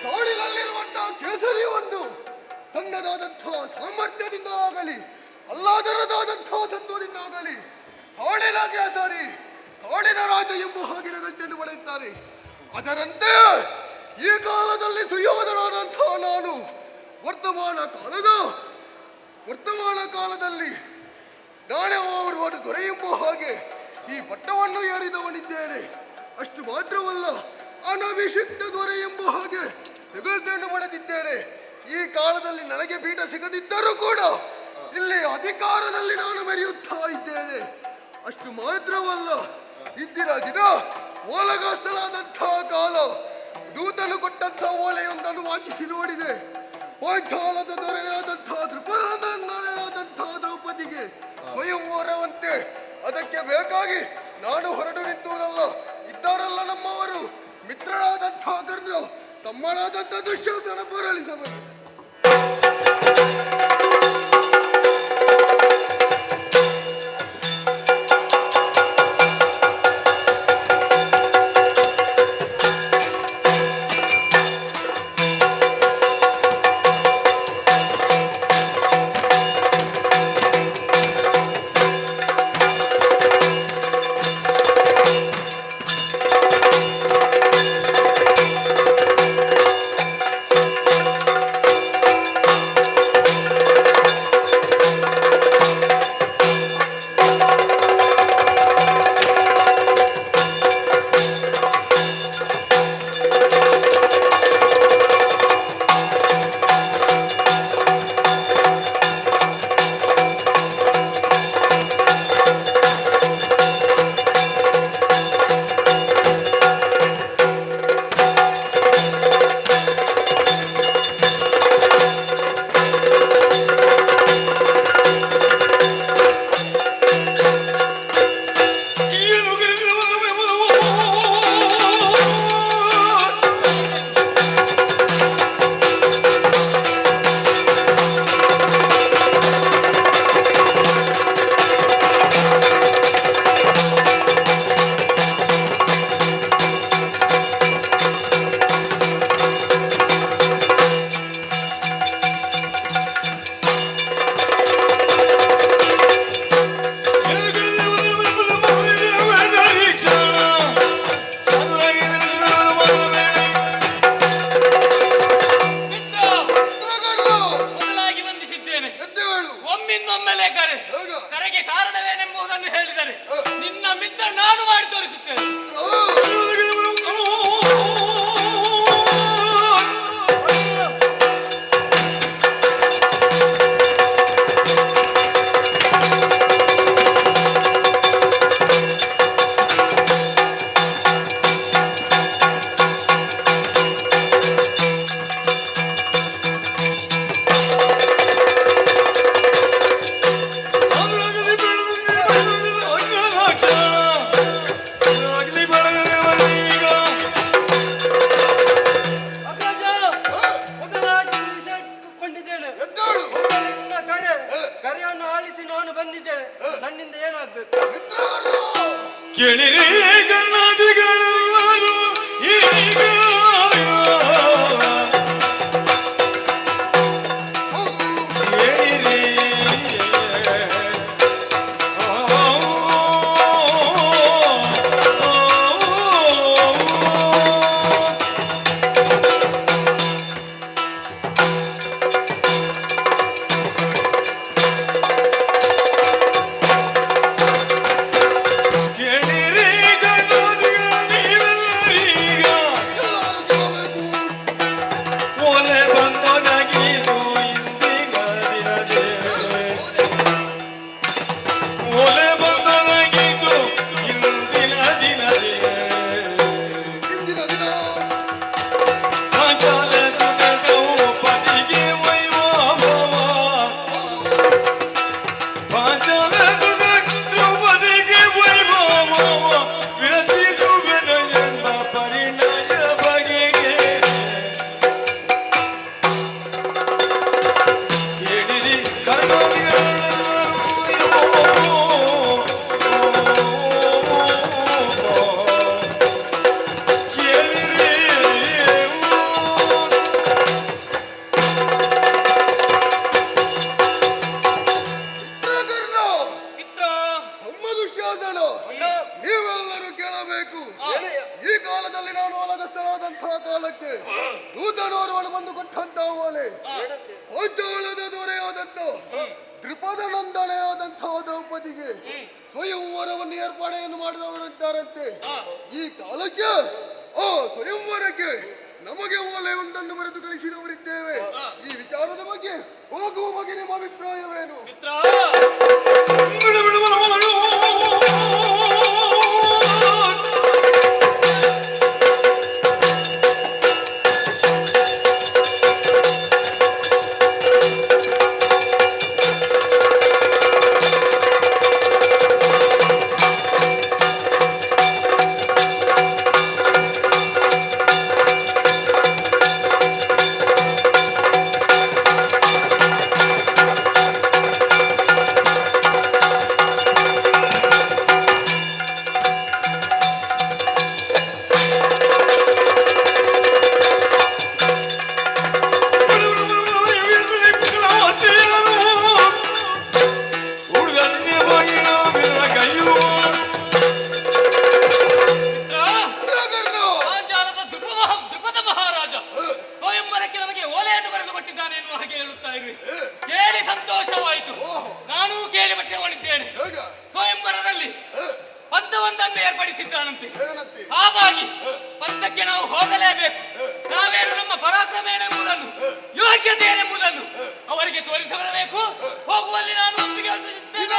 ಕಾಡಿನಲ್ಲಿರುವಂತಹ ಕೇಸರಿ ಒಂದು ತನ್ನದಾದಂತಹ ಸಾಮರ್ಥ್ಯದಿಂದ ಆಗಲಿ ಅಲ್ಲಾದರದಾದಂತಹ ಸತ್ವದಿಂದ ಆಗಲಿ ಕಾಡಿನ ಕೇಸರಿ ಕಾಡಿನ ರಾಜ ಎಂಬ ಹಾಗಿನ ಗಂಟೆಯನ್ನು ಪಡೆಯುತ್ತಾರೆ. ಅದರಂತೆ ಈ ಕಾಲದಲ್ಲಿ ಸುಯೋಧನಾದಂತಹ ನಾನು ವರ್ತಮಾನ ಕಾಲದಲ್ಲಿ ನಾನೇ ಅವರು ದೊರೆ ಎಂಬ ಹಾಗೆ ಈ ಪಟ್ಟವನ್ನು ಏರಿದವನಿದ್ದೇನೆ. ಅಷ್ಟು ಮಾತ್ರವಲ್ಲ, ಅನಭಿಷಿಕ್ತ ದೊರೆ ಎಂಬ ಹಾಗೆ ಹೆಗಲ್ತನ್ನು ಪಡೆದಿದ್ದೇನೆ. ಈ ಕಾಲದಲ್ಲಿ ನನಗೆ ಪೀಠ ಸಿಗದಿದ್ದರೂ ಕೂಡ ಇಲ್ಲಿ ಅಧಿಕಾರದಲ್ಲಿ ನಾನು ಮೆರೆಯುತ್ತಾ ಇದ್ದೇನೆ. ಅಷ್ಟು ಮಾತ್ರವಲ್ಲ, ಇಂದಿನ ದಿನ ಓಲಗಾಸ್ತಲಾದಂತಹ ಕಾಲ ದೂತನು ಕೊಟ್ಟಂತಹ ಓಲೆಯೊಂದನ್ನು ವಾಚಿಸಿ ನೋಡಿದೆ. ಪಾಂಚಾಲದ ದೊರೆಯಾದಂಥ ದ್ರುಪದನಾದಂಥ ದ್ರೌಪದಿಗೆ ಸ್ವಯಂವರವಂತೆ ಅದಕ್ಕೆ ಬೇಕಾಗಿ ನಾನು ಹೊರಟು ನಿಂತುವುದಲ್ಲ. ಇದ್ದಾರಲ್ಲ ನಮ್ಮವರು, ಮಿತ್ರರಾದಂಥ ಕರ್ಣ, ತಮ್ಮನಾದಂಥ ದುಶ್ಯಾಸನ ಪೊರಳಿಸಬೇಕು. ಕರೆಗೆ ಕಾರಣವೇನೆಂಬುದನ್ನು ಹೇಳಿದರೆ ನಿನ್ನ ಮಿತ್ರ ನಾನು ಮಾಡಿ ತೋರಿಸುತ್ತೇನೆ. ಕರೆಯನ್ನು ಆಲಿಸಿ ನಾನು ಬಂದಿದ್ದೇನೆ. ನನ್ನಿಂದ ಏನಾಗಬೇಕು? ಕೇಳಿರಿ ಕನ್ನಡಿಗಳೆಲ್ಲರೂ ಈಗ ಕೇಳಿರಿ ನೀವೆಲ್ಲರೂ ಕೇಳಬೇಕು. ಈ ಕಾಲದಲ್ಲಿ ನಾನು ಒಲಗಸ್ತನಾದಂತಹ ಕಾಲಕ್ಕೆ ದೂತನೋರ್ವನು ಬಂದು ಕೊಟ್ಟಂತಹ ಓಲೆ ಪಂಚಾಳದ ದೊರೆಯಾದಂಥ ದ್ರುಪದನಂದನೆಯಾದಂತಹ ದ್ರೌಪದಿಗೆ ಸ್ವಯಂವರವನ್ನು ಏರ್ಪಾಡೆಯನ್ನು ಮಾಡಿದವರಿದ್ದಾರಂತೆ. ಈ ಕಾಲಕ್ಕೆ ಆ ಸ್ವಯಂವರಕ್ಕೆ ನಮಗೆ ಓಲೆ ಒಂದನ್ನು ಬರೆದು ಕಳಿಸಿದವರಿದ್ದೇವೆ. ಈ ವಿಚಾರದ ಬಗ್ಗೆ ಹೋಗುವ ಬಗ್ಗೆ ನಿಮ್ಮ ಅಭಿಪ್ರಾಯವೇನು? ಕೇಳಿ ಸಂತೋಷವಾಯಿತು. ಓಹೋ. ನಾನೂ ಕೇಳಿ ಬಟ್ಟೆಗೊಂಡಿದ್ದೇನೆ. ಹೇಗ ಸ್ವಯಂವರದಲ್ಲಿ ಪಂಥವೊಂದನ್ನು ಏರ್ಪಡಿಸಿದ್ದಾನಂತೆ. ಏನಂತೆ? ಹಾಗಾಗಿ ಪಂಥಕ್ಕೆ ನಾವು ಹೋಗಲೇಬೇಕು. ನಾವೇನು ನಮ್ಮ ಪರಾಕ್ರಮ ಏನೆಂಬುದನ್ನು, ಯೋಗ್ಯತೆ ಏನೆಂಬುದನ್ನು ಅವರಿಗೆ ತೋರಿಸಿ ಬರಬೇಕು. ಹೋಗುವಲ್ಲಿ ನಾನು ಒಪ್ಪಿಗೆ ಸೂಚಿಸುತ್ತೇನೆ.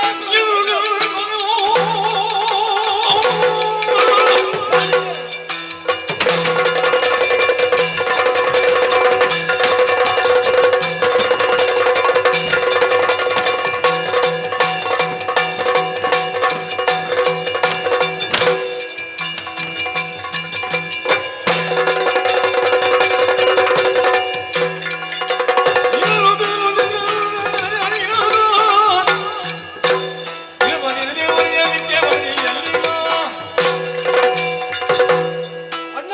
ಅಣ್ಣ,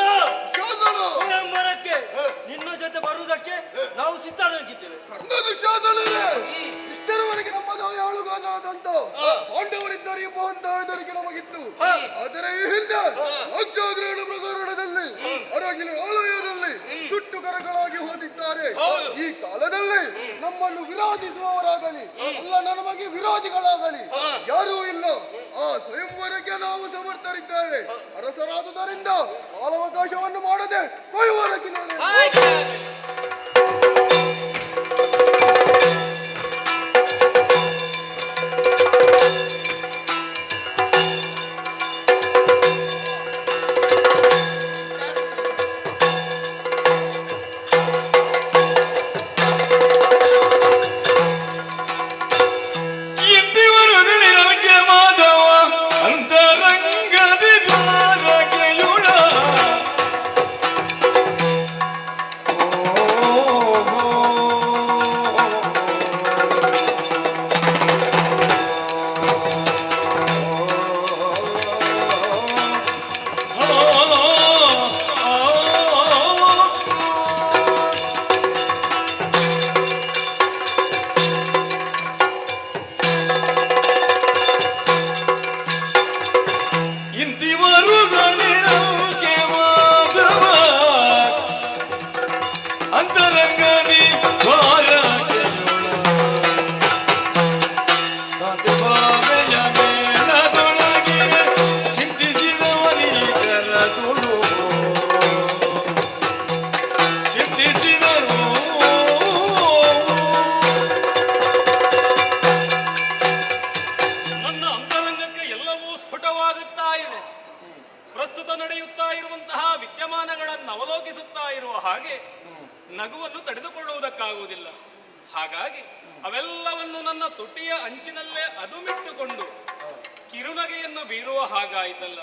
ಶಾಸನ ಸ್ವಯಂವರಕ್ಕೆ ನಿನ್ನ ಜೊತೆ ಬರುವುದಕ್ಕೆ ನಾವು ಸಿದ್ಧರಾಗಿದ್ದೇವೆ. ಕರ್ಣದ ಶಾಸನರೇ, ಇಷ್ಟರವರೆಗೆ ನಮ್ಮದು ಆಳುಗಾಲಾದಂತ ಪಾಂಡವರಿದ್ದರೆ ಎಂಬ ಅಂದಾಜರಿಗೆ ನಮಗಿತ್ತು. ಆದರೆ ಈ ಹಿಂದೆ ಅಜ್ಜಾಗ್ರಹಣ ಪ್ರಕರಣದಲ್ಲಿ ಅರಗಿನ ಆಲಯದಲ್ಲಿ ಸುಟ್ಟು ಕರಗಳಾಗಿ ಹೋದಿದ್ದಾರೆ. ಈ ಕಾಲದಲ್ಲಿ ನಮ್ಮನ್ನು ವಿರೋಧಿಸುವವರಾಗಲಿ ಅಲ್ಲ ನಮಗೆ ವಿರೋಧಿಗಳಾಗಲಿ ಯಾರೂ ಇಲ್ಲ. ಆ ಸ್ವಯಂವರಕ್ಕೆ ನಾವು ಸಮರ್ಥರಿದ್ದೇವೆ. ಅರಸರಾದುದರಿಂದ ಕಾಲಾವಕಾಶವನ್ನು ಮಾಡದೆ ಸ್ವಯಂವರಕ್ಕೆ ನಗುವನ್ನು ತಡೆದುಕೊಳ್ಳುವುದಕ್ಕಾಗುವುದಿಲ್ಲ. ಹಾಗಾಗಿ ಅವೆಲ್ಲವನ್ನು ನನ್ನ ತುಟಿಯ ಅಂಚಿನಲ್ಲೇ ಅದುಮಿಟ್ಟುಕೊಂಡು ಕಿರುನಗೆಯನ್ನು ಬೀರುವ ಹಾಗಾಯಿತಲ್ಲ.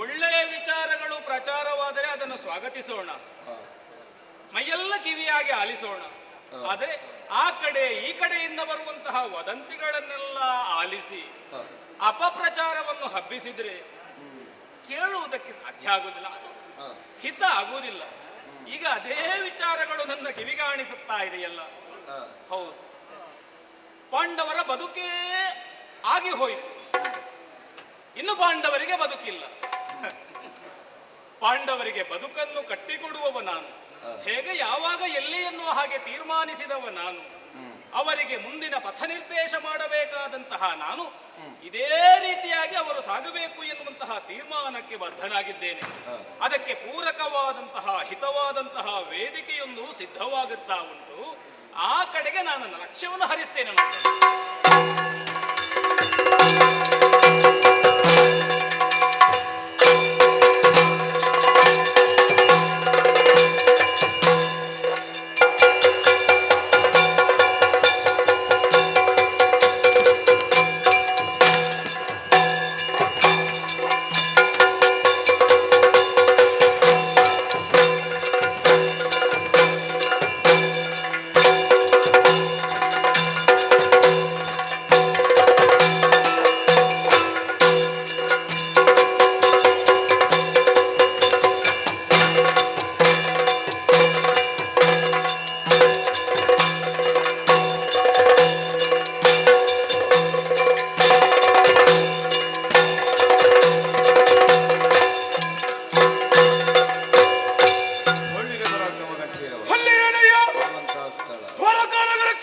ಒಳ್ಳೆಯ ವಿಚಾರಗಳು ಪ್ರಚಾರವಾದರೆ ಅದನ್ನು ಸ್ವಾಗತಿಸೋಣ, ಮೈಯೆಲ್ಲ ಕಿವಿಯಾಗಿ ಆಲಿಸೋಣ. ಆದರೆ ಆ ಕಡೆ ಈ ಕಡೆಯಿಂದ ಬರುವಂತಹ ವದಂತಿಗಳನ್ನೆಲ್ಲ ಆಲಿಸಿ ಅಪಪ್ರಚಾರವನ್ನು ಹಬ್ಬಿಸಿದ್ರೆ ಕೇಳುವುದಕ್ಕೆ ಸಾಧ್ಯ ಆಗುವುದಿಲ್ಲ, ಅದು ಹಿತ ಆಗುವುದಿಲ್ಲ. ಈಗ ಅದೇ ವಿಚಾರಗಳು ನನ್ನ ಕಿವಿಗಾಣಿಸುತ್ತಾ ಇದೆಯಲ್ಲ. ಹೌದು, ಪಾಂಡವರ ಬದುಕೇ ಆಗಿ ಹೋಯಿತು, ಇನ್ನು ಪಾಂಡವರಿಗೆ ಬದುಕಿಲ್ಲ. ಪಾಂಡವರಿಗೆ ಬದುಕನ್ನು ಕಟ್ಟಿಕೊಡುವವ ನಾನು, ಹೇಗೆ ಯಾವಾಗ ಎಲ್ಲಿ ಎನ್ನುವ ಹಾಗೆ ತೀರ್ಮಾನಿಸಿದವ ನಾನು, ಅವರಿಗೆ ಮುಂದಿನ ಪಥ ನಿರ್ದೇಶ ಮಾಡಬೇಕಾದಂತಹ ನಾನು ಇದೇ ರೀತಿಯಾಗಿ ಅವರು ಸಾಗಬೇಕು ಎನ್ನುವಂತಹ ತೀರ್ಮಾನಕ್ಕೆ ಬದ್ಧನಾಗಿದ್ದೇನೆ. ಅದಕ್ಕೆ ಪೂರಕವಾದಂತಹ ಹಿತವಾದಂತಹ ವೇದಿಕೆಯೊಂದು ಸಿದ್ಧವಾಗುತ್ತಾ ಉಂಟು. ಆ ಕಡೆಗೆ ನಾನು ನನ್ನ ಲಕ್ಷ್ಯವನ್ನು ಹರಿಸ್ತೇನೆ.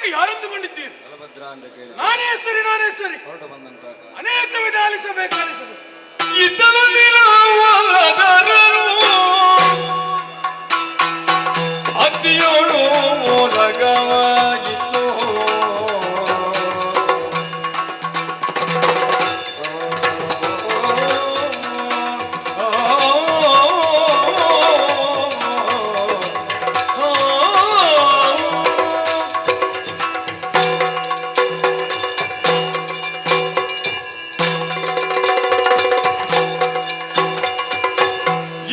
ಇದಕ್ಕೆ ಯಾರೆಂದುಕೊಂಡಿದ್ದೀರಿ? ಬಲಭದ್ರ ಅಂತ ಕೇಳಿ ನಾನೇ ಸರಿ, ನಾನೇ ಸರಿ. ಹೊರಟು ಬಂದಂತ ಅನೇಕ ವಿಧ ಆಲಿಸಬೇಕು, ಆಲಿಸಬೇಕು. ಇದ್ದಲು ನಿಲವಲದರನು ಅತ್ತಿಯೋಳು ಮೂಲಗವಾಗಿತ್ತು.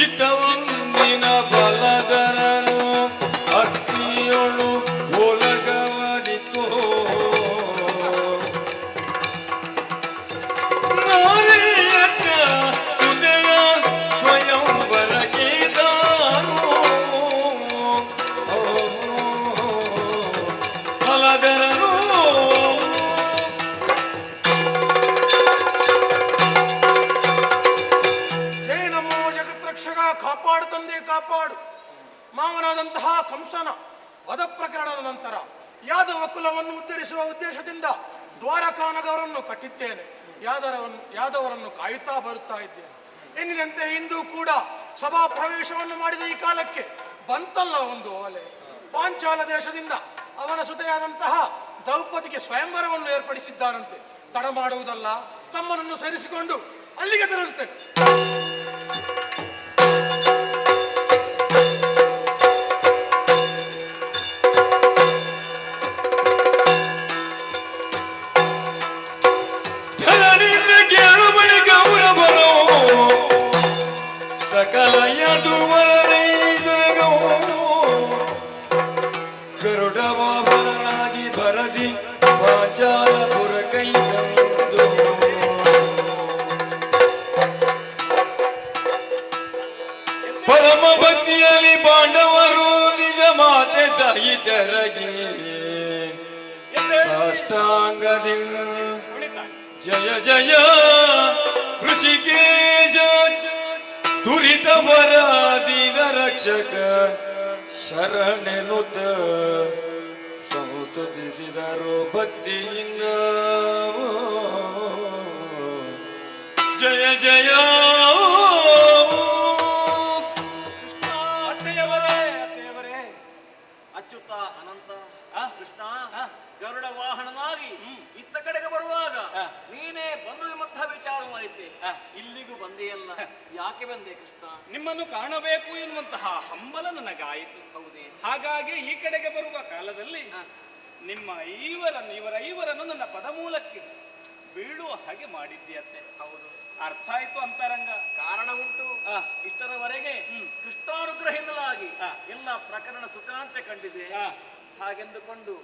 ಇದ್ದವಂದಿನ ಬಲದರನು ಅತ್ತಿಯೋಳು ಮೂಲಗವಾಗಿತ್ತು. ನಾರಿಯನ್ನ ಸುದಯ ಸ್ವಯಂವರಗಿದಾನು ಬಲದರನು. ಹೇ ನಮೋ ಜಗತ್ರಕ್ಷಕ, ಕಾಪಾಡು ತಂದೆ, ಕಾಪಾಡು. ಮಾವನಾದಂತಹ ಕಂಸನ ವಧ ಪ್ರಕರಣದ ನಂತರ ಯಾದವ ಕುಲವನ್ನು ಉದ್ಧರಿಸುವ ಉದ್ದೇಶದಿಂದ ದ್ವಾರಕಾ ನಗರವನ್ನು ಕಟ್ಟಿದ್ದೇನೆ. ಯಾದವರನ್ನು ಕಾಯುತ್ತಾ ಬರುತ್ತಾ ಇದ್ದೇನೆ. ಎಂದಿನಂತೆ ಇಂದು ಕೂಡ ಸಭಾ ಪ್ರವೇಶವನ್ನು ಮಾಡಿದ ಈ ಕಾಲಕ್ಕೆ ಬಂತಲ್ಲ ಒಂದು ಓಲೆ. ಪಾಂಚಾಲ ದೇಶದಿಂದ ಅವನ ಸುತೆಯಾದಂತಹ ದ್ರೌಪದಿಗೆ ಸ್ವಯಂವರವನ್ನು ಏರ್ಪಡಿಸಿದ್ದಾರಂತೆ. ತಡ ಮಾಡುವುದಲ್ಲ, ತಮ್ಮನನ್ನು ಸೇರಿಸಿಕೊಂಡು ಅಲ್ಲಿಗೆ ತೆರಳುತ್ತೇನೆ. ಧರಣಿಂದ ಕೇಳುಬಳಿ ಗೌರವರೋ ಸಕಲ ಯದುವರೈದುರಗೋ ಗರುಡವಾಹನನಾಗಿ ಭರದಿ ಪಾಂಚಾಲಪುರ ಕೈಗೊಂಡು ಪರಮ ಭಕ್ತಿಯಲ್ಲಿ ಪಾಂಡವರು ನಿಜ ಮಾತೆ ಸಹಿತರಗಿ ಸಾಷ್ಟಾಂಗದಿ ಜಯ ಜಯ ಋಷಿಕೇಶ ತುರಿತ ವರಾದಿನ ರಕ್ಷಕ ಶರಣೆನುತ ಸಮುದಿಸಿದರು ಭಕ್ತಿಯಿಂದ. ಜಯ ಜಯ ಅತ್ತೆಯವರೇ, ಅಚ್ಯುತ ಅನಂತ ಕೃಷ್ಣ ಗರುಡ ವಾಹನನಾಗಿ ಇತ್ತ ಕಡೆಗೆ ಬರುವಾಗ ನೀನೇ ಬಂದು ಮತ್ತ ವಿಚಾರ ಮಾಡಿದ್ದೆ. ಇಲ್ಲಿಗೂ ಬಂದೆಯಲ್ಲ, ಯಾಕೆ ಬಂದೆ ಕೃಷ್ಣ? ನಿಮ್ಮನ್ನು ಕಾಣಬೇಕು ಎನ್ನುವಂತಹ ಹಂಬಲ ನನಗಾಯಿತು. ಹೌದೇ? ಹಾಗಾಗಿ ಈ ಕಡೆಗೆ ಬರುವ ಕಾಲದಲ್ಲಿ ನಿಮ್ಮ ಇವರನ್ನು ನನ್ನ ಪದಮೂಲಕ್ಕೆ ಬೀಳುವ ಹಾಗೆ ಮಾಡಿದ್ದೀಯತ್ತೆ. ಹೌದು, ಅರ್ಥ ಆಯ್ತು ಅಂತರಂಗ. ಕಾರಣ ಉಂಟು. ಇಷ್ಟರವರೆಗೆ ಕೃಷ್ಣಾನುಗ್ರಹದಿಂದಲಾಗಿ ಎಲ್ಲ ಪ್ರಕರಣ ಸುಖಾಂತ ಕಂಡಿದೆ. ಹಾಗೆಂದುಕೊಂಡು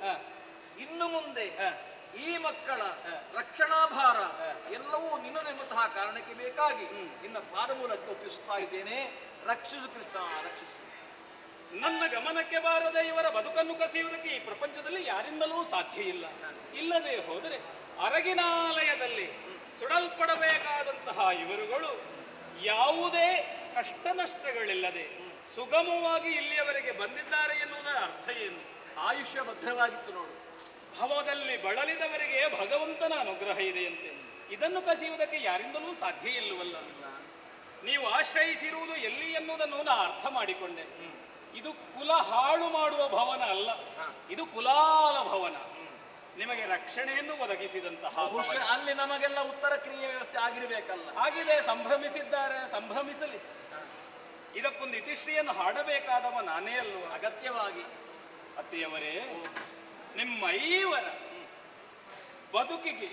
ಇನ್ನು ಮುಂದೆ ಈ ಮಕ್ಕಳ ರಕ್ಷಣಾ ಭಾರ ಎಲ್ಲವೂ ನಿನ್ನದೆಂಬಂತಹ ಕಾರಣಕ್ಕೆ ಬೇಕಾಗಿ ನಿನ್ನ ಪಾದಮೂಲಕ್ಕೆ ಒಪ್ಪಿಸುತ್ತಾ ಇದ್ದೇನೆ. ರಕ್ಷಿಸು ಕೃಷ್ಣ, ರಕ್ಷಿಸು. ನನ್ನ ಗಮನಕ್ಕೆ ಬಾರದೆ ಇವರ ಬದುಕನ್ನು ಕಸಿಯುವುದಕ್ಕೆ ಈ ಪ್ರಪಂಚದಲ್ಲಿ ಯಾರಿಂದಲೂ ಸಾಧ್ಯ ಇಲ್ಲ. ಇಲ್ಲದೆ ಹೋದರೆ ಅರಗಿನಾಲಯದಲ್ಲಿ ಸುಡಲ್ಪಡಬೇಕಾದಂತಹ ಇವರುಗಳು ಯಾವುದೇ ಕಷ್ಟ ನಷ್ಟಗಳಿಲ್ಲದೆ ಸುಗಮವಾಗಿ ಇಲ್ಲಿಯವರೆಗೆ ಬಂದಿದ್ದಾರೆ ಎನ್ನುವುದರ ಅರ್ಥ ಏನು? ಆಯುಷ್ಯ ಭದ್ರವಾಗಿತ್ತು ನೋಡು. ಭವದಲ್ಲಿ ಬಳಲಿದವರಿಗೆ ಭಗವಂತನ ಅನುಗ್ರಹ ಇದೆಯಂತೆ. ಇದನ್ನು ಕಸಿಯುವುದಕ್ಕೆ ಯಾರಿಂದಲೂ ಸಾಧ್ಯ ಇಲ್ಲವಲ್ಲ. ನೀವು ಆಶ್ರಯಿಸಿರುವುದು ಎಲ್ಲಿ ಎನ್ನುವುದನ್ನು ನಾ ಅರ್ಥ ಮಾಡಿಕೊಂಡೆ. ಇದು ಕುಲ ಹಾಳು ಮಾಡುವ ಭವನ ಅಲ್ಲ, ಇದು ಕುಲಾಲ ಭವನ. ನಿಮಗೆ ರಕ್ಷಣೆಯನ್ನು ಒದಗಿಸಿದಂತಹ ಬಹುಶಃ ಅಲ್ಲಿ ನಮಗೆಲ್ಲ ಉತ್ತರ ಕ್ರಿಯೆ ವ್ಯವಸ್ಥೆ ಆಗಿರಬೇಕಲ್ಲ. ಆಗಿದೆ, ಸಂಭ್ರಮಿಸಿದ್ದಾರೆ, ಸಂಭ್ರಮಿಸಲಿ. ಇದಕ್ಕೊಂದು ಇತಿಶ್ರೀಯನ್ನು ಹಾಡಬೇಕಾದವ ನಾನೇ ಅಲ್ವ? ಅಗತ್ಯವಾಗಿ. ಅತ್ತೆಯವರೇ, ನಿಮ್ಮ ಐವರ ಬದುಕಿಗೆ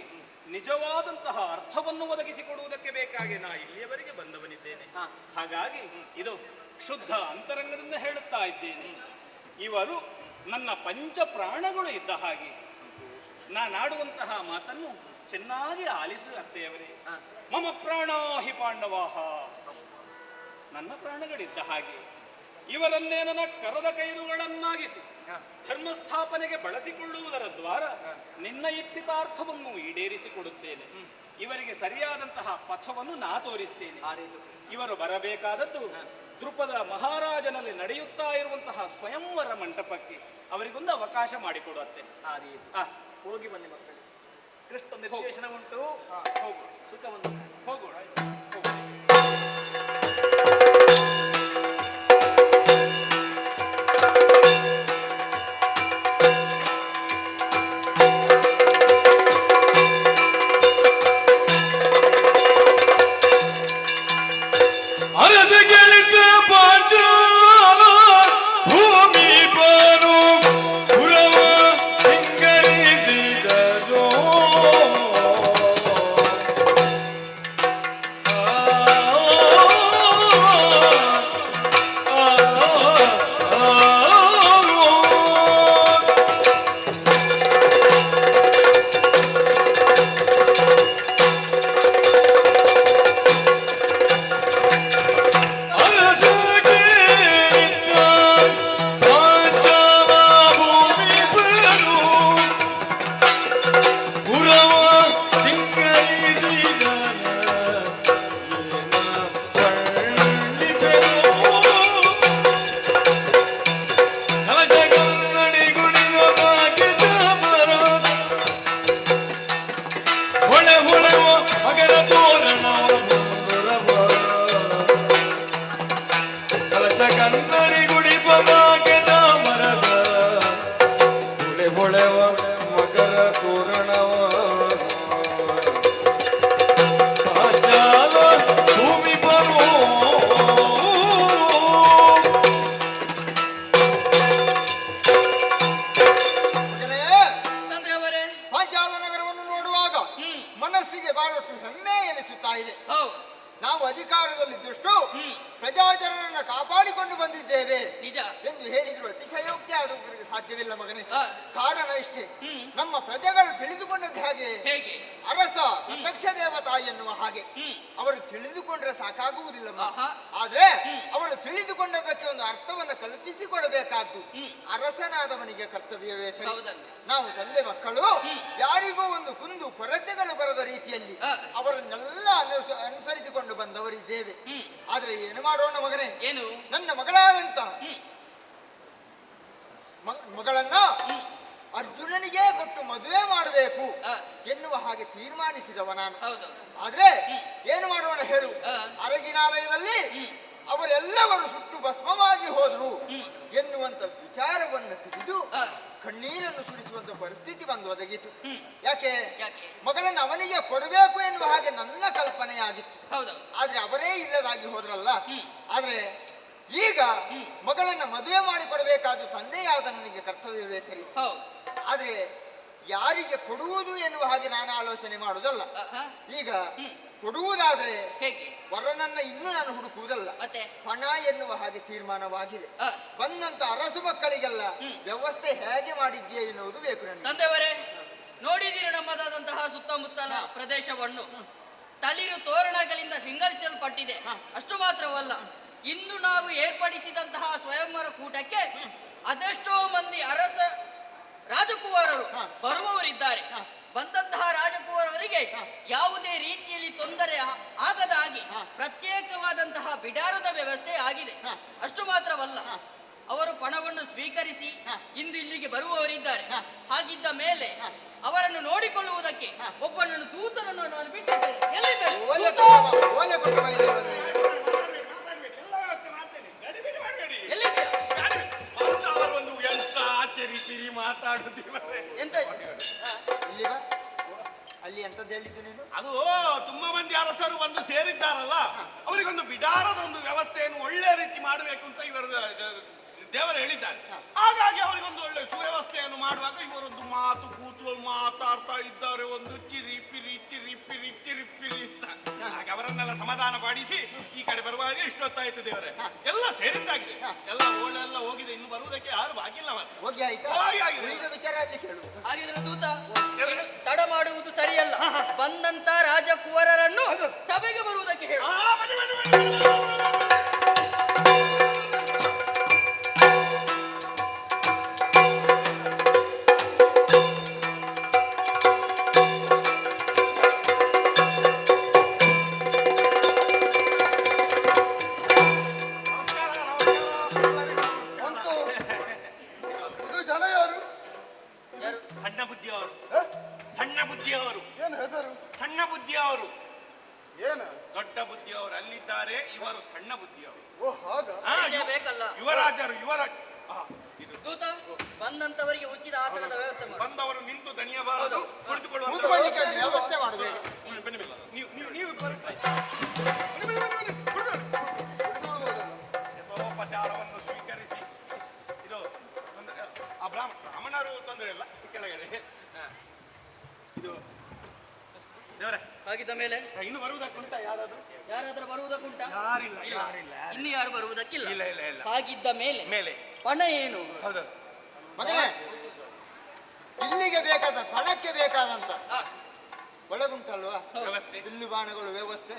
ನಿಜವಾದಂತಹ ಅರ್ಥವನ್ನು ಒದಗಿಸಿಕೊಡುವುದಕ್ಕೆ ಬೇಕಾಗಿ ನಾ ಇಲ್ಲಿಯವರೆಗೆ ಬಂದವನಿದ್ದೇನೆ. ಹಾಗಾಗಿ ಇದು ಶುದ್ಧ ಅಂತರಂಗದಿಂದ ಹೇಳುತ್ತಾ ಇದ್ದೇನೆ. ಇವರು ನನ್ನ ಪಂಚ ಪ್ರಾಣಗಳು ಇದ್ದ ಹಾಗೆ. ನಾನಾಡುವಂತಹ ಮಾತನ್ನು ಚೆನ್ನಾಗಿ ಆಲಿಸು ಅತ್ತೆಯವರೇ. ಮಮ ಪ್ರಾಣ ಹಿ ಪಾಂಡವಾಹ, ನನ್ನ ಪ್ರಾಣಗಳಿದ್ದ ಹಾಗೆ. ಇವರನ್ನೇ ನನ್ನ ಕರದ ಕೈರುಗಳನ್ನಾಗಿಸಿ ಧರ್ಮಸ್ಥಾಪನೆಗೆ ಬಳಸಿಕೊಳ್ಳುವುದರ ದ್ವಾರ ನಿನ್ನ ಇಪ್ಸಿತಾರ್ಥವನ್ನು ಈಡೇರಿಸಿಕೊಡುತ್ತೇನೆ. ಇವರಿಗೆ ಸರಿಯಾದಂತಹ ಪಥವನ್ನು ನಾ ತೋರಿಸ್ತೇನೆ. ಇವರು ಬರಬೇಕಾದದ್ದು ದೃಪದ ಮಹಾರಾಜನಲ್ಲಿ ನಡೆಯುತ್ತಾ ಇರುವಂತಹ ಸ್ವಯಂವರ ಮಂಟಪಕ್ಕೆ ಅವರಿಗೊಂದು ಅವಕಾಶ ಮಾಡಿಕೊಡುತ್ತೆ. ಹೋಗಿ ಬನ್ನಿ ಮಕ್ಕಳು. ಕೃಷ್ಣ ನಿರ್ದೇಶನ ಉಂಟು. ಹೋಗು ಸುಖವನ್ನು ಹೋಗೋಣ. ಅರಸ ಗೆಳಿತ ಪಾಂಚಾಲ ಭೂಮಿ ಬಾನು ಪುರವ ಸಿಂಗರಿಸಿದರೋ ಕನ್ನಡಿ ಗುಡಿ ಪದಾಕೆದ ಮರದ ಹೊಳೆ ಹೊಳೆವ ಮಕರ ತೋರಣವ ಪಾಂಚಾಲ ಭೂಮಿ ಬರೋ ಮಗನೇ, ಪಾಂಚಾಲ ನಗರವನ್ನು ನೋಡುವಾಗ ಮನಸ್ಸಿಗೆ ಬಹಳಷ್ಟು ಹೆಮ್ಮೆ ಎನಿಸುತ್ತಾ ಇದೆ. ನಾವು ಅಧಿಕಾರದಲ್ಲಿದ್ದಷ್ಟು ಪ್ರಜಾಜನರನ್ನ ಕಾಪಾಡಿಕೊಂಡು ಬಂದಿದ್ದೇವೆ ನಿಜ ಎಂದು ಹೇಳಿದ್ರು ಅತಿಶಯೋಕ್ತಿ ಆಗುವುದಕ್ಕೆ ಸಾಧ್ಯವಿಲ್ಲ ಮಗನೇ. ಕಾರಣ ಇಷ್ಟೇ, ನಮ್ಮ ಪ್ರಜೆಗಳು ತಿಳಿದುಕೊಂಡದ್ದು ಹಾಗೆ ಅರಸ ಪ್ರತ್ಯಕ್ಷ ದೇವತಾ ಎನ್ನುವ ಹಾಗೆ ಅವರು ತಿಳಿದುಕೊಂಡ್ರೆ ಸಾಕಾಗುವುದಿಲ್ಲ. ಆದ್ರೆ ಅವರು ತಿಳಿದುಕೊಂಡದಕ್ಕೆ ಒಂದು ಅರ್ಥವನ್ನು ಕಲ್ಪಿಸಿಕೊಡಬೇಕಾದ್ದು ಅರಸನಾದವನಿಗೆ ಕರ್ತವ್ಯವೇ ಸರಿ. ನಾವು ತಂದೆ ಮಕ್ಕಳು ಯಾರಿಗೂ ಒಂದು ಕುಂದು ಕೊರತೆಗಳು ಬರದ ರೀತಿಯಲ್ಲಿ ಅವರನ್ನೆಲ್ಲ ಅನುಸರಿಸಿಕೊಂಡು ಬಂದವರಿದ್ದೇವೆ. ಆದ್ರೆ ಏನು ಮಾಡೋಣ ಮಗನೇ, ಏನು ನನ್ನ ಮಗಳಾದಂತ ಮಗಳನ್ನ ಅರ್ಜುನನಿಗೆ ಕೊಟ್ಟು ಮದುವೆ ಮಾಡಬೇಕು ಎನ್ನುವ ಹಾಗೆ ತೀರ್ಮಾನಿಸಿದವ ನಾನು. ಆದ್ರೆ ಏನು ಮಾಡೋಣ ಹೇಳು, ಅರಗಿನಾಲಯದಲ್ಲಿ ಅವರೆಲ್ಲವರು ಸುಟ್ಟು ಭಸ್ಮವಾಗಿ ಹೋದ್ರು ಎನ್ನುವಂತ ವಿಚಾರವನ್ನು ತಿಳಿದು ಕಣ್ಣೀರನ್ನು ಸುರಿಸುವಂತ ಪರಿಸ್ಥಿತಿ ಬಂದು ಒದಗಿತು. ಯಾಕೆ ಮಗಳನ್ನು ಅವನಿಗೆ ಕೊಡಬೇಕು ಎನ್ನುವ ಹಾಗೆ ನನ್ನ ಕಲ್ಪನೆಯಾಗಿತ್ತು. ಆದ್ರೆ ಅವರೇ ಇಲ್ಲದಾಗಿ ಹೋದ್ರಲ್ಲ. ಆದ್ರೆ ಈಗ ಮಗಳನ್ನ ಮದುವೆ ಮಾಡಿಕೊಡಬೇಕಾದ ತಂದೆಯಾದ ನನಗೆ ಕರ್ತವ್ಯವೇ ಸರಿ. ಆದ್ರೆ ಯಾರಿಗೆ ಕೊಡುವುದು ಎನ್ನುವ ಹಾಗೆ ನಾನು ಆಲೋಚನೆ ಮಾಡುವುದಲ್ಲ. ಈಗ ಕೊಡುವುದಾದ್ರೆ ವರನನ್ನ ಇನ್ನೂ ನಾನು ಹುಡುಕುವುದಲ್ಲ, ಪಣ ಎನ್ನುವ ಹಾಗೆ ತೀರ್ಮಾನವಾಗಿದೆ. ಬಂದಂತ ಅರಸು ಮಕ್ಕಳಿಗೆಲ್ಲ ವ್ಯವಸ್ಥೆ ಹೇಗೆ ಮಾಡಿದ್ಯಾ ಎನ್ನುವುದು ಬೇಕು ನನಗೆ. ತಂದೆಯವರೇ, ನೋಡಿದ್ದೀರಿ ನಮ್ಮದಾದಂತಹ ಸುತ್ತಮುತ್ತಲ ಪ್ರದೇಶವನ್ನು ತಳಿರು ತೋರಣಗಳಿಂದ ಶೃಂಗರಿಸಲ್ಪಟ್ಟಿದೆ. ಅಷ್ಟು ಮಾತ್ರವಲ್ಲ, ಇಂದು ನಾವು ಏರ್ಪಡಿಸಿದಂತಹ ಸ್ವಯಂವರ ಕೂಟಕ್ಕೆ ಅದೆಷ್ಟೋ ಮಂದಿ ಅರಸ ರಾಜಕುಮಾರರು ಬರುವವರಿದ್ದಾರೆ. ಬಂದಂತಹ ರಾಜಕುಮಾರವರಿಗೆ ಯಾವುದೇ ರೀತಿಯಲ್ಲಿ ತೊಂದರೆ ಆಗದ ಹಾಗೆ ಪ್ರತ್ಯೇಕವಾದಂತಹ ಬಿಡಾರದ ವ್ಯವಸ್ಥೆ ಆಗಿದೆ. ಅಷ್ಟು ಮಾತ್ರವಲ್ಲ, ಅವರು ಪಣವನ್ನು ಸ್ವೀಕರಿಸಿ ಇಂದು ಇಲ್ಲಿಗೆ ಬರುವವರಿದ್ದಾರೆ. ಹಾಗಿದ್ದ ಮೇಲೆ ಅವರನ್ನು ನೋಡಿಕೊಳ್ಳುವುದಕ್ಕೆ ಒಬ್ಬನನ್ನು ದೂತನನ್ನು ನಾನು ಬಿಟ್ಟಿದ್ದೇನೆ. ಅಲ್ಲಿ ಎಂತದ್ದು ಹೇಳಿದ್ದು ನೀನು? ಅದು ತುಂಬಾ ಮಂದಿ ಅರಸರು ಬಂದು ಸೇರಿದ್ದಾರಲ್ಲ, ಅವರಿಗೊಂದು ಬಿಡಾರದ ಒಂದು ವ್ಯವಸ್ಥೆಯನ್ನು ಒಳ್ಳೆ ರೀತಿ ಮಾಡಬೇಕು ಅಂತ ಇವರು ದೇವರು ಹೇಳಿದ್ದಾರೆ. ಹಾಗಾಗಿ ಅವರಿಗೊಂದು ಒಳ್ಳೆ ಸುವ್ಯವಸ್ಥೆಯನ್ನು ಮಾಡುವಾಗ ಇವರೊಂದು ಮಾತು ಕೂತು ಮಾತಾಡ್ತಾ ಇದ್ದಾರೆ, ಒಂದು ಚಿರಿಪಿರಿ ಚಿರಿಪಿರಿ ಚಿರಿಪಿರಿ ಅಂತ. ಹಾಗೆ ಅವರನ್ನೆಲ್ಲ ಸಮಾಧಾನ ಪಡಿಸಿ ಈ ಕಡೆ ಬರುವಾಗ ಇಷ್ಟೊತ್ತಾಯ್ತು ದೇವರೇ, ಎಲ್ಲ ಸೇರಿದ್ದಾಗಿದೆ, ಎಲ್ಲ ಓಳೆಲ್ಲ ಹೋಗಿದೆ, ಇನ್ನು ಬರುವುದಕ್ಕೆ ಯಾರು ಬಾಗಿಲ್ಲ. ಹೋಗಿ ಆಯ್ತಾ? ವಿಚಾರ ಅಲ್ಲಿ ಕೇಳು. ಹಾಗಿದ್ರೆ ದೂತ ತಡ ಮಾಡುವುದು ಸರಿಯಲ್ಲ. ಬಂದಂತ ರಾಜಕುವರರನ್ನು ಸಭೆಗೆ ಬರುವುದಕ್ಕೆ ಹೇಳು. ನಮಸ್ಕಾರ ಸಣ್ಣ ಬುದ್ಧಿಯವರು ಸಣ್ಣ ಬುದ್ಧಿಯವರು ಏನು ಹೆಸರು? ಸಣ್ಣ ಬುದ್ಧಿಯವರು ಏನು? ದೊಡ್ಡ ಬುದ್ಧಿಯವರು ಅಲ್ಲಿದ್ದಾರೆ, ಇವರು ಸಣ್ಣ ಬುದ್ಧಿಯವರು. ಓ ಹಾಗ? ಹಾ, ಬೇಕಲ್ಲ. ಯುವರಾಜರು ಯುವರಾಜ. ಇದು ದೂತ ಬಂದಂತವರಿಗೆ ಉಚಿತ ಆಸನದ ವ್ಯವಸ್ಥೆ ಮಾಡಿ. ಬಂದವರು ನಿಂತು ದಣಿಯಬಾರದು, ಕುಳಿತುಕೊಳ್ಳುವ ಕೂತ್ಕೊಳ್ಳಿಕ್ಕೆ ವ್ಯವಸ್ಥೆ ಮಾಡಬೇಕು. ಬನ್ನಿ ಬನ್ನಿ. ನೀವು ಯಥೋಪಚಾರವನ್ನು ಸ್ವೀಕರಿಸಿ. ಇದು ಆ ಬ್ರಾಹ್ಮಣರು ತೊಂದರೆ ಇಲ್ಲ, ಕೆಳಗಡೆ. ಇದು ದೇವರೇ, ಹಾಗಿದ್ದ ಮೇಲೆ ಇನ್ನು ಬರುವುದಕ್ಕುಂಟ ಯಾರಾದ್ರೂ ಬರುವುದಕ್ಕುಂಟ? ಯಾರಿಲ್ಲ. ಇನ್ನು ಯಾರು ಬರುವುದಕ್ಕಿಲ್ಲ. ಇಲ್ಲ ಇಲ್ಲ ಇಲ್ಲ. ಹಾಗಿದ್ದ ಮೇಲೆ ಮೇಲೆ ಪಣ ಏನು? ಹೌದು. ಮಗನೇ, ಇಲ್ಲಿಗೆ ಬೇಕಾದ ಪಣಕ್ಕೆ ಬೇಕಾದಂತ ಒಳಗುಂಟಲ್ವಾ ವ್ಯವಸ್ಥೆ, ಬಿಲ್ಲು ಬಾಣಗಳು ವ್ಯವಸ್ಥೆ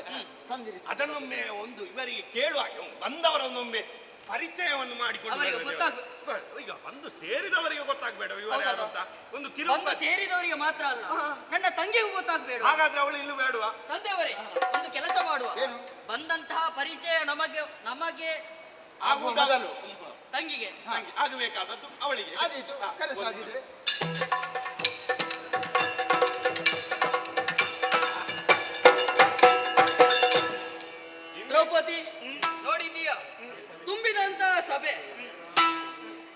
ತಂದಿರಿಸಿ. ಅದನ್ನೊಮ್ಮೆ ಒಂದು ಇವರಿಗೆ ಕೇಳುವ, ಬಂದವರನ್ನೊಮ್ಮೆ ಪರಿಚಯವನ್ನು ಮಾಡಿಕೊಂಡು ಅವರಿಗೆ ಬರಬೇಕು. ಗೊತ್ತಾಗ್ಬೇಕು. ಈಗ ಬಂದು ಸೇರಿದವರಿಗೆ ಗೊತ್ತಾಗ್ಬೇಡ ಇವರು ಯಾರು ಅಂತ. ಒಂದು ಬಂದು ಸೇರಿದವರಿಗೆ ಮಾತ್ರ ಅಲ್ಲ, ನನ್ನ ತಂಗಿಗೂ ಗೊತ್ತಾಗ್ಬೇಡ. ಹಾಗಾದ್ರೆ ಅವಳು ಇಲ್ಲೂ ಬೇಡುವ. ತಂದೆಯವರೇ, ಒಂದು ಕೆಲಸ ಮಾಡುವ. ಏನು? ಬಂದಂತಹ ಪರಿಚಯ ನಮಗೆ ಆಗುವ ಮೊದಲು ತಂಗಿಗೆ ಆಗಬೇಕಾದದ್ದು ಅವಳಿಗೆ. ಆದೀತು, ಕರೆಸಾಗಿದ್ರೆ ದ್ರೌಪದಿ ನೋಡಿದೀಯ, ತುಂಬಿದಂತಹ ಸಭೆ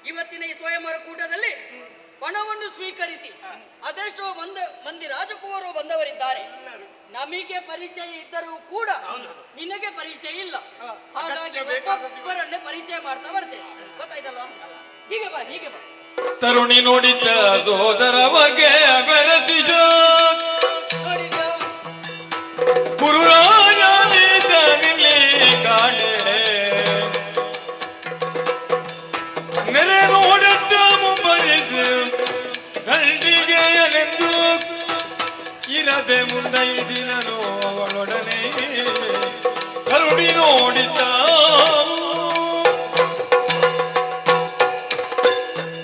ಇವತ್ತಿನ ಈ ಸ್ವಯಂವರ ಕೂಟದಲ್ಲಿ ಪಣವನ್ನು ಸ್ವೀಕರಿಸಿ ಅದೆಷ್ಟೋ ಮಂದಿ ರಾಜಕುಮಾರರು ಬಂದವರಿದ್ದಾರೆ. ನಮಗೆ ಪರಿಚಯ ಇದ್ದರೂ ಕೂಡ ನಿನಗೆ ಪರಿಚಯ ಇಲ್ಲ. ಹಾಗಾಗಿ ಒಬ್ಬೊಬ್ಬರನ್ನೇ ಪರಿಚಯ ಮಾಡ್ತಾ ಬರ್ತೇನೆ, ಗೊತ್ತಾಯ್ತಲ್ವಾ? ಹೀಗೆ ಬಾ, ಹೀಗೆ ಬಾ. ತರುಣಿ ನೋಡಿದ್ದ ಸೋದರ ವರ್ಗೆ ಬೆರಸಿಷ ನೋಡಿದ್ಯಾ? ಕುರುರಾಯ ನಿಲ್ಲಿ ಕಾಣೆ ನೆರೆ ನೋಡುತ್ತ ಮುಂಬರಿಸು ದಂಡಿಗೆ ನೆಂದು ಇರದೆ ಮುಂದೈದಿನನು ಅವಳೊಡನೆ ಕರುಣಿ ನೋಡಿದ್ದ.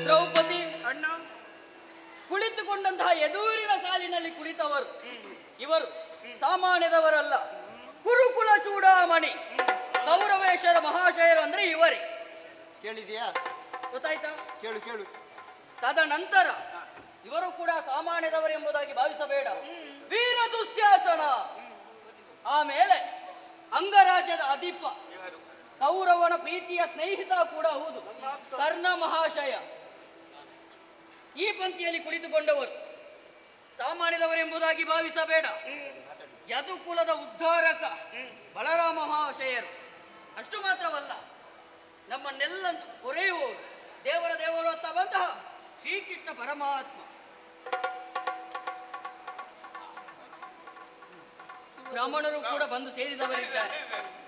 ದ್ರೌಪದಿ ಅಣ್ಣ, ಕುಳಿತುಕೊಂಡಂತಹ ಎದುರಿನ ಸಾಲಿನಲ್ಲಿ ಕುಳಿತವರು ಇವರು ಸಾಮಾನ್ಯದವರಲ್ಲ. ಕುರುಕುಲ ಚೂಡಾಮಣಿ ಕೌರವೇಶ್ವರ ಮಹಾಶಯರು ಅಂದ್ರೆ ಇವರೇ. ಕೇಳಿದ್ಯಾ? ಗೊತ್ತಾಯ್ತಾ? ಕೇಳು ಕೇಳು. ತದನಂತರ ಇವರು ಕೂಡ ಸಾಮಾನ್ಯದವರು ಎಂಬುದಾಗಿ ಭಾವಿಸಬೇಡ. ವೀರ ದುಶ್ಯಾಸನ, ಆಮೇಲೆ ಅಂಗರಾಜ್ಯದ ಅಧಿಪ, ಕೌರವನ ಪ್ರೀತಿಯ ಸ್ನೇಹಿತ ಕೂಡ ಹೌದು, ಕರ್ಣ ಮಹಾಶಯ. ಈ ಪಂಕ್ತಿಯಲ್ಲಿ ಕುಳಿತುಕೊಂಡವರು ಸಾಮಾನ್ಯದವರೆಂಬುದಾಗಿ ಭಾವಿಸಬೇಡ. ಯದುಕುಲದ ಉದ್ಧಾರಕ ಬಲರಾಮ ಮಹಾಶಯರು. ಅಷ್ಟು ಮಾತ್ರವಲ್ಲ, ನಮ್ಮನ್ನೆಲ್ಲ ಹೊರೆಯುವವರು, ದೇವರು ಅಂತವಂತಹ ಶ್ರೀಕೃಷ್ಣ ಪರಮಾತ್ಮ. ಬ್ರಾಹ್ಮಣರು ಕೂಡ ಬಂದು ಸೇರಿದವರಿದ್ದಾರೆ.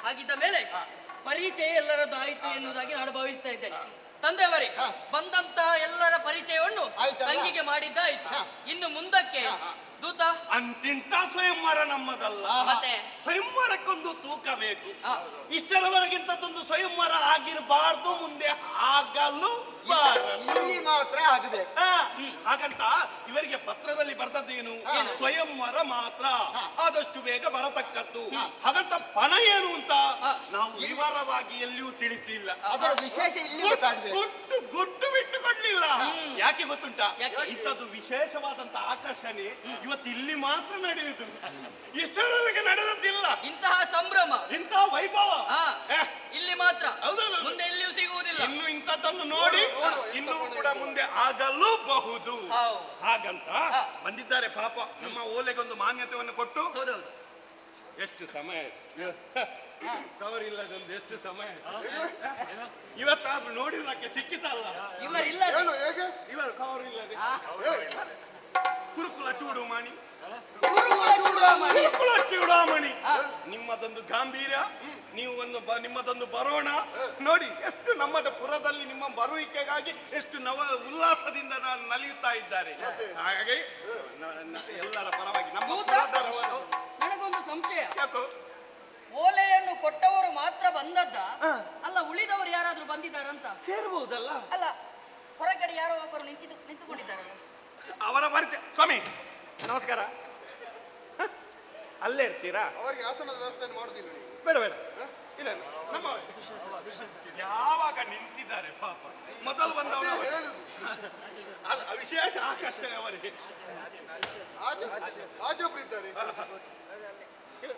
ಹಾಗಿದ್ದ ಮೇಲೆ ಪರಿಚಯ ಎಲ್ಲರದ್ದು ಆಯಿತು ಎನ್ನುವುದಾಗಿ ನಾನು ಭಾವಿಸ್ತಾ ಇದ್ದೇನೆ. ತಂದೆಯವರೇ, ಬಂದಂತಹ ಎಲ್ಲರ ಪರಿಚಯವನ್ನು ತಂಗಿಗೆ ಮಾಡಿದ್ದಾಯ್ತು. ಇನ್ನು ಮುಂದಕ್ಕೆ ದೂತ ಅಂತಿಂತ ಸ್ವಯಂವರ ನಮ್ಮದಲ್ಲ. ಮತ್ತೆ ಸ್ವಯಂವರಕ್ಕೊಂದು ತೂಕ ಬೇಕು. ಇಷ್ಟರವರೆಗಿಂತದೊಂದು ಸ್ವಯಂವರ ಆಗಿರಬಾರ್ದು, ಮುಂದೆ ಆಗಲು ಇಲ್ಲಿ ಮಾತ್ರ ಆಗಬೇಕು. ಹಾಗಂತ ಇವರಿಗೆ ಪತ್ರದಲ್ಲಿ ಬರ್ತದೇನು? ಸ್ವಯಂವರ ಮಾತ್ರ ಆದಷ್ಟು ಬೇಗ ಬರತಕ್ಕದ್ದು. ಹಾಗಂತ ಪಣ ಏನು ಅಂತ ನಾವು ವಿವರವಾಗಿ ಎಲ್ಲಿಯೂ ತಿಳಿಸಲಿಲ್ಲ. ಅದರ ವಿಶೇಷ ಇಲ್ಲಿ ಗೊತ್ತಾಗಬೇಕು. ಗುಟ್ಟು ಬಿಟ್ಟುಕೊಳ್ಳಿಲ್ಲ. ಯಾಕೆ ಗೊತ್ತುಂಟಾ? ಇಂಥದ್ದು ವಿಶೇಷವಾದಂತ ಆಕರ್ಷಣೆ ಇವತ್ತು ಇಲ್ಲಿ ಮಾತ್ರ ನಡೆಯುವುದು, ಇಷ್ಟರವರೆಗೆ ನಡೆದದ್ದಿಲ್ಲ. ಇಂತಹ ಸಂಭ್ರಮ, ಇಂತಹ ವೈಭವ ಇಲ್ಲಿ ಮಾತ್ರ, ಹೌದೌದು, ಮುಂದೆ ಎಲ್ಲಿಯೂ ಸಿಗುವುದಿಲ್ಲ. ಇನ್ನು ಇಂಥದ್ದನ್ನು ನೋಡಿ ಇನ್ನೂ ಕೂಡ ಮುಂದೆ ಆಗಲೂಬಹುದು. ಹಾಗಂತ ಬಂದಿದ್ದಾರೆ ಪಾಪ. ನಮ್ಮ ಓಲೆಗೊಂದು ಮಾನ್ಯತೆಯನ್ನು ಕೊಟ್ಟು ಎಷ್ಟು ಸಮಯ ಕವರ್ ಇಲ್ಲದೊಂದು ಎಷ್ಟು ಸಮಯ ಇವತ್ತಾದ್ರೂ ನೋಡಿದಕ್ಕೆ ಸಿಕ್ಕಿತಲ್ಲ. ಇವರು ಕವರ್ ಇಲ್ಲದೆ ಕುರುಕುಲ ಚೂಡುಮಾಣಿ, ಕುರುಕುಲ ಚೂಡಾಮಣಿ. ನಿಮ್ಮದೊಂದು ಗಾಂಭೀರ್ಯ, ನೀವು ನಿಮ್ಮದೊಂದು ಬರೋಣ ನೋಡಿ. ಎಷ್ಟು ನಮ್ಮದ ಪುರದಲ್ಲಿ ನಿಮ್ಮ ಬರುವಿಕೆಗಾಗಿ ಎಷ್ಟು ಉಲ್ಲಾಸದಿಂದ ನಲಿಯುತ್ತಾ ಇದ್ದಾರೆ. ಹಾಗಾಗಿ ಎಲ್ಲರ ಪರವಾಗಿ ನಮ್ಮ ಪುರದವರು. ನನಗೊಂದು ಸಂಶಯ, ಯಾಕೋ ಓಲೆಯನ್ನು ಕೊಟ್ಟವರು ಮಾತ್ರ ಬಂದದ್ದ ಅಲ್ಲ, ಉಳಿದವರು ಯಾರಾದ್ರೂ ಬಂದಿದ್ದಾರಂತ? ಸೇರ್ಬಹುದಲ್ಲ. ಅಲ್ಲ, ಹೊರಗಡೆ ಯಾರೋ ಒಬ್ಬರು ನಿಂತುಕೊಂಡಿದ್ದಾರಲ್ಲ. ಅವರ ಪರಿಚಯ. ಸ್ವಾಮಿ ನಮಸ್ಕಾರ. ಅಲ್ಲೇ ಇರ್ತೀರಾ? ಅವರಿಗೆ ಆಸನದ ವ್ಯವಸ್ಥೆ ಮಾಡುದಿಲ್ಲ. ಬೇಡ ಬೇಡ, ಇಲ್ಲ ನಮ್ಮ ಯಾವಾಗ ನಿಂತಿದ್ದಾರೆ ಪಾಪ ಮೊದಲು ಬಂದವರು ಅಲ್ಲ, ವಿಶೇಷ ಆಕರ್ಷಣೆ ಅವರಿಗೆ. ಆಜೊಬ್ರು ಇದ್ದಾರೆ.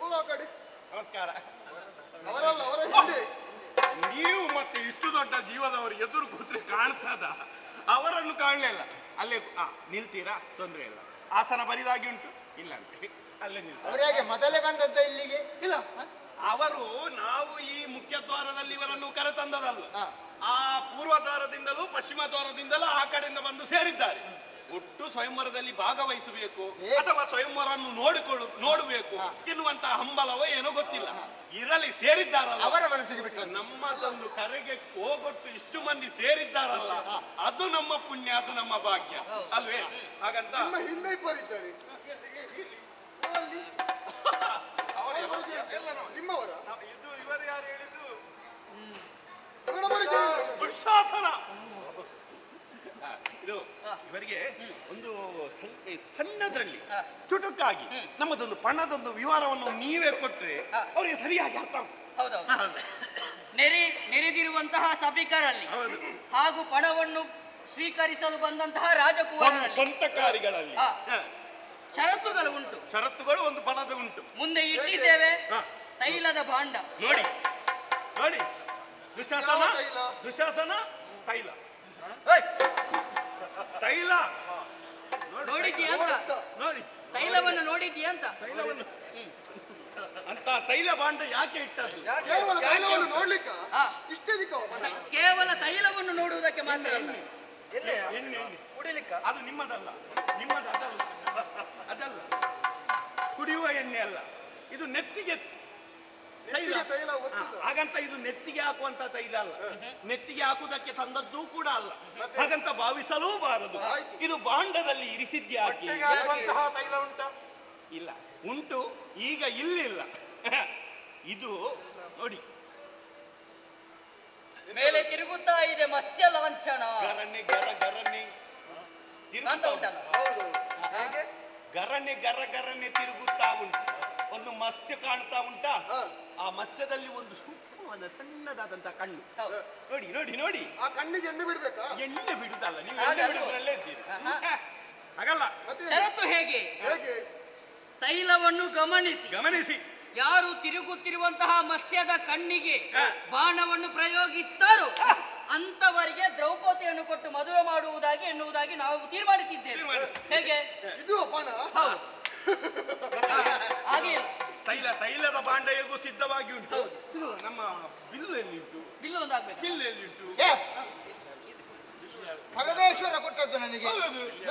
ಓ, ಆ ಕಡೆ ನಮಸ್ಕಾರ. ಅವರಲ್ಲ, ಅವರ ಹಿಂದೆ. ನೀವು ಮತ್ತೆ ಇಷ್ಟು ದೊಡ್ಡ ಜೀವದವರು ಎದುರು ಕೂತ್ರೆ ಕಾಣ್ತದ? ಅವರನ್ನು ಕಾಣಲಿಲ್ಲ. ಅಲ್ಲೇ ನಿಲ್ತೀರಾ? ತೊಂದರೆ ಇಲ್ಲ. ಆಸನ ಬರಿದಾಗಿ ಉಂಟು. ಇಲ್ಲ ಅಂತ ಅಲ್ಲೇ ನಿಲ್ತಾರೆ. ಅವರಾಗೆ ಮೊದಲೇ ಬಂದದ್ದ ಇಲ್ಲಿಗೆ? ಇಲ್ಲ, ಅವರು ನಾವು ಈ ಮುಖ್ಯ ದ್ವಾರದಲ್ಲಿ ಇವರನ್ನು ಕರೆತಂದದಲ್ಲ. ಆ ಪೂರ್ವ ದ್ವಾರದಿಂದಲೂ ಪಶ್ಚಿಮ ದ್ವಾರದಿಂದಲೂ ಆ ಕಡೆಯಿಂದ ಬಂದು ಸೇರಿದ್ದಾರೆ. ಒಟ್ಟು ಸ್ವಯಂವರದಲ್ಲಿ ಭಾಗವಹಿಸಬೇಕು ಅಥವಾ ಸ್ವಯಂವರನ್ನು ನೋಡಬೇಕು ಎನ್ನುವಂತಹ ಹಂಬಲವೋ ಏನೋ ಗೊತ್ತಿಲ್ಲ. ಇರಲಿ, ಸೇರಿದ್ದಾರಲ್ಲ. ಅವರ ಮನಸ್ಸಿಗೆ ಬಿಟ್ಟು ನಮ್ಮದೊಂದು ಕರೆಗೆ ಹೋಗೊಟ್ಟು ಇಷ್ಟು ಮಂದಿ ಸೇರಿದ್ದಾರಲ್ಲ, ಅದು ನಮ್ಮ ಪುಣ್ಯ, ಅದು ನಮ್ಮ ಭಾಗ್ಯ ಅಲ್ವೇ? ಹಾಗಂತ ನಿಮ್ಮ ಹಿಂದೆ ಇಬ್ಬರಿದ್ದಾರೆ. ಅಲ್ಲಿ ನಿಮ್ಮವರ ಇದು ಇವರು ಯಾರು ಹೇಳಿದ್ದು? ಇವರ ಪರಿಚಯ ಇಲ್ಲ. ದುಶ್ಯಾಸನ. ಇದು ಇವರಿಗೆ ಒಂದು ಸಣ್ಣದ್ರಲ್ಲಿ ಚುಟುಕಾಗಿ ನಮ್ಮದೊಂದು ಪಣದೊಂದು ವಿವರವನ್ನು ನೀವೇ ಕೊಟ್ರೆ ಅವರಿಗೆ ಸರಿಯಾಗಿ ಅರ್ಥ ಆಗ್ತದೆ. ಹೌದೌದು. ನೆರೆದಿರುವಂತಹ ಸಭಿಕರಲ್ಲಿ ಹಾಗೂ ಪಣವನ್ನು ಸ್ವೀಕರಿಸಲು ಬಂದಂತಹ ರಾಜಕುಮಾರರಲ್ಲಿ ಪಂತಕಾರಿಗಳಲ್ಲಿ ಷರತ್ತುಗಳು ಉಂಟು. ಷರತ್ತುಗಳು ಒಂದು ಪಣದ ಉಂಟು. ಮುಂದೆ ಇಟ್ಟಿದ್ದೇವೆ ತೈಲದ ಭಾಂಡ. ನೋಡಿ ನೋಡಿ, ದುಶ್ಯಾಸನ ಯಾವ ತೈಲ? ದುಶ್ಯಾಸನ ತೈಲ ತೈಲ ನೋಡಿದ್ಯಾ ಅಂತ? ನೋಡಿ, ತೈಲವನ್ನು ನೋಡಿದ್ಯಾ ಅಂತ? ತೈಲವನ್ನು ಅಂತ ತೈಲ ಭಾಂಡ ಯಾಕೆ ಇಟ್ಟದ್ದು? ಕೇವಲ ತೈಲವನ್ನು ನೋಡ್ಲಿಕ್ಕ ಆ. ಇಷ್ಟೇ ದಿಕ್ಕ ಕೇವಲ ತೈಲವನ್ನು ನೋಡುವುದಕ್ಕೆ ಮಾತ್ರ ಅಲ್ಲ, ಎಣ್ಣೆ ಕುಡಿಲಿಕ್ಕ. ಅದು ನಿಮ್ಮದಲ್ಲ, ನಿಮ್ಮದು ಅದಲ್ಲ, ಅದಲ್ಲ. ಕುಡಿಯುವ ಎಣ್ಣೆ ಅಲ್ಲ, ಇದು ನೆತ್ತಿಗೆ ತೈಲ. ತೈಲ ಒತ್ತುದ. ಹಾಗಂತ ಇದು ನೆತ್ತಿಗೆ ಹಾಕುವಂತ ತೈಲ ಅಲ್ಲ, ನೆತ್ತಿಗೆ ಹಾಕುವುದಕ್ಕೆ ತಂದದ್ದೂ ಕೂಡ ಅಲ್ಲ. ಹಾಗಂತ ಭಾವಿಸಲೂಬಾರದು. ಇದು ಭಾಂಡದಲ್ಲಿ ಇರಿಸಿದ್ಯಾಕೆ? ತೈಲ ಉಂಟ? ಇಲ್ಲ, ಉಂಟು, ಈಗ ಇಲ್ಲಿಲ್ಲ. ಇದು ನೋಡಿ, ಮೇಲೆ ತಿರುಗುತ್ತಾ ಇದೆ ಮತ್ಸ್ಯ ಲಾಂಛನ. ಗರನೆ ಅಂತ ಉಂಟಲ್ಲ, ಗರನೆ ಗರನೆ ತಿರುಗುತ್ತಾ ಉಂಟು. ಒಂದು ಮತ್ಸ್ಯ ಕಾಣ್ತಾ ಉಂಟಾ? ಆ ಮತ್ಸ್ಯದಲ್ಲಿ ಒಂದು ಸೂಕ್ಷ್ಮವಾದ ಸಣ್ಣದಾದಂತಹ ಕಣ್ಣು. ನೋಡಿ ನೋಡಿ ನೋಡಿ, ಆ ಕಣ್ಣಿಗೆ ಎಣ್ಣೆ ಬಿಡ್ಬೇಕಾ? ಎಣ್ಣೆ ಬಿಡುದಲ್ಲ, ನೀವು ಎಣ್ಣೆ ಬಿಡುವುದರಲ್ಲೇ ಇದ್ದೀರಿ. ಹಾಗಲ್ಲ. ಷರತ್ತು ಹೇಗೆ? ಹೇಗೆ? ತೈಲವನ್ನು ಗಮನಿಸಿ ಗಮನಿಸಿ, ಯಾರು ತಿರುಗುತ್ತಿರುವಂತಹ ಮತ್ಸ್ಯದ ಕಣ್ಣಿಗೆ ಬಾಣವನ್ನು ಪ್ರಯೋಗಿಸ್ತಾರೋ ಅಂತವರಿಗೆ ದ್ರೌಪದಿಯನ್ನು ಕೊಟ್ಟು ಮದುವೆ ಮಾಡುವುದಾಗಿ ಎನ್ನುವುದಾಗಿ ನಾವು ತೀರ್ಮಾನಿಸಿದ್ದೇವೆ. ಹೇಗೆ? ಇದು ಅಪನ. ಹೌದು, ಹಾಗೆ ತೈಲದ ಭಾಂಡ ಹೇಗೂ ಸಿದ್ಧವಾಗಿ ಉಂಟು. ಇದು ನಮ್ಮ ಬಿಲ್ಲು ಎಲ್ಲಿ ಉಂಟು? ಬಿಲ್ಲು ಒಂದಾಗ್ಬೇಕು. ಬಿಲ್ಲು ಎಲ್ಲಿ ಉಂಟು? ಪರಮೇಶ್ವರ ಕೊಟ್ಟದ್ದು ನನಗೆ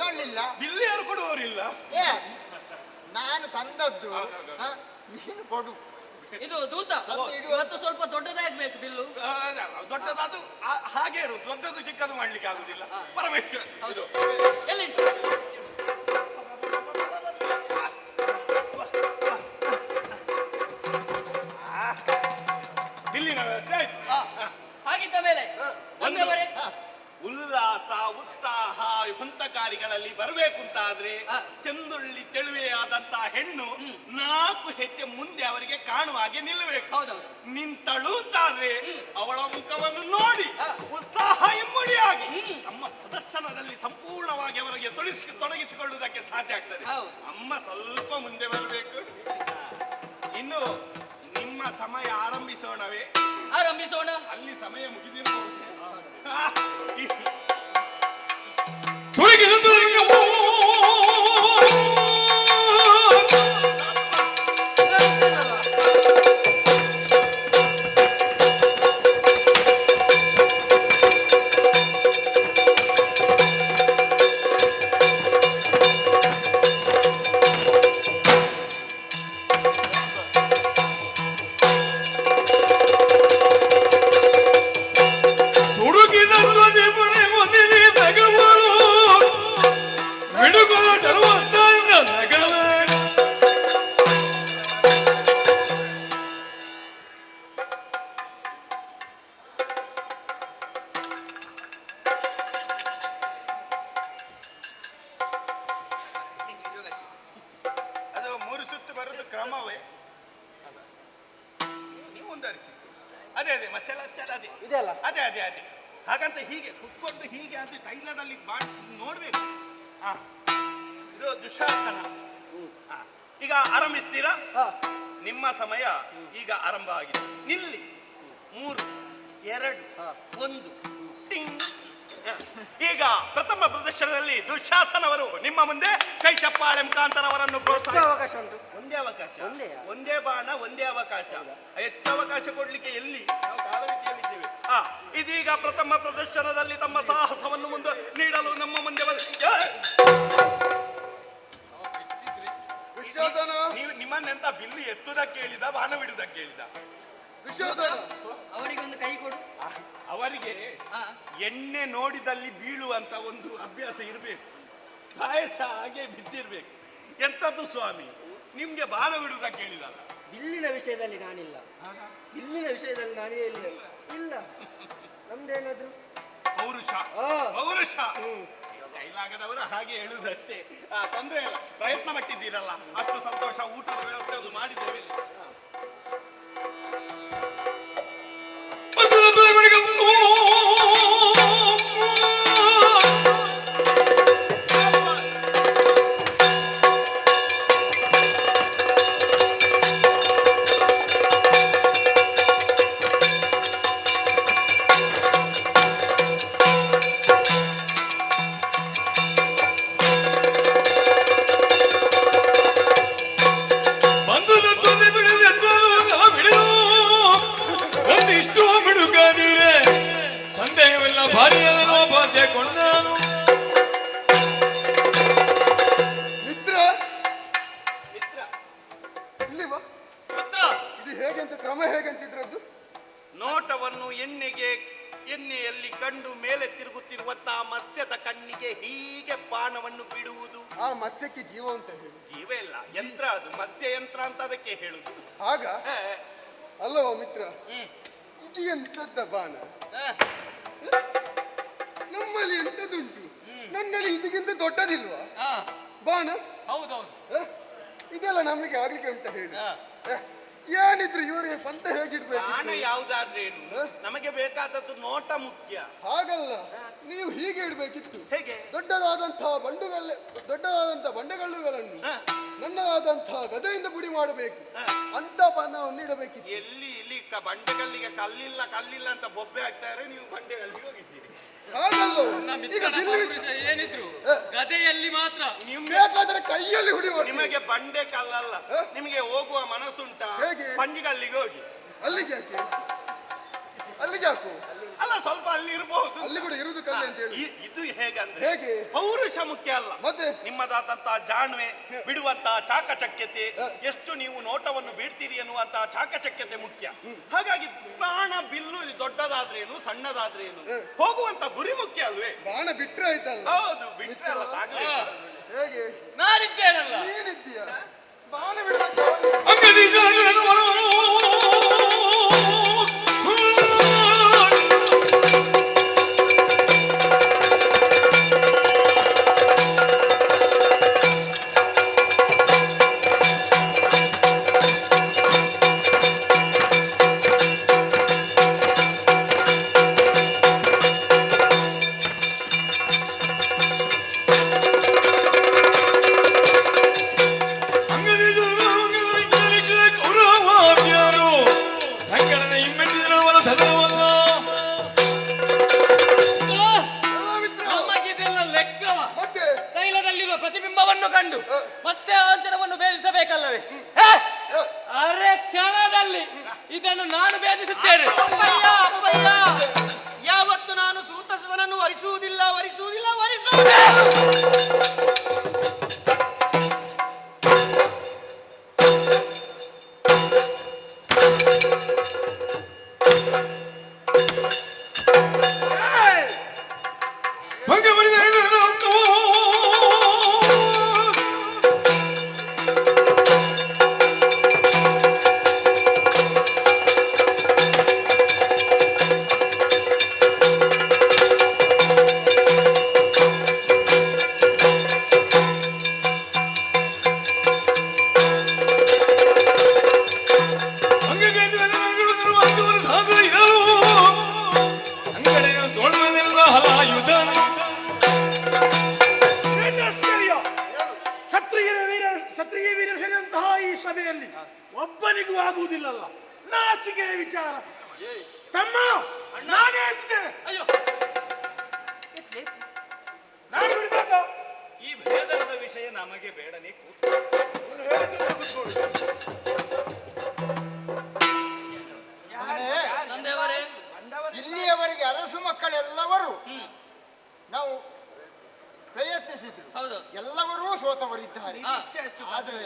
ನೋಡ್ಲಿಲ್ಲ. ಬಿಲ್ಲು ಯಾರು ಕೊಡುವವರಿಲ್ಲ. ನಾನು ತಂದದ್ದು, ನೀನು ಕೊಡು. ಇದು ದೂತ ಇವತ್ತು ಸ್ವಲ್ಪ ದೊಡ್ಡದಾಗ್ಬೇಕು ಬಿಲ್ಲು. ದೊಡ್ಡದಾದು ಹಾಗೆ ಇರು, ದೊಡ್ಡದು ಚಿಕ್ಕದು ಮಾಡ್ಲಿಕ್ಕೆ ಆಗುದಿಲ್ಲ. ಪರಮೇಶ್ವರ ಹೌದು, ಎಲ್ಲಿಂಟು? ಬಿಲ್ಲಿನ ವ್ಯವಸ್ಥೆ ಆಯ್ತು. ಹಾಗಿದ್ದ ಮೇಲೆ ಒಂದೇವರೆ ಉಲ್ಲಾಸ ಉತ್ಸಾಹ ಹಂತಕಾರಿಗಳಲ್ಲಿ ಬರಬೇಕು ಅಂತ ಆದ್ರೆ ಚಂದುಳ್ಳಿ ತೆಳುವೆಯಾದಂತಹ ಹೆಣ್ಣು 4 ಹೆಜ್ಜೆ ಮುಂದೆ ಅವರಿಗೆ ಕಾಣುವ ಹಾಗೆ ನಿಲ್ಲಬೇಕು. ನಿಂತಳು ಅಂತಾದ್ರೆ ಅವಳ ಮುಖವನ್ನು ನೋಡಿ ಉತ್ಸಾಹ ಇಮ್ಮಡಿಯಾಗಿ ನಮ್ಮ ಪ್ರದರ್ಶನದಲ್ಲಿ ಸಂಪೂರ್ಣವಾಗಿ ಅವರಿಗೆ ತೊಡಗಿಸಿಕೊಳ್ಳುವುದಕ್ಕೆ ಸಾಧ್ಯ ಆಗ್ತದೆ. ಅಮ್ಮ ಸ್ವಲ್ಪ ಮುಂದೆ ಬರಬೇಕು. ಇನ್ನು ನಿಮ್ಮ ಸಮಯ ಆರಂಭಿಸೋಣವೇ? ಆರಂಭಿಸೋಣ. ಅಲ್ಲಿ ಸಮಯ ಮುಗಿದಿರಬಹುದು. ಅದು 3 ಸುತ್ತು ಬರೋದು ಕ್ರಮವೇ? ನೀವು ಮುಂದರಿಸಿ. ಅದೇ ಮಸಾಲ ಅದೇ ಇದೆಯಲ್ಲ ಅದೇ ಅದೇ ಅದೇ ಹಾಗಂತ ಹೀಗೆ ಕುತ್ಕೊಂಡು ಹೀಗೆ ಅಂತ ಟೈಲರಲ್ಲಿ ನೋಡ್ಬೇಕು. ಇದು ದುಶಾಸನ. ಈಗ ಆರಂಭಿಸ್ತೀರಾ? ನಿಮ್ಮ ಸಮಯ ಈಗ ಆರಂಭ ಆಗಿದೆ. ನಿಲ್ಲಿ. 3 2 1 ಟಿಂಗ್. ಈಗ ಪ್ರಥಮ ಪ್ರದರ್ಶನದಲ್ಲಿ ದುಶಾಸನವರು ನಿಮ್ಮ ಮುಂದೆ ಕೈ ಚಪ್ಪಾಳೆ ಮುಖಾಂತರ ಅವರನ್ನು ಪ್ರೋತ್ಸಾಹ. ಅವಕಾಶ ಉಂಟು. ಒಂದೇ ಅವಕಾಶ, ಒಂದೇ ಬಾಣ, ಒಂದೇ ಅವಕಾಶ. ಹೆಚ್ಚು ಅವಕಾಶ ಕೊಡ್ಲಿಕ್ಕೆ ಎಲ್ಲಿ? ನಾವು ಕಾಲಮಿತಿಯಲ್ಲಿದ್ದೇವೆ. ಇದೀಗ ಪ್ರಥಮ ಪ್ರದರ್ಶನದಲ್ಲಿ ತಮ್ಮ ಸಾಹಸವನ್ನು ಮುಂದೆ ನೀಡಲು ನಮ್ಮ ಮುಂದೆ ನೀವು ನಿಮ್ಮನ್ನೆಂತ ಬಿಲ್ಲು ಎತ್ತುವುದಕ್ಕೆ ಹೇಳಿದ, ಬಾಣ ಬಿಡುವುದಕ್ಕೆ ಹೇಳಿದ? ಅವರಿಗೊಂದು ಕೈ ಕೊಡು. ಅವರಿಗೆ ಎಣ್ಣೆ ನೋಡಿದಲ್ಲಿ ಬೀಳುವಂತ ಒಂದು ಅಭ್ಯಾಸ ಇರಬೇಕು. ಪಾಯಸ ಹಾಗೆ ಬಿದ್ದಿರ್ಬೇಕು. ಎಂತದ್ದು ಸ್ವಾಮಿ, ನಿಮ್ಗೆ ಬಾಣ ಬಿಡುವುದಕ್ಕೆ ಹೇಳಿದಲ್ಲ? ಬಿಲ್ಲಿನ ವಿಷಯದಲ್ಲಿ ನಾನಿಲ್ಲ. ಬಿಲ್ಲಿನ ವಿಷಯದಲ್ಲಿ ನಾನೇ ಇಲ್ಲ. ನಮ್ದೇನಾದ್ರು ಪೌರುಷ ಪೌರುಷ ಕೈಲಾಗದವರು ಹಾಗೆ ಹೇಳುವುದಷ್ಟೇ. ತೊಂದರೆ ಇಲ್ಲ, ಪ್ರಯತ್ನ ಪಟ್ಟಿದ್ದೀರಲ್ಲ, ಅಷ್ಟು ಸಂತೋಷ. ಊಟದ ವ್ಯವಸ್ಥೆ ಅದು ಮಾಡಿದ್ದೇವೆ. ನೋಟವನ್ನು ಎಣ್ಣೆಯಲ್ಲಿ ಕಂಡು ಮೇಲೆ ತಿರುಗುತ್ತಿರುವಂತಹ ಮತ್ಸ್ಯದ ಕಣ್ಣಿಗೆ ಹೀಗೆ ಬಾಣವನ್ನು ಬಿಡುವುದು. ಆ ಮತ್ಸ್ಯಕ್ಕೆ ಜೀವ ಅಂತ ಹೇಳಿ? ಜೀವ ಇಲ್ಲ, ಯಂತ್ರ ಅದು. ಮತ್ಸ್ಯ ಯಂತ್ರ ಅಂತ ಅದಕ್ಕೆ ಹೇಳುದು. ಆಗ ಅಲ್ಲವೋ ಮಿತ್ರ, ಇದು ಎಂತದ್ದ ಬಾಣ? ನಮ್ಮಲ್ಲಿ ಎಂತದುಂಟು, ನನ್ನಲ್ಲಿ ಇದಕ್ಕಿಂತ ದೊಡ್ಡದಿಲ್ವಾ ಬಾಣ? ಹೌದೌದು. ಇದೆಲ್ಲ ನಮಗೆ ಆಗ್ಲಿಕ್ಕೆ ಅಂತ ಹೇಳಿ ಏನಿದ್ರು ಇವರಿಗೆ ಪಂತ ಹೇಗಿರ್ಬೇಕು? ಬಾಣ ಯಾವುದಾದ್ರೇನು, ನಮಗೆ ಬೇಕಾದದ್ದು ನೋಟ ಮುಖ್ಯ. ಹಾಗಲ್ಲ, ನೀವು ಹೀಗೆ ಇಡ್ಬೇಕಿತ್ತು. ಹೇಗೆ? ದೊಡ್ಡದಾದಂತಹ ಬಂಡೆಗಲ್ಲುಗಳನ್ನು ನನ್ನದಾದಂತಹ ಗದೆಯಿಂದ ಪುಡಿ ಮಾಡಬೇಕು ಅಂತ ಬಾಣವನ್ನು ಇಡಬೇಕಿತ್ತು. ಎಲ್ಲಿ ಇಲ್ಲಿ ಬಂಡೆಗಲ್ಲಿಗೆ ಕಲ್ಲಿಲ್ಲ ಅಂತ ಬೊಬ್ಬೆ ಹಾಕ್ತಾರೆ, ನೀವು ಬಂಡೆಗಲ್ಲಿಗೆ ಹೋಗಿದ್ದೀರಿ. ಏನಿದ್ರು ಗದೆಯಲ್ಲಿ ಮಾತ್ರ. ಬೇಕಾದ್ರೆ ಕೈಯಲ್ಲಿ ಹುಡಿ ಮಾಡಿ. ನಿಮಗೆ ಬಂಡೆ ಕಲ್ಲಲ್ಲ, ನಿಮಗೆ ಹೋಗುವ ಮನಸ್ಸುಂಟ, ಪಂಜಿಗಲ್ಲಿಗೆ ಹೋಗಿ. ಅಲ್ಲಿಗೆ ಯಾಕೆ? ಅಲ್ಲಿಗೆ ಯಾಕು? ಅಲ್ಲ, ಸ್ವಲ್ಪ ಅಲ್ಲಿ ಇರಬಹುದು. ಅಲ್ಲಿ ಕೂಡ ಇರುವುದು ಕಲ್ಲೆ ಅಂತ ಹೇಳಿ. ಇದು ಹೇಗಂದ್ರೆ ಹೇಗೆ? ಪೌರುಷ ಮುಖ್ಯ ಅಲ್ಲ, ಮತ್ತೆ ನಿಮ್ಮದಾದಂತಹ ಜಾಣ್ಮೆ, ಬಿಡುವಂತಹ ಚಾಕಚಕ್ಯತೆ, ಎಷ್ಟು ನೀವು ನೋಟವನ್ನು ಬಿಡ್ತೀರಿ ಎನ್ನುವಂತಹ ಚಾಕಚಕ್ಯತೆ ಮುಖ್ಯ. ಹಾಗಾಗಿ ಬಾಣ ಬಿಲ್ಲು ದೊಡ್ಡದಾದ್ರೇನು ಸಣ್ಣದಾದ್ರೇನು ಹೋಗುವಂತ ಗುರಿ ಮುಖ್ಯ ಅಲ್ವೇ? ಬಾಣ ಬಿಟ್ರೆ ಆಯ್ತಲ್ಲ? ಹೌದು, ಬಿಟ್ರೆ ಅಲ್ಲ, ತಾಗಬೇಕು. ಹೇಗೆ? ನಾನಿದ್ದೇನಲ್ಲ. ನೀನಿದ್ದೀಯ? ಬಾಣ ಬಿಡಬೇಕು. ಪ್ರತಿಬಿಂಬವನ್ನು ಕಂಡು ಮತ್ತೆ ಆಂತರವನ್ನು ಭೇದಿಸಬೇಕಲ್ಲವೇ? ಅರೆ ಕ್ಷಣದಲ್ಲಿ ಇದನ್ನು ನಾನು ಭೇದಿಸುತ್ತೇನೆ. ಯಾವತ್ತು ನಾನು ಸೂತಸುವನನ್ನು ವರಿಸುವುದಿಲ್ಲ. ಸಭೆಯಲ್ಲಿ ಒಬ್ಬನಿಗೂ ಆಗುವುದಿಲ್ಲಲ್ಲ, ನಾಚಿಕೆಯ ವಿಚಾರ. ತಮ್ಮ ನಾನೇ ಎತ್ತಿದ್ದೇನೆ. ಅಯ್ಯೋ, ನಾನು ಬಿಡ್ಬೇಕು. ಈ ಭೇದದ ವಿಷಯ ನಮಗೆ ಬೇಡನೆ ಕೂತು. ನಂದೇವರೇ, ಇಲ್ಲಿಯವರೆಗೆ ಅರಸು ಮಕ್ಕಳೆಲ್ಲವರು ನಾವು ಪ್ರಯತ್ನಿಸಿದ್ರು, ಹೌದು, ಎಲ್ಲವರೂ ಸೋತವರಿದ್ದಾರೆ. ಆದ್ರೆ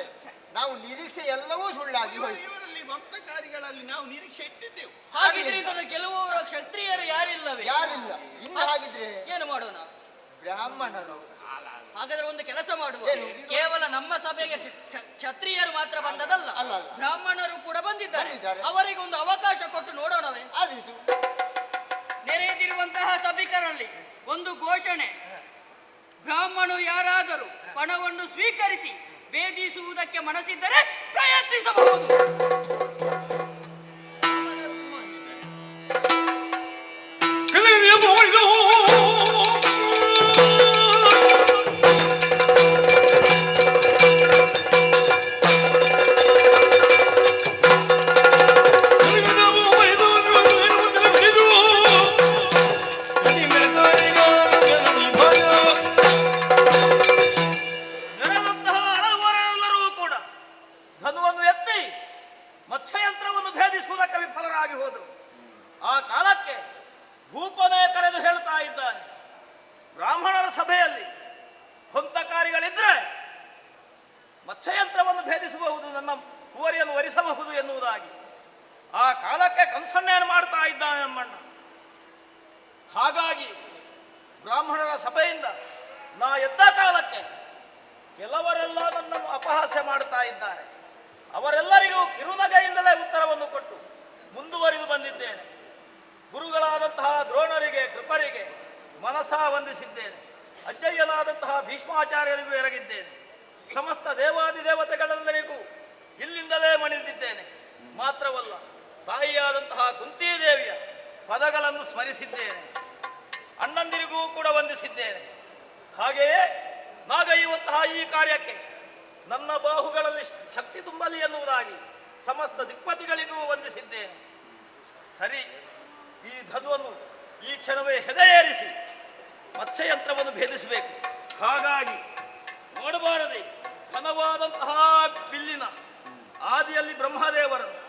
ನಾವು ನಿರೀಕ್ಷೆ ಎಲ್ಲವೂ ಸುಳ್ಳಾಗಿ ಹೋಯಿತು. ಇವರಲ್ಲಿ ಭಕ್ತಕಾರಿಗಳಲ್ಲಿ ನಾವು ನಿರೀಕ್ಷೆ ಇಟ್ಟಿದ್ದೆವು. ಹಾಗಿದ್ರೆ ಇದನ್ನು ಗೆಲ್ಲುವವರು ಕ್ಷತ್ರಿಯರು ಯಾರಿಲ್ಲವೇ? ಯಾರಿಲ್ಲ. ಇನ್ನು ಹಾಗಿದ್ರೆ ಏನು ಮಾಡೋಣ? ಬ್ರಾಹ್ಮಣರು. ಹಾಗಾದ್ರೆ ಒಂದು ಕೆಲಸ ಮಾಡುವ, ಏನು? ಕೇವಲ ನಮ್ಮ ಸಭೆಗೆ ಕ್ಷತ್ರಿಯರು ಮಾತ್ರ ಬಂದದಲ್ಲ, ಅಲ್ಲ, ಅಲ್ಲ. ಬ್ರಾಹ್ಮಣರು ಕೂಡ ಬಂದಿದ್ದಾರೆ. ಬಂದಿದ್ದಾರೆ. ಅವರಿಗೆ ಒಂದು ಅವಕಾಶ ಕೊಟ್ಟು ನೋಡೋಣವೇ? ಆದೀತು. ನೆರೆದಿರುವಂತಹ ಸಭಿಕರಲ್ಲಿ ಒಂದು ಘೋಷಣೆ: ಬ್ರಾಹ್ಮಣರು ಯಾರಾದರೂ ಪಣವನ್ನು ಸ್ವೀಕರಿಸಿ ಭೇದಿಸುವುದಕ್ಕೆ ಮನಸ್ಸಿದ್ದರೆ ಪ್ರಯತ್ನಿಸಬಹುದು. ನೆರೆದಂತಹ ಅರವರೆಲ್ಲರೂ ಕೂಡ ಧನುವನ್ನು ಎತ್ತಿ ಮತ್ಸ್ಯಯಂತ್ರವನ್ನು ಭೇದಿಸುವುದಕ್ಕೆ ವಿಫಲರಾಗಿ ಹೋದರು. ಆ ಕಾಲಕ್ಕೆ ಭೂಪನೇ ಕರೆದು ಹೇಳ್ತಾ ಇದ್ದಾನೆ, ಬ್ರಾಹ್ಮಣರ ಸಭೆಯಲ್ಲಿ ಹೊಂತಕಾರಿಗಳಿದ್ರೆ ಮತ್ಸ್ಯಯಂತ್ರವನ್ನು ಭೇದಿಸಬಹುದು, ನನ್ನ ಕುವರಿಯನ್ನು ವರಿಸಬಹುದು ಎನ್ನುವುದಾಗಿ. ಆ ಕಾಲಕ್ಕೆ ಕಂಸನ್ನೇನು ಮಾಡ್ತಾ ಇದ್ದಾನೆ ನಮ್ಮಣ್ಣ. ಹಾಗಾಗಿ ಬ್ರಾಹ್ಮಣರ ಸಭೆಯಿಂದ ನಾ ಎದ್ದ ಕಾಲಕ್ಕೆ ಕೆಲವರೆಲ್ಲ ನನ್ನನ್ನು ಅಪಹಾಸ್ಯ ಮಾಡುತ್ತಾ ಇದ್ದಾರೆ. ಅವರೆಲ್ಲರಿಗೂ ಕಿರುನಗೆಯಿಂದಲೇ ಉತ್ತರವನ್ನು ಕೊಟ್ಟು ಮುಂದುವರಿದು ಬಂದಿದ್ದೇನೆ. ಗುರುಗಳಾದಂತಹ ದ್ರೋಣರಿಗೆ, ಕೃಪರಿಗೆ ಮನಸಾ ವಂದಿಸಿದ್ದೇನೆ. ಅಜ್ಜಯ್ಯನಾದಂತಹ ಭೀಷ್ಮಾಚಾರ್ಯರಿಗೂ ಎರಗಿದ್ದೇನೆ. ಸಮಸ್ತ ದೇವಾದಿದೇವತೆಗಳೆಲ್ಲರಿಗೂ ಇಲ್ಲಿಂದಲೇ ಮಣಿದಿದ್ದೇನೆ. ಮಾತ್ರವಲ್ಲ, ತಾಯಿಯಾದಂತಹ ಕುಂತಿದೇವಿಯ ಪದಗಳನ್ನು ಸ್ಮರಿಸಿದ್ದೇನೆ. ಅಣ್ಣಂದಿರಿಗೂ ಕೂಡ ವಂದಿಸಿದ್ದೇನೆ. ಹಾಗೆಯೇ ನಾಗೈಯುವಂತಹ ಈ ಕಾರ್ಯಕ್ಕೆ ನನ್ನ ಬಾಹುಗಳಲ್ಲಿ ಶಕ್ತಿ ತುಂಬಲಿ ಎನ್ನುವುದಾಗಿ ಸಮಸ್ತ ದಿಕ್ಪತಿಗಳಿಗೂ ವಂದಿಸಿದ್ದೇನೆ. ಸರಿ, ಈ ಧನುವನ್ನು ಈ ಕ್ಷಣವೇ ಹೆದೆಯೇರಿಸಿ ಮತ್ಸ್ಯಯಂತ್ರವನ್ನು ಭೇದಿಸಬೇಕು. ಹಾಗಾಗಿ ನೋಡಬಾರದೆ, ಘನವಾದಂತಹ ಬಿಲ್ಲಿನ ಆದಿಯಲ್ಲಿ ಬ್ರಹ್ಮದೇವರನ್ನು,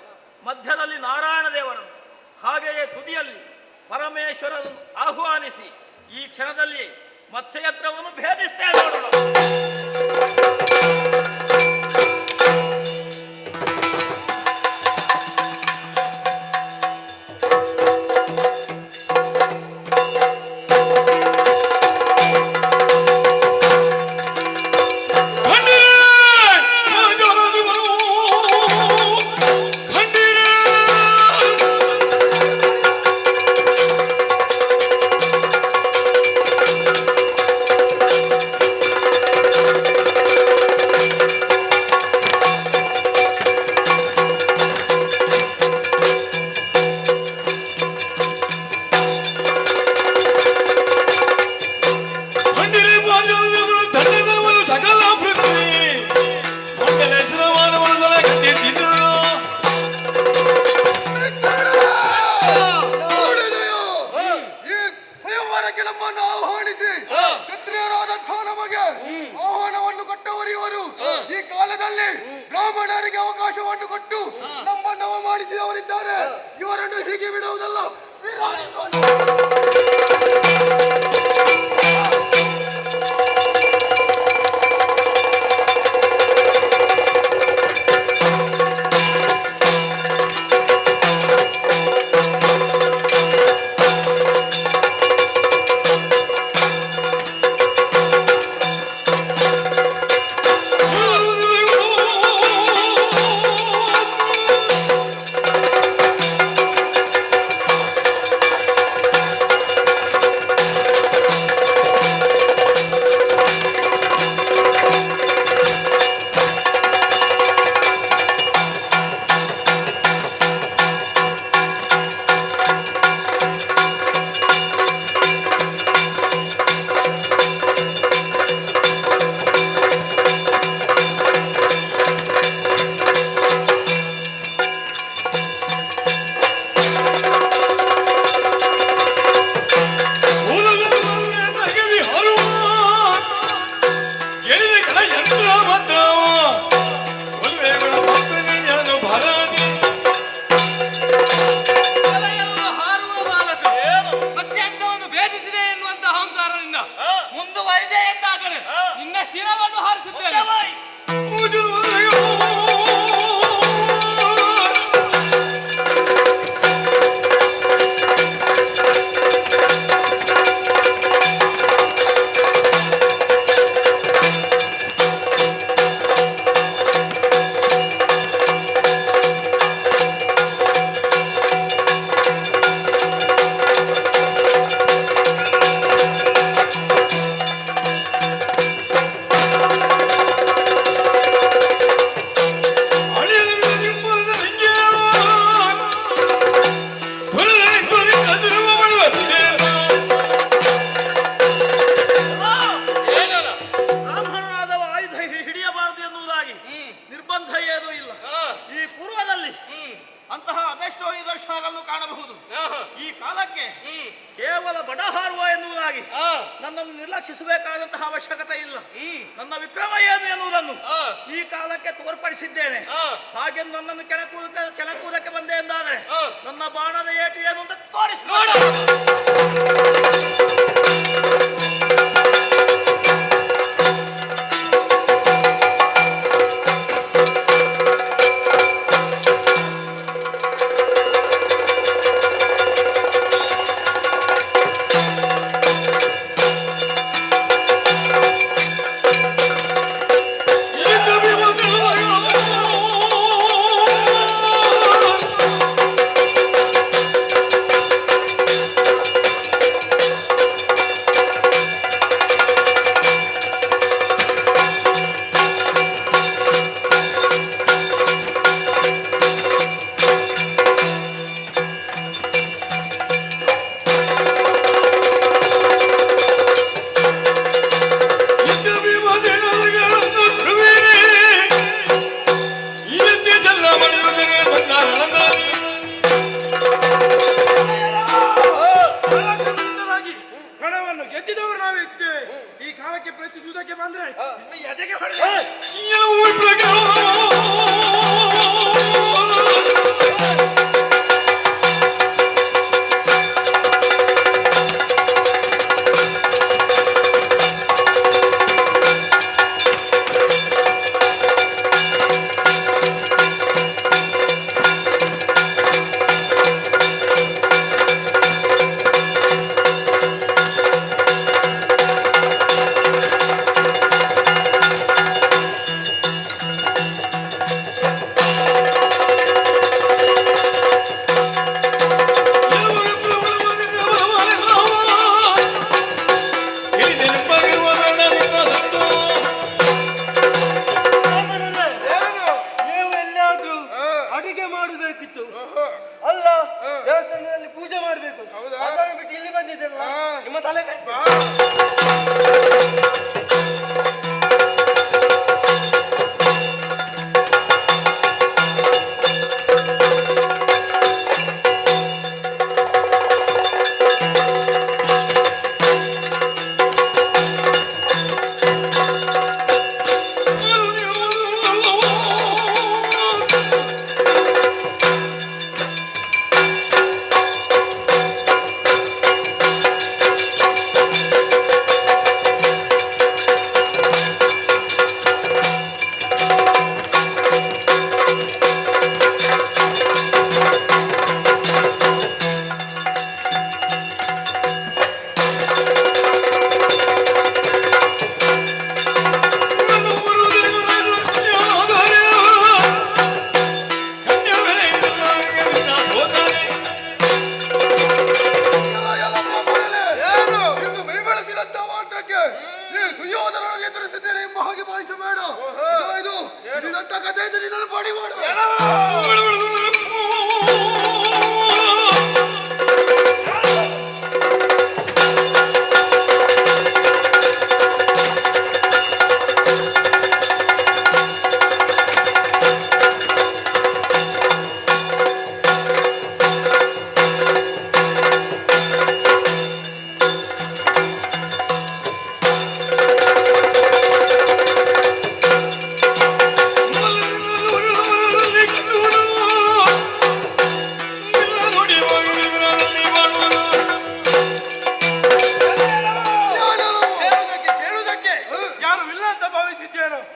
ಮಧ್ಯದಲ್ಲಿ ನಾರಾಯಣ ದೇವರನ್ನು, ಹಾಗೆಯೇ ತುದಿಯಲ್ಲಿ ಪರಮೇಶ್ವರನನ್ನು ಆಹ್ವಾನಿಸಿ ಈ ಕ್ಷಣದಲ್ಲಿ ಮತ್ಸ್ಯಯಂತ್ರವನ್ನು ಭೇದಿಸ್ತೇ ನೋಡೋಣ. ಬ್ರಾಹ್ಮಣರಿಗೆ ಅವಕಾಶವನ್ನು ಕೊಟ್ಟು ನಮ್ಮನ್ನು ಅವಮಾನಿಸಿದವರಿದ್ದಾರೆ. ಇವರನ್ನು ಹೀಗೆ ಬಿಡುವುದಲ್ಲ, ಶಿರವನ್ನು ಹಾರಿಸುತ್ತೇನೆ. ಬ್ರಾಹ್ಮಣನಾದವ ಆಯುಧ ಹಿಡಿಯಬಾರದು ಎನ್ನುವುದಾಗಿ ನಿರ್ಬಂಧ ಏನೂ ಇಲ್ಲ. ಈ ಪೂರ್ವದಲ್ಲಿ ಅಂತಹ ಅದೆಷ್ಟೋ ನಿದರ್ಶನಗಳನ್ನು ಕಾಣಬಹುದು. ಈ ಕಾಲಕ್ಕೆ ಕೇವಲ ಬಡ ಹಾರುವ ಎನ್ನುವುದಾಗಿ ನನ್ನನ್ನು ನಿರ್ಲಕ್ಷಿಸಬೇಕಾದಂತಹ ಅವಶ್ಯಕತೆ ಇಲ್ಲ. ನನ್ನ ವಿಕ್ರಮ ಏನು ಎನ್ನುವುದನ್ನು ಈ ಕಾಲಕ್ಕೆ ತೋರ್ಪಡಿಸಿದ್ದೇನೆ. ಹಾಗೆ ನನ್ನನ್ನು ಕೆಣಕುವುದಕ್ಕೆ ಬಂದೆ ಎಂದಾದರೆ ನನ್ನ ಬಾಣದ ಏಟು ಏನು ಅಂತ ತೋರಿಸಿ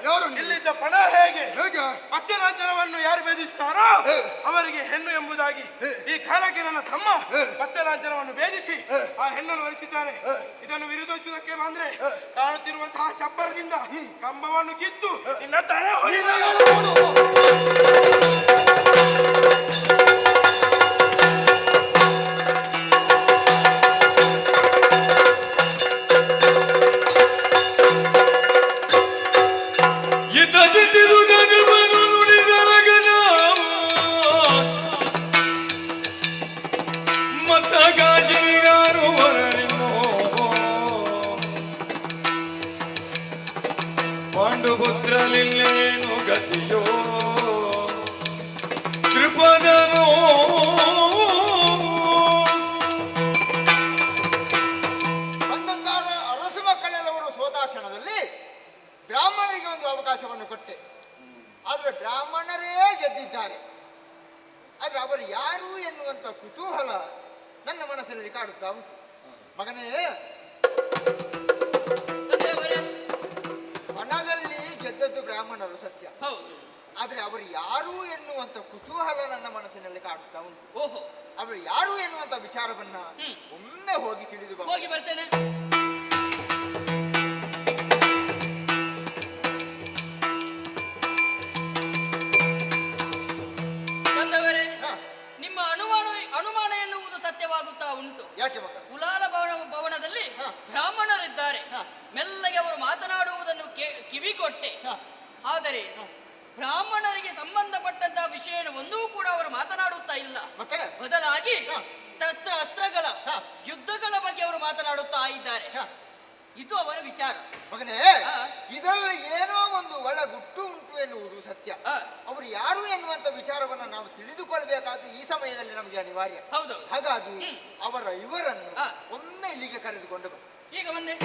ಯಾರು ನೀವು? ಇಲ್ಲಿದ್ದ ಪಣ ಹೇಗೆ ಹೇಗೆ? ಮತ್ಸ್ಯರಾಜನವನ್ನು ಯಾರು ಭೇದಿಸ್ತಾರೋ ಅವರಿಗೆ ಹೆಣ್ಣು ಎಂಬುದಾಗಿ ಈ ಕಾಲಕ್ಕೆ ನನ್ನ ತಮ್ಮ ಮತ್ಸ್ಯರಾಜನವನ್ನು ಭೇದಿಸಿ ಆ ಹೆಣ್ಣನ್ನು ವರಿಸಿದ್ದಾನೆ. ಇದನ್ನು ವಿರೋಧಿಸುವುದಕ್ಕೆ ಬಂದ್ರೆ ಕಾಣುತ್ತಿರುವಂತಹ ಚಪ್ಪರದಿಂದ ಕಂಬವನ್ನು ಕಿತ್ತು ನಿನ್ನ ತಲೆ ಪಾಂಡುಪುತ್ರಲಿಲ್ಲೇನು ಗತಿಯೋ ತ್ರಿಪದನೋ ಬಂದಂತಾರ ಅರಸು ಮಕ್ಕಳೆಲ್ಲವರು ಸೋತ ಕ್ಷಣದಲ್ಲಿ ಬ್ರಾಹ್ಮಣರಿಗೆ ಒಂದು ಅವಕಾಶವನ್ನು ಕೊಟ್ಟೆ. ಆದ್ರೆ ಬ್ರಾಹ್ಮಣರೇ ಗೆದ್ದಿದ್ದಾರೆ. ಆದ್ರೆ ಅವರು ಯಾರು ಎನ್ನುವಂತ ಕುತೂಹಲ ನನ್ನ ಮನಸ್ಸಿನಲ್ಲಿ ಕಾಡುತ್ತಾ ಉಂಟು. ಮಗನೇ, ಹಣದಲ್ಲಿ ಗೆದ್ದದ್ದು ಬ್ರಾಹ್ಮಣರು ಸತ್ಯ. ಆದ್ರೆ ಅವರು ಯಾರು ಎನ್ನುವಂತ ಕುತೂಹಲ ನನ್ನ ಮನಸ್ಸಿನಲ್ಲಿ ಕಾಡುತ್ತಾ ಉಂಟು. ಓಹೋ, ಅವರು ಯಾರು ಎನ್ನುವಂತ ವಿಚಾರವನ್ನ ಒಮ್ಮೆ ಹೋಗಿ ತಿಳಿದು ಹೋಗಿ ಬರ್ತೇನೆ. ತಂದವರೇ, ನಿಮ್ಮ ಅನುಮಾನ ಎನ್ನುವುದು ಸತ್ಯವಾಗುತ್ತಾ ಉಂಟು. ಯಾಕೆ ಮಗ? ಕುಲಾಲ ಭವನದಲ್ಲಿ ಬ್ರಾಹ್ಮಣರಿದ್ದಾರೆ. ಮೆಲ್ಲಗೆ ಅವರು ಮಾತನಾಡುವುದನ್ನು ಕಿವಿಗೊಟ್ಟೆ. ಆದರೆ ಬ್ರಾಹ್ಮಣರಿಗೆ ಸಂಬಂಧಪಟ್ಟಂತಹ ವಿಷಯ ಒಂದೂ ಕೂಡ ಅವರು ಮಾತನಾಡುತ್ತಾ ಇಲ್ಲ. ಬದಲಾಗಿ ಅಸ್ತ್ರಗಳ ಯುದ್ಧಗಳ ಬಗ್ಗೆ ಅವರು ಮಾತನಾಡುತ್ತಾ ಇದ್ದಾರೆ. ಇದು ಅವರ ವಿಚಾರ. ಮಗನೇ, ಇದರಲ್ಲಿ ಏನೋ ಒಂದು ಒಳ ಗುಟ್ಟು ಉಂಟು ಎನ್ನುವುದು ಸತ್ಯ. ಅವರು ಯಾರು ಎನ್ನುವಂತ ವಿಚಾರವನ್ನ ನಾವು ತಿಳಿದುಕೊಳ್ಬೇಕಾದ ಈ ಸಮಯದಲ್ಲಿ ನಮಗೆ ಅನಿವಾರ್ಯ. ಹೌದು. ಹಾಗಾಗಿ ಇವರನ್ನು ಒಮ್ಮೆ ಇಲ್ಲಿಗೆ ಕರೆದುಕೊಂಡು ಬಾ. ಈಗ ಬಂದೆ.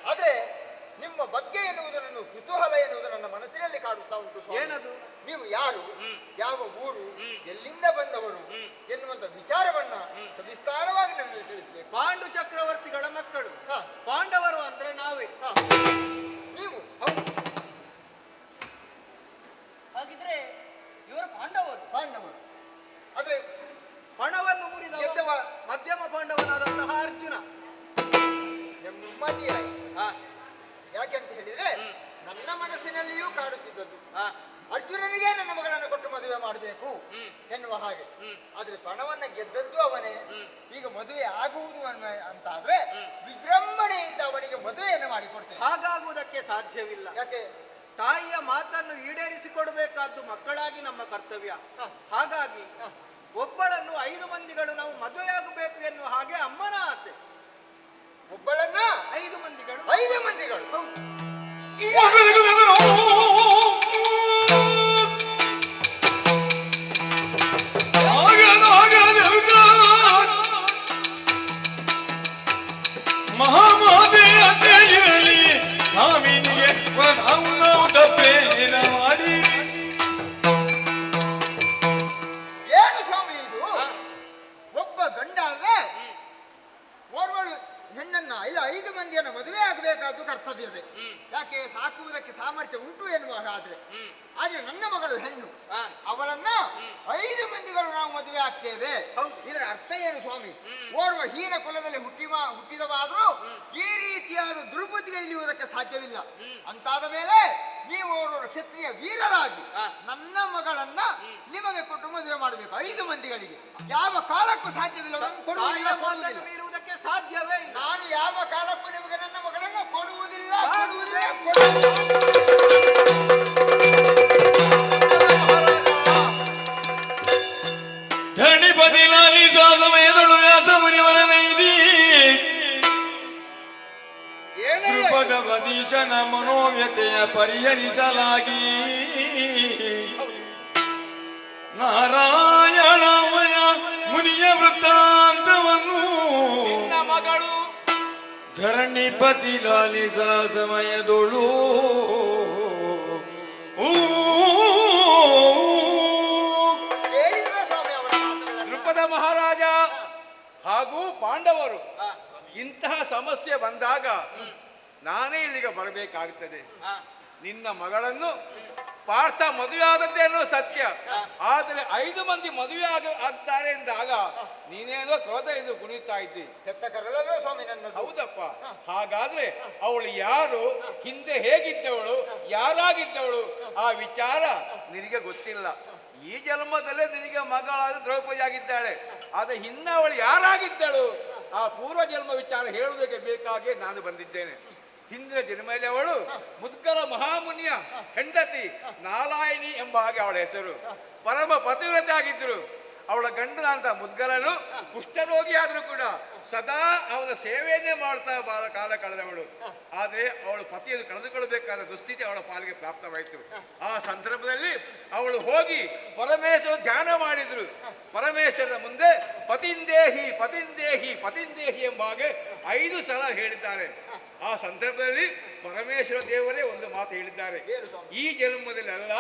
ಆದ್ರೆ ನಿಮ್ಮ ಬಗ್ಗೆ ಎನ್ನುವುದು ನನ್ನ ಕುತೂಹಲ ಎನ್ನುವುದು ನನ್ನ ಮನಸ್ಸಿನಲ್ಲಿ ಕಾಡುತ್ತಾ ಉಂಟು. ಏನದು? ನೀವು ಯಾರು, ಯಾವ ಊರು, ಎಲ್ಲಿಂದ ಬಂದವರು ಎನ್ನುವಂತ ವಿಚಾರವನ್ನ ಸವಿಸ್ತಾರವಾಗಿ ನಮಗೆ ತಿಳಿಸಬೇಕು. ಪಾಂಡು ಚಕ್ರವರ್ತಿಗಳ ಮಕ್ಕಳು. ಪಾಂಡವರು ಅಂದ್ರೆ ನಾವೇ. ನೀವು ಹಾಗಿದ್ರೆ ಇವರು ಪಾಂಡವರು. ಆದ್ರೆ ಪಣವನ್ನು ಮುರಿದ ಮಧ್ಯಮ ಪಾಂಡವನಾದಂತಹ ಅರ್ಜುನ ನೆಮ್ಮದಿಯಾയി. ಯಾಕೆಂತ ಹೇಳಿದ್ರೆ ನನ್ನ ಮನಸ್ಸಿನಲ್ಲಿಯೂ ಕಾಡುತ್ತಿದ್ದದ್ದು ಅರ್ಜುನನಿಗೆ ನನ್ನ ಮಗಳನ್ನು ಕೊಟ್ಟು ಮದುವೆ ಮಾಡಬೇಕು ಎನ್ನುವ ಹಾಗೆ. ಆದ್ರೆ ಪಣವನ್ನ ಗೆದ್ದದ್ದು ಅವನೇ. ಈಗ ಮದುವೆ ಆಗುವುದು ಅಂತಾದ್ರೆ ವಿಜೃಂಭಣೆಯಿಂದ ಅವನಿಗೆ ಮದುವೆಯನ್ನು ಮಾಡಿಕೊಡ್ತೇನೆ. ಹಾಗಾಗುವುದಕ್ಕೆ ಸಾಧ್ಯವಿಲ್ಲ. ಯಾಕೆ? ತಾಯಿಯ ಮಾತನ್ನು ಈಡೇರಿಸಿಕೊಡಬೇಕಾದ್ದು ಮಕ್ಕಳಾಗಿ ನಮ್ಮ ಕರ್ತವ್ಯ. ಹಾಗಾಗಿ ಒಬ್ಬಳನ್ನು 5 ಮಂದಿಗಳು ನಾವು ಮದುವೆಯಾಗಬೇಕು ಎನ್ನುವ ಹಾಗೆ ಅಮ್ಮನ ಆಸೆ. ಒಬ್ಬಳನ್ನ 5 ಮಂದಿಗಳು. 5 ಮಂದಿಗಳು. ಮಹಾಮಾತೆಯತೆ ಇರಲಿ ಸ್ವಾಮಿನಿಗೆ ತಪ್ಪೇನ ಮಾಡಿ. ಏನು ಸ್ವಾಮಿ ಇದು? ಒಬ್ಬ ಗಂಡ ಅಲ್ವೇ ಓರ್ವಳು ಹೆಣ್ಣನ್ನ ಇಲ್ಲ 5 ಮಂದಿಯನ್ನು ಮದುವೆ ಆಗಬೇಕಾದ್ದು ಕರ್ತವ್ಯವೇ. ಯಾಕೆ? ಸಾಕುವುದಕ್ಕೆ ಸಾಮರ್ಥ್ಯ ಉಂಟು ಎನ್ನುವ ಹಾಗಾದ್ರೆ. ಆದ್ರೆ ನನ್ನ ಮಗಳು ಹೆಣ್ಣು, ಅವಳನ್ನ 5 ಮಂದಿಗಳು ನಾವು ಮದುವೆ ಆಗ್ತೇವೆ. ಇದರ ಅರ್ಥ ಏನು ಸ್ವಾಮಿ? ಓರ್ವ ಹೀನ ಕುಲದಲ್ಲಿ ಹುಟ್ಟಿದವಾದ್ರೂ ಈ ರೀತಿಯ ತಾಯಿಯಾದ ದ್ರೌಪದಿಗೆ ಇಳಿಯುವುದಕ್ಕೆ ಸಾಧ್ಯವಿಲ್ಲ. ಅಂತಾದ ಮೇಲೆ ನೀವು ಅವರು ಕ್ಷತ್ರಿಯ ವೀರರಾಗಿ ನನ್ನ ಮಗಳನ್ನ ನಿಮಗೆ ಕೊಟ್ಟು ಮದುವೆ ಮಾಡಬೇಕು 5 ಮಂದಿಗಳಿಗೆ. ಯಾವ ಕಾಲಕ್ಕೂ ಸಾಧ್ಯವಿಲ್ಲ. ಮೀರುವುದಕ್ಕೆ ಸಾಧ್ಯವೇ ಇಲ್ಲ. ನಾನು ಯಾವ ಕಾಲಕ್ಕೂ ನಿಮಗೆ ನನ್ನ ಮಗಳನ್ನು ಕೊಡುವುದಿಲ್ಲ. ಧರಣಿ ಬದಿಲಾಲಿಸುವ ಸಮಯದಳು ವ್ಯಾಸ ಮುನಿವರ ನೈದಿ ಧ್ರುಪದವದೀಶನ ಮನೋವ್ಯತೆಯ ಪರಿಹರಿಸಲಾಗಿ ನಾರಾಯಣಮಯ ಮುನಿಯ ವೃತ್ತಾಂತವನ್ನು ಮಗಳು ಧರಣಿ ಬದಿಲಾಲಿಸ ಸಮಯದೊಳು ದೃಪದ ಮಹಾರಾಜ ಹಾಗೂ ಪಾಂಡವರು ಇಂತಹ ಸಮಸ್ಯೆ ಬಂದಾಗ ನಾನೇ ಇಲ್ಲಿಗೆ ಬರಬೇಕಾಗುತ್ತದೆ. ನಿನ್ನ ಮಗಳನ್ನು ಪಾರ್ಥ ಮದುವೆ ಆದದ್ದೇನೋ ಸತ್ಯ, ಆದರೆ 5 ಮಂದಿ ಮದುವೆ ಆಗ್ತಾರೆ ಎಂದಾಗ ನೀನೇನೋ ಕ್ರೋಧ ಎಂದು ಕುಣಿತಾ ಇದ್ದಿ. ಸ್ವಾಮಿ ನನ್ನ. ಹೌದಪ್ಪ. ಹಾಗಾದ್ರೆ ಅವಳು ಯಾರು, ಹಿಂದೆ ಹೇಗಿದ್ದವಳು, ಯಾರಾಗಿದ್ದವಳು, ಆ ವಿಚಾರ ನಿನಗೆ ಗೊತ್ತಿಲ್ಲ. ಈ ಜನ್ಮದಲ್ಲೇ ನಿನಗೆ ಮಗಳಾದ ದ್ರೌಪದಿ ಆಗಿದ್ದಾಳೆ. ಆದರೆ ಹಿಂದೆ ಅವಳು ಯಾರಾಗಿದ್ದಳು, ಆ ಪೂರ್ವ ಜನ್ಮ ವಿಚಾರ ಹೇಳುವುದಕ್ಕೆ ಬೇಕಾಗಿ ನಾನು ಬಂದಿದ್ದೇನೆ. ಹಿಂದಿನ ಜನ್ಮದಲ್ಲಿ ಅವಳು ಮುದ್ಗಲ ಮಹಾಮುನಿಯ ಹೆಂಡತಿ ನಾರಾಯಣಿ ಎಂಬ ಹಾಗೆ ಅವಳ ಹೆಸರು. ಪರಮ ಪತಿವ್ರತೆ ಆಗಿದ್ರು. ಅವಳ ಗಂಡನಂತ ಮುದ್ಗಲನು ಕುಷ್ಠರೋಗಿ ಆದರೂ ಕೂಡ ಸದಾ ಅವನ ಸೇವೆಯನ್ನೇ ಮಾಡ್ತಾ ಕಾಲ ಕಳೆದವಳು. ಆದರೆ ಅವಳು ಪತಿಯನ್ನು ಕಳೆದುಕೊಳ್ಳಬೇಕಾದ ದುಸ್ಥಿತಿ ಅವಳ ಪಾಲಿಗೆ ಪ್ರಾಪ್ತವಾಯಿತು. ಆ ಸಂದರ್ಭದಲ್ಲಿ ಅವಳು ಹೋಗಿ ಪರಮೇಶ್ವರ ಧ್ಯಾನ ಮಾಡಿದ್ರು. ಪರಮೇಶ್ವರದ ಮುಂದೆ ಪತಿಂದೇಹಿ ಪತಿಂದೇಹಿ ಪತಿಂದೇಹಿ ಎಂಬ ಹಾಗೆ 5 ಸಲ ಹೇಳಿದ್ದಾಳೆ. ಆ ಸಂದರ್ಭದಲ್ಲಿ ಪರಮೇಶ್ವರ ದೇವರೇ ಒಂದು ಮಾತು ಹೇಳಿದ್ದಾರೆ. ಈ ಜನ್ಮದಲ್ಲಿ ಅಲ್ಲ,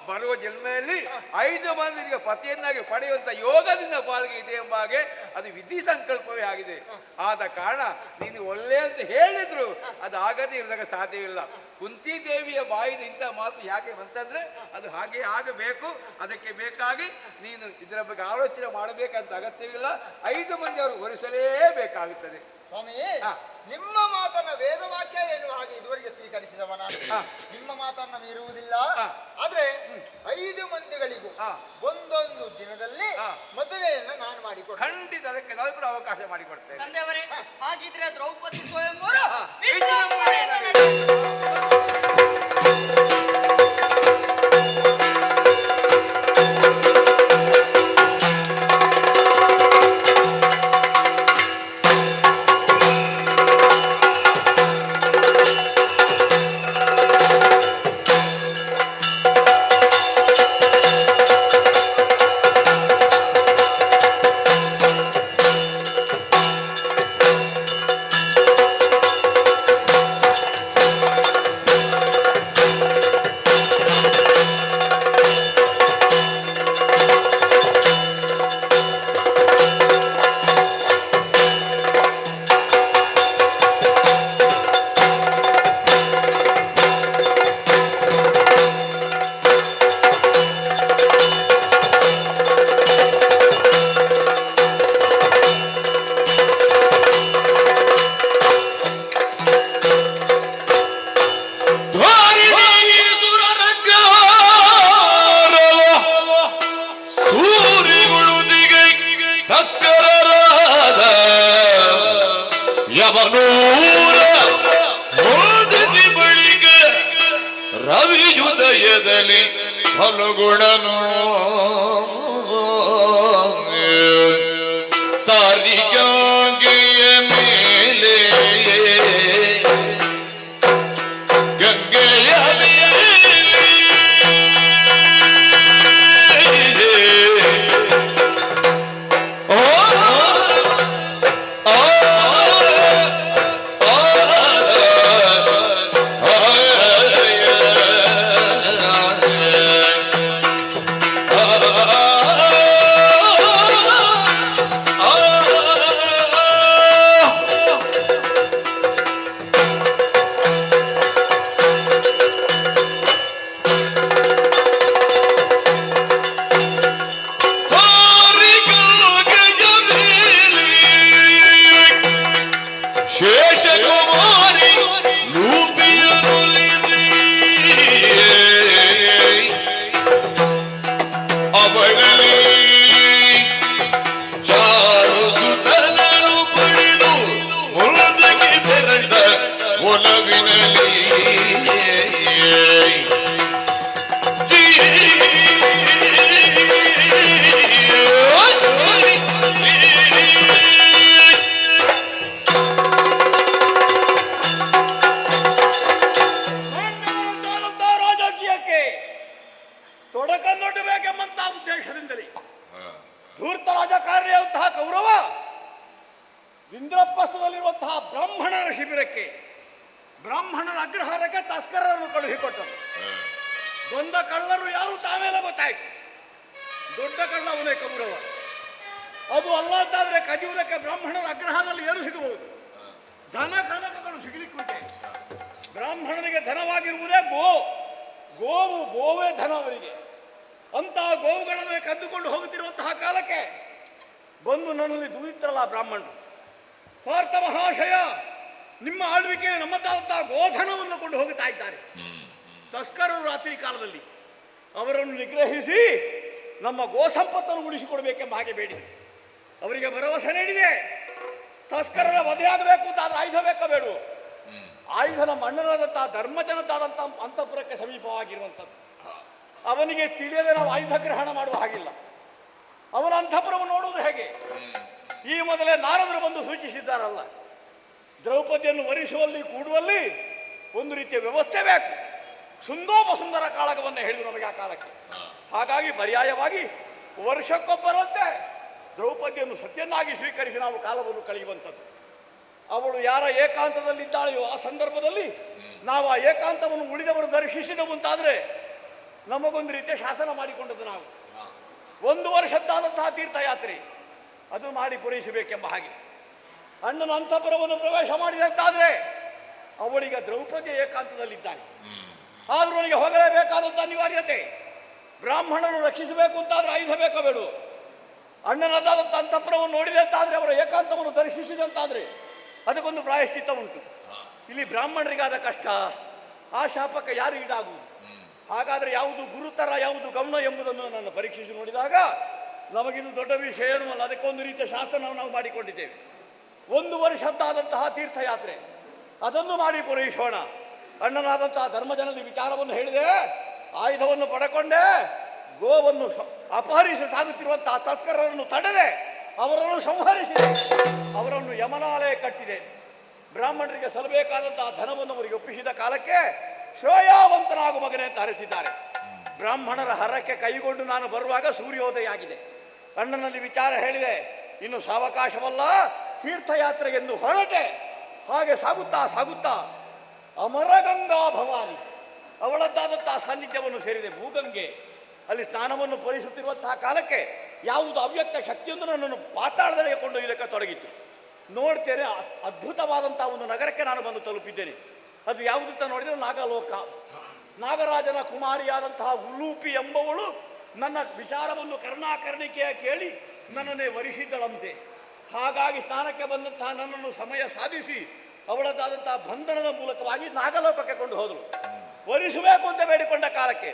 ಬರುವ ಜನ್ಮದಲ್ಲಿ 5 ಮಂದಿಗೆ ಪತಿಯನ್ನಾಗಿ ಪಡೆಯುವಂತ ಯೋಗದಿಂದ ಪಾಲ್ಗೆ ಇದೆ ಎಂಬ ಹಾಗೆ ಅದು ವಿಧಿ ಸಂಕಲ್ಪವೇ ಆಗಿದೆ. ಆದ ಕಾರಣ ನೀನು ಒಳ್ಳೆ ಅಂತ ಹೇಳಿದ್ರು ಅದು ಆಗದೇ ಇರೋದಕ್ಕೆ ಸಾಧ್ಯವಿಲ್ಲ. ಕುಂತಿ ದೇವಿಯ ಬಾಯಿನ ಇಂಥ ಮಾತು ಯಾಕೆ ಬಂತಂದ್ರೆ ಅದು ಹಾಗೆ ಆಗಬೇಕು. ಅದಕ್ಕೆ ಬೇಕಾಗಿ ನೀನು ಇದರ ಬಗ್ಗೆ ಆಲೋಚನೆ ಮಾಡಬೇಕಂತ ಅಗತ್ಯವಿಲ್ಲ. 5 ಮಂದಿ ಅವರು ಹೊರಿಸಲೇಬೇಕಾಗುತ್ತದೆ. ಸ್ವಾಮಿ, ನಿಮ್ಮ ಮಾತನ್ನ ವೇದವಾಕ್ಯ ಎನ್ನುವ ಹಾಗೆ ಇದುವರೆಗೆ ಸ್ವೀಕರಿಸಿದವ ನಾನು. ನಿಮ್ಮ ಮಾತನ್ನ ಮೀರುವುದಿಲ್ಲ. ಆದ್ರೆ 5 ಮಂದಿಗಳಿಗೂ ಒಂದೊಂದು ದಿನದಲ್ಲಿ ಮದುವೆಯನ್ನ ನಾನು ಮಾಡಿಕೊಡ್ತೇನೆ. ಖಂಡಿತ ಅದಕ್ಕೆ ನಾವು ಕೂಡ ಅವಕಾಶ ಮಾಡಿಕೊಡ್ತೇವೆ. ತಂದೆಯವರೇ, ಹಾಗಿದ್ರೆ ದ್ರೌಪದಿ ಸ್ವಯಂವರ ರವಿಯುದಯದಲ್ಲಿ ಫಲಗುಣನು ಸಾರಿಗೆಯ ಮೇಲೆ ಗಂಗೆಯ ಶೇಷಕುಮಾರಿ ಒಲವಿನಲಿ ರಾಜಕೀಯಕ್ಕೆ ತೊಡಕನ್ನೊಡ್ಡಬೇಕೆಂಬಂತಹ ಉದ್ದೇಶದಿಂದಲೇ ಧೂರ್ತ ರಾಜಕಾರಣಿಯಾದಂತಹ ಕೌರವ ಇಂದ್ರಪ್ರಸ್ಥದಲ್ಲಿರುವಂತಹ ಬ್ರಾಹ್ಮಣರ ಶಿಬಿರಕ್ಕೆ ಬ್ರಾಹ್ಮಣರ ಅಗ್ರಹಾರಕ್ಕೆ ತಸ್ಕರರನ್ನು ಕಳುಹಿಕೊಟ್ಟರು. ದೊಂದ ಕಳ್ಳರು ಯಾರು ತಾವೆಲ್ಲ ಗೊತ್ತಾಯ್ತು. ದೊಡ್ಡ ಕಳ್ಳ ಅವನೇ ಕೌರವ. ಅದು ಅಲ್ಲ ಅಂತಾದ್ರೆ ಖಜೂರಕ್ಕೆ ಬ್ರಾಹ್ಮಣರ ಅಗ್ರಹಾರದಲ್ಲಿ ಏನು ಸಿಗಬಹುದು? ಧನ ಕನಕಗಳು ಸಿಗಲಿಕ್ಕೆ ಬ್ರಾಹ್ಮಣನಿಗೆ ಧನವಾಗಿರುವುದೇ ಗೋವು ಗೋವೇ ಧನ ಅವರಿಗೆ. ಅಂತಹ ಗೋವುಗಳನ್ನು ಕದ್ದುಕೊಂಡು ಹೋಗುತ್ತಿರುವಂತಹ ಕಾಲಕ್ಕೆ ಬಂದು ನನ್ನಲ್ಲಿ ದೂರಿತ್ರಲ್ಲ ಬ್ರಾಹ್ಮಣರು, ಪಾರ್ಥ ಮಹಾಶಯ, ನಿಮ್ಮ ಆಳ್ವಿಕೆ ನಮ್ಮದಾದಂತಹ ಗೋಧನವನ್ನು ಕೊಂಡು ಹೋಗುತ್ತಾ ಇದ್ದಾರೆ. ತಸ್ಕರರು ರಾತ್ರಿ ಕಾಲದಲ್ಲಿ ಅವರನ್ನು ನಿಗ್ರಹಿಸಿ ನಮ್ಮ ಗೋ ಸಂಪತ್ತನ್ನು ಉಳಿಸಿಕೊಡಬೇಕೆಂಬ ಹಾಗೆ ಬೇಡಿ ಅವರಿಗೆ ಭರವಸೆ ನೀಡಿದೆ. ತಸ್ಕರರ ವಧೆಯಾಗಬೇಕು ಅಂತಾದ್ರೆ ಆಯುಧ ಬೇಕಾ ಬೇಡು? ಆಯುಧ ನಮ್ಮ ಅಣ್ಣನಾದಂತಹ ಧರ್ಮಜನದ್ದಾದಂತಹ ಅಂತಃಪುರಕ್ಕೆ ಸಮೀಪವಾಗಿರುವಂಥದ್ದು. ಅವನಿಗೆ ತಿಳಿಯದೆ ನಾವು ಆಯುಧ ಗ್ರಹಣ ಮಾಡುವ ಹಾಗಿಲ್ಲ. ಅವನ ಅಂತಃಪುರವನ್ನು ನೋಡುವುದು ಹೇಗೆ? ಈ ಮೊದಲೇ ನಾರದರು ಬಂದು ಸೂಚಿಸಿದ್ದಾರಲ್ಲ, ದ್ರೌಪದಿಯನ್ನು ವರಿಸುವಲ್ಲಿ ಕೂಡುವಲ್ಲಿ ಒಂದು ರೀತಿಯ ವ್ಯವಸ್ಥೆ ಬೇಕು. ಸುಂದರ ಕಾಳಗವನ್ನು ಹೇಳಿದ್ರು ನಮಗೆ ಆ ಕಾಲಕ್ಕೆ. ಹಾಗಾಗಿ ಪರ್ಯಾಯವಾಗಿ ವರ್ಷಕ್ಕೊಬ್ಬರಂತೆ ದ್ರೌಪದಿಯನ್ನು ಸತ್ಯನ್ನಾಗಿ ಸ್ವೀಕರಿಸಿ ನಾವು ಕಾಲವನ್ನು ಕಳೆಯುವಂಥದ್ದು. ಅವಳು ಯಾರ ಏಕಾಂತದಲ್ಲಿದ್ದಾಳೆಯೋ ಆ ಸಂದರ್ಭದಲ್ಲಿ ನಾವು ಆ ಏಕಾಂತವನ್ನು ಉಳಿದವರು ದರ್ಶಿಸಿದವು ಅಂತಾದರೆ ನಮಗೊಂದು ರೀತಿಯ ಶಾಸನ ಮಾಡಿಕೊಂಡದ್ದು. ನಾವು 1 ವರ್ಷದ್ದಾದಂತಹ ತೀರ್ಥಯಾತ್ರೆ ಅದು ಮಾಡಿ ಪೂರೈಸಬೇಕೆಂಬ ಹಾಗೆ ಅಣ್ಣನ ಅಂತಃಪುರವನ್ನು ಪ್ರವೇಶ ಮಾಡಿದಂತಾದರೆ ಅವಳಿಗೆ ದ್ರೌಪದಿ ಏಕಾಂತದಲ್ಲಿದ್ದಾನೆ. ಆದರೂ ಅವನಿಗೆ ಹೋಗಲೇಬೇಕಾದಂಥ ಅನಿವಾರ್ಯತೆ. ಬ್ರಾಹ್ಮಣರು ರಕ್ಷಿಸಬೇಕು ಅಂತಾದ್ರೆ ಆಯುಧ ಬೇಕೋ ಬೇಡು? ಅಣ್ಣನದಾದಂಥ ಅಂತಃಪುರವನ್ನು ನೋಡಿದೆ ಅಂತಾದರೆ ಅವರ ಏಕಾಂತವನ್ನು ದರ್ಶಿಸಿದಂತಾದರೆ ಅದಕ್ಕೊಂದು ಪ್ರಾಯಶ್ಚಿತ್ತ ಉಂಟು. ಇಲ್ಲಿ ಬ್ರಾಹ್ಮಣರಿಗಾದ ಕಷ್ಟ, ಆ ಶಾಪಕ್ಕೆ ಯಾರು ಈಡಾಗುವುದು? ಹಾಗಾದರೆ ಯಾವುದು ಗುರುತರ, ಯಾವುದು ಗಮನ ಎಂಬುದನ್ನು ನಾನು ಪರೀಕ್ಷಿಸಿ ನೋಡಿದಾಗ ನಮಗಿದು ದೊಡ್ಡ ವಿಷಯ ಏನೂ ಅಲ್ಲ. ಅದಕ್ಕೊಂದು ರೀತಿಯ ಶಾಸನವನ್ನು ನಾವು ಮಾಡಿಕೊಂಡಿದ್ದೇವೆ. 1 ವರ್ಷದ್ದಾದಂತಹ ತೀರ್ಥಯಾತ್ರೆ ಅದನ್ನು ಮಾಡಿ ಪೂರೈಸೋಣ. ಅಣ್ಣನಾದಂತಹ ಧರ್ಮಜನಲ್ಲಿ ವಿಚಾರವನ್ನು ಹೇಳಿದೆ, ಆಯುಧವನ್ನು ಪಡೆಕೊಂಡೆ, ಗೋವನ್ನು ಅಪಹರಿಸಿ ಸಾಗುತ್ತಿರುವಂತಹ ತಸ್ಕರರನ್ನು ತಡೆದೆ, ಅವರನ್ನು ಸಂಹರಿಸಿದೆ, ಅವರನ್ನು ಯಮನಾಲಯ ಕಟ್ಟಿದೆ. ಬ್ರಾಹ್ಮಣರಿಗೆ ಸಲ್ಲಬೇಕಾದಂತಹ ಧನವನ್ನು ಅವರಿಗೆ ಒಪ್ಪಿಸಿದ ಕಾಲಕ್ಕೆ ಶ್ರೇಯಾವಂತನಾಗುವ ಮಗನೇ ಅಂತ ಹರಿಸಿದ್ದಾರೆ. ಬ್ರಾಹ್ಮಣರ ಹರಕ್ಕೆ ಕೈಗೊಂಡು ನಾನು ಬರುವಾಗ ಸೂರ್ಯೋದಯ ಆಗಿದೆ. ಅಣ್ಣನಲ್ಲಿ ವಿಚಾರ ಹೇಳಿದೆ, ಇನ್ನು ಸಾವಕಾಶವಲ್ಲ, ತೀರ್ಥಯಾತ್ರೆಗೆಂದು ಹೊರಟೆ. ಹಾಗೆ ಸಾಗುತ್ತಾ ಸಾಗುತ್ತಾ ಅಮರಗಂಗಾ ಭವಾನಿ ಅವಳದ್ದಾದಂತಹ ಸಾನ್ನಿಧ್ಯವನ್ನು ಸೇರಿದೆ. ಭೂಗಂಗೆ ಅಲ್ಲಿ ಸ್ನಾನವನ್ನು ಪೂರೈಸುತ್ತಿರುವಂತಹ ಕಾಲಕ್ಕೆ ಯಾವುದು ಅವ್ಯಕ್ತ ಶಕ್ತಿಯೊಂದು ನನ್ನನ್ನು ಪಾತಾಳದಲ್ಲಿ ಕೊಂಡೊಯ್ಯಲಿಕ್ಕೆ ತೊಡಗಿತ್ತು. ನೋಡ್ತೇನೆ, ಅದ್ಭುತವಾದಂತಹ ಒಂದು ನಗರಕ್ಕೆ ನಾನು ಬಂದು ತಲುಪಿದ್ದೇನೆ. ಅದು ಯಾವುದಂತ ನೋಡಿದರೆ ನಾಗಲೋಕ. ನಾಗರಾಜನ ಕುಮಾರಿಯಾದಂತಹ ಉಲ್ಲೂಪಿ ಎಂಬವಳು ನನ್ನ ವಿಚಾರವನ್ನು ಕರ್ಣಾಕರ್ಣಿಕೆಯ ಕೇಳಿ ನನ್ನನ್ನೇ ವರಿಸಿದ್ದಳಂತೆ. ಹಾಗಾಗಿ ಸ್ನಾನಕ್ಕೆ ಬಂದಂತಹ ನನ್ನನ್ನು ಸಮಯ ಸಾಧಿಸಿ ಅವಳದ್ದಾದಂತಹ ಬಂಧನದ ಮೂಲಕವಾಗಿ ನಾಗಲೋಕಕ್ಕೆ ಕೊಂಡು ಹೋದಳು. ವರಿಸಬೇಕು ಅಂತ ಬೇಡಿಕೊಂಡ ಕಾಲಕ್ಕೆ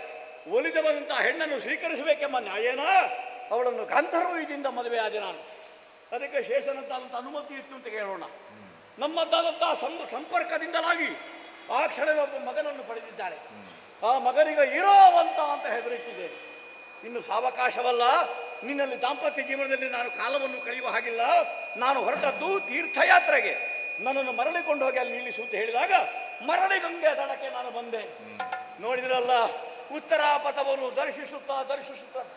ಒಲಿದು ಬಂದಂತಹ ಹೆಣ್ಣನ್ನು ಸ್ವೀಕರಿಸಬೇಕೆಂಬ ನ್ಯಾಯೇನ ಅವಳನ್ನು ಗಂಧರ್ವದಿಂದ ಮದುವೆಯಾದೆ ನಾನು. ಅದಕ್ಕೆ ಶೇಷನದ್ದಾದಂಥ ಅನುಮತಿ ಇತ್ತು ಅಂತ ಹೇಳೋಣ. ನಮ್ಮದ್ದಾದಂತಹ ಸಂಪರ್ಕದಿಂದಲಾಗಿ ಆ ಕ್ಷಣದ ಒಬ್ಬ ಮಗನನ್ನು ಪಡೆದಿದ್ದಾಳೆ. ಆ ಮಗನಿಗೆ ಇರೋವಂತ ಅಂತ ಹೆದರಿಟ್ಟಿದ್ದೇನೆ. ಇನ್ನು ಸಾವಕಾಶವಲ್ಲ, ನಿನ್ನಲ್ಲಿ ದಾಂಪತ್ಯ ಜೀವನದಲ್ಲಿ ನಾನು ಕಾಲವನ್ನು ಕಳೆಯುವ ಹಾಗಿಲ್ಲ. ನಾನು ಹೊರಟದ್ದು ತೀರ್ಥಯಾತ್ರೆಗೆ, ನನ್ನನ್ನು ಮರಳಿಕೊಂಡು ಹೋಗಿ ಅಲ್ಲಿ ನಿಲ್ಲಿಸು ಅಂತ ಹೇಳಿದಾಗ ಮರಳಿ ಗಂಗೆ ದಡಕ್ಕೆ ನಾನು ಬಂದೆ. ನೋಡಿದ್ರಲ್ಲ, ಉತ್ತರಾಪಥವನ್ನು ದರ್ಶಿಸುತ್ತಾ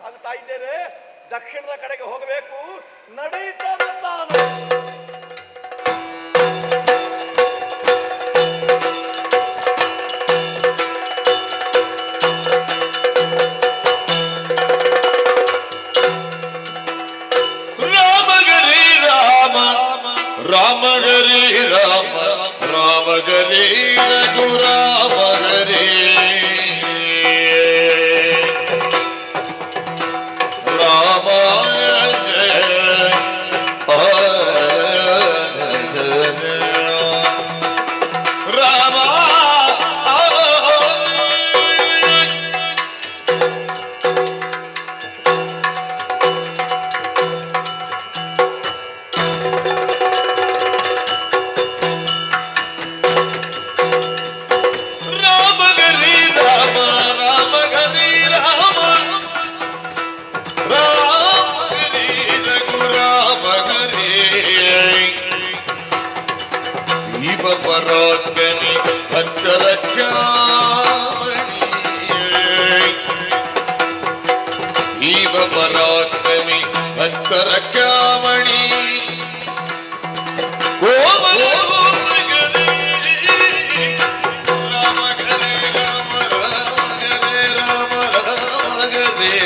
ಸಾಗುತ್ತಾ ಇದ್ದೇನೆ. ದಕ್ಷಿಣದ ಕಡೆಗೆ ಹೋಗಬೇಕು, ನಡೀತಾ ರಾಮ ಗರಿ ರಾಮ ರಾಮ ಗರಿ ರಘುರಾಮ ಗರಿ ರಾಮ ರಾಮ ಇವ ಪರಾತ್ಮನಿ ಭಕ್ತರ ಚಾಮಣಿ ಇವ ಪರಾತ್ಮನಿ ಭಕ್ತರ ಚಾಮಣಿ ಕೋಮಲ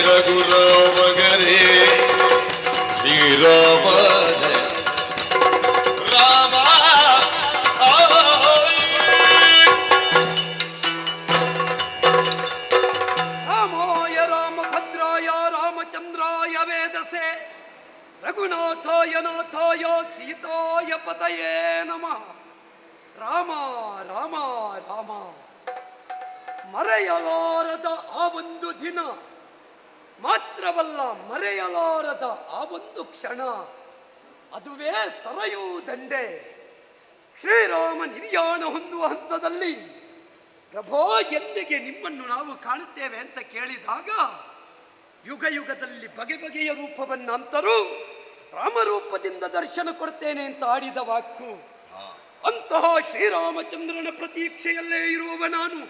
ರಘು ರಾಮ ಗರೇ ಶ್ರೀರಾಮ ರಾಮ ರಾಮಾಯ ರಾಮಭದ್ರಾಯ ರಾಮಚಂದ್ರಾಯ ವೇದಸೆ ರಘುನಾಥಾಯ ನಾಥಾಯ ಸೀತಾಯ ಪತಯೇ ನಮಃ. ರಾಮ ರಾಮ ರಾಮ ಮರೆಯಲಾರದ ಆ ಒಂದು ದಿನ ಮಾತ್ರವಲ್ಲ, ಮರೆಯಲಾರದ ಆ ಒಂದು ಕ್ಷಣ, ಅದುವೇ ಸರಯೂ ದಂಡೆ. ಶ್ರೀರಾಮ ನಿರ್ಯಾಣ ಹೊಂದುವ ಹಂತದಲ್ಲಿ ಪ್ರಭೋ ಎಂದಿಗೆ ನಿಮ್ಮನ್ನು ನಾವು ಕಾಣುತ್ತೇವೆ ಅಂತ ಕೇಳಿದಾಗ ಯುಗ ಯುಗದಲ್ಲಿ ಬಗೆ ಬಗೆಯ ರೂಪವನ್ನಂತರೂ ರಾಮರೂಪದಿಂದ ದರ್ಶನ ಕೊಡ್ತೇನೆ ಅಂತ ಆಡಿದ ವಾಕ್ಕು. ಅಂತಹ ಶ್ರೀರಾಮಚಂದ್ರನ ಪ್ರತೀಕ್ಷೆಯಲ್ಲೇ ಇರುವವ ನಾನು,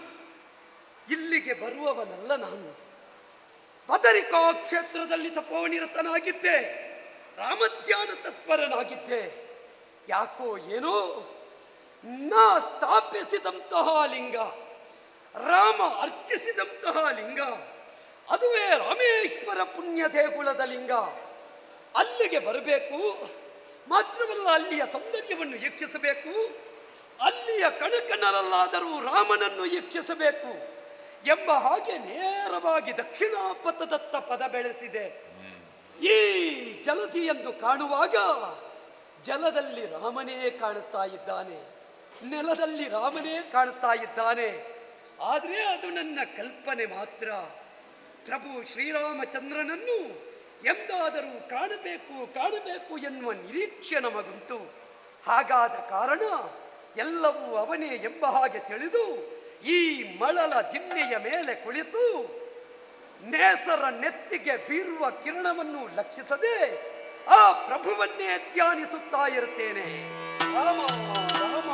ಇಲ್ಲಿಗೆ ಬರುವವನಲ್ಲ ನಾನು. ಬದರಿಕಾ ಕ್ಷೇತ್ರದಲ್ಲಿ ತಪೋನಿರತನಾಗಿದ್ದೆ, ರಾಮಧ್ಯಾನ ತತ್ಪರನಾಗಿದ್ದೆ. ಯಾಕೋ ಏನೋ ನಾ ಸ್ಥಾಪಿಸಿದಂತಹ ಲಿಂಗ, ರಾಮ ಅರ್ಚಿಸಿದಂತಹ ಲಿಂಗ, ಅದುವೇ ರಾಮೇಶ್ವರ ಪುಣ್ಯ ದೇಗುಲದ ಲಿಂಗ. ಅಲ್ಲಿಗೆ ಬರಬೇಕು, ಮಾತ್ರವಲ್ಲ ಅಲ್ಲಿಯ ಸೌಂದರ್ಯವನ್ನು ವೀಕ್ಷಿಸಬೇಕು, ಅಲ್ಲಿಯ ಕಣಕಣರಲ್ಲಾದರೂ ರಾಮನನ್ನು ವೀಕ್ಷಿಸಬೇಕು ಎಂಬ ಹಾಗೆ ನೇರವಾಗಿ ದಕ್ಷಿಣಾಪಥದತ್ತ ಪದ ಬೆಳೆಸಿದೆ. ಈ ಜಲಧಿಯನ್ನು ಕಾಣುವಾಗ ಜಲದಲ್ಲಿ ರಾಮನೇ ಕಾಣುತ್ತಾ ಇದ್ದಾನೆ, ನೆಲದಲ್ಲಿ ರಾಮನೇ ಕಾಣುತ್ತಾ ಇದ್ದಾನೆ. ಆದರೆ ಅದು ನನ್ನ ಕಲ್ಪನೆ ಮಾತ್ರ. ಪ್ರಭು ಶ್ರೀರಾಮಚಂದ್ರನನ್ನು ಎಂದಾದರೂ ಕಾಣಬೇಕು ಕಾಣಬೇಕು ಎನ್ನುವ ನಿರೀಕ್ಷೆ ನಮಗುಂಟು. ಹಾಗಾದ ಕಾರಣ ಎಲ್ಲವೂ ಅವನೇ ಎಂಬ ಹಾಗೆ ತಿಳಿದು ಈ ಮಳಲ ದಿಮ್ಮೆಯ ಮೇಲೆ ಕುಳಿತು ನೇಸರ ನೆತ್ತಿಗೆ ಬೀರುವ ಕಿರಣವನ್ನು ಲಕ್ಷಿಸದೆ ಆ ಪ್ರಭುವನ್ನೇ ಧ್ಯಾನಿಸುತ್ತಾ ಇರುತ್ತೇನೆ. ರಾಮ ರಾಮ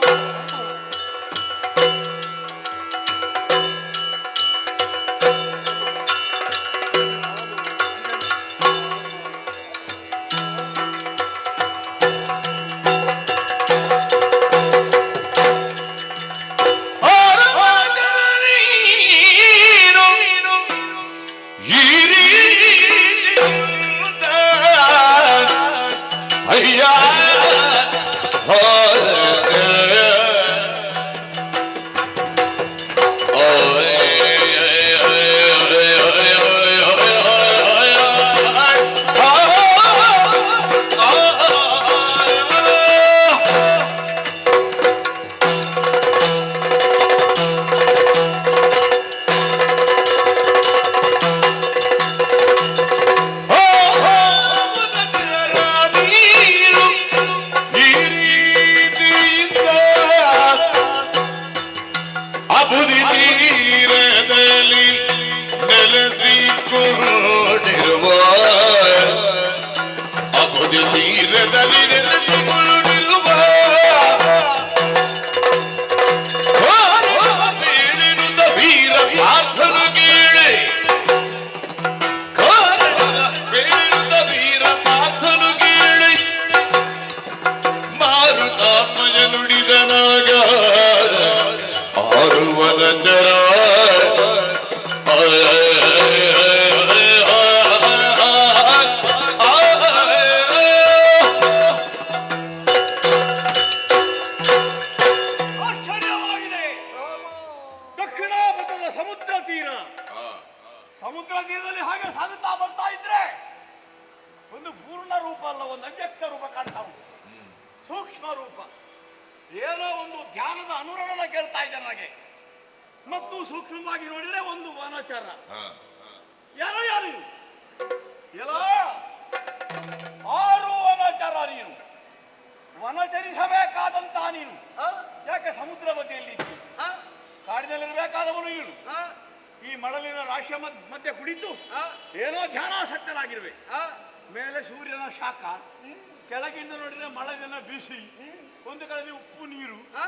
ಒಂದು ಕಡೆಯಲ್ಲಿ ಉಪ್ಪು ನೀರು, ಹಾ,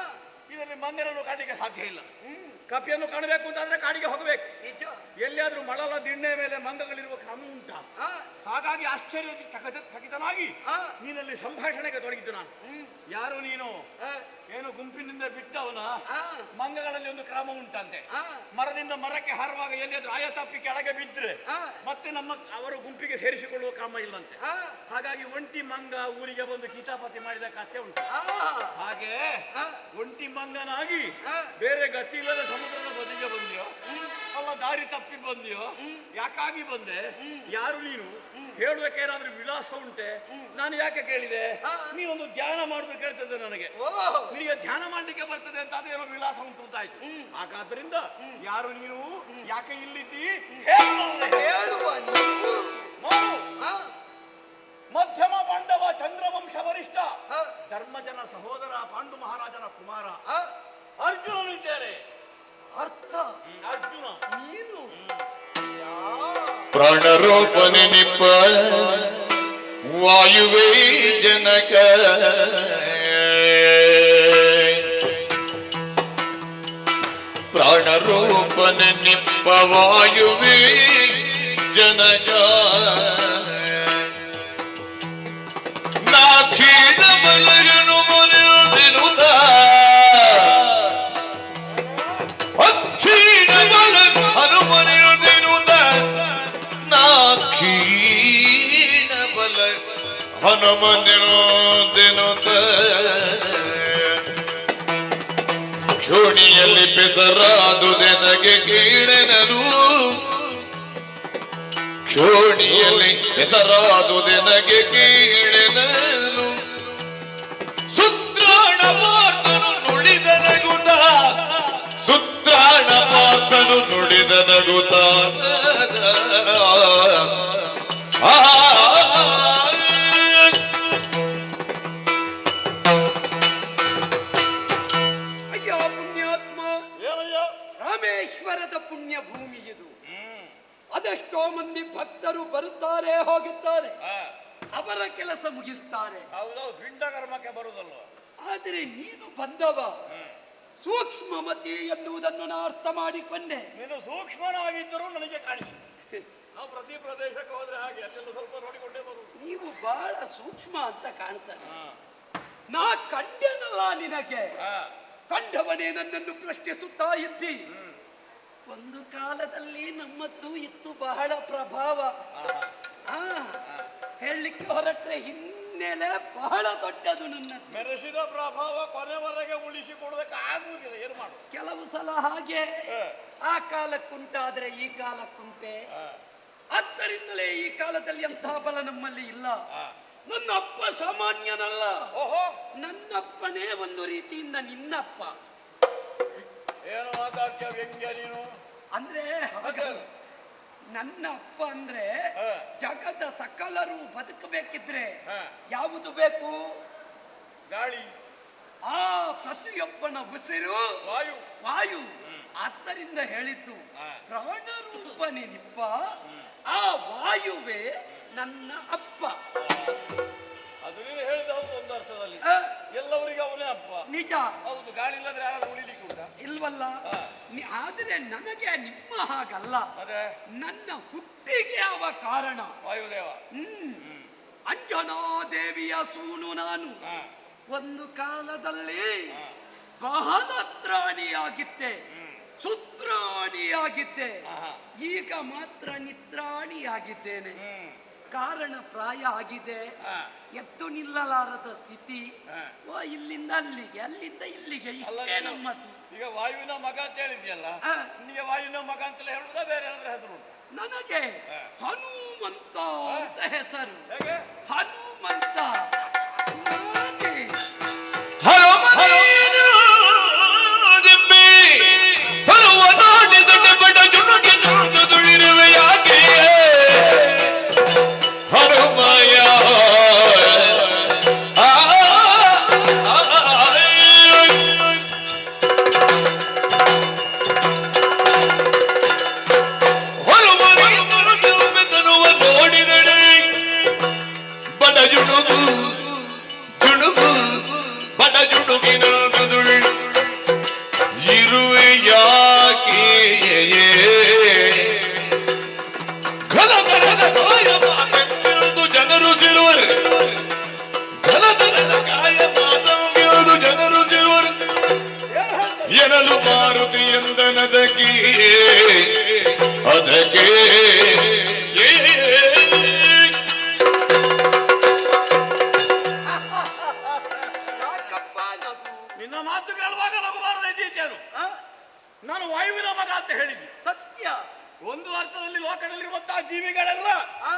ಇದರಲ್ಲಿ ಮಂಗನನ್ನು ಕಾಣಲಿಕ್ಕೆ ಸಾಧ್ಯ ಇಲ್ಲ. ಕಪಿಯನ್ನು ಕಾಣಬೇಕು ಅಂತಾದ್ರೆ ಕಾಡಿಗೆ ಹೋಗಬೇಕು. ನಿಜ. ಎಲ್ಲಿಯಾದ್ರೂ ಮಳಲ ದಿಣ್ಣೆ ಮೇಲೆ ಮಂಗಗಳಿರುವ ಕ್ರಮ ಉಂಟಾ? ಹಾ, ಹಾಗಾಗಿ ಆಶ್ಚರ್ಯ ಚಕಿತನಾಗಿ ಹಾ, ನೀನಲ್ಲಿ ಸಂಭಾಷಣೆಗೆ ತೊಡಗಿದ್ದು ನಾನು. ಯಾರು ನೀನು? ಹಾ, ಏನು ಗುಂಪಿನಿಂದ ಬಿಟ್ಟವನ? ಹಾ, ಮಂಗಗಳಲ್ಲಿ ಒಂದು ಕ್ರಮ ಉಂಟಂತೆ. ಹಾ, ಮರದಿಂದ ಮರಕ್ಕೆ ಹಾರುವಾಗ ಎಲ್ಲಿಯಾದ್ರೂ ಆಯ ತಪ್ಪಿ ಕೆಳಗೆ ಬಿದ್ರೆ ಹಾ, ಮತ್ತೆ ಅವರ ಗುಂಪಿಗೆ ಸೇರಿಸಿಕೊಳ್ಳುವ ಕ್ರಮ ಇಲ್ಲಂತೆ. ಹಾ, ಹಾಗಾಗಿ ಒಂಟಿ ಮಂಗ ಊರಿಗೆ ಬಂದು ಕಿತಾಪತಿ ಮಾಡಿದ ಕಥೆ ಉಂಟು. ಹಾ, ಹಾಗೆ ಹಾ, ಒಂಟಿ ಮಂಗನಾಗಿ ಹಾ, ಬೇರೆ ಗತಿ ಇಲ್ಲದ ಸಮುದ್ರದ ಬದಿಗೆ ಬಂದ್ಯೋ, ಅಲ್ಲ ದಾರಿ ತಪ್ಪಿ ಬಂದ್ಯೋ, ಯಾಕಾಗಿ ಬಂದೆ, ಯಾರು ನೀನು, ಹೇಳುವಕ್ಕೇನಾದ್ರೂ ವಿಳಾಸ ಉಂಟೆ? ನಾನು ಯಾಕೆ ಕೇಳಿದೆ? ನೀನೊಂದು ಧ್ಯಾನ ಮಾಡುದು ಕೇಳ್ತದೆ ನನಗೆ. ನಿನಗೆ ಧ್ಯಾನ ಮಾಡ್ಲಿಕ್ಕೆ ಬರ್ತದೆ ಅಂತ ಏನೋ ವಿಳಾಸ ಉಂಟು ಅಂತಾಯ್ತು. ಹಾಗಾದ್ರಿಂದ ಯಾರು ನೀನು, ಯಾಕೆ ಇಲ್ಲಿದ್ದಿ ಹೇಳುವ ನೀವು. ನೋಡು, ಹಾ, ಮಧ್ಯಮ ಪಾಂಡವ ಚಂದ್ರವಂಶ ವರಿಷ್ಠ ಹಾ, ಧರ್ಮಜನ ಸಹೋದರ ಪಾಂಡು ಮಹಾರಾಜನ ಕುಮಾರ ಹಾ, ಅರ್ಜುನನಿದ್ದೇನೆ. ಅರ್ಥ ಅರ್ಜುನ ನೀನು ಪ್ರಾಣರೂಪನೆ ನಿಪ್ಪ ವಾಯುವೇ ಜನಕ ಪ್ರಾಣರೂಪನೆ ನಿಪ್ಪ ವಾಯುವೇ ಜನಕ ನಾ ಕ್ಷೀಣ ಬಲಗನು ಮನೆಯುವುದಿರುವುದ ಅಕ್ಷೀಣ ಬಲ ಹನುಮನೆಯುವುದಿರುವುದ ನಾ ಕ್ಷೀಣ ಬಲ ಹನುಮನೆಯುವುದಿರುವುದ ಕ್ಷೋಣಿಯಲ್ಲಿ ಬೆಸರಾದುದೆನಗೆ ಕೀಳೆನರು ಕ್ಷೋಣಿಯಲ್ಲಿ ಹೆಸರಾದುದೆನಗೆ ಕೀಳೆನರು ಸುತ್ರಾಣ ಪಾರ್ಥನು ನುಡಿದ ನಗುತ್ತ ಸುತ್ರಾಣ ಪಾರ್ಥನು ನುಡಿದ ನಗುತ್ತ ಅಯ್ಯೋ ಪುಣ್ಯಾತ್ಮ, ರಾಮೇಶ್ವರದ ಪುಣ್ಯ ಭೂಮಿ ಇದು. ಅದೆಷ್ಟೋ ಮಂದಿ ಭಕ್ತರು ಬರುತ್ತಾರೆ ಹೋಗುತ್ತಾರೆ, ಅವರ ಕೆಲಸ ಮುಗಿಸ್ತಾರೆ. ಹೌದೌದು, ಪಿಂಡ ಕರ್ಮಕ್ಕೆ ಬರುದಲ್ವ. ಆದರೆ ನೀನು ಬಂದವ ಸೂಕ್ಷ್ಮಮತಿ ಎನ್ನುವುದನ್ನು ನಾ ಅರ್ಥ ಮಾಡಿಕೊಂಡೆ. ನೀನು ಸೂಕ್ಷ್ಮನಾಗಿದ್ದರೂ ನನಗೆ ಕಾಣಿಸಿ. ನಾವು ಪ್ರತಿ ಪ್ರದೇಶಕ್ಕೆ ಹೋದ್ರೆ ಹಾಗೆ ಅಲ್ಲೆಲ್ಲ ಸ್ವಲ್ಪ ನೋಡಿಕೊಂಡೇ ಬರುವುದು. ನೀವು ಬಹಳ ಸೂಕ್ಷ್ಮ ಅಂತ ಕಾಣ್ತಾನೆ. ನಾ ಕಂಡೆನಲ್ಲ ನಿನಗೆ, ಕಂಡವನೇ ನನ್ನನ್ನು ಪ್ರಶ್ನಿಸುತ್ತಾ ಇದ್ದಿ. ಒಂದು ಕಾಲದಲ್ಲಿ ನಮ್ಮದ್ದು ಇತ್ತು ಬಹಳ ಪ್ರಭಾವ. ಹೇಳಲಿಕ್ಕೆ ಹೊರಟ್ರೆ ಹಿನ್ನೆಲೆ ಬಹಳ ದೊಡ್ಡದು ನನ್ನದು. ಮೆರೆಸಿದ ಪ್ರಭಾವ ಕೊನೆವರೆಗೆ ಉಳಿಸಿಕೊಡೋದಕ್ಕೆ ಆಗುವುದಿಲ್ಲ, ಏನು ಮಾಡು. ಕೆಲವು ಸಲ ಹಾಗೆ ಆ ಕಾಲಕ್ಕುಂಟಾದ್ರೆ ಈ ಕಾಲಕ್ಕುಂಟೆ. ಆದ್ದರಿಂದಲೇ ಈ ಕಾಲದಲ್ಲಿ ಅಂತಹ ಬಲ ನಮ್ಮಲ್ಲಿ ಇಲ್ಲ. ನನ್ನ ಅಪ್ಪ ಸಾಮಾನ್ಯನಲ್ಲ. ಓಹೋ, ನನ್ನಪ್ಪನೇ ಒಂದು ರೀತಿಯಿಂದ ನಿನ್ನಪ್ಪ. ಏನು ಮಾತಾಡ್ತೀಯ ವ್ಯಂಗ್ಯ ನೀನು? ಅಂದ್ರೆ ಹಾಗಲ್ಲ. ನನ್ನ ಅಪ್ಪ ಅಂದ್ರೆ ಜಗದ ಸಕಲರು ಬದುಕಬೇಕಿದ್ರೆ ಯಾವುದು ಬೇಕು? ಗಾಳಿ. ಆ ಪ್ರತಿಯೊಬ್ಬನ ಉಸಿರು ವಾಯು. ವಾಯು. ಆದ್ದರಿಂದ ಹೇಳಿದ್ದು ಪ್ರಾಣರೂಪನೇ ನಿಪ್ಪ, ಆ ವಾಯುವೇ ನನ್ನ ಅಪ್ಪ. ಅದು ನೀನು ಹೇಳಿದ ಹೌದು ಒಂದು ಅರ್ಥದಲ್ಲಿ. ಎಲ್ಲವರಿಗೆ ಅವನೇ ಅಪ್ಪ. ನಿಜ. ಹೌದು, ಗಾಳಿ ಇಲ್ಲದ್ರೆ ಯಾರಾದ್ರೂ ಉಳಿಲಿಕ್ಕೆ ಉಂಟಾ? ಇಲ್ವಲ್ಲ. ಆದ್ರೆ ನನಗೆ ನಿಮ್ಮ ಹಾಗಲ್ಲ. ಅದೇ ನನ್ನ ಹುಟ್ಟಿಗೆ ಯಾವ ಕಾರಣ? ವಾಯುದೇವ. ಅಂಜನಾದೇವಿಯ ಸೂನು ನಾನು. ಒಂದು ಕಾಲದಲ್ಲಿ ಬಹಳ ತ್ರಾಣಿಯಾಗಿದ್ದೆ, ಸುತ್ರಾಣಿಯಾಗಿದ್ದೆ. ಈಗ ಮಾತ್ರ ನಿತ್ರಾಣಿಯಾಗಿದ್ದೇನೆ. ಕಾರಣ ಪ್ರಾಯ ಆಗಿದೆ, ಎದ್ದು ನಿಲ್ಲಲಾರದ ಸ್ಥಿತಿ. ಇಲ್ಲಿಂದ ಅಲ್ಲಿಗೆ, ಅಲ್ಲಿಂದ ಇಲ್ಲಿಗೆ, ಇಷ್ಟೇ ನಮ್ಮದು. ಈಗ ವಾಯುವಿನ ಮಗ ಅಂತ ಹೇಳಿದ್ಯಲ್ಲ, ನಿನಗೆ ವಾಯುವಿನ ಮಗ ಅಂತಲೇ ಹೇಳುವುದಾ ಬೇರೆ ಏನಾದ್ರೂ ಹೆಸರು? ನನಗೆ ಹನುಮಂತ ಅಂತ ಹೆಸರು. ಹೇಗೆ? ಹನುಮಂತ. ನೋಡಿದಡೆ ಬಡ ಜುಡುಗು ಮನದಕ್ಕೆ ಅದಕ್ಕೆ ಯಾಕಪ್ಪ ನಗು? ನಿನ್ನ ಮಾತು ಕೇಳುವಾಗ ನಗಬಾರದಿದ್ದೇನು? ನಾನು ವಾಯುವಿನ ಮಗ ಅಂತ ಹೇಳಿದ್ದೆ. ಸತ್ಯ. ಒಂದು ಅರ್ಥದಲ್ಲಿ ಲೋಕದಲ್ಲಿರುವಂತಹ ಜೀವಿಗಳೆಲ್ಲ ಆ,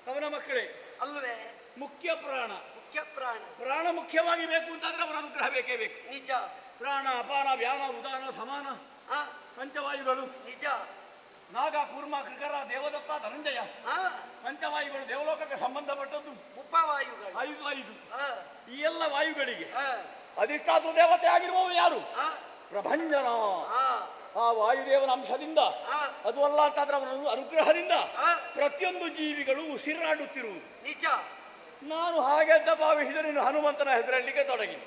ಅವನ ಮಕ್ಕಳೇ ಅಲ್ವೇ? ಮುಖ್ಯ ಪ್ರಾಣ. ಮುಖ್ಯ ಪ್ರಾಣ. ಪ್ರಾಣ ಮುಖ್ಯವಾಗಿ ಬೇಕು ಅಂತಂದ್ರೆ ಅವರ ಅನುಗ್ರಹ ಬೇಕೇ ಬೇಕು. ನಿಜ. ಪ್ರಾಣ ಅಪಾನ ವ್ಯಾನ ಉದಾನ ಸಮಾನ ಆ, ಪಂಚವಾಯುಗಳು. ನಿಜ. ನಾಗ ಕೂರ್ಮ ಕೃಕರ ದೇವದತ್ತ ಧನಂಜಯ ಆ, ಪಂಚವಾಯುಗಳು ದೇವಲೋಕಕ್ಕೆ ಸಂಬಂಧಪಟ್ಟದ್ದು. ಉಪವಾಯುಗಳು. 5 ಆ, ಈ ಎಲ್ಲ ವಾಯುಗಳಿಗೆ ಆ, ಅಧಿಷ್ಠಾತೃ ದೇವತೆ ಆಗಿರುವವು ಯಾರು? ಆ, ಪ್ರಭಂಜನ. ಆ, ಆ ವಾಯುದೇವನ ಅಂಶದಿಂದ ಆ, ಅದು ಅಲ್ಲ ಅಂತಂದ್ರೆ ಅವನ ಅನುಗ್ರಹದಿಂದ ಆ, ಪ್ರತಿಯೊಂದು ಜೀವಿಗಳು ಉಸಿರಾಡುತ್ತಿರುವುದು. ನಿಜ. ನಾನು ಹಾಗೆ ಅಂತ ಭಾವಿಸಿದರೆ ನೀನು ಹನುಮಂತನ ಹೆಸರಲ್ಲಿಗೆ ತೊಡಗಿ.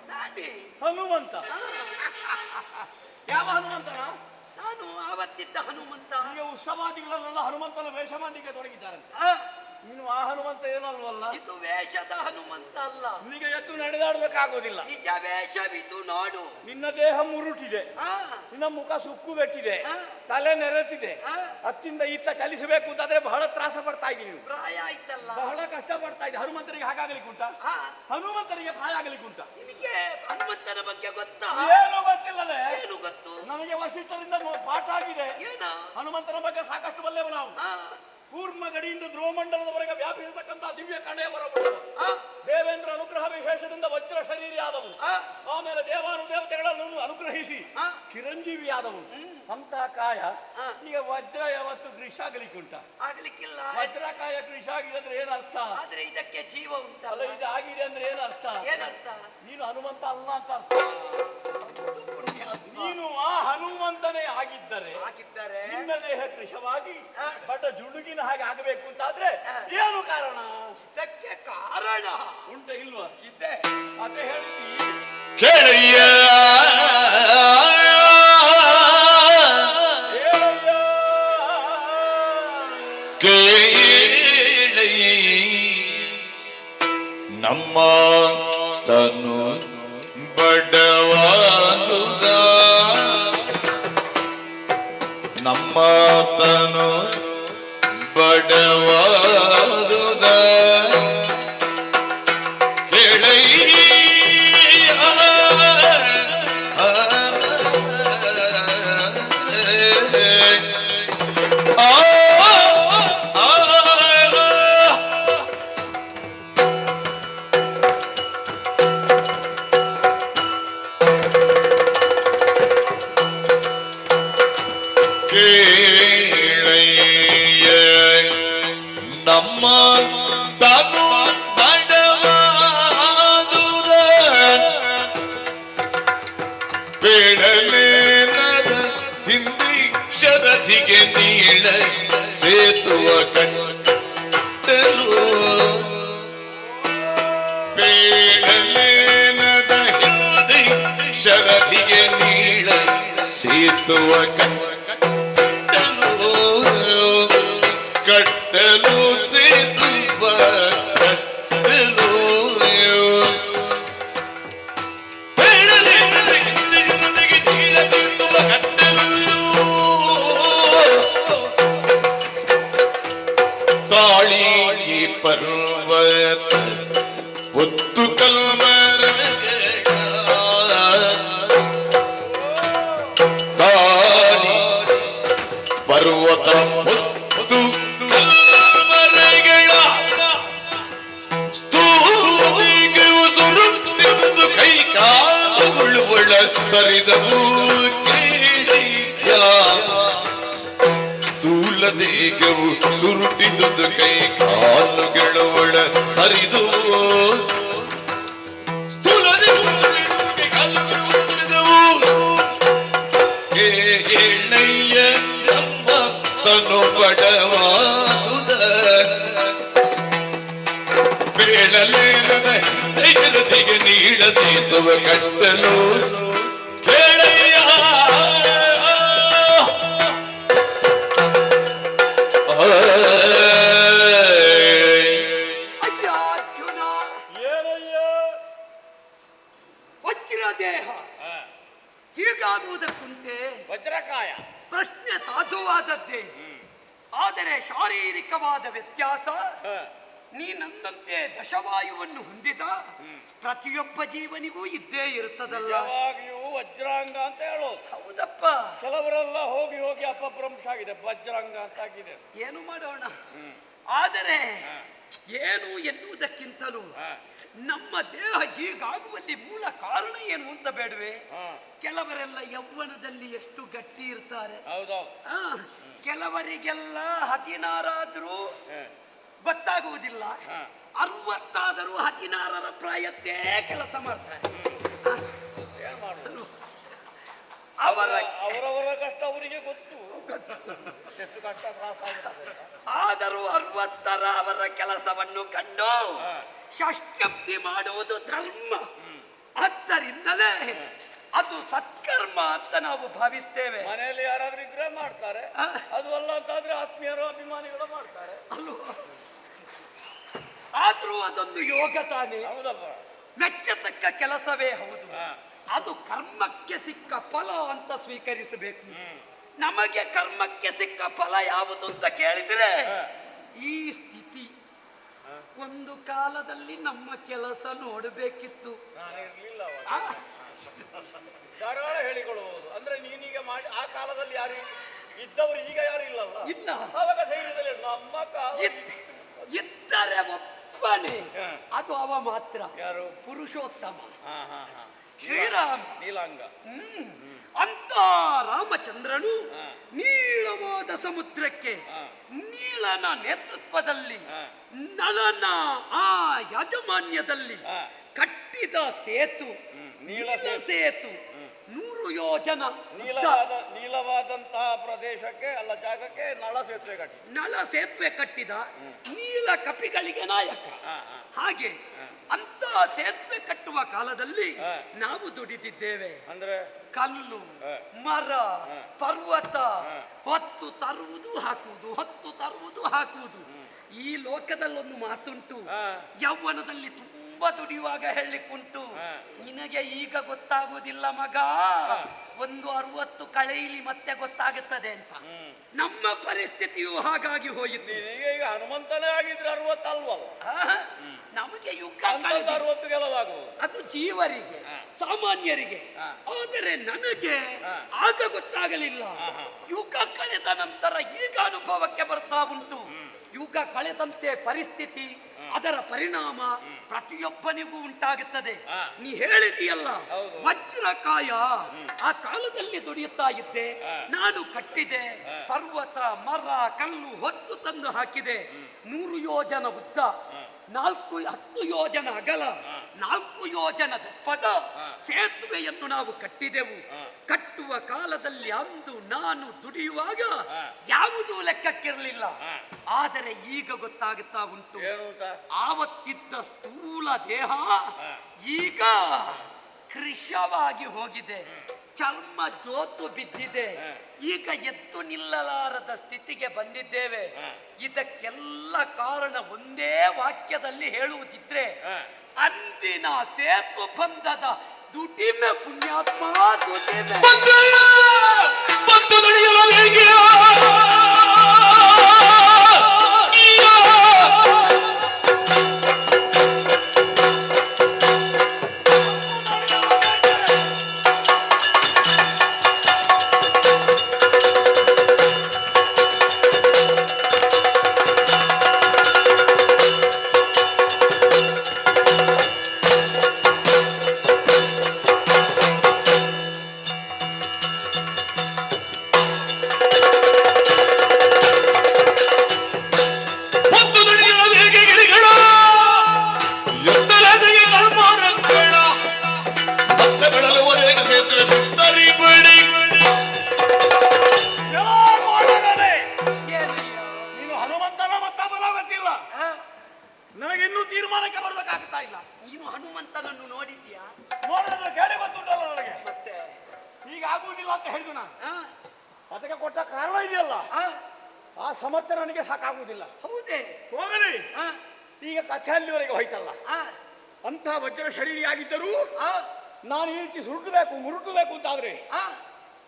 ನಾನೇ ಹನುಮಂತ? ಯಾವ ಹನುಮಂತನ? ನಾನು ಆವತ್ತಿದ್ದ ಹನುಮಂತ. ಈಗ ಉತ್ಸವಾದಿಗಳಲ್ಲೆಲ್ಲ ಹನುಮಂತನ ವೇಷ ಮಾಡಲಿಕ್ಕೆ ತೊಡಗಿದ್ದಾರೆ. ಆ, ನೀನು ಆ ಹನುಮಂತ ಏನಲ್ವಲ್ಲ? ಇದು ವೇಷದ ಹನುಮಂತ ಅಲ್ಲ. ನಿನಗೆ ಎದ್ದು ನಡೆದಾಡಬೇಕಾಗೋದಿಲ್ಲ. ನಿಜ ವೇಷವಿದು ನೋಡು. ನಿನ್ನ ದೇಹ ಮುರುಟಿದೆ, ಆ, ನಿನ್ನ ಮುಖ ಸುಕ್ಕುಗಟ್ಟಿದೆ, ಆ, ತಲೆ ನೆರೆತಿದೆ. ಆ, ಅತ್ತಿಂದ ಇತ್ತ ಚಲಿಸಬೇಕು ಅಂತಾದ್ರೆ ಬಹಳ ತ್ರಾಸ ಪಡ್ತಾ ಇದ್ದೀನಿ ನೀವು. ಪ್ರಾಯ ಆಯ್ತಲ್ಲ. ಬಹಳ ಕಷ್ಟ ಪಡ್ತಾ ಇದ್ದೆ. ಹನುಮಂತನಿಗೆ ಹಾಗಾಗಲಿಕ್ಕೆ ಉಂಟಾ? ಆ, ಹನುಮಂತನಿಗೆ ಪ್ರಾಯ ಆಗಲಿಕ್ಕೆ ಉಂಟಾ? ನಿನಗೆ ಹನುಮಂತನ ಬಗ್ಗೆ ಗೊತ್ತಾ? ಏನು ಗೊತ್ತಿಲ್ಲದೆ ಏನು ಗೊತ್ತು? ನಮಗೆ ವಸಿಷ್ಠರಿಂದ ಪಾಠ ಆಗಿದೆ. ಏನ? ಹನುಮಂತನ ಬಗ್ಗೆ ಸಾಕಷ್ಟು ಬಲ್ಲೆವು ನಾವು. ಆ, ಕೂರ್ಮ ಗಡಿಯಿಂದ ಧ್ರುವಮಂಡಲದವರೆಗೆ ವ್ಯಾಪಿರತಕ್ಕಂತಹ ದಿವ್ಯ ಕಣೆಯ ಬರಬಲ್ಲವು. ಆ, ದೇವೇಂದ್ರ ಅನುಗ್ರಹ ವಿಶೇಷದಿಂದ ವಜ್ರ ಶರೀರಿಯಾದವು. ಆ, ಆಮೇಲೆ ದೇವಾನುದೇವತೆಗಳನ್ನು ಅನುಗ್ರಹಿಸಿ ಆ, ಚಿರಂಜೀವಿಯಾದವು. ಅಂತ ಕಾಯ ಆ. ಈಗ ವಜ್ರ ಯಾವತ್ತು ಕೃಷಿ ಆಗಲಿಕ್ಕೆ ಉಂಟ? ಆಗ್ಲಿಕ್ಕಿಲ್ಲ. ವಜ್ರಕಾಯ ಕೃಷಿ ಆಗಿದೆ ಅಂದ್ರೆ ಏನರ್ಥ? ಆದ್ರೆ ಇದಕ್ಕೆ ಜೀವ ಅಲ್ಲ, ಉಂಟಲ್ಲ. ಇದು ಆಗಿದೆ ಅಂದ್ರೆ ಏನರ್ಥ? ಏನರ್ಥ? ನೀನು ಹನುಮಂತ ಅಲ್ಲ ಅಂತ ಅರ್ಥ. ಇದು ಪುಣ್ಯಾತ್ಮ. ನೀನು ಆ ಹನುಮಂತನೇ ಆಗಿದ್ದರೆ ಆಗಿದ್ದಾರೆ. ನಿನ್ನ ದೇಹ ಕೃಶವಾಗಿ ಆ. ಬಟ ಜುಡುಗಿನ ಹಾಗೆ ಆಗಬೇಕು ಅಂತಾದ್ರೆ ಆ. ಏನು ಕಾರಣ? ಇದಕ್ಕೆ ಕಾರಣ ಉಂಟ ಇಲ್ವಾ? ಇದೆ. ಅದೇ ಹೇಳ್ತಿ. ಕೇಳಯ್ಯ ಕೇಳೈ ನಮ್ಮ ತನು ಬಡವಾದುದ ನಮ್ಮ ತನು ಬಡವಾದುದ ಕೇಳೈ ನಮ್ಮ ತನು ಬಡವಾದುದ ಬೇಡಲೇನದ ಹಿಂದಿ ಶರದಿಗೆ ನೀಳ ಸೇತುವ ಕಟ್ಟಲು ಬೇಡಲೇನದ ಹಿಂದಿ ಶರದಿಗೆ ನೀಳ ಸೇತುವ ಕಟ್ಟಲು ಸೇತುವ ಕಟ್ಟಲು ತಾಳಿ ಪರ್ವತ ಒತ್ತು ಕಲ್ಮರ ತಾಳಿ ಪರ್ವತ ಒತ್ತು ಕಲ್ಮರಗಳ ಸ್ತೂಲಿಗೆ ಉಸುರುತ್ತಿದ್ದು ಕೈ ಕಾಲುಗಳ ಸರಿದವು ಸ್ಥೂಲ ದೇಹವು ಸುರುಟಿದುದು ಕೈ ಕಾಲುಗಳ ಸರಿದು ಸ್ಥೂಲ ಎಣ್ಣಯ್ಯ ನಮ್ಮ ತನು ಬಡವಾದುದ ಬೇಡಲೇನದ ಧೈರ್ಯದಿಗೆ ನೀಡ ಸೇತುವ ಕಟ್ಟಲು ಕೇಳಯ್ಯ ಅಯ್ಯ ಅರ್ಜುನ, ಏನಯ್ಯ? ವಜ್ರ ದೇಹ ಹೀಗಾಗುವುದಕ್ಕುಂಟೆ ವಜ್ರಕಾಯ ಪ್ರಶ್ನೆ ಸಾಧುವಾದದ್ದೇ. ಆದರೆ ಶಾರೀರಿಕವಾದ ವ್ಯತ್ಯಾಸ ನೀನಂದಂತೆ ದಶವಾಯುವನ್ನು ಹೊಂದಿದ ಪ್ರತಿಯೊಬ್ಬ ಜೀವನಿಗೂ ಇದ್ದೇ ಇರುತ್ತದಲ್ಲ. ಯಾವಾಗ್ಲೂ ವಜ್ರಾಂಗ ಅಂತ ಹೇಳೋದು. ಹೌದಪ್ಪ. ಕೆಲವರೆಲ್ಲ ಹೋಗಿ ಹೋಗಿ ಅಪಭ್ರಂಶ ಆಗಿದೆ, ವಜ್ರಾಂಗ ಅಂತ ಆಗಿದೆ. ಏನು ಮಾಡೋಣ. ಆದರೆ ಏನು ಎನ್ನುವುದಕ್ಕಿಂತಲೂ ನಮ್ಮ ದೇಹ ಹೀಗಾಗುವಲ್ಲಿ ಮೂಲ ಕಾರಣ ಏನು ಅಂತ ಬೇಡವೆ? ಕೆಲವರೆಲ್ಲ ಯೌವನದಲ್ಲಿ ಎಷ್ಟು ಗಟ್ಟಿ ಇರ್ತಾರೆ, ಕೆಲವರಿಗೆಲ್ಲ 16 ಆದ್ರೂ ಗೊತ್ತಾಗುವುದಿಲ್ಲ, 60 ಆದರೂ 16ರ ಪ್ರಾಯದ್ದೇ ಕೆಲಸ ಮಾಡ್ತಾರೆ. ಅವರವರ ಕಷ್ಟ ಅವರಿಗೆ ಗೊತ್ತು, ಎಷ್ಟು ಕಷ್ಟ ಆದರೂ 60ರ ಅವರ ಕೆಲಸವನ್ನು ಕಂಡು ಷಷ್ಠಬ್ದಿ ಮಾಡುವುದು ಧರ್ಮ. ಆದ್ದರಿಂದಲೇ ಅದು ಸತ್ಕರ್ಮ ಅಂತ ನಾವು ಭಾವಿಸ್ತೇವೆ. ಮನೆಯಲ್ಲಿ ಯಾರಾದ್ರೂ ಇದ್ರೆ ಮಾಡ್ತಾರೆ, ಅದು ಅಲ್ಲ ಅಂತಾದ್ರೆ ಆತ್ಮೀಯರು ಅಭಿಮಾನಿಗಳು ಮಾಡ್ತಾರೆ ಅಲ್ವಾ? ಆದ್ರೂ ಅದೊಂದು ಯೋಗ ತಾನೇ. ಹೌದಪ್ಪ, ಮೆಚ್ಚತಕ್ಕ ಕೆಲಸವೇ ಹೌದು. ಅದು ಕರ್ಮಕ್ಕೆ ಸಿಕ್ಕ ಫಲ ಅಂತ ಸ್ವೀಕರಿಸಬೇಕು. ನಮಗೆ ಕರ್ಮಕ್ಕೆ ಸಿಕ್ಕ ಫಲ ಯಾವುದು ಅಂತ ಕೇಳಿದ್ರೆ ಈ ಸ್ಥಿತಿ. ಒಂದು ಕಾಲದಲ್ಲಿ ನಮ್ಮ ಕೆಲಸ ನೋಡಬೇಕಿತ್ತು. ಧಾರಾಳ ಹೇಳಿಕೊಳ್ಳಬಹುದು. ಅಂದ್ರೆ ನೀನೀಗ ಮಾಡಿ ಆ ಕಾಲದಲ್ಲಿ ಯಾರು ಇದ್ದವರು ಈಗ ಯಾರು ಇಲ್ಲಲ್ಲ. ಇಲ್ಲ, ಅವಾಗ ಧೈರ್ಯದಲ್ಲಿ ನಮ್ಮ ಇದ್ದರೆ ಒಬ್ಬನೇ, ಅದು ಅವ ಮಾತ್ರ. ಯಾರು? ಪುರುಷೋತ್ತಮ ಶ್ರೀರಾಮ ನೀಲಾಂಗ. ಅಂತ ರಾಮಚಂದ್ರನು ನೀಳವಾದ ಸಮುದ್ರಕ್ಕೆ ನೀಳನ ನೇತೃತ್ವದಲ್ಲಿ ನಳನ ಆ ಯಾಜಮಾನ್ಯದಲ್ಲಿ ಕಟ್ಟಿದ ಸೇತು, ನೀಲ ಸೇತು 100 ಯೋಜನ ನೀಲವಾದಂತಹ ಪ್ರದೇಶಕ್ಕೆ ಅಲ್ಲ ಜಾಗಕ್ಕೆ ನಳ ಸೇತುವೆ ಕಟ್ಟಿ ನಳ ಸೇತುವೆ ಕಟ್ಟಿದ ನೀಲ ಕಪಿಗಳಿಗೆ ನಾಯಕ. ಹಾಗೆ ಅಂತ ಸೇತುವೆ ಕಟ್ಟುವ ಕಾಲದಲ್ಲಿ ನಾವು ದುಡಿದಿದ್ದೇವೆ. ಅಂದ್ರೆ ಕಲ್ಲು, ಮರ, ಪರ್ವತ ಹೊತ್ತು ತರುವುದು ಹಾಕುವುದು, ಹೊತ್ತು ತರುವುದು ಹಾಕುವುದು. ಈ ಲೋಕದಲ್ಲೊಂದು ಮಾತುಂಟು, ಯೌವನದಲ್ಲಿ ತುಂಬಾ ದುಡಿಯುವಾಗ ಹೇಳಲಿಕ್ಕುಂಟು, ನಿನಗೆ ಈಗ ಗೊತ್ತಾಗುವುದಿಲ್ಲ ಮಗ, ಒಂದು 60 ಕಳೆಯಲಿ ಮತ್ತೆ ಗೊತ್ತಾಗುತ್ತದೆ ಅಂತ. ನಮ್ಮ ಪರಿಸ್ಥಿತಿಯು ಹಾಗಾಗಿ ಹೋಯಿತು. ಈಗ ಹನುಮಂತನೇ ಆಗಿದ್ರೆ 60 ಅಲ್ವಲ್ಲ, ನಮಗೆ ಯುಗ 60 ಗೆಲುವಾಗುವುದು. ಅದು ಜೀವರಿಗೆ, ಸಾಮಾನ್ಯರಿಗೆ. ಆದರೆ ನನಗೆ ಆಗ ಗೊತ್ತಾಗಲಿಲ್ಲ. ಯುಗ ಕಳೆದ ನಂತರ ಈಗ ಅನುಭವಕ್ಕೆ ಬರ್ತಾ ಉಂಟು. ಯುಗ ಕಳೆದಂತೆ ಪರಿಸ್ಥಿತಿ, ಅದರ ಪರಿಣಾಮ ಪ್ರತಿಯೊಬ್ಬನಿಗೂ ಉಂಟಾಗುತ್ತದೆ. ನೀ ಹೇಳಿದೆಯಲ್ಲ ವಜ್ರಕಾಯ, ಆ ಕಾಲದಲ್ಲಿ ದುಡಿಯುತ್ತಾ ಇದ್ದೆ ನಾನು. ಕಟ್ಟಿದೆ ಪರ್ವತ, ಮರ, ಕಲ್ಲು ಹೊತ್ತು ತಂದು ಹಾಕಿದೆ. 100 ಯೋಜನ ಉದ್ದ, 10 ಯೋಜನ ಅಗಲ, 4 ಯೋಜನ ದಪ್ಪದ ಸೇತುವೆಯನ್ನು ನಾವು ಕಟ್ಟಿದೆವು. ಕಟ್ಟುವ ಕಾಲದಲ್ಲಿ ಅಂದು ನಾನು ದುಡಿಯುವಾಗ ಯಾವುದೂ ಲೆಕ್ಕಕ್ಕಿರಲಿಲ್ಲ. ಆದರೆ ಈಗ ಗೊತ್ತಾಗುತ್ತಾ ಉಂಟು, ಆವತ್ತಿದ್ದ ಸ್ಥೂಲ ದೇಹ ಈಗ ಕೃಶವಾಗಿ ಹೋಗಿದೆ, ಚರ್ಮ ಜೋತು ಬಿದ್ದಿದೆ. ಈಗ ಎದ್ದು ನಿಲ್ಲಲಾರದ ಸ್ಥಿತಿಗೆ ಬಂದಿದ್ದೇವೆ. ಇದಕ್ಕೆಲ್ಲ ಕಾರಣ ಒಂದೇ ವಾಕ್ಯದಲ್ಲಿ ಹೇಳುವುದಿದ್ರೆ ಅಂದಿನ ಸೇತು ಬಂಧದ ದುಡಿಮೆ. ಪುಣ್ಯಾತ್ಮ ದುಡಿಮೆ. ನೀನು ಹನುಮಂತನ ಮತ್ತೊಬ್ಬನ ಗೊತ್ತಿಲ್ಲ, ನನಗಿನ್ನೂ ತೀರ್ಮಾನಕ್ಕೆ ಬರ್ಬೇಕಾಗ್ತಾ ಇಲ್ಲ. ನೀನು ಹನುಮಂತನನ್ನು ನೋಡಿದ್ಯಾ? ನೋಡಿದ್ರೆ ಕೇಳಿ ಗೊತ್ತುಂಟಲ್ಲ ನನಗೆ. ಮತ್ತೆ ಈಗ ಆಗುವುದಿಲ್ಲ ಅಂತ ಹೇಳಿದ ಅದಕ್ಕೆ ಕೊಟ್ಟ ಕಾರಣ ಇದೆಯಲ್ಲ, ಆ ಸಮರ್ಥ ನನಗೆ ಸಾಕಾಗುವುದಿಲ್ಲ. ಹೌದೇ? ಹೋಗಲಿ, ಈಗ ಕಥೆ ಅಲ್ಲಿವರೆಗೆ ಹೋಯ್ತಲ್ಲ. ಅಂತ ವಜ್ರ ಶರೀರಿಯಾಗಿದ್ದರೂ ನಾನು ಈ ರೀತಿ ಸುರುಟಬೇಕು ಮುರುಟಬೇಕು ಅಂತಾದ್ರೆ ಆ,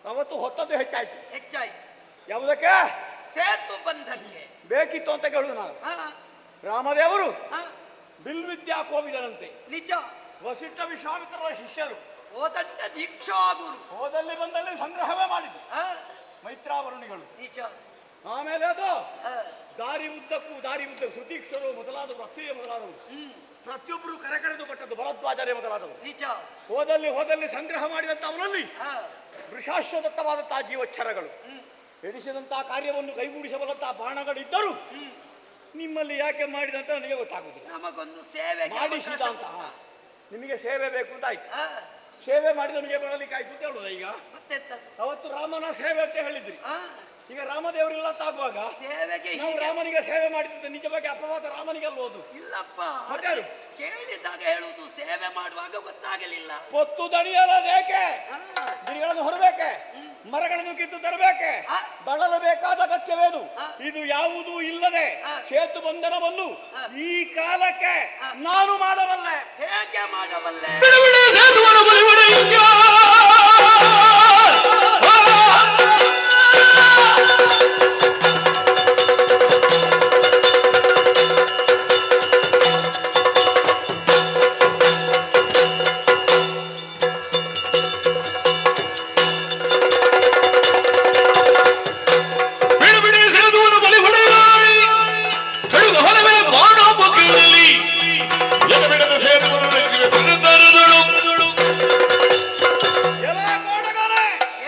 ಅವತ್ತು ಹೊತ್ತದ್ದು ಹೆಚ್ಚಾಯ್ತು. ಹೆಚ್ಚಾಯ್ತು. ಯಾವುದಕ್ಕೆ? ಸೇತು ಬಂಧಕ್ಕೆ. ಬೇಕಿತ್ತು ಅಂತ ಕೇಳುದು ನಾನು. ಆ, ರಾಮದೇವರು ಆ, ಬಿಲ್ವಿದ್ಯಾ ಕೋವಿದನಂತೆ. ನಿಜ. ವಸಿಷ್ಠ ವಿಶ್ವಾಮಿತ್ರರ ಶಿಷ್ಯರು ಓದಂಡ ದೀಕ್ಷಾ ಗುರು. ಹೋದಲ್ಲಿ ಬಂದಲ್ಲಿ ಸಂಗ್ರಹವೇ ಮಾಡಿದ್ರು ಆ, ಮೈತ್ರಾವರುಣಿಗಳು. ನಿಜ. ಆಮೇಲೆ ಅದು ಆ, ದಾರಿ ಉದ್ದಕ್ಕೂ ಸುದೀಕ್ಷರು ಮೊದಲಾದವರು ಅಕ್ಷಯ ಮೊದಲಾದವರು ಪ್ರತಿಯೊಬ್ಬರು ಕರೆದು ಕೊಟ್ಟದ್ದು ಭರದ್ವಾಜರೇ ಮೊದಲಾದವರು. ನಿಜ. ಹೋದಲ್ಲಿ ಸಂಗ್ರಹ ಮಾಡಿದಂತ ಅವನಲ್ಲಿ ಆ, ವೃಷಾಶ್ವದತ್ತವಾದಂತಹ ಜೀವಚ್ಛರಗಳು ಎಡಿಸಿದಂತಹ ಕಾರ್ಯವನ್ನು ಕೈಗೂಡಿಸಬಲ್ಲಂತಹ ಬಾಣಗಳಿದ್ದರೂ ನಿಮ್ಮಲ್ಲಿ ಯಾಕೆ ಮಾಡಿದಂತ ನನಗೆ ಗೊತ್ತಾಗುದಿಲ್ಲ. ನಮಗೊಂದು ಸೇವೆ ಮಾಡಿಸಿದ ಅಂತ ನಿಮಗೆ ಸೇವೆ ಬೇಕು ಅಂತ ಆಯ್ತು. ಸೇವೆ ಮಾಡಿದ ನಿಮಗೆ ಬರಲಿಕ್ಕೆ ಆಯ್ತು ಅಂತ ಹೇಳುದ ಈಗ. ಮತ್ತೆಂತದ್ದು? ಅವತ್ತು ರಾಮನ ಸೇವೆ ಅಂತ ಹೇಳಿದ್ರಿ. ಆ, ಈಗ ರಾಮದೇವರಿಲ್ಲ ಆಗುವಾಗ ಸೇವೆಗೆ ನಾವು ಹೀಗೆ ರಾಮನಿಗೆ ಸೇವೆ ಮಾಡಿದ್ರೆ ನಿಜವಾಗಿ ಅಪವಾದ ರಾಮನಿಗೆ ಅಲ್ವದು. ಇಲ್ಲಪ್ಪ. ಮತ್ತಾರು? ಕೇಳಿದಾಗ ಹೇಳುವುದು ಸೇವೆ ಮಾಡುವಾಗ ಗೊತ್ತಾಗಲಿಲ್ಲ. ಪೊತ್ತು ದಣಿಯಲೇಕೆ ಗಿರಿಗಳನ್ನು ಹೊರಬೇಕೆ, ಮರಗಳನ್ನು ಕಿತ್ತು ತರಬೇಕೆ, ಬಳಲಬೇಕಾದ ಅಗತ್ಯವೇನು? ಇದು ಯಾವುದೂ ಇಲ್ಲದೆ ಸೇತು ಬಂಧನವನ್ನು ಈ ಕಾಲಕ್ಕೆ ನಾನು ಮಾಡಬಲ್ಲೆ. ಹೇಗೆ ಮಾಡಬಲ್ಲೆ?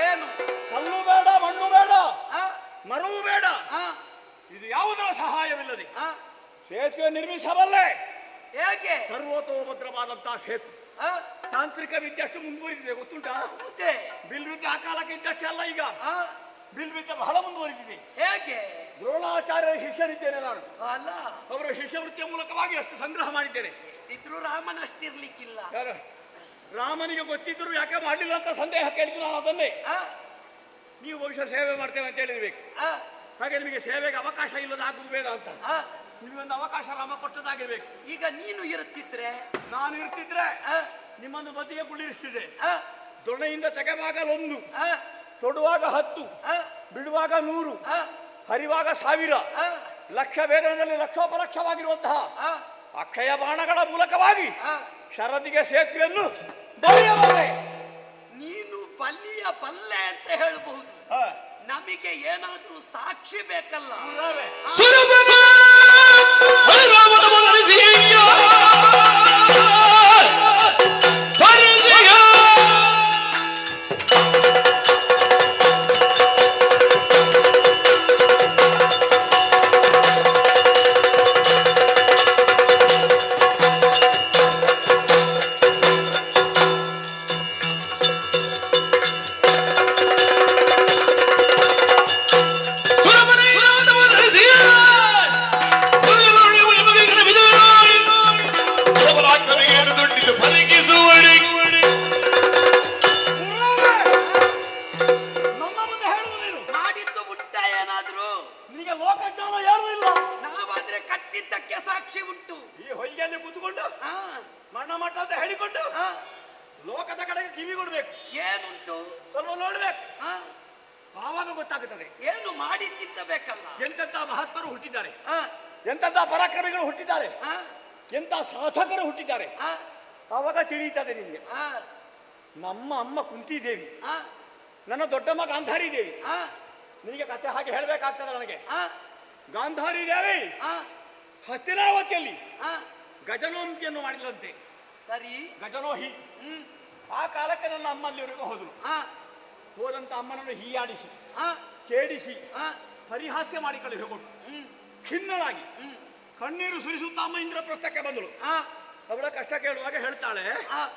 ಏನು? ಕಲ್ಲು ಬೇಡ, ಮಣ್ಣು ಬೇಡ, ಆ, ಮರವು ಬೇಡ, ಆ, ಇದು ಯಾವುದರ ಸಹಾಯವಿಲ್ಲದೆ ಆ, ಸೇತುವೆ ನಿರ್ಮಿಸಬಲ್ಲೆ. ಹೇಗೆ? ಸರ್ವತೋಭದ್ರವಾದಂತಹ ಸೇತು. ಆ, ತಾಂತ್ರಿಕ ವಿದ್ಯೆ ಅಷ್ಟು ಮುಂದುವರಿದಿದೆ ಗೊತ್ತುಂಟಾ? ಹೌದೇ? ಬಿಲ್ವಿದ್ಯೆ ಆ ಕಾಲಕ್ಕೆ ಇದ್ದಷ್ಟೇ ಅಲ್ಲ, ಈಗ ಆ, ಬಿಲ್ವಿದ್ಯೆ ಬಹಳ ಮುಂದುವರಿದಿದೆ. ಹೇಗೆ? ದ್ರೋಣಾಚಾರ್ಯರ ಶಿಷ್ಯನಿದ್ದೇನೆ ನಾನು. ಅಲ್ಲ, ಅವರ ಶಿಷ್ಯವೃತ್ತಿಯ ಮೂಲಕವಾಗಿ ಅಷ್ಟು ಸಂಗ್ರಹ ಮಾಡಿದ್ದೇನೆ. ಇದ್ರು ರಾಮನಷ್ಟಿರ್ಲಿಕ್ಕಿಲ್ಲ. ಯಾರು? ರಾಮನಿಗೆ ಗೊತ್ತಿದ್ರು ಯಾಕೆ ಮಾಡಲಿಲ್ಲ ಅಂತ ಸಂದೇಹ ಕೇಳಿದ್ರು ನಾನು ಅದನ್ನೇ. ಆ, ನೀವು ಬಹುಶಃ ಸೇವೆ ಮಾಡ್ತೇವೆ ಅಂತ ಹೇಳಿರ್ಬೇಕು. ಆ, ಹಾಗೆ ನಿಮಗೆ ಸೇವೆಗೆ ಅವಕಾಶ ಇಲ್ಲದ ಆಗುದು ಬೇಡ ಅಂತ ಆ, ನಿಮಗೊಂದು ಅವಕಾಶ ರಾಮ ಕೊಟ್ಟದಾಗಿರ್ಬೇಕು. ಈಗ ನೀನು ಇರುತ್ತಿದ್ರೆ ನಾನು ಇರ್ತಿದ್ರೆ ಆ, ನಿಮ್ಮನ್ನು ಬದಿಗೆ ಕುಳ್ಳಿರಿಸ್ತಿದ್ದೆ. ಆ, ದೊಣೆಯಿಂದ ತೆಗೆವಾಗಲೊಂದು, ಆ, ತೊಡುವಾಗ 10, ಆ, ಬಿಡುವಾಗ 100, ಆ, ಹರಿವಾಗ 1000, ಆ, ಲಕ್ಷ ವೇದನದಲ್ಲಿ ಲಕ್ಷೋಪಲಕ್ಷವಾಗಿರುವಂತಹ ಆ, ಅಕ್ಷಯ ಬಾಣಗಳ ಮೂಲಕವಾಗಿ ಆ. ಶರದಿಗೆ ಸೇತುವೆಯನ್ನು ಬರೆಯಬಲ್ಲೆ. ನೀನು ಬಲ್ಲಿಯ ಬಲ್ಲೆ ಅಂತ ಹೇಳಬಹುದು. ನಮಗೆ ಏನಾದ್ರೂ ಸಾಕ್ಷಿ ಬೇಕಲ್ಲ. ಮಾಡಿದ್ದು ಉಂಟ ಏನಾದ್ರೂ? ನಿನಗೆ ಲೋಕಜ್ಞಾನ ಯಾರು ಇಲ್ಲ. ನಾವಾದ್ರೆ ಕಟ್ಟಿದ್ದಕ್ಕೆ ಸಾಕ್ಷಿ ಉಂಟು. ಈ ಹೊಯ್ಗೆಯಲ್ಲಿ ಕೂತ್ಕೊಂಡು ಆ, ಮಣ್ಣ ಮಟ್ಟ ಅಂತ ಹೇಳಿಕೊಂಡು ಆ, ಲೋಕದ ಕಡೆಗೆ ಕಿವಿ ಕೊಡ್ಬೇಕು, ಏನುಂಟು? ಸ್ವಲ್ಪ ನೋಡ್ಬೇಕು, ಆ, ಆವಾಗ ಗೊತ್ತಾಗುತ್ತದೆ. ಏನು ಮಾಡಿದ್ದಿದ್ದ ಬೇಕಲ್ಲ. ಎಂತೆಂಥ ಮಹಾತ್ಮರು ಹುಟ್ಟಿದ್ದಾರೆ, ಆ, ಎಂತೆಂಥ ಪರಾಕ್ರಮಿಗಳು ಹುಟ್ಟಿದ್ದಾರೆ, ಆ, ಎಂಥ ಸಾಧಕರು ಹುಟ್ಟಿದ್ದಾರೆ. ಆ, ಆವಾಗ ತಿಳಿಯುತ್ತದೆ ನಿಮಗೆ. ಆ, ನಮ್ಮ ಅಮ್ಮ ಕುಂತಿದೇವಿ, ಆ, ನನ್ನ ದೊಡ್ಡಮ್ಮ ಗಾಂಧಾರಿ ದೇವಿ. ಆ, ನಿನಗೆ ಕಥೆ ಹಾಗೆ ಹೇಳಬೇಕಾಗ್ತದೆ ನನಗೆ. ಆ, ಗಾಂಧಾರಿ ದೇವಿ ಆ, ಹಸ್ತಿನಾವತಿಯಲ್ಲಿ ಆ, ಗಜನೋಹಿಯನ್ನು ಮಾಡಿದಂತೆ. ಸರಿ. ಗಜನೋಹಿ ಹ್ಮ್. ಆ ಕಾಲಕ್ಕೆ ನನ್ನ ಅಮ್ಮ ಅಲ್ಲಿವರೆಗೂ ಹೋದ್ರು. ಆ, ಹೋದಂತ ಅಮ್ಮನನ್ನು ಹೀಯಾಡಿಸಿ, ಆ, ಕೇಳಿಸಿ, ಆ, ಪರಿಹಾಸ್ಯ ಮಾಡಿ ಕಳುಹಿಕೊಟ್ಟು ಹ್ಮ್, ಖಿನ್ನಳಾಗಿ ಹ್ಮ್, ಕಣ್ಣೀರು ಸುರಿಸುತ್ತಾ ಅಮ್ಮ ಇಂದ್ರಪ್ರಸ್ಥಕ್ಕೆ ಬಂದಳು. ಆ, ಅವಳ ಕಷ್ಟ ಕೇಳುವಾಗ ಹೇಳ್ತಾಳೆ, ಆ,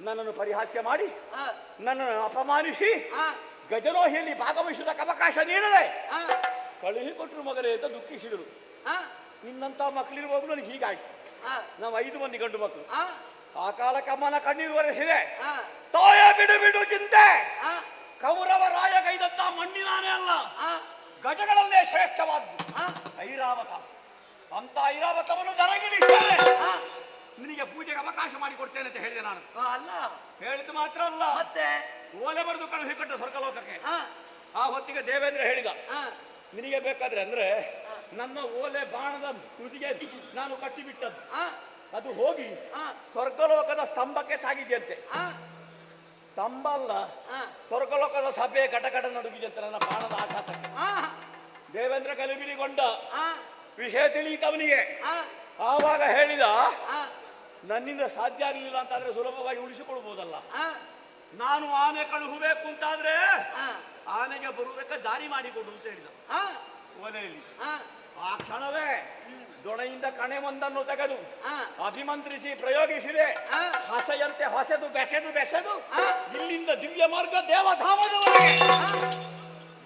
ನನ್ನನ್ನು ಪರಿಹಾಸ್ಯ ಮಾಡಿ, ಆ, ನನ್ನನ್ನು ಅಪಮಾನಿಸಿ, ಆ, ಗಜನೋಹಿಯಲ್ಲಿ ಭಾಗವಹಿಸುವುದಕ್ಕೆ ಅವಕಾಶ ನೀಡದೆ ಆ, ಕಳುಹಿಕೊಟ್ರು ಮಗನೇ ಅಂತ ದುಃಖಿಸಿದರು. ಆ, ನಿನ್ನಂತ ಮಕ್ಕಳಿರುವಾಗಲೂ ನನಗೆ ಹೀಗಾಯ್ತು. ಆ, ನಾವು 5 ಮಂದಿ ಗಂಡು ಮಕ್ಕಳು. ಆ, ಆ ಕಾಲಕ್ಕೆ ಅಮ್ಮನ ಕಣ್ಣೀರು ಒರೆಸಿದೆ. ಆ, ತಾಯ ಬಿಡು ಬಿಡು ಚಿಂತೆ, ಆ, ಕೌರವರಾಯ ಕೈದಂತ ಮಣ್ಣಿನಾನೇ ಅಲ್ಲ, ಆ, ಗಜಗಳಲ್ಲೇ ಶ್ರೇಷ್ಠವಾದ್ದು ಆ, ಐರಾವತ. ಅಂತ ಐರಾವತವನ್ನು ದರಗಿಳಿಸ್ತಾರೆ. ಆ, ನಿನಗೆ ನಿನಗೆ ಪೂಜೆಗೆ ಅವಕಾಶ ಮಾಡಿ ಕೊಡ್ತೇನೆ ಅಂತ ಹೇಳಿದೆ ನಾನು. ಅಲ್ಲ ಹೇಳಿದ್ದು ಮಾತ್ರ ಅಲ್ಲ, ಮತ್ತೆ ಓಲೆ ಬರೆದು ಕಳುಹಿಕೊಟ್ಟ ಸ್ವರ್ಗಲೋಕಕ್ಕೆ. ಆ, ಆ ಹೊತ್ತಿಗೆ ದೇವೇಂದ್ರ ಹೇಳಿದ, ಆ, ನಿನಗೆ ಬೇಕಾದ್ರೆ ಅಂದ್ರೆ ನನ್ನ ಓಲೆ ಬಾಣದ ತುದಿಗೆ ನಾನು ಕಟ್ಟಿಬಿಟ್ಟದ್ದು, ಆ, ಅದು ಹೋಗಿ ಆ, ಸ್ವರ್ಗಲೋಕದ ಸ್ತಂಭಕ್ಕೆ ತಾಗಿದೆಯಂತೆ. ಆ, ಸ್ತಂಭ ಅಲ್ಲ, ಆ, ಸ್ವರ್ಗಲೋಕದ ಸಭೆ ಕಟಕಟ ನಡುಗಿದೆಯಂತೆ ನನ್ನ ಬಾಣದ ಆಘಾತಕ್ಕೆ. ಆ, ದೇವೇಂದ್ರ ಗಲಿಬಿಲಿಗೊಂಡ. ಆ, ವಿಷಯ ತಿಳಿಯಿತವನಿಗೆ. ಆ, ಆವಾಗ ಹೇಳಿದ, ಆ, ನನ್ನಿಂದ ಸಾಧ್ಯ ಆಗಲಿಲ್ಲ ಅಂತಾದ್ರೆ ಸುಲಭವಾಗಿ ಉಳಿಸಿಕೊಳ್ಬಹುದಲ್ಲ. ಆ, ನಾನು ಆನೆ ಕಳುಹಬೇಕು ಅಂತಾದ್ರೆ ಆ, ಆನೆಗೆ ಬರುವುದಕ್ಕೆ ದಾರಿ ಮಾಡಿಕೊಡು ಅಂತ ಹೇಳಿದ ಆ, ಓಲೆಯಲ್ಲಿ. ಆ, ಆ ಕ್ಷಣವೇ ದೊಣೆಯಿಂದ ಕಣೆಯೊಂದನ್ನು ತೆಗೆದು ಆ, ಅಭಿಮಂತ್ರಿಸಿ ಪ್ರಯೋಗಿಸಿದೆ. ಆ, ಹಸೆಯಂತೆ ಹೊಸೆದು ಬೆಸೆದು ಬೆಸೆದು ಆ, ಇಲ್ಲಿಂದ ದಿವ್ಯ ಮಾರ್ಗ ದೇವಧಾಮದವರೆಗೆ, ಆ,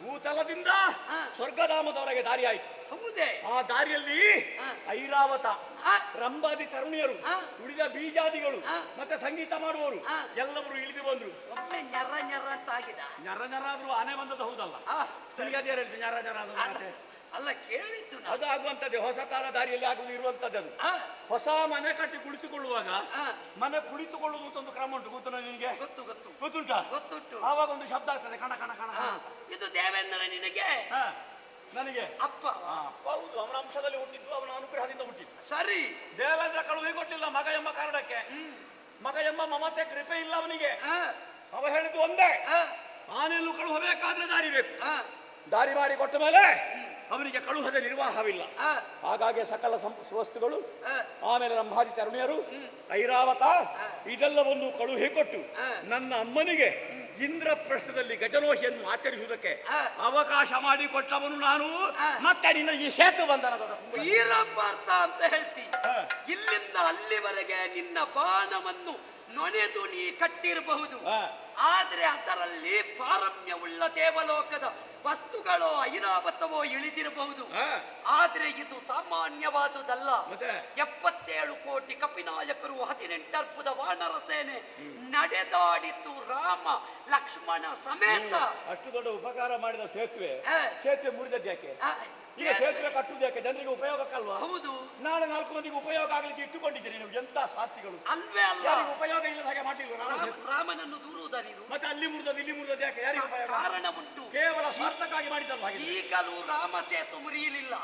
ಭೂತಲದಿಂದ ಆ. ಸ್ವರ್ಗಧಾಮದವರೆಗೆ ದಾರಿ ಆಯಿತು. ಹೌದೇ ಆ ದಾರಿಯಲ್ಲಿ ಆ. ಐರಾವತ, ಆ, ರಂಭಾದಿ ತರುಣಿಯರು, ಆ. ಉಳಿದ ಬೀಜಾದಿಗಳು ಆ. ಮತ್ತೆ ಸಂಗೀತ ಮಾಡುವವರು ಆ. ಎಲ್ಲವರು ಇಳಿದು ಬಂದ್ರು. ಒಮ್ಮೆ ñರ್ರ ñರ್ರ ಅಂತಾಗಿದ. ñರ ñರ ಆದ್ರೂ ಆನೆ ಬಂದದ್ದು ಹೌದಲ್ಲ. ಆ, ಸರಿಯಾದ ಹೇಳ್ತೀನಿ, ñರ ñರ ಆದ್ರೂ ಅಲ್ಲ, ಮಾತೆ. ಅಲ್ಲ ಕೇಳಿದ್ದು ನಾನು. ಅದು ಆಗುವಂತದ್ದೇ, ಹೊಸ ಕಾಲ ದಾರಿಯಲ್ಲಿ ಆಗುವುದು ಇರುವಂತದ್ದು. ಅದು ಆ, ಹೊಸ ಮನೆ ಕಟ್ಟಿ ಕುಳಿತುಕೊಳ್ಳುವಾಗ ಆ, ಮನೆ ಕುಳಿತುಕೊಳ್ಳುವುದು ಅಂತ ಒಂದು ಕ್ರಮ ಉಂಟು, ಗೊತ್ತು ನಿನಗೆ? ಗೊತ್ತು ಗೊತ್ತು ಗೊತ್ತುಂಟಾ? ಗೊತ್ತುಂಟು. ಆವಾಗ ಒಂದು ಶಬ್ದ ಆಗ್ತದೆ, ಕಣ ಕಣ ಕಣ ಆ, ಕಣ ಅಂತ. ಇದು ದೇವೇಂದ್ರ ನಿನಗೆ ಹಾ, ನನಗೆ ಅಪ್ಪ. ಹೌದು, ಅವನ ಅಂಶದಲ್ಲಿ ಹುಟ್ಟಿದ್ದು, ಅವನ ಅನುಗ್ರಹದಿಂದ ಹುಟ್ಟಿದ್ದು. ಸರಿ. ದೇವೇಂದ್ರ ಕಳುಹಿ ಕೊಟ್ಟಿಲ್ಲ ಮಗ ಎಂಬ ಕಾರಣಕ್ಕೆ. ಮಗ ಎಂಬ ಮಮತೆ ಕೃಪೆ ಇಲ್ಲ ಅವನಿಗೆ. ಆ, ಅವ ಹೇಳಿದ್ದು ಒಂದೇ, ಆ, ಆನೆಯನ್ನು ಕಳುಹಬೇಕಾದ್ರೆ ದಾರಿ ಬೇಕು. ಆ, ದಾರಿ ಮಾಡಿ ಕೊಟ್ಟ ಮೇಲೆ ಅವನಿಗೆ ಕಳುಹದ ನಿರ್ವಾಹವಿಲ್ಲ. ಆ, ಹಾಗಾಗಿ ಸಕಲ ವಸ್ತುಗಳು, ಆ, ಆಮೇಲೆ ರಂಭಾದಿ ತರುಣಿಯರು, ಐರಾವತ ಇದೆಲ್ಲವನ್ನು ಕಳುಹಿ ಕೊಟ್ಟು ನನ್ನ ಅಮ್ಮನಿಗೆ ಇಂದ್ರಪ್ರಸ್ಥದಲ್ಲಿ ಗಜನೋಹಿಯನ್ನು ಆಚರಿಸುವುದಕ್ಕೆ ಆ. ಅವಕಾಶ ಮಾಡಿಕೊಟ್ಟವನು ನಾನು. ಮತ್ತೆ ನಿನ್ನ ಈ ಸೇತು ಬಂಧನದ ವೀರಪಾರ್ಥ ಅಂತ ಹೇಳ್ತಿ. ಇಲ್ಲಿಂದ ಅಲ್ಲಿವರೆಗೆ ನಿನ್ನ ಬಾಣವನ್ನು ನೊಣೆದು ನೀ ಕಟ್ಟಿರಬಹುದು, ಆದ್ರೆ ಅದರಲ್ಲಿ ಪಾರಮ್ಯವುಳ್ಳ ದೇವಲೋಕದ ವಸ್ತುಗಳು ಐರಾವತವೋ ಇಳಿದಿರಬಹುದು. ಆದ್ರೆ ಇದು ಸಾಮಾನ್ಯವಾದುದಲ್ಲ. 77 ಕೋಟಿ ಕಪಿನಾಯಕರು, 18 ಅರ್ಬುದ ವಾನರ ಸೇನೆ ನಡೆದಾಡಿದ್ದು ರಾಮ ಲಕ್ಷ್ಮಣ ಸಮೇತ. ಅಷ್ಟು ದೊಡ್ಡ ಉಪಕಾರ ಮಾಡಿದ ಸೇತುವೆ, ಆ, ಸೇತುವೆ ಮುರಿದದ್ದು ಯಾಕೆ? ಆ, ಈಗ ಸೇತುವೆ ಕಟ್ಟುವುದು ಯಾಕೆ? ಜನರಿಗೆ ಉಪಯೋಗಕ್ಕಲ್ವಾ? ಹೌದು. ನಾಳೆ 4 ಮಂದಿಗೆ ಉಪಯೋಗ ಆಗ್ಲಿಕ್ಕೆ ಇಟ್ಟುಕೊಂಡಿದ್ದೀರಿ ನೀವು. ಎಂತ ಸಾರ್ಥಿಗಳು! ಅಲ್ವೇ ಅಲ್ಲ. ಯಾರಿಗೂ ಉಪಯೋಗ ಇಲ್ಲದ ಹಾಗೆ ಮಾಡಿಲ್ವ ರಾಮನನ್ನು ದೂರುವುದ ನೀನು? ಮತ್ತೆ ಅಲ್ಲಿ ಮುರಿದದ್ದು ಇಲ್ಲಿ ಮುರಿದದ್ದು ಯಾಕೆ? ಯಾರಿಗೆ ಉಪಯೋಗ? ಕಾರಣ ಉಂಟು. ಕೇವಲ ಸ್ವಾರ್ಥಕ್ಕಾಗಿ ಮಾಡಿದ್ದಲ್ಲ ಹಾಗೆ. ಈಗಲೂ ರಾಮ ಸೇತು ಮುರಿಯಲಿಲ್ಲ,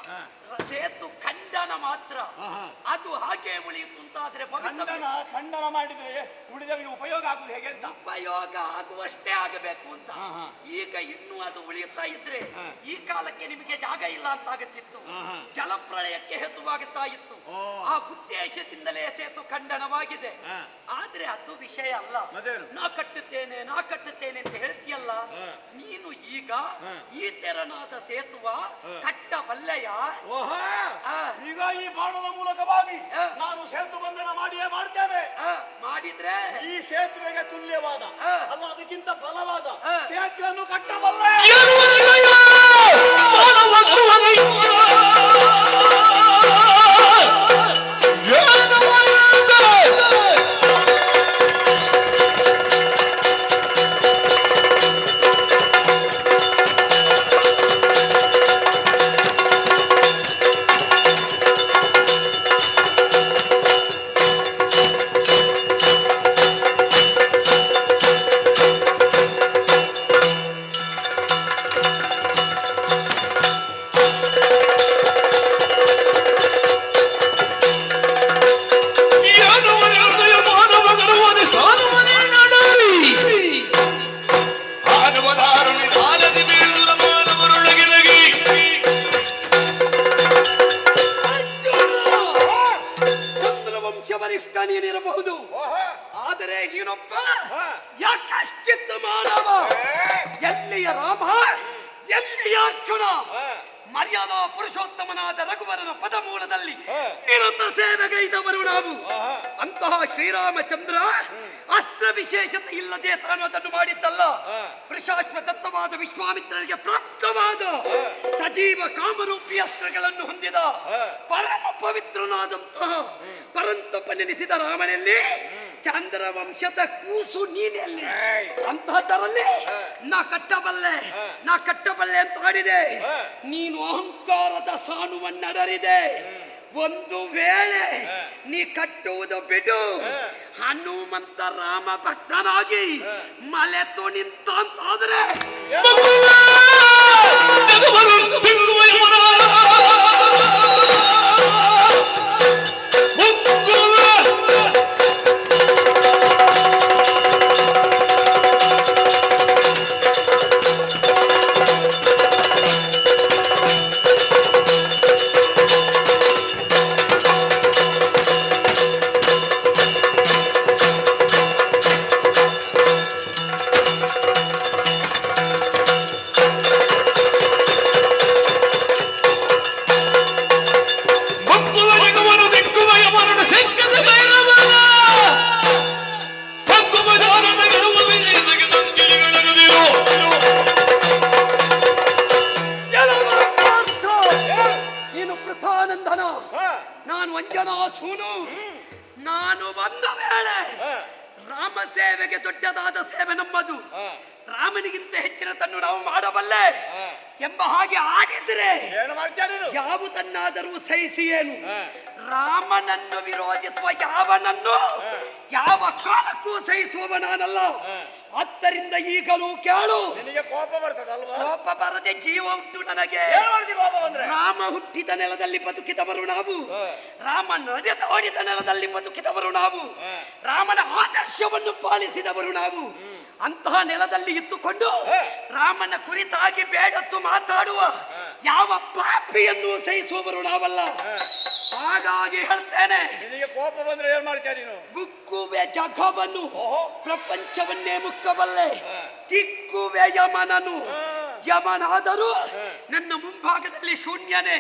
ಸೇತು ಖಂಡನ ಮಾತ್ರ. ಅದು ಹಾಗೆ ಉಳಿಯಿತು ಅಂತಾದ್ರೆ ಖಂಡನ ಮಾಡಿದ್ರೆ ಉಳಿದವರಿಗೆ ಉಪಯೋಗ ಆಗುದು ಹೇಗೆ ಅಂತ? ಉಪಯೋಗ ಆಗುವಷ್ಟೇ ಆಗಬೇಕು ಅಂತ. ಈಗ ಇನ್ನೂ ಅದು ಉಳಿಯುತ್ತಾ ಇದ್ರೆ ಈ ಕಾಲಕ್ಕೆ ನಿಮಗೆ ಜಾಗ ಇಲ್ಲ ಅಂತ ಆಗುತ್ತಿತ್ತು, ಜಲಪ್ರಳಯಕ್ಕೆ ಹೇತುವಾಗುತ್ತಾ ಇತ್ತು. ಆ ಉದ್ದೇಶದಿಂದಲೇ ಸೇತು ಖಂಡನವಾಗಿದೆ. ಆದ್ರೆ ಅದು ವಿಷಯ ಅಲ್ಲ. ನಾ ಕಟ್ಟುತ್ತೇನೆ ಅಂತ ಹೇಳ್ತೀಯಲ್ಲ ನೀನು, ಈಗ ಈ ತೆರನಾದ ಸೇತುವ ಕಟ್ಟಬಲ್ಲೆಯ? ಈಗ ಈ ಬಾಣದ ಮೂಲಕವಾಗಿ ನಾನು ಸೇತು ಬಂಧನ ಮಾಡಿಯೇ ಮಾಡ್ತೇನೆ. ಮಾಡಿದ್ರೆ ಈ ಸೇತುವೆಗೆ ತುಲ್ಯವಾದ ಅಲ್ಲ, ಅದಕ್ಕಿಂತ ಬಲವಾದ ಸೇತುವೆಯನ್ನು ಕಟ್ಟಬಲ್ಲೆ. ಚಂದ್ರವಂಶವರಿಷ್ಠ ನೀನಿರಬಹುದು, ಆದರೆ ನೀನೊಬ್ಬ ಯಾಕಶ್ಚಿತ್ ಮಾನವ. ಎಲ್ಲಿಯ ರಾಮ, ಎಲ್ಲಿಯ ಅರ್ಜುನ? ಮರ್ಯಾದಾ ಪುರುಷೋತ್ತಮನಾದ ರಘುವರನ ಪದಮೂಲದಲ್ಲಿ ನಿರತ ಸೇವೆಗೈದವರು ನಾವು. ಅಂತಹ ಶ್ರೀರಾಮಚಂದ್ರ ಅಸ್ತ್ರ ವಿಶೇಷತೆ ಇಲ್ಲದೆ ತಾನು ಅದನ್ನು ಮಾಡಿದ್ದಲ್ಲ. ವೃಷಾಶ್ವತತ್ವವಾದ ವಿಶ್ವಾಮಿತ್ರರಿಗೆ ಪ್ರಾಪ್ತವಾದ ಸಜೀವ ಕಾಮರೂಪಿ ಅಸ್ತ್ರಗಳನ್ನು ಹೊಂದಿದ ಪರಮ ಪವಿತ್ರನಾದಂತಹ ಪರಂತಪನೆನಿಸಿದ ರಾಮನಲ್ಲಿ ಚಂದ್ರವಂಶದ ಕೂಸು ನೀನೆಲ್ಲಿ? ಅಂತಹದ್ದರಲ್ಲಿ ನಾ ಕಟ್ಟಬಲ್ಲೆ ಅಂತ ಆಡಿದೆ. ನೀನು ಅಹಂಕಾರದ ಸಾನುವನ್ನಡರಿದೆ. ಒಂದು ವೇಳೆ ನೀ ಕಟ್ಟುವುದು ಬಿಡು, ಹನುಮಂತ ರಾಮ ಭಕ್ತನಾಗಿ ಮಲೆತು ನಿಂತಾದ್ರೆ ನಾನು ಅಂಜನಾಸೂನು. ನಾನು ಬಂದ ವೇಳೆ ರಾಮ ಸೇವೆಗೆ ದೊಡ್ಡದಾದ ಸೇವೆ ನಮ್ಮದು. ರಾಮನಿಗಿಂತ ಹೆಚ್ಚಿನ ತನ್ನು ನಾವು ಮಾಡಬಲ್ಲೆ ಎಂಬ ಹಾಗೆ ಆಡಿದ್ರೆ ಯಾವುದನ್ನಾದರೂ ಸಹಿಸಿ ಏನು, ರಾಮನನ್ನು ವಿರೋಧಿಸುವ ಯಾವನನ್ನು ಯಾವ ಕಾಲಕ್ಕೂ ಸಹಿಸುವ ನಾನಲ್ಲ. ಆದ್ದರಿಂದ ಈಗಲೂ ಕೇಳು. ಕೋಪ ಬರ್ತದಲ್ವಾ? ಕೋಪ ಬರದೆ ಜೀವ ಉಂಟು ನನಗೆ. ರಾಮ ಹುಟ್ಟಿದ ನೆಲದಲ್ಲಿ ಬದುಕಿದವರು ನಾವು, ರಾಮ ನಡೆದ ಓಡಿದ ನೆಲದಲ್ಲಿ ಬದುಕಿದವರು ನಾವು, ರಾಮನ ಆದರ್ಶವನ್ನು ಪಾಲಿಸಿದವರು ನಾವು. ಅಂತಹ ನೆಲದಲ್ಲಿ ಇತ್ತುಕೊಂಡು ರಾಮನ ಕುರಿತಾಗಿ ಬೇಡತ್ತು ಮಾತಾಡುವ ಯಾವ ಪಾಪಿಯನ್ನು ಸಹಿಸುವವರು ನಾವಲ್ಲ. ಹಾಗಾಗಿ ಹೇಳ್ತೇನೆ, ಕೋಪ ಬಂದ್ರೆ ಏನ್ ಮಾಡ್ತೀಯ ನೀನು? ಮುಕ್ಕುವೆ ಜಗವನ್ನು, ಪ್ರಪಂಚವನ್ನೇ ಮುಕ್ಕಬಲ್ಲೆ. ದಿಕ್ಕುವೆ ಯಮನನು, ಯಮನಾದರೂ ನನ್ನ ಮುಂಭಾಗದಲ್ಲಿ ಶೂನ್ಯನೇ.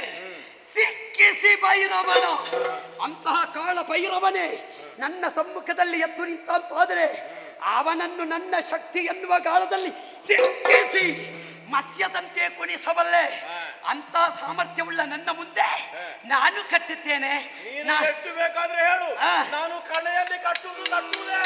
ಸಿಕ್ಕಿಸಿ ಭೈರವನ, ಅಂತಹ ಕಾಳ ಭೈರವನೇ ನನ್ನ ಸಮ್ಮುಖದಲ್ಲಿ ಎದ್ದು ನಿಂತಾದ್ರೆ ಅವನನ್ನು ನನ್ನ ಶಕ್ತಿ ಎನ್ನುವ ಗಾಳದಲ್ಲಿ ಸಿಕ್ಕಿಸಿ ಮತ್ಸ್ಯದಂತೆ ಕುಣಿಸಬಲ್ಲೆ. ಅಂತ ಸಾಮರ್ಥ್ಯವುಳ್ಳ ನನ್ನ ಮುಂದೆ ನಾನು ಕಟ್ಟುತ್ತೇನೆ. ಎಷ್ಟು ಬೇಕಾದ್ರೆ ಹೇಳು, ನಾನು ಕಳೆಯಲ್ಲಿ ಕಟ್ಟುವುದು ಕಟ್ಟುವುದೇ.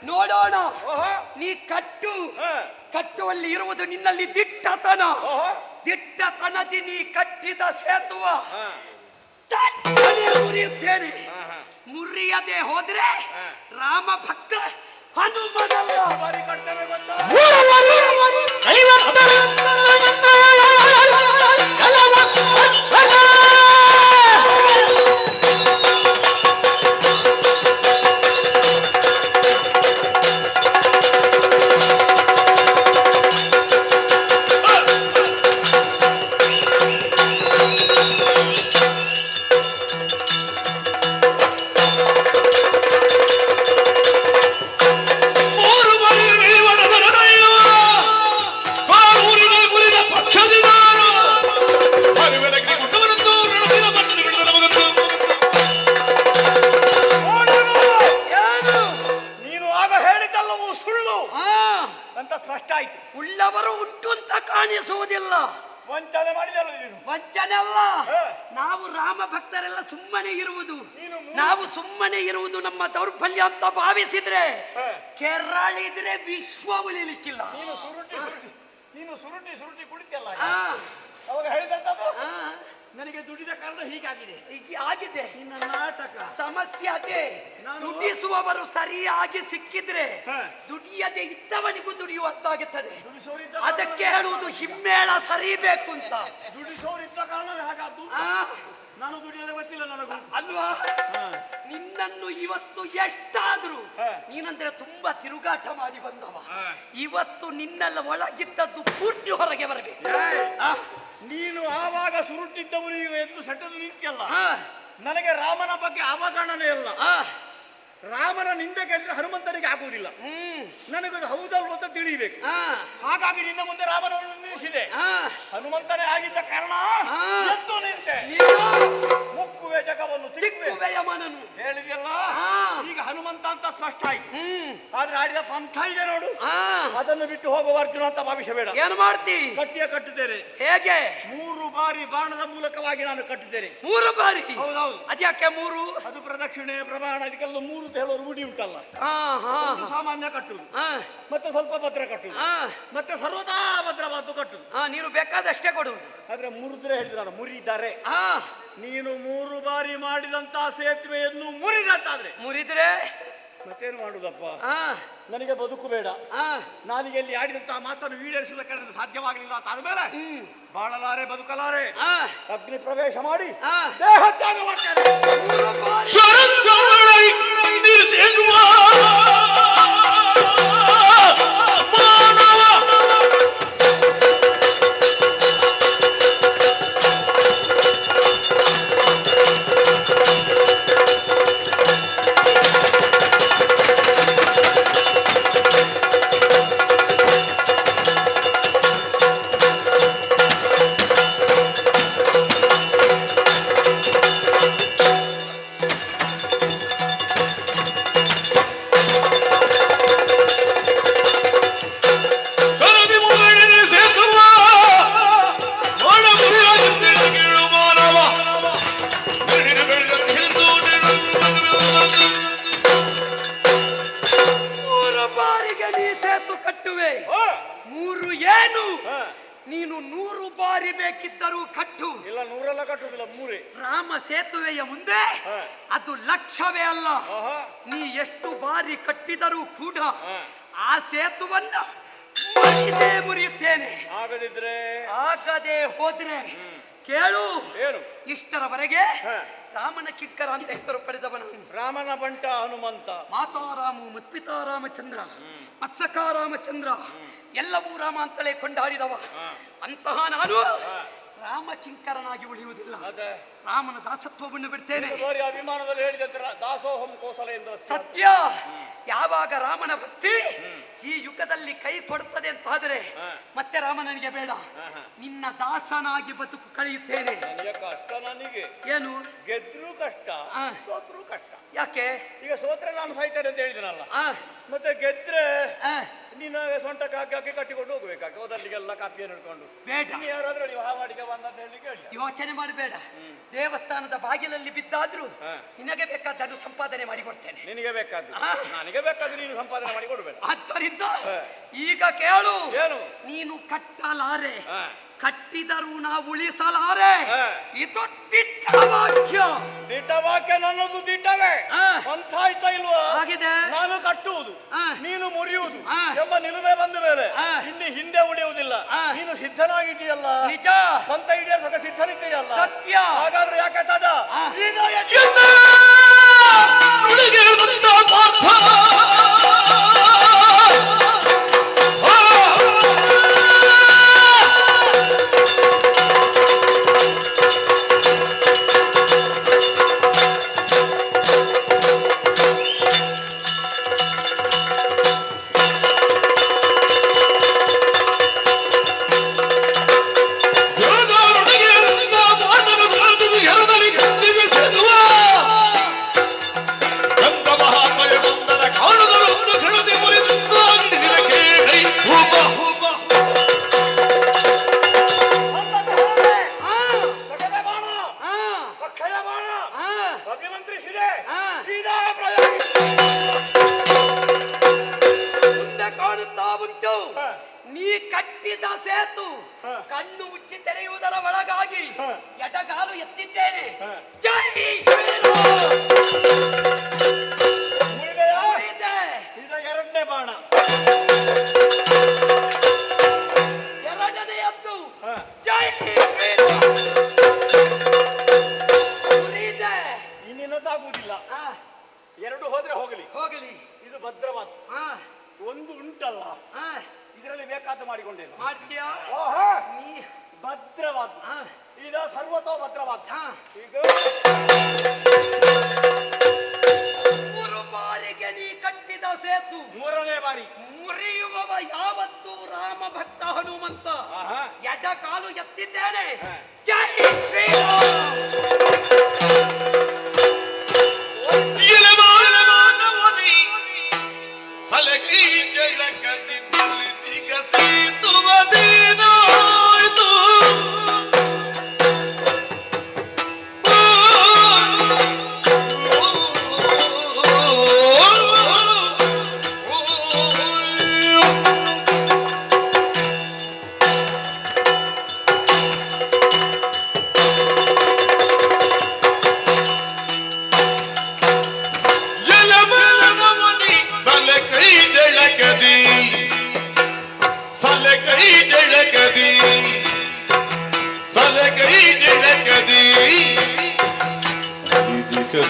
ನೋಡೋಣ, ನೀ ಕಟ್ಟು. ಕಟ್ಟುವಲ್ಲಿ ಇರುವುದು ನಿನ್ನಲ್ಲಿ ದಿಟ್ಟತನ. ದಿಟ್ಟತನದಿ ನೀ ಕಟ್ಟಿದ ಸೇತುವ ಮುರಿಯುತ್ತೇನೆ. ಮುರಿಯದೆ ಹೋದ್ರೆ ರಾಮ ಭಕ್ತ ಹನುಮನಲ್ಲ. ಉಳ್ಳವರು ಉಂಟು ಅಂತ ಕಾಣಿಸುವುದಿಲ್ಲ. ವಂಚನೆ ಮಾಡಿದಲ್ಲ ನೀನು. ವಂಚನೆ ಅಲ್ಲ, ನಾವು ರಾಮ ಭಕ್ತರೆಲ್ಲ ಸುಮ್ಮನೆ ಇರುವುದು. ನಾವು ಸುಮ್ಮನೆ ಇರುವುದು ನಮ್ಮ ದೌರ್ಬಲ್ಯ ಅಂತ ಭಾವಿಸಿದ್ರೆ ಕೆರಳಿದ್ರೆ ವಿಶ್ವ ಉಳಿಲಿಕ್ಕಿಲ್ಲ. ನೀನು ಸುರುಟಿ ಕುಡಿತಲ್ಲ, ಅವಾಗ ಹೇಳಿದಂತದ್ದು ನನಗೆ ದುಡಿದ ಕಾರಣ ಹೀಗಾಗಿದೆ. ಆಗಿದೆ ನಿನ್ನ ನಾಟಕ. ಸಮಸ್ಯೆ ಅದೇ, ದುಡಿಸುವವರು ಸರಿಯಾಗಿ ಸಿಕ್ಕಿದ್ರೆ ದುಡಿಯದೆ ಇದ್ದವನಿಗೂ ದುಡಿಯುವಂತಾಗುತ್ತದೆ. ಅದಕ್ಕೆ ಹೇಳುವುದು ಹಿಮ್ಮೇಳ ಸರಿಬೇಕು ಅಂತ. ದುಡಿಸೋರಿದ್ದ ಕಾರಣವೇ ಹಾಗಾದ್ದು. ನಾನು ದುಡಿಯೋದೇ ಗೊತ್ತಿಲ್ಲ ನನಗೂ ಅಲ್ವಾ. ನಿನ್ನನ್ನು ಇವತ್ತು ಎಷ್ಟಾದ್ರೂ, ನೀನಂದ್ರೆ ತುಂಬಾ ತಿರುಗಾಟ ಮಾಡಿ ಬಂದವ, ಇವತ್ತು ನಿನ್ನೆಲ್ಲ ಒಳಗಿದ್ದದ್ದು ಪೂರ್ತಿ ಹೊರಗೆ ಬರಬೇಕು. ನೀನು ಆವಾಗ ಸುರುಟ್ಟಿದ್ದವನು ಈಗ ಎದ್ದು ಸೆಟ್ಟದು ನಿಂತಿಯಲ್ಲ. ಆ, ನನಗೆ ರಾಮನ ಬಗ್ಗೆ ಅವಗಣನೆ ಇಲ್ಲ. ಆ, ರಾಮನ ನಿಂದೆ ಕೇಳಿದ್ರೆ ಹನುಮಂತನಿಗೆ ಆಗುವುದಿಲ್ಲ. ನನಗದು ಹೌದಲ್ವ ಅಂತ ತಿಳಿಬೇಕು. ಆ, ಹಾಗಾಗಿ ನಿನ್ನ ಮುಂದೆ ರಾಮನನ್ನು ನಿಲ್ಲಿಸಿದೆ. ಆ, ಹನುಮಂತನೇ ಆಗಿದ್ದ ಕಾರಣ ಆ. ಎದ್ದು ನಿಂತೆ. ನೀನು ಮುಕ್ಕುವೆ ಜಗವನ್ನು ತಿಕ್ಕುವೆ ತಿಕ್ಕುವೆಯ ಮನನು. ಹೇಳಿದೆಲ್ಲ. ಆ. ಈಗ ಹನುಮಂತ ಅಂತ ಸ್ಪಷ್ಟ ಆಯ್ತು. ಹ್ಮ್. ಆದ್ರೆ ಆಡಿದ ಪಂಥ ಇದೆ ನೋಡು, ಆ, ಅದನ್ನು ಬಿಟ್ಟು ಹೋಗುವ ಅರ್ಜುನ ಅಂತ ಭಾವಿಸಬೇಡ. ಏನು ಮಾಡ್ತಿ? ಕಟ್ಟಿಯ ಕಟ್ಟುತ್ತೇನೆ. ಹೇಗೆ? 3 ಬಾರಿ ಬಾಣದ ಮೂಲಕವಾಗಿ ನಾನು ಕಟ್ಟಿದ್ದೇನೆ. 3 ಬಾರಿ? ಹೌದೌದು. ಅದ್ಯಾಕೆ 3? ಅದು ಪ್ರದಕ್ಷಿಣೆ ಪ್ರಮಾಣ ಅದಕ್ಕೆಲ್ಲ 3 ಅಂತ ಹೇಳೋ ರೂಢಿ ಉಂಟಲ್ಲ. ಹಾ ಹಾ ಒಂದು ಸಾಮಾನ್ಯ ಕಟ್ಟುದು, ಹಾ ಮತ್ತೆ ಸ್ವಲ್ಪ ಭದ್ರ ಕಟ್ಟುದು, ಹಾ ಮತ್ತೆ ಸರ್ವದಾ ಭದ್ರವಾದ್ದು ಕಟ್ಟುದು. ಹಾ, ನೀನು ಬೇಕಾದಷ್ಟೇ ಕೊಡುವುದು. ಆದ್ರೆ ಮುರಿದ್ರೆ ಹೇಳಿದ್ರು ನಾನು ಮುರಿದ್ದಾರೆ. ಹಾ, ನೀನು 3 ಬಾರಿ ಮಾಡಿದಂತ ಸೇತುವೆಯನ್ನು ಮುರಿದಂತಾದ್ರೆ ಮುರಿದ್ರೆ ಮತ್ತೇನು ಮಾಡುದಪ್ಪ? ಹಾ ನನಗೆ ಬದುಕು ಬೇಡ. ಹಾ ನಾನೀಗ ಎಲ್ಲಿ ಆಡಿದಂತಹ ಮಾತನ್ನು ಈಡೇರಿಸಬೇಕಾದ್ರೆ ಸಾಧ್ಯವಾಗಲಿಲ್ಲ ಅಂತ ಆದ್ಮೇಲೆ ಬಾಳಲಾರೆ ಬದುಕಲಾರೆ ಹಾ ಅಗ್ನಿ ಪ್ರವೇಶ ಮಾಡಿ ಹಾ ದೇಹ ತ್ಯಾಗ ಮಾಡ್ತೇನೆ. 3 ಬಾರಿ. ಶರಣ ನಿಸಿಗುವ ಮಾನವ ನೀನು 100 ಬಾರಿ ಬೇಕಿದ್ದರೂ ಕಟ್ಟು. ಇಲ್ಲ 100 ಕಟ್ಟುದಿಲ್ಲ, 3. ರಾಮ ಸೇತುವೆಯ ಮುಂದೆ ಅದು ಲಕ್ಷವೇ ಅಲ್ಲ. ನೀ ಎಷ್ಟು ಬಾರಿ ಕಟ್ಟಿದರೂ ಕೂಡ ಆ ಸೇತುವನ್ನು ಮುರಿಯುತ್ತೇನೆ. ಆಗದೆ ಹೋದ್ರೆ ಕೇಳು, ಇಷ್ಟರವರೆಗೆ ರಾಮನ ಕಿಕ್ಕರ ಅಂತ ಹೆಸರು ಪಡೆದವನು. ರಾಮನ ಬಂಟ ಹನುಮಂತ, ಮಾತಾರಾಮು ಮತ್ಪಿತಾ ರಾಮಚಂದ್ರ, ಮತ್ಸಕ ರಾಮಚಂದ್ರ, ಎಲ್ಲವೂ ರಾಮ ಅಂತಲೇ ಕೊಂಡಾಡಿದವ. ಅಂತಹ ನಾನು ರಾಮ ಕಿಂಕರನಾಗಿ ಉಳಿಯುವುದಿಲ್ಲ. ರಾಮನ ದಾಸತ್ವವನ್ನು ಬಿಡ್ತೇನೆ. ಅಭಿಮಾನದಲ್ಲಿ ಹೇಳಿದಂತೆ ದಾಸೋಹಂ ಕೋಸಲ ಎಂದು ಸತ್ಯ. ಯಾವಾಗ ರಾಮನ ಭಕ್ತಿ ಈ ಯುಗದಲ್ಲಿ ಕೈ ಕೊಡುತ್ತದೆ ಅಂತಾದರೆ ಮತ್ತೆ ರಾಮ ನನಗೆ ಬೇಡ, ನಿನ್ನ ದಾಸನಾಗಿ ಬದುಕು ಕಳೆಯುತ್ತೇನೆ. ಕಷ್ಟ ನನಗೆ. ಏನು? ಗೆದ್ರು ಕಷ್ಟ, ಸೋತ್ರು ಕಷ್ಟ. ಯಾಕೆ? ಈಗ ಸೋತ್ರೆ ನಾನು ಸಾಯ್ತೇನೆ ಅಂತ ಹೇಳಿದನಲ್ಲ, ಮತ್ತೆ ಗೆದ್ರೆ ನೀನು ಸೊಂಟಕ್ಕೆ ಹಾಕಿ ಕಟ್ಟಿಕೊಂಡು ಹೋಗ್ಬೇಕಾಗ ಹೋದಲ್ಲಿಗೆಲ್ಲ ಕಾಪಿಯನ್ನು ಹಿಡ್ಕೊಂಡು. ಬೇಡ, ಯಾರಾದ್ರೂ ನೀವು ಹಾವಾಡಿಗೆ ಬಂದಂತ ಹೇಳಿ ಕೇಳಿ. ಯೋಚನೆ ಮಾಡಬೇಡ. ದೇವಸ್ಥಾನದ ಬಾಗಿಲಲ್ಲಿ ಬಿದ್ದಾದ್ರೂ ನಿನಗೆ ಬೇಕಾದ್ದನ್ನು ಸಂಪಾದನೆ ಮಾಡಿ ಕೊಡ್ತೇನೆ. ನಿನಗೆ ಬೇಕಾದ್ದು ನನಗೆ ಬೇಕಾದ್ರೆ ನೀನು ಸಂಪಾದನೆ ಮಾಡಿ ಕೊಡಬೇಡ. ಆದ್ದರಿಂದ ಈಗ ಕೇಳು, ಏನು? ನೀನು ಕಟ್ಟಲಾರೆ, ಕಟ್ಟಿದರೂ ನಾವು ಉಳಿಸಲಾರೆ. ಇದು ದಿಟ್ಟ ವಾಕ್ಯ. ದಿಟ್ಟ ವಾಕ್ಯ ನನ್ನದು ದಿಟ್ಟವೇ. ಸ್ವಂತ ಆಯ್ತಾ ಇಲ್ವಾ? ಆಗಿದೆ. ನಾನು ಕಟ್ಟುವುದು, ನೀನು ಮುರಿಯುವುದು ಎಂಬ ನಿಲುಮೆ ಬಂದ ಮೇಲೆ ಹಿಂದೆ ಉಳಿಯುವುದಿಲ್ಲ. ನೀನು ಸಿದ್ಧನಾಗಿದ್ದೀಯಲ್ಲ, ನಿಜ. ಸ್ವಂತ ಹಿಡಿಯೋದಾಗ ಸಿದ್ಧನಿದ್ದೀಯಲ್ಲ. ಸತ್ಯ. ಹಾಗಾದ್ರೆ ಯಾಕೆ ತಡ? ನೀ ಕಟ್ಟಿದ ಸೇತು ಕಣ್ಣು ಮುಚ್ಚಿ ತೆರೆಯುವುದರ ಒಳಗಾಗಿ ಎಡಗಾಲು ಎತ್ತಿದ್ದೇನೆ. ಜೈ ಎರಡನೇ ಬಾಣ, ಎರಡನೆಯದ್ದು ಜೈ ಇನ್ನಿನ್ನದಾಗುವುದಿಲ್ಲ. 2 ಹೋದ್ರೆ ಹೋಗಲಿ, ಹೋಗಲಿ. ಇದು ಭದ್ರವಾದ. ಒಂದು ಉಂಟಲ್ಲ, ಇದರಲ್ಲಿ ಬೇಕಾದ ಮಾಡಿಕೊಂಡೇನು ಮಾಡ್ತೀಯಾ? ನೀ ಭದ್ರವಾದ ಭದ್ರವಾದ, ಈಗ ಸರ್ವತೋ ಭದ್ರವಾದ. ಈಗ ಮೂರು ಬಾರಿಗೆ ನೀ ಕಟ್ಟಿದ ಸೇತು ಮೂರನೇ ಬಾರಿ ಮುರಿಯುವವ ಯಾವತ್ತೂ ರಾಮ ಭಕ್ತ ಹನುಮಂತ. ಎಡ ಕಾಲು ಎತ್ತಿದ್ದೇನೆ. ಜೈ ಶ್ರೀರಾಮ್. ಸಲಗಿ ಜಳಕದಿ ಬಲಿದಿಗ ಸೇತುವದೇನಾಯ್ತು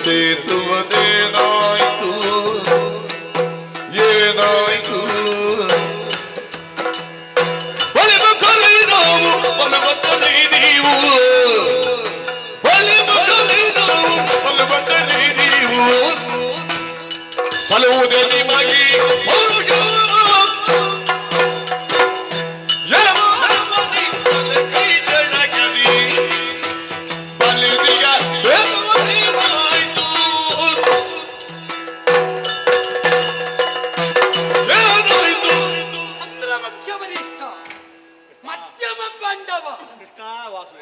ಸೇತುವದೇನಾಯ್ತು ಏನಾಯ್ತು ಬಲಿಮುಖರಿ ನಾವು ಬಲವಂತರಿ ನೀವು ಬಲಿಮುಖರಿ ನಾವು ಬಲವಂತರಿ ನೀವು ಸಲುವುದೇ ನಿಮಗೆ ಪೌರುಷ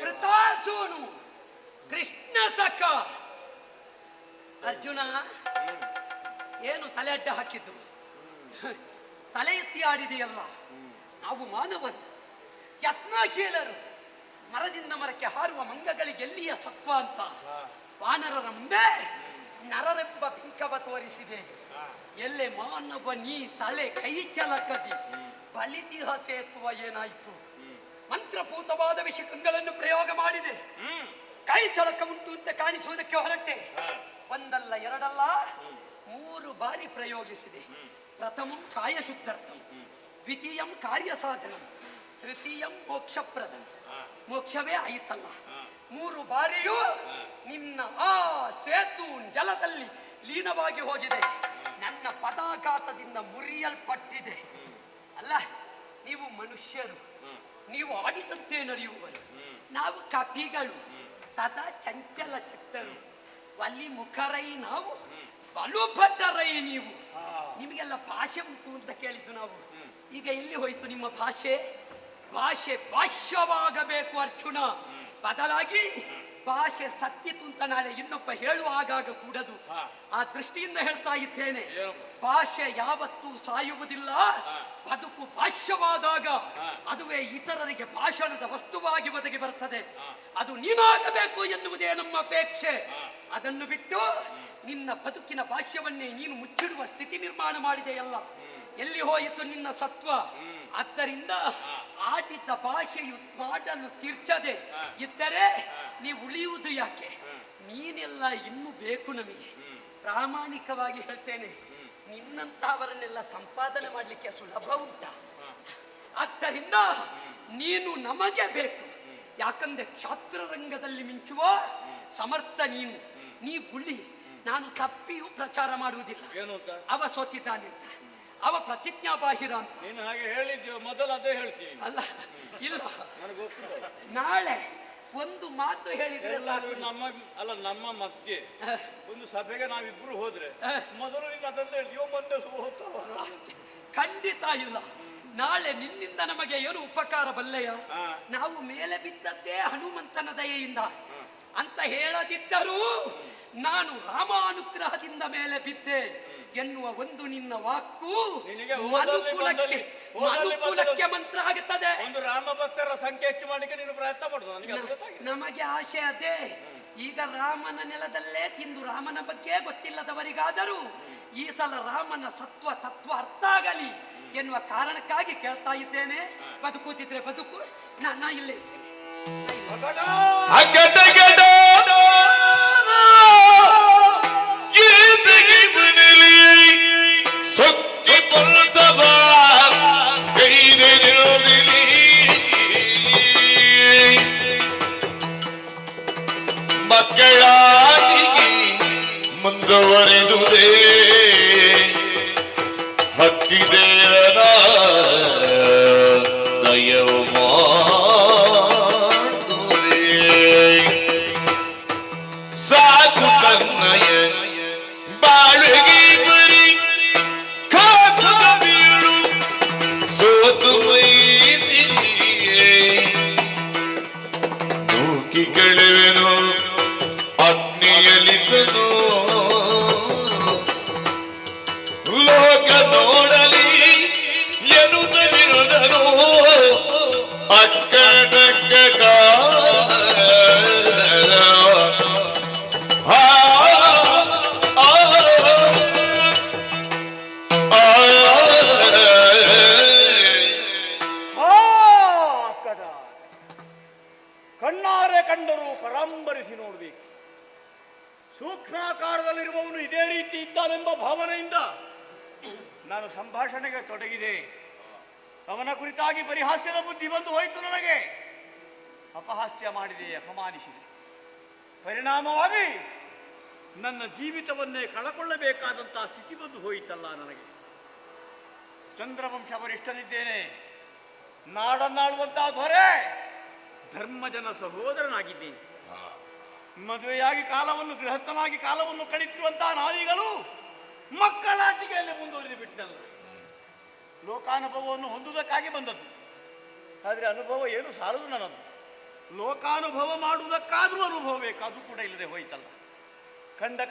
ವೃತಾಸೂನು ಕೃಷ್ಣ ಸಖ ಅರ್ಜುನ ಏನು ತಲೆ ಅಡ್ಡ ಹಾಕಿದ್ದು? ತಲೆ ಎತ್ತಿ ಆಡಿದೆಯಲ್ಲ. ನಾವು ಮಾನವರು, ಯತ್ನಶೀಲರು, ಮರದಿಂದ ಮರಕ್ಕೆ ಹಾರುವ ಮಂಗಗಳಿಗೆ ಎಲ್ಲಿಯ ಸತ್ವ ಅಂತ ವಾನರರ ಮುಂದೆ ನರರೆಂಬ ಬಿಂಕವ ತೋರಿಸಿದೆ. ಎಲ್ಲೆ ಮಾನವ ನೀ ತಲೆ ಕೈ ಚಲಕದಿ ಬಲಿದಿಹ ಸೇತುವ ಏನಾಯ್ತು? ಮಂತ್ರಪೂತವಾದ ವಿಷಕಗಳನ್ನು ಪ್ರಯೋಗ ಮಾಡಿದೆ. ಕೈ ಚಳಕ ಉಂಟು ಅಂತ ಕಾಣಿಸುವುದಕ್ಕೆ ಹೊರಟೆ. ಒಂದಲ್ಲ ಎರಡಲ್ಲ 3 ಬಾರಿ ಪ್ರಯೋಗಿಸಿದೆ. ಪ್ರಥಮಂ ಕಾಯಶುದ್ಧರ್ಥಂ, ದ್ವಿತೀಯಂ ಕಾರ್ಯ ಸಾಧನಂ, ತೃತೀಯಂ ಮೋಕ್ಷಪ್ರದಂ. ಮೋಕ್ಷವೇ ಆಯಿತಲ್ಲ. 3 ಬಾರಿಯೂ ನಿನ್ನ ಆ ಸೇತು ಜಲದಲ್ಲಿ ಲೀನವಾಗಿ ಹೋಗಿದೆ. ನನ್ನ ಪದಾಘಾತದಿಂದ ಮುರಿಯಲ್ಪಟ್ಟಿದೆ. ಅಲ್ಲ, ನೀವು ಮನುಷ್ಯರು, ನೀವು ಆಡಿದಂತೆ ನಡೆಯುವರು. ನಾವು ಕಪಿಗಳು, ಸದಾ ಚಂಚಲ ಚಿತ್ತರು. ಅಲ್ಲಿ ಮುಖರೈ ನಾವು, ಬಲು ಭಟ್ಟರೈ ನೀವು. ನಿಮಗೆಲ್ಲ ಭಾಷೆ ಉಂಟು ಅಂತ ಕೇಳಿದ್ದು ನಾವು. ಈಗ ಎಲ್ಲಿ ಹೋಯ್ತು ನಿಮ್ಮ ಭಾಷೆ? ಭಾಷೆ ಭಾಷ್ಯವಾಗಬೇಕು ಅರ್ಜುನ. ಬದಲಾಗಿ ಭಾಷೆ ಸತ್ತಿತು ಅಂತ ನಾಳೆ ಇನ್ನೊಬ್ಬ ಹೇಳುವಾಗ ಕೂಡದು. ಆ ದೃಷ್ಟಿಯಿಂದ ಹೇಳ್ತಾ ಇದ್ದೇನೆ, ಭಾಷೆ ಯಾವತ್ತೂ ಸಾಯುವುದಿಲ್ಲ. ಬದುಕು ಭಾಷ್ಯವಾದಾಗ ಅದುವೇ ಇತರರಿಗೆ ಭಾಷಣದ ವಸ್ತುವಾಗಿ ಒದಗಿ ಬರ್ತದೆ. ಅದು ನೀನಾಗಬೇಕು ಎನ್ನುವುದೇ ನಮ್ಮ ಅಪೇಕ್ಷೆ. ಅದನ್ನು ಬಿಟ್ಟು ನಿನ್ನ ಬದುಕಿನ ಭಾಷ್ಯವನ್ನೇ ನೀನು ಮುಚ್ಚಿಡುವ ಸ್ಥಿತಿ ನಿರ್ಮಾಣ ಮಾಡಿದೆಯಲ್ಲ. ಎಲ್ಲಿ ಹೋಯಿತು ನಿನ್ನ ಸತ್ವ? ಆದ್ದರಿಂದ ಆಡಿದ್ದ ಭಾಷೆಯು ಮಾಡಲು ತೀರ್ಚದೆ ಇದ್ದರೆ ನೀವು ಉಳಿಯುವುದು ಯಾಕೆ? ನೀನೆಲ್ಲ ಇನ್ನೂ ಬೇಕು ನಮಗೆ. ಪ್ರಾಮಾಣಿಕವಾಗಿ ಹೇಳ್ತೇನೆ, ನಿನ್ನಂತಹವರನ್ನೆಲ್ಲ ಸಂಪಾದನೆ ಮಾಡಲಿಕ್ಕೆ ಸುಲಭ ಉಂಟ? ಆದ್ದರಿಂದ ನೀನು ನಮಗೆ ಬೇಕು. ಯಾಕಂದ್ರೆ ಕ್ಷಾತ್ರ ರಂಗದಲ್ಲಿ ಮಿಂಚುವ ಸಮರ್ಥ ನೀನು. ನೀ ಹುಲಿ. ನಾನು ತಪ್ಪಿಯೂ ಪ್ರಚಾರ ಮಾಡುವುದಿಲ್ಲ. ಅವ ಸೋತಿದ್ದಾನೆ ಅಂತ, ಅವ ಪ್ರತಿಜ್ಞಾಬಾಹಿರ ಅಂತ ನೀನು ಹಾಗೆ ಹೇಳಿದ್ಯೋ ಮೊದಲು ಅದೇ ಹೇಳ್ತೀನಿ. ಅಲ್ಲ, ಇಲ್ಲ, ನಾಳೆ ಒಂದು ಮಾತು ಹೇಳಿದ್ರೆ ನಮ್ಮ ಮಧ್ಯೆ ಒಂದು ಸಭೆಗೆ ನಾವಿಬ್ರು ಹೋದ್ರೆ ಮೊದಲು ನೀನು ಅದನ್ನ ಹೇಳ್ತೀವೋ ಮೊನ್ನೆ ಹೋಗ್ತಾವ? ಖಂಡಿತ ಇಲ್ಲ. ನಾಳೆ ನಿನ್ನಿಂದ ನಮಗೆ ಏನು ಉಪಕಾರ ಬಲ್ಲೆಯ? ನಾವು ಮೇಲೆ ಬಿದ್ದದ್ದೇ ಹನುಮಂತನ ದಯೆಯಿಂದ ಅಂತ ಹೇಳದಿದ್ದರೂ ನಾನು ರಾಮಾನುಗ್ರಹದಿಂದ ಮೇಲೆ ಬಿದ್ದೆ ಎನ್ನುವ ಒಂದು ನಿನ್ನ ವಾಕು ಮನುಕುಲಕ್ಕೆ ಮಂತ್ರ ಆಗುತ್ತದೆ. ಒಂದು ರಾಮ ಭಕ್ತರ ಸಂಖ್ಯೆ ಹೆಚ್ಚು ಮಾಡಲಿಕ್ಕೆ ನೀನು ಪ್ರಯತ್ನ ಮಾಡುದು. ನಮಗೆ ಆಶೆ ಅದೇ. ಈಗ ರಾಮನ ನೆಲದಲ್ಲೇ ತಿಂದು ರಾಮನ ಬಗ್ಗೆ ಗೊತ್ತಿಲ್ಲದವರಿಗಾದರೂ ಈ ಸಲ ರಾಮನ ಸತ್ವ ತತ್ವ ಅರ್ಥ ಆಗಲಿ ಎನ್ನುವ ಕಾರಣಕ್ಕಾಗಿ ಕೇಳ್ತಾ ಇದ್ದೇನೆ. ಬದುಕುತ್ತಿದ್ರೆ ಬದುಕು, ನಾ ಇಲ್ಲೇ ಕೆಳುವೆನು ಅಗ್ನಿಯಲಿದ್ದನು ಲೋಕ ನೋಡಲಿ ಎನ್ನುವುದನಿರುದನು ಅಕ್ಕಡಕ್ಕ ಕಣ್ಣಾರೆ ಕಂಡರೂ ಪರಾಂಬರಿಸಿ ನೋಡಬೇಕು. ಸೂಕ್ಷ್ಮಾಕಾರದಲ್ಲಿರುವವನು ಇದೇ ರೀತಿ ಇದ್ದಾನೆಂಬ ಭಾವನೆಯಿಂದ ನಾನು ಸಂಭಾಷಣೆಗೆ ತೊಡಗಿದೆ. ಅವನ ಕುರಿತಾಗಿ ಪರಿಹಾಸ್ಯದ ಬುದ್ಧಿ ಬಂದು ಹೋಯಿತು. ನನಗೆ ಅಪಹಾಸ್ಯ ಮಾಡಿದೆ, ಅಪಮಾನಿಸಿದೆ. ಪರಿಣಾಮವಾಗಿ ನನ್ನ ಜೀವಿತವನ್ನೇ ಕಳಕೊಳ್ಳಬೇಕಾದಂತಹ ಸ್ಥಿತಿ ಬಂದು ಹೋಯಿತಲ್ಲ ನನಗೆ. ಚಂದ್ರವಂಶ ವರಿಷ್ಠನಿದ್ದೇನೆ, ನಾಡನ್ನಾಳುವಂತಹ ದೊರೆ, ಧರ್ಮಜನ ಸಹೋದರನಾಗಿದ್ದೇನೆ. ಮದುವೆಯಾಗಿ ಕಾಲವನ್ನು ಗೃಹಸ್ಥನಾಗಿ ಕಾಲವನ್ನು ಕಳಿತಿರುವಂತಹ ನಾನೀಗಲೂ ಮಕ್ಕಳಾಟಿಕೆಯಲ್ಲಿ ಮುಂದುವರಿದು ಬಿಟ್ಟನಲ್ಲ. ಲೋಕಾನುಭವವನ್ನು ಹೊಂದುವುದಕ್ಕಾಗಿ ಬಂದದ್ದು, ಆದರೆ ಅನುಭವ ಏನು ಸಾಲದು ನನ್ನದು. ಲೋಕಾನುಭವ ಮಾಡುವುದಕ್ಕಾದರೂ ಅನುಭವ ಬೇಕು, ಅದು ಕೂಡ ಇಲ್ಲದೆ ಹೋಯ್ತಲ್ಲ.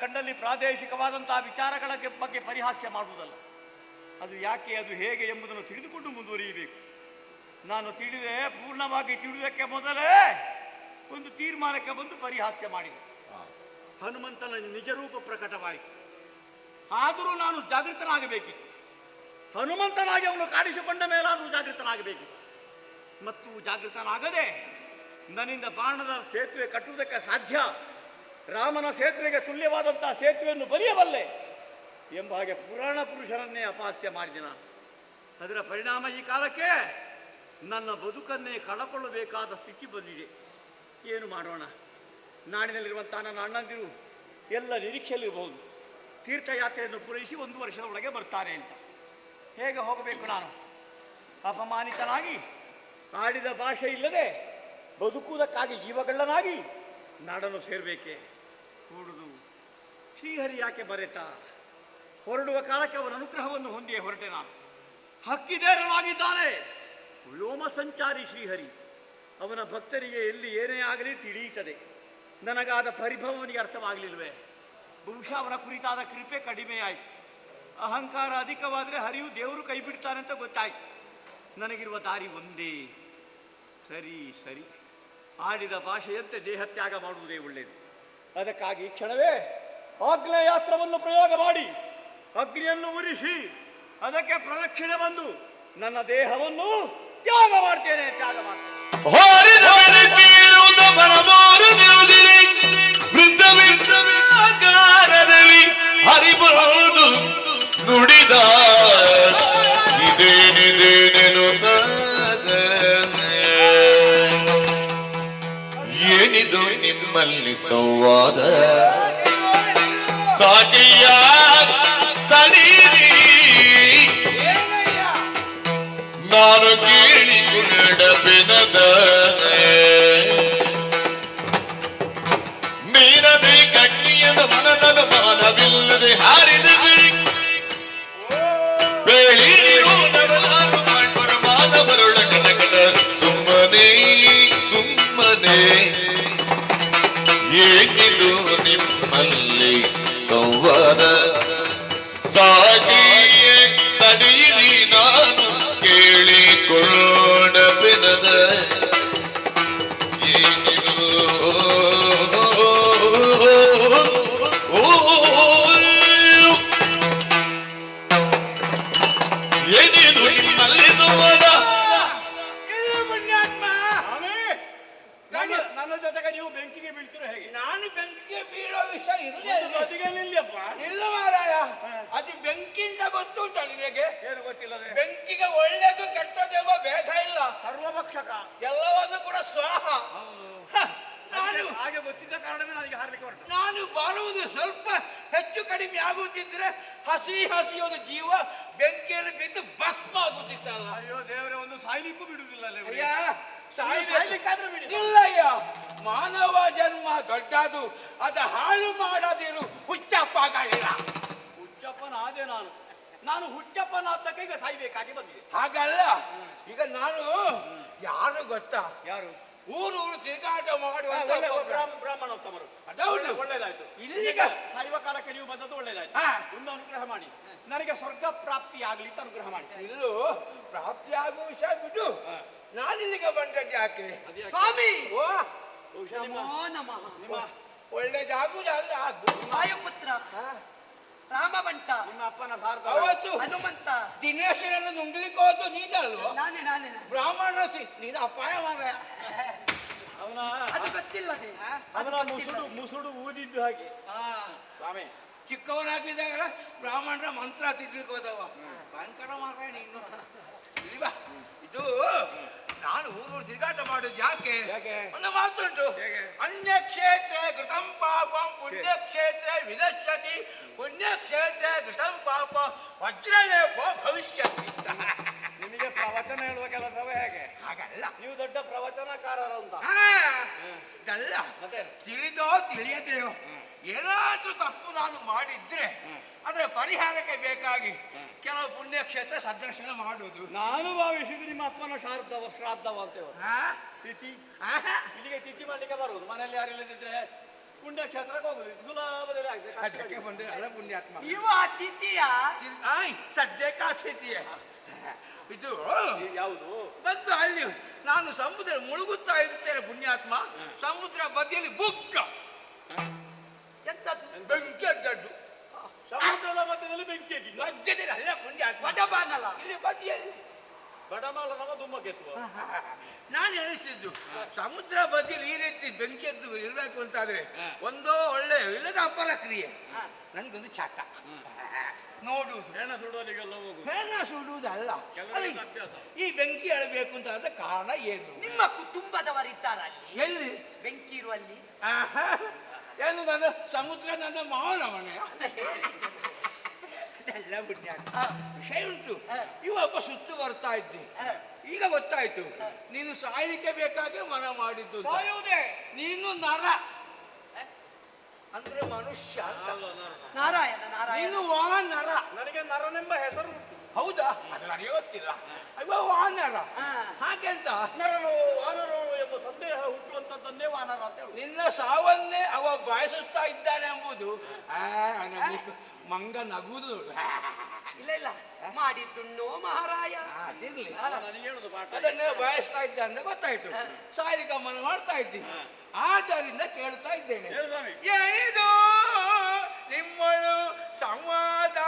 ಕಂಡಲ್ಲಿ ಪ್ರಾದೇಶಿಕವಾದಂತಹ ವಿಚಾರಗಳ ಬಗ್ಗೆ ಪರಿಹಾಸ್ಯ ಮಾಡುವುದಲ್ಲ. ಅದು ಯಾಕೆ, ಅದು ಹೇಗೆ ಎಂಬುದನ್ನು ತಿಳಿದುಕೊಂಡು ಮುಂದುವರಿಯಬೇಕು. ನಾನು ತಿಳಿದೆ, ಪೂರ್ಣವಾಗಿ ತಿಳಿಯುವುದಕ್ಕೆ ಮೊದಲೇ ಒಂದು ತೀರ್ಮಾನಕ್ಕೆ ಬಂದು ಪರಿಹಾಸ್ಯ ಮಾಡಿದೆ. ಹನುಮಂತನ ನಿಜರೂಪ ಪ್ರಕಟವಾಯಿತು. ಆದರೂ ನಾನು ಜಾಗೃತನಾಗಬೇಕಿತ್ತು. ಹನುಮಂತನಾಗಿ ಅವನು ಕಾಡಿಸಿಕೊಂಡ ಮೇಲಾದರೂ ಜಾಗೃತನಾಗಬೇಕಿತ್ತು. ಮತ್ತು ಜಾಗೃತನಾಗದೆ ನನ್ನಿಂದ ಬಾಣದ ಸೇತುವೆ ಕಟ್ಟುವುದಕ್ಕೆ ಸಾಧ್ಯ, ರಾಮನ ಸೇತುವೆಗೆ ತುಲ್ಯವಾದಂತಹ ಸೇತುವೆಯನ್ನು ಬರೆಯಬಲ್ಲೆ ಎಂಬ ಹಾಗೆ ಪುರಾಣ ಪುರುಷರನ್ನೇ ಅಪಹಾಸ್ಯ ಮಾಡಿದೆ ನಾನು. ಅದರ ಪರಿಣಾಮ ಈ ಕಾಲಕ್ಕೆ ನನ್ನ ಬದುಕನ್ನೇ ಕಳಕೊಳ್ಳಬೇಕಾದ ಸ್ಥಿತಿ ಬಂದಿದೆ. ಏನು ಮಾಡೋಣ? ನಾಡಿನಲ್ಲಿರುವಂಥ ನನ್ನ ಅಣ್ಣಂದಿರು ಎಲ್ಲ ನಿರೀಕ್ಷೆಯಲ್ಲಿರಬಹುದು. ತೀರ್ಥಯಾತ್ರೆಯನ್ನು ಪೂರೈಸಿ 1 ವರ್ಷದ ಒಳಗೆ ಬರ್ತಾರೆ ಅಂತ. ಹೇಗೆ ಹೋಗಬೇಕು ನಾನು? ಅಪಮಾನಿತನಾಗಿ, ಆಡಿದ ಭಾಷೆ ಇಲ್ಲದೆ ಬದುಕುವುದಕ್ಕಾಗಿ ಜೀವಗಳ್ಳನಾಗಿ ನಾಡನ್ನು ಸೇರಬೇಕೆ? ಕೂಡುದು. ಶ್ರೀಹರಿ ಯಾಕೆ ಬರೆತ? ಹೊರಡುವ ಕಾಲಕ್ಕೆ ಅವನ ಅನುಗ್ರಹವನ್ನು ಹೊಂದಿಯೇ ಹೊರಟೆ ನಾನು. ಹಕ್ಕಿದೇರಲಾಗಿದ್ದಾನೆ ವ್ಯೋಮ ಸಂಚಾರಿ ಶ್ರೀಹರಿ. ಅವನ ಭಕ್ತರಿಗೆ ಎಲ್ಲಿ ಏನೇ ಆಗಲಿ ತಿಳಿಯುತ್ತದೆ. ನನಗಾದ ಪರಿಭವನಿಗೆ ಅರ್ಥವಾಗಲಿಲ್ವೇ? ಬಹುಶಃ ಅವನ ಕುರಿತಾದ ಕೃಪೆ ಕಡಿಮೆಯಾಯಿತು. ಅಹಂಕಾರ ಅಧಿಕವಾದರೆ ಹರಿಯು ದೇವರು ಕೈ ಬಿಡ್ತಾನೆ ಅಂತ ಗೊತ್ತಾಯ್ತು. ನನಗಿರುವ ದಾರಿ ಒಂದೇ. ಸರಿ, ಆಡಿದ ಭಾಷೆಯಂತೆ ದೇಹತ್ಯಾಗ ಮಾಡುವುದೇ ಒಳ್ಳೆಯದು. ಅದಕ್ಕಾಗಿ ಈ ಕ್ಷಣವೇ ಆಗ್ನೇಯಾಸ್ತ್ರವನ್ನು ಪ್ರಯೋಗ ಮಾಡಿ ಅಗ್ನಿಯನ್ನು ಉರಿಸಿ ಅದಕ್ಕೆ ಪ್ರದಕ್ಷಿಣೆ ಬಂದು ನನ್ನ ದೇಹವನ್ನು ತ್ಯಾಗ ಮಾಡ್ತೇನೆ. ಹರಿಬಹುದು ನುಡಿದ ಇದೇನಿದೇನೆನು ಏನಿದು ನಿಮ್ಮಲ್ಲಿ ಸಂವಾದ? ಸಾಕಿಯ ತಡೀರಿ, ನಾನು ಕೇಳಿಕೊಂಡ ಬೆನದ ನೀನದೇ ಕಣ್ಣಿಯದ ಮನದ ಮಾನವಿಲ್ಲದೆ ಹಾರಿದ ಬೇಳಿರುವುದವರಾರು ಮಾಡ್ಬರ ಮಾನವರುಳ ಕಟಕಟ ಸುಮ್ಮನೆ ಏನಿದು ನಿಮ್ಮಲ್ಲಿ ಸಂವಾದ? ಸಾಗಿಯೇ ತಡೆಯಿರಿ, ನಾನು ಕೇಳಿಕೊಳ್ಳೋಣ ಬೆನದ ಏನಿದು ಏನಿದು ನಿಮ್ಮಲ್ಲಿ ಸಂವಾದ? ನನ್ನ ಜೊತೆಗೆ ನೀವು ಬೆಂಕಿಗೆ ಬೀಳ್ತೀರ ಹೇಗೆ? ನಾನು ಬೆಂಕಿಗೆ ಬೀಳೋ ವಿಷಯ ಇಲ್ಲಪ್ಪ. ಇಲ್ಲ ಮಾರಾಯ, ಅದು ಬೆಂಕಿಯಿಂದ ಗೊತ್ತುಂಟ ನಿನಗೆ? ಏನು ಗೊತ್ತಿಲ್ಲ. ಬೆಂಕಿಗೆ ಒಳ್ಳೆದು ಕೆಟ್ಟದೆಂಬ ಭೇದ ಇಲ್ಲ, ಸರ್ವಭಕ್ಷಕ, ಎಲ್ಲವನ್ನು ಕೂಡ ಸ್ವಾಹ. ನಾನು ಹಾಗೆ ಗೊತ್ತಿದ್ದ ಕಾರಣವೇ ನನಗೆ ಹಾರಲಿಕ್ಕೆ ಹೊರಟು. ನಾನು ಬಾಳುವುದು ಸ್ವಲ್ಪ ಹೆಚ್ಚು ಕಡಿಮೆ ಆಗುತ್ತಿದ್ರೆ ಹಸಿಯೋದು ಜೀವ ಬೆಂಕಿಯಲ್ಲಿ ಬಿದ್ದು ಭಸ್ಮ ಆಗುತ್ತಿತ್ತಲ್ಲ. ಅಯ್ಯೋ ದೇವರೇ, ಒಂದು ಸಾಯ್ಲಿಕ್ಕೂ ಬಿಡುವುದಿಲ್ಲ. ಇಲ್ಲಯ್ಯ, ಮಾನವ ಜನ್ಮ ದೊಡ್ಡದು, ಅದ ಹಾಳು ಮಾಡದಿರು ಹುಚ್ಚಪ್ಪಗಳಿಲ್ಲ. ಹುಚ್ಚಪ್ಪನಾದೆ ನಾನು ಹುಚ್ಚಪ್ಪನಾದ್ದಕ್ಕೆ ಈಗ ಸಾಯ್ಬೇಕಾಗಿ ಬಂದಿದೆ. ಹಾಗಲ್ಲ, ಈಗ ನಾನು ಯಾರು ಗೊತ್ತಾ? ಯಾರು? ಊರೂರು ತಿರುಗಾಟ ಮಾಡುವ ಬ್ರಾಹ್ಮಣೋತ್ತಮರು ಅದೌದು. ಒಳ್ಳೇದಾಯ್ತು. ಇಲ್ಲಿಗ ಶೈವ ಕಾಲಕ್ಕೆ ನೀವು ಬಂದದ್ದು ಒಳ್ಳೇದಾಯ್ತು. ಹಾ. ಒಂದು ಅನುಗ್ರಹ ಮಾಡಿ, ನನಗೆ ಸ್ವರ್ಗ ಪ್ರಾಪ್ತಿ ಆಗ್ಲಿ ಅಂತ ಅನುಗ್ರಹ ಮಾಡಿ. ಇಲ್ಲೂ ಪ್ರಾಪ್ತಿಯಾಗುವ ವಿಷಯ ಬಿಡು. ನಾನಿಲ್ಲಿಗೆ ಬಂದದ್ದು ಯಾಕೆ? ಸ್ವಾಮಿ ಓ ನಮೋ ನಮಃ. ಒಳ್ಳೇದಾಗುದಾದ್ರೆ ಆಗು. ವಾಯುಪುತ್ರ ರಾಮವಂಟ ನಿಮ್ಮ ಅಪ್ಪನ ಭಾರತ ಅವತ್ತು ಹನುಮಂತ ದಿನೇಶನನ್ನು ನುಂಗ್ಲಿಕ್ಕೆ ಹೋದ್ದು ನೀನಲ್ವ? ನಾನೇ ನಾನೇ ಬ್ರಾಹ್ಮಣ ನೀನು ಅಪಾಯ ಮಾಡ. ಅವನ ಅದು ಗೊತ್ತಿಲ್ಲದೆ ಅದು ಅವನ ಗೊತ್ತಿಲ್ಲ. ಮುಸುಡು ಊದಿದ್ದು ಹಾಗೆ. ಸ್ವಾಮಿ ಚಿಕ್ಕವನಾಗಿದ್ದಾಗ ಬ್ರಾಹ್ಮಣರ ಮಂತ್ರ ತಿದ್ಲಿಕ್ಕೆ ಹೋದವ. ಭಯಂಕರ ಮಾರ ನೀನು. ಇಲ್ಲಿ ಬಾ. ಇದು ನಾನು ಊರು ತಿರುಗಾಟ ಮಾಡೋದು ಯಾಕೆ? ಒಂದು ಮಾತುಂಟು. ಅನ್ಯಕ್ಷೇತ್ರ ಘೃತಂ ಪಾಪಂ ಪುಣ್ಯಕ್ಷೇತ್ರ ವಿನಶ್ಯತಿ ಪುಣ್ಯಕ್ಷೇತ್ರ ಘೃತಂ ಪಾಪ ವಜ್ರಲೇಪ ಭವಿಷ್ಯತಿ. ನಿಮಗೆ ಪ್ರವಚನ ಹೇಳುವ ಕೆಲಸವೇ ಹೇಗೆ? ಹಾಗಲ್ಲ, ನೀವು ದೊಡ್ಡ ಪ್ರವಚನಕಾರರು ಅಂತ. ಇದಲ್ಲ ಮತ್ತೆ ತಿಳಿದೋ ತಿಳಿಯದೆಯೋ ಏನಾದ್ರೂ ತಪ್ಪು ನಾನು ಮಾಡಿದ್ರೆ ಅದರ ಪರಿಹಾರಕ್ಕೆ ಬೇಕಾಗಿ ಕೆಲವು ಪುಣ್ಯಕ್ಷೇತ್ರ ಸಂದರ್ಶನ ಮಾಡುವುದು. ನಾನು ಭಾವಿಸಿದ್ದು ನಿಮ್ಮ ಅಪ್ಪನ ಶ್ರಾದ್ದವ ಅಂತ ಹೇಳುದು. ತಿಥಿ ಇಲ್ಲಿಗೆ ತಿಥಿ ಮಾಡ್ಲಿಕ್ಕೆ ಬರುವುದು. ಮನೆಯಲ್ಲಿ ಯಾರಿಲ್ಲದಿದ್ರೆ ಪುಣ್ಯಕ್ಷೇತ್ರಕ್ಕೆ ಹೋಗುದು. ಸುಲಭದಲ್ಲಿ ಅದಕ್ಕೆ ಬಂದ್ರೆ ಅಲ್ಲ ಪುಣ್ಯಾತ್ಮ. ಇವ ಅತಿಥಿಯ ಸದ್ಯಕ್ಕೆ ಅತಿಥಿಯ ಇದು ಯಾವುದು? ಬಂದು ಅಲ್ಲಿ ನಾನು ಸಮುದ್ರ ಮುಳುಗುತ್ತಾ ಇರ್ತೇನೆ ಪುಣ್ಯಾತ್ಮ. ಸಮುದ್ರ ಬದಿಯಲ್ಲಿ ಬುಕ್ಕ ಎಂತದ್ದು ಬೆಂಕಿಯದ್ದು. ಸಮುದ್ರದ ಮಧ್ಯದಲ್ಲಿ ಬೆಂಕಿ ಮಧ್ಯದಲ್ಲಿ ಅಲ್ಲ ಪುಣ್ಯಾತ್ಮ, ವಡಬಾನಲ ಇಲ್ಲಿ ಬದಿಯಲ್ಲಿ ಬಡಮಾಲನವ ದುಮ್ಮಗೆತ್ತುವ. ನಾನು ಎಣಿಸಿದ್ದು ಸಮುದ್ರ ಬದಿಯಲ್ಲಿ ಈ ರೀತಿ ಬೆಂಕಿಯದ್ದು ಇರಬೇಕು ಅಂತಾದ್ರೆ ಒಂದೋ ಒಳ್ಳೆ ಇಲ್ಲದ ಅಪರ ಕ್ರಿಯೆ. ನನಗೊಂದು ಚಟ ನೋಡುವುದು. ಹೆಣ ಸುಡೋಲಿಗೆಲ್ಲ ಹೋಗುದು. ಹೆಣ ಸುಡುವುದಲ್ಲ, ಕೆಲವರಿಗೆ ಅಭ್ಯಾಸ. ಈ ಬೆಂಕಿ ಎಳಬೇಕು ಅಂತ ಆದ ಕಾರಣ ಏನು? ನಿಮ್ಮ ಕುಟುಂಬದವರಿದ್ದಾರ ಅಲ್ಲಿ ಎಲ್ಲಿ ಬೆಂಕಿ ಇರುವಲ್ಲಿ? ಏನು ನನ್ನ ಸಮುದ್ರ ನನ್ನ ಮಾವನವನೇ ಎಲ್ಲ ಪುಣ್ಯಾತ್ಮ. ವಿಷಯ ಉಂಟು. ಇವೊಬ್ಬ ಸುತ್ತು ಬರ್ತಾ ಇದ್ದೆ, ಈಗ ಗೊತ್ತಾಯ್ತು ನೀನು ಸಾಯಲಿಕ್ಕೆ ಬೇಕಾಗಿ ಮನ ಮಾಡಿದ್ದು. ಸಾಯುವುದೇ ನೀನು ನರ ಅಂದ್ರೆ ಮನುಷ್ಯ ಅಂತ. ನಾರಾಯಣ ನಾರಾಯಣ ನೀನು ವಾ ನರ. ನನಗೆ ನರನೆಂಬ ಹೆಸರು ಉಂಟು. ಹೌದಾ? ಅದು ನನಗೆ ಗೊತ್ತಿಲ್ಲ. ಅಯ್ಯೋ ವಾನರ ಹಾಗೆಂತ ನರರು ವಾನರು ಎಂಬ ಸಂದೇಹ ಹುಟ್ಟುವಂತದ್ದನ್ನೇ ವಾನರ ಅಂತ ಹೇಳುದು. ನಿನ್ನ ಸಾವನ್ನೇ ಅವ ಬಯಸುತ್ತಾ ಇದ್ದಾನೆ ಎಂಬುದು ಮಂಗ ನಗುವುದು. ಇಲ್ಲ ಇಲ್ಲ ಮಾಡಿದ್ದುಣ್ಣೋ ಮಹಾರಾಯ. ಅದಿರ್ಲಿ, ನನಗೆ ಹೇಳುದು ಪಾಠ. ಅದನ್ನೇ ಬಯಸ್ತಾ ಇದ್ದಾನೆ ಗೊತ್ತಾಯ್ತು. ಸಾರಿ ಗಮನ ಮಾಡ್ತಾ ಇದ್ದೀನಿ, ಆದ್ದರಿಂದ ಕೇಳ್ತಾ ಇದ್ದೇನೆ. ಹೇಳು ಸ್ವಾಮಿ. ಏನಿದು ನಿಮ್ಮಳು ಸಂವಾದ?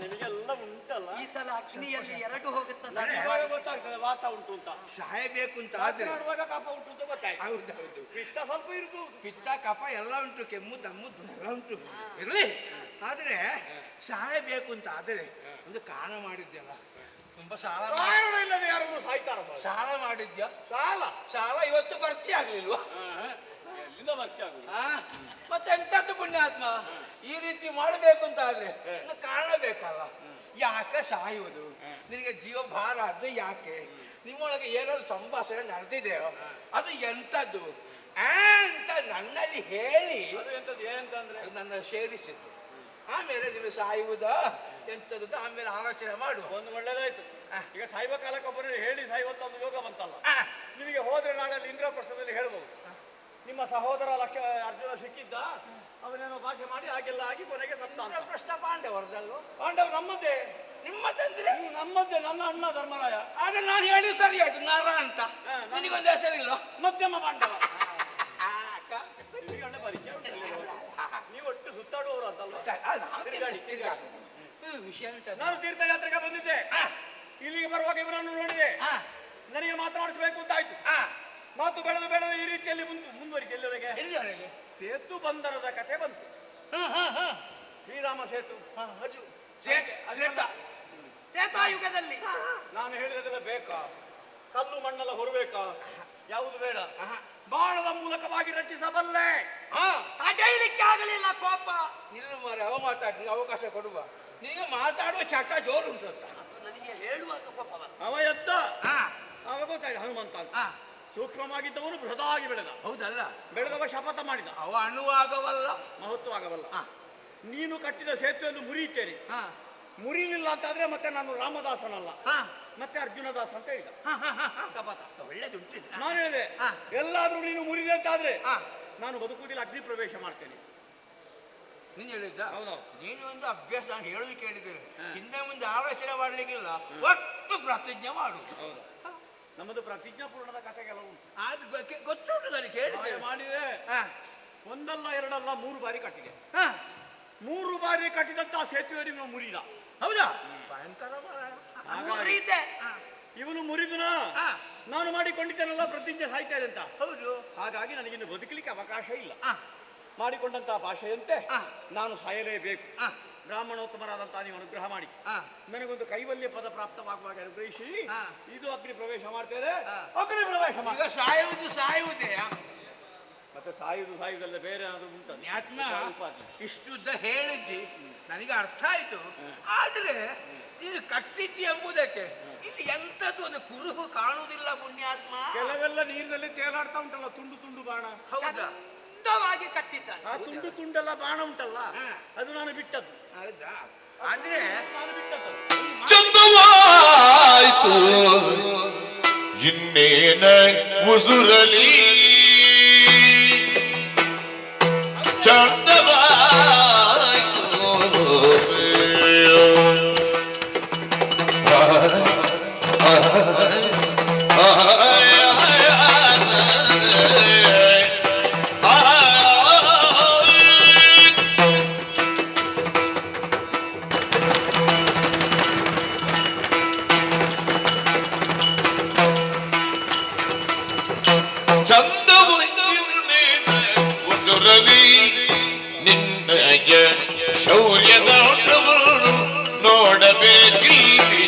ನಿಮಗೆಲ್ಲ ಉಂಟಲ್ಲ. ಈ ಸಲ ಅಗ್ನಿಯಲ್ಲಿ ಎರಡು ಹೋಗುತ್ತದೆ. ಗೊತ್ತಾಗ್ತದೆ ವಾತ ಉಂಟು ಅಂತ. ಸಾಯಬೇಕು ಅಂತ ಆದ್ರೆ ಮಾತನಾಡುವಾಗ ಕಫ ಉಂಟು ಅಂತ ಗೊತ್ತಾಯ್ತು. ಹೌದೌದು, ಪಿತ್ತ ಸ್ವಲ್ಪ ಇರ್ಬೋದು. ಪಿತ್ತ ಕಫ ಎಲ್ಲ ಉಂಟು, ಕೆಮ್ಮು ದಮ್ಮು ಎಲ್ಲ ಉಂಟು ಇರ್ಲಿ. ಆದ್ರೆ ಸಾಯಬೇಕು ಅಂತ ಆದ್ರೆ ಒಂದು ಕಾರಣ ಮಾಡಿದ್ಯಲ್ಲ, ತುಂಬಾ ಸಾಲ ಕಾರಣ ಇಲ್ಲದೆ ಯಾರನ್ನು ಸಾಯ್ತಾರ? ಸಾಲ ಮಾಡಿದ್ಯಾ? ಸಾಲ ಇವತ್ತು ಭರ್ತಿ ಆಗ್ಲಿಲ್ವಾ? ಎಲ್ಲಿಂದ ಭರ್ತಿ ಆಗುದು? ಮತ್ತೆ ಎಂತದ್ದು ಪುಣ್ಯಾತ್ಮ, ಈ ರೀತಿ ಮಾಡಬೇಕು ಅಂತ ಆದ್ರೆ ಒಂದು ಕಾರಣ ಬೇಕಲ್ಲ. ಯಾಕೆ ಸಾಯುವುದು? ನಿನಗೆ ಜೀವ ಭಾರ ಆದ್ರೆ ಯಾಕೆ? ನಿಮ್ಮೊಳಗೆ ಏನಾದ್ರು ಸಂಭಾಷಣೆ ನಡೆದಿದೆಯೋ ಅದು ಎಂತದ್ದು ಅಂತ ನನ್ನಲ್ಲಿ ಹೇಳಿ ಅದು ಎಂತದ್ದು ಏನಂತಂದ್ರೆ ನನ್ನ ಸೇರಿಸಿದ್ದು. ಆಮೇಲೆ ನೀನು ಸಾಯುವುದ ಎಂತದ್ದು ಆಮೇಲೆ ಆಲೋಚನೆ ಮಾಡುವ. ಒಂದು ಒಳ್ಳೇದಾಯ್ತು. ಈಗ ಸಾಯುವ ಕಾಲಕ್ಕೊಬ್ಬರೇ ಹೇಳಿ ಸಾಯುವಂತ ಒಂದು ಯೋಗ ಬಂತಲ್ಲ. ನಿಮಗೆ ಹೋದ್ರೆ ನಾಳೆ ಇಂದ್ರಪ್ರಸ್ಥದಲ್ಲಿ ಹೇಳ್ಬೋದು, ನಿಮ್ಮ ಸಹೋದರ ಅರ್ಜುನ ಸಿಕ್ಕಿದ್ದ, ಅವನೇನೋ ಭಾಷೆ ಮಾಡಿ ಹಾಗೆಲ್ಲ ಆಗಿ ಕೊನೆಗೆ ಸತ್ತ. ಪ್ರಶ್ನ ಪಾಂಡವರದಲ್ವ? ಪಾಂಡವ ನಮ್ಮದೇ. ನಿಮ್ಮದಂದ್ರೆ ನಮ್ಮದೇ, ನನ್ನ ಅಣ್ಣ ಧರ್ಮರಾಯ. ಆಗ ನಾನು ಹೇಳಿ ಸರಿ ಆಯ್ತು, ನರ ಅಂತ. ನಿನಗೊಂದು ಹೆಸರಿಲ್ಲ? ಮಧ್ಯಮ ಪಾಂಡವ. ಪರಿಚಯ ನೀವು ಒಟ್ಟು ಸುತ್ತಾಡುವವರು ಅಂತಲ್ಲ. ವಿಷಯ ನಾನು ತೀರ್ಥಯಾತ್ರೆಗೆ ಬಂದಿದ್ದೆ. ಇಲ್ಲಿಗೆ ಬರುವಾಗ ಇವರನ್ನು ನೋಡಿದೆ. ನನಗೆ ಮಾತನಾಡಿಸಬೇಕು ಅಂತಾಯ್ತು. ಮಾತು ಬೆಳೆದು ಬೆಳೆದು ಈ ರೀತಿಯಲ್ಲಿ ಮುಂದುವರಿಕೆ ಎಲ್ಲಿವರೆಗೆ ಸೇತು ಬಂದರದ ಕಥೆ ಬಂತು. ಶ್ರೀರಾಮ ಸೇತು ತ್ರೇತಾಯುಗದಲ್ಲಿ ನಾನು ಹೇಳಿದೆಲ್ಲ ಬೇಕಾ? ಕಲ್ಲು ಮಣ್ಣೆಲ್ಲ ಹೊರಬೇಕಾ? ಯಾವುದು ಬೇಡ. ಬಾಣದ ಮೂಲಕವಾಗಿ ರಚಿಸಬಲ್ಲೆ. ಅಡೈಲಿಕ್ಕೆ ಆಗಲಿಲ್ಲ ಕೋಪ. ನಿನ್ನ ಮಾರೆ ಅವ ಮಾತಾಡಿ ಅವಕಾಶ ಕೊಡುವ. ನೀನು ಮಾತಾಡುವ ಚಟ ಜೋರು ಉಂಟು ಅಂತ ನನಗೆ ಹೇಳುವಾಗ ಕೋಪ. ಅವ ಎದ್ದ, ಅವ ಗೊತ್ತಾಯ್ತು ಹನುಮಂತ ಅಂತ. ಸೂಕ್ಷ್ಮವಾಗಿದ್ದವನು ಬೃಹದಾಗಿ ಬೆಳೆದ. ಹೌದಲ್ಲ? ಬೆಳೆದವ ಶಪಥ ಮಾಡಿದ. ಅವ ಅಣುವಾಗವಲ್ಲ, ಮಹತ್ವವಾಗವಲ್ಲ. ನೀನು ಕಟ್ಟಿದ ಸೇತುವೆಯನ್ನು ಮುರಿಯುತ್ತೇನೆ. ಹಾ ಮುರಿಲಿಲ್ಲ ಅಂತಾದ್ರೆ ಮತ್ತೆ ನಾನು ರಾಮದಾಸನಲ್ಲ, ಹಾ ಮತ್ತೆ ಅರ್ಜುನದಾಸ್ ಅಂತ ಹೇಳಿದ. ಒಳ್ಳೆದುಂಟು ಇದು. ನಾನು ಹೇಳಿದೆ ಹಾ. ಎಲ್ಲಾದ್ರೂ ನೀನು ಮುರಿದೆ ಅಂತಾದ್ರೆ ಹಾ ನಾನು ಬದುಕುವುದಿಲ್ಲ, ಅಗ್ನಿ ಪ್ರವೇಶ ಮಾಡ್ತೇನೆ. ನೀನು ಹೇಳಿದ್ದ ಹೌದೌದು. ನೀನು ಒಂದು ಅಭ್ಯಾಸ ನಾನು ಹೇಳುದು ಕೇಳಿದ್ದೇನೆ. ಹಿಂದೆ ಮುಂದೆ ಆಲೋಚನೆ ಮಾಡ್ಲಿಕ್ಕಿಲ್ಲ, ಒಟ್ಟು ಪ್ರತಿಜ್ಞೆ ಮಾಡುದು. ಹೌದು, ನಮ್ಮದು ಪ್ರತಿಜ್ಞಾ ಪೂರ್ಣದ ಕಥೆ ಕೆಲವು ಉಂಟು. ಅದು ಗೊತ್ತುಂಟು ನನಗೆ ಕೇಳಿದೆ. ಮಾಡಿದೆ ಹಾ ಒಂದಲ್ಲ ಎರಡಲ್ಲ 3 ಬಾರಿ ಕಟ್ಟಿದೆ. ಹಾ 3 ಬಾರಿ ಕಟ್ಟಿದಂತ ಸೇತುವೆ ನೀವು ಮುರಿದ. ಹೌದಾ? ಭಯಂಕರ ಮುರಿದೆ. ಇವನು ಮುರಿದನ ಹಾ ನಾನು ಮಾಡಿಕೊಂಡಿದ್ದೇನಲ್ಲ ಪ್ರತಿಜ್ಞೆ ಸಾಯ್ತೇನೆ ಅಂತ. ಹೌದು. ಹಾಗಾಗಿ ನನಗಿನ್ನು ಬದುಕಲಿಕ್ಕೆ ಅವಕಾಶ ಇಲ್ಲ. ಹಾ ಮಾಡಿಕೊಂಡಂತಹ ಭಾಷೆಯಂತೆ ಹಾ. ನಾನು ಸಾಯಲೇಬೇಕು. ಹಾ ಬ್ರಾಹ್ಮಣೋತ್ತಮರಾದಂತಹ ನೀವು ಅನುಗ್ರಹ ಮಾಡಿ ಹಾ ನನಗೊಂದು ಕೈವಲ್ಯ ಪದ ಪ್ರಾಪ್ತವಾಗುವಾಗ ಅನುಗ್ರಹಿಸಿ ಹಾ. ಇದು ಅಗ್ನಿ ಪ್ರವೇಶ ಮಾಡ್ತೇನೆ. ಹಾ. ಅಗ್ನಿ ಪ್ರವೇಶ ಈಗ ಮಾಡಿ ಸಾಯುವುದೇ ಮತ್ತೆ ಸಾಯುವುದಲ್ಲ ಬೇರೆ ಏನಾದ್ರು ಉಂಟು. ಆತ್ಮ ಇಷ್ಟುದ್ದ ಹೇಳಿದ್ದಿ ನನಗೆ ಅರ್ಥ ಆಯ್ತು. ಆದ್ರೆ ನೀನು ಕಟ್ಟಿದ್ದಿ ಎಂಬುದಕ್ಕೆ ಇಲ್ಲಿ ಎಂತದ್ದು ಒಂದು ಕುರುಹು ಕಾಣುವುದಿಲ್ಲ ಪುಣ್ಯಾತ್ಮ. ಕೆಲವೆಲ್ಲ ನೀರಿನಲ್ಲಿ ತೇಲಾಡ್ತಾ ಉಂಟಲ್ಲ, ತುಂಡು ತುಂಡು ಬಾಣ. ಹೌದಾ? ಚಂದವಾಗಿ ಕಟ್ಟಿದ್ದಾನೆ. ಆ ತುಂಡು ತುಂಡಲ್ಲ ಬಾಣ ಉಂಟಲ್ಲ, ಅದು ನಾನು ಬಿಟ್ಟದ್ದು. ಹೌದಾ? ಆದ್ರೆ ನಾನು ಬಿಟ್ಟದ್ದು. ಚಂದವಾಯ್ತು ಇನ್ನೇನ ಉಸುರಲಿ ಚಂದವಾಯ್ತು ಚಂದವು ಉಸುರಲಿ ನಿನ್ನಯ ಶೌರ್ಯದ ನೋಡಬೇಕಿಲ್ಲಿ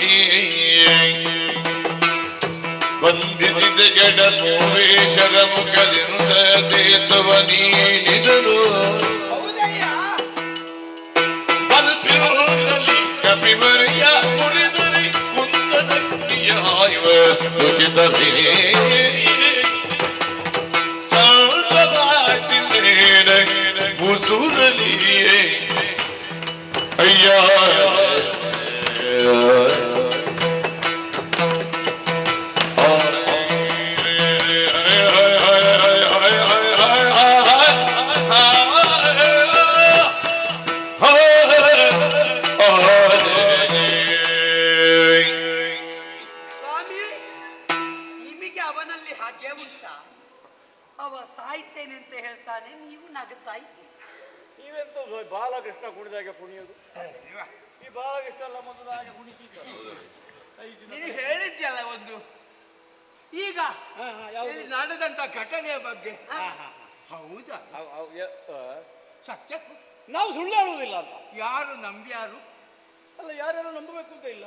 ಬಂಧಿಸಿದ ಗಡ ಮೋರೇಶರ ಮುಖದಿಂದ ಸೇತುವ ನೀಡಿದರು. ಬಲ್ಪಿರುವುದಲ್ಲಿ ಕಪಿವರಿಯ ಮುರಿದರೆ ಕುಂದದ ಆಯುವ ತುಚಿತವೇ ಮುಸುರಲಿಯೇ ಅಯ್ಯ ಸ್ವಾಮಿ, ನಿಮಗೆ ಅವನಲ್ಲಿ ಹಾಗೆ ಉಂಟಾ? ಅವ ಸಾಯ್ತೇನೆ ಅಂತ ಹೇಳ್ತಾನೆ, ನೀವು ನಗುತ್ತಾ ಇದ್ದೀರಿ. ನೀವೆಂತ ಬಾಲಕೃಷ್ಣ ಕುಣಿದಾಗೆ ಕುಣಿಯೋದು? ಈ ಬಾಲಕೃಷ್ಣ ಎಲ್ಲ ಮೊದಲಾಗೆ ಕುಣಿತಿದ್ದ. ನೀನು ಹೇಳಿದ್ಯಲ್ಲ ಒಂದು ಈಗ ಇಲ್ಲಿ ನಡೆದಂತ ಘಟನೆಯ ಬಗ್ಗೆ. ಹೌದಾ? ಸತ್ಯ ನಾವು ಸುಳ್ಳು ಹೇಳುವುದಿಲ್ಲ ಅಂತ. ಯಾರು ನಂಬ್ಯಾರು? ಅಲ್ಲ, ಯಾರ್ಯಾರು ನಂಬಬೇಕು ಅಂತ ಇಲ್ಲ.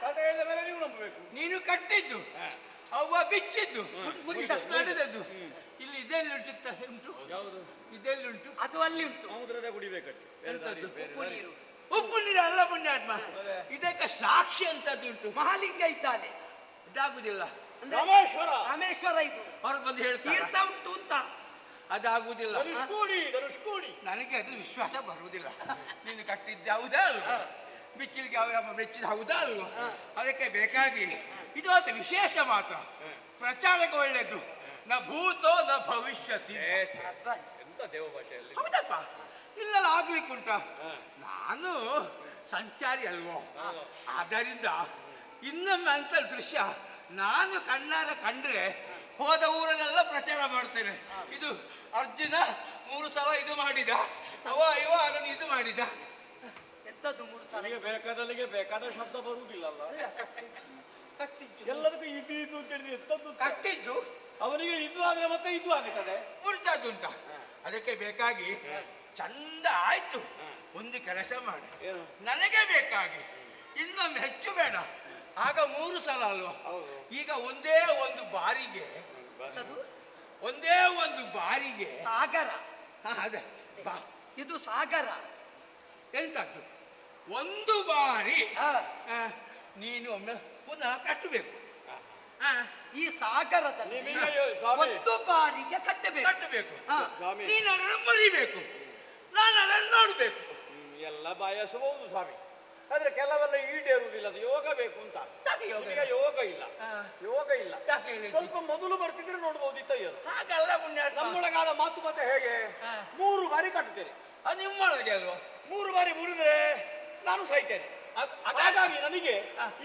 ಕಥೆ ಹೇಳಿದ ಮೇಲೆ ನೀವು ನಂಬಬೇಕು. ನೀನು ಕಟ್ಟಿದ್ದು, ಅವ್ವ ಬಿಚ್ಚಿದ್ದು, ನಡೆದದ್ದು ಇಲ್ಲಿ ಇದೆಲ್ಲಿ ಉಂಟು? ಯಾವುದು? ಇದೆಲ್ಲಿ ಉಂಟು? ಅದು ಅಲ್ಲಿ ಉಂಟು. ಸಮುದ್ರದ ಕುಡಿಬೇಕಟ್ಟು. ಎಂತದ್ದು? ಉಪ್ಪು ನೀರು. ಉಪ್ಪು ನೀರು ಅಲ್ಲ ಪುಣ್ಯಾತ್ಮ, ಇದಕ್ಕೆ ಸಾಕ್ಷಿ ಅಂತದ್ದುಂಟು. ಮಹಾಲಿಂಗ ಇದ್ದಾನೆ. ಇದಾಗುದಿಲ್ಲ. ಅಂದ್ರೆ ರಾಮೇಶ್ವರ. ರಾಮೇಶ್ವರ ಇದು ಹೊರಗೆ ಬಂದು ಹೇಳ್ತಾರೆ ತೀರ್ಥ ಉಂಟು ಅಂತ. ಅದಾಗುದಿಲ್ಲ. ಧನುಷ್ಕೋಡಿ. ನನಗೆ ಅದು ವಿಶ್ವಾಸ ಬರುವುದಿಲ್ಲ. ನೀನು ಕಟ್ಟಿದ್ದೆ ಹೌದಾ ಅಲ್ವಾ? ಬಿಚ್ಚಲಿಗೆ ಅವರಮ್ಮ ಬೆಚ್ಚಿದ ಹೌದಾ ಅಲ್ವಾ? ಅದಕ್ಕೆ ಬೇಕಾಗಿ ಇದು ಒಂದು ವಿಶೇಷ ಮಾತ್ರ, ಪ್ರಚಾರಕ್ಕೆ ಒಳ್ಳೆಯದು. ನ ಭೂತೋ ನ ಭವಿಷ್ಯತಿ. ಎಂತ ದೇವ ಭಾಷೆಯಲ್ಲಿ. ಹೌದಪ್ಪ, ಇಲ್ಲೆಲ್ಲ ಆಗ್ಲಿಕ್ಕುಂಟ. ನಾನು ಸಂಚಾರಿ ಅಲ್ವೋ, ಆದ್ದರಿಂದ ಇನ್ನೊಮ್ಮೆ ಅಂತ ದೃಶ್ಯ ನಾನು ಕಣ್ಣಾರ ಕಂಡ್ರೆ ಹೋದ ಊರನ್ನೆಲ್ಲ ಪ್ರಚಾರ ಮಾಡ್ತೇನೆ. ಇದು ಅರ್ಜುನ 3 ಸಲ ಇದು ಮಾಡಿದ, ಇವ ಅದನ್ನು ಇದು ಮಾಡಿದ. ಎಂತದ್ದು 3 ಸಲ? ನನಗೆ ಬೇಕಾದಲ್ಲಿಗೆ ಬೇಕಾದ ಶಬ್ದ ಬರುವುದಿಲ್ಲಲ್ಲ. ಕಟ್ಟಿದ್ದು ಎಲ್ಲದಕ್ಕೂ ಇದು ಇದು ಅಂತ ಹೇಳಿದ್ರೆ ಎಂತದ್ದು? ಕಟ್ಟಿದ್ದು ಅವನಿಗೆ ಇದು ಆದ್ರೆ ಮತ್ತೆ ಇದು ಆಗುತ್ತದೆ. ಉಂಟ. ಅದಕ್ಕೆ ಬೇಕಾಗಿ ಚಂದ ಆಯ್ತು. ಒಂದು ಕೆಲಸ ಮಾಡಿ, ನನಗೆ ಬೇಕಾಗಿ ಇನ್ನೊಮ್ಮೆ ಹೆಚ್ಚು ಬೇಡ. ಆಗ 3 ಸಲ ಅಲ್ವಾ? ಈಗ ಒಂದೇ ಒಂದು ಬಾರಿಗೆ ಸಾಗರ. ಅದೇ ಬಾ, ಇದು ಸಾಗರ. ಎಂತದ್ದು? ಒಂದು ಬಾರಿ ಹಾ. ನೀನು ಒಮ್ಮೆ ಪುನಃ ಕಟ್ಟಬೇಕು. ಈ ಸಾಗರದಲ್ಲಿ ಒಂದು ಬಾರಿಗೆ ಕಟ್ಟಬೇಕು. ನೀನು ಅದನ್ನು ಮರಿಬೇಕು, ನಾನು ಅದನ್ನು ನೋಡ್ಬೇಕು. ಬಯಸಬಹುದು ಸ್ವಾಮಿ, ಆದ್ರೆ ಕೆಲವೆಲ್ಲ ಈಡೇರುವುದಿಲ್ಲ. ಅದು ಯೋಗ ಬೇಕು ಅಂತ. ಈಗ ಯೋಗ ಇಲ್ಲ, ಯೋಗ ಇಲ್ಲ. ಸ್ವಲ್ಪ ಮೊದಲು ಬರ್ತಿದ್ರೆ ನೋಡ್ಬೋದಿತ್ತ ಏನು. ಹಾಗಲ್ಲ ಪುಣ್ಯಾತ್ಮ, ನಮ್ಮೊಳಗಾದ ಮಾತುಕತೆ ಹೇಗೆ? 3 ಬಾರಿ ಕಟ್ಟುತ್ತೇನೆ. ಅದು ನಿಮ್ಮೊಳಗೆ ಅಲ್ವಾ? 3 ಬಾರಿ ಮುರಿದ್ರೆ ನಾನು ಸಾಯ್ತೇನೆ. ಹಾಗಾಗಿ ನನಗೆ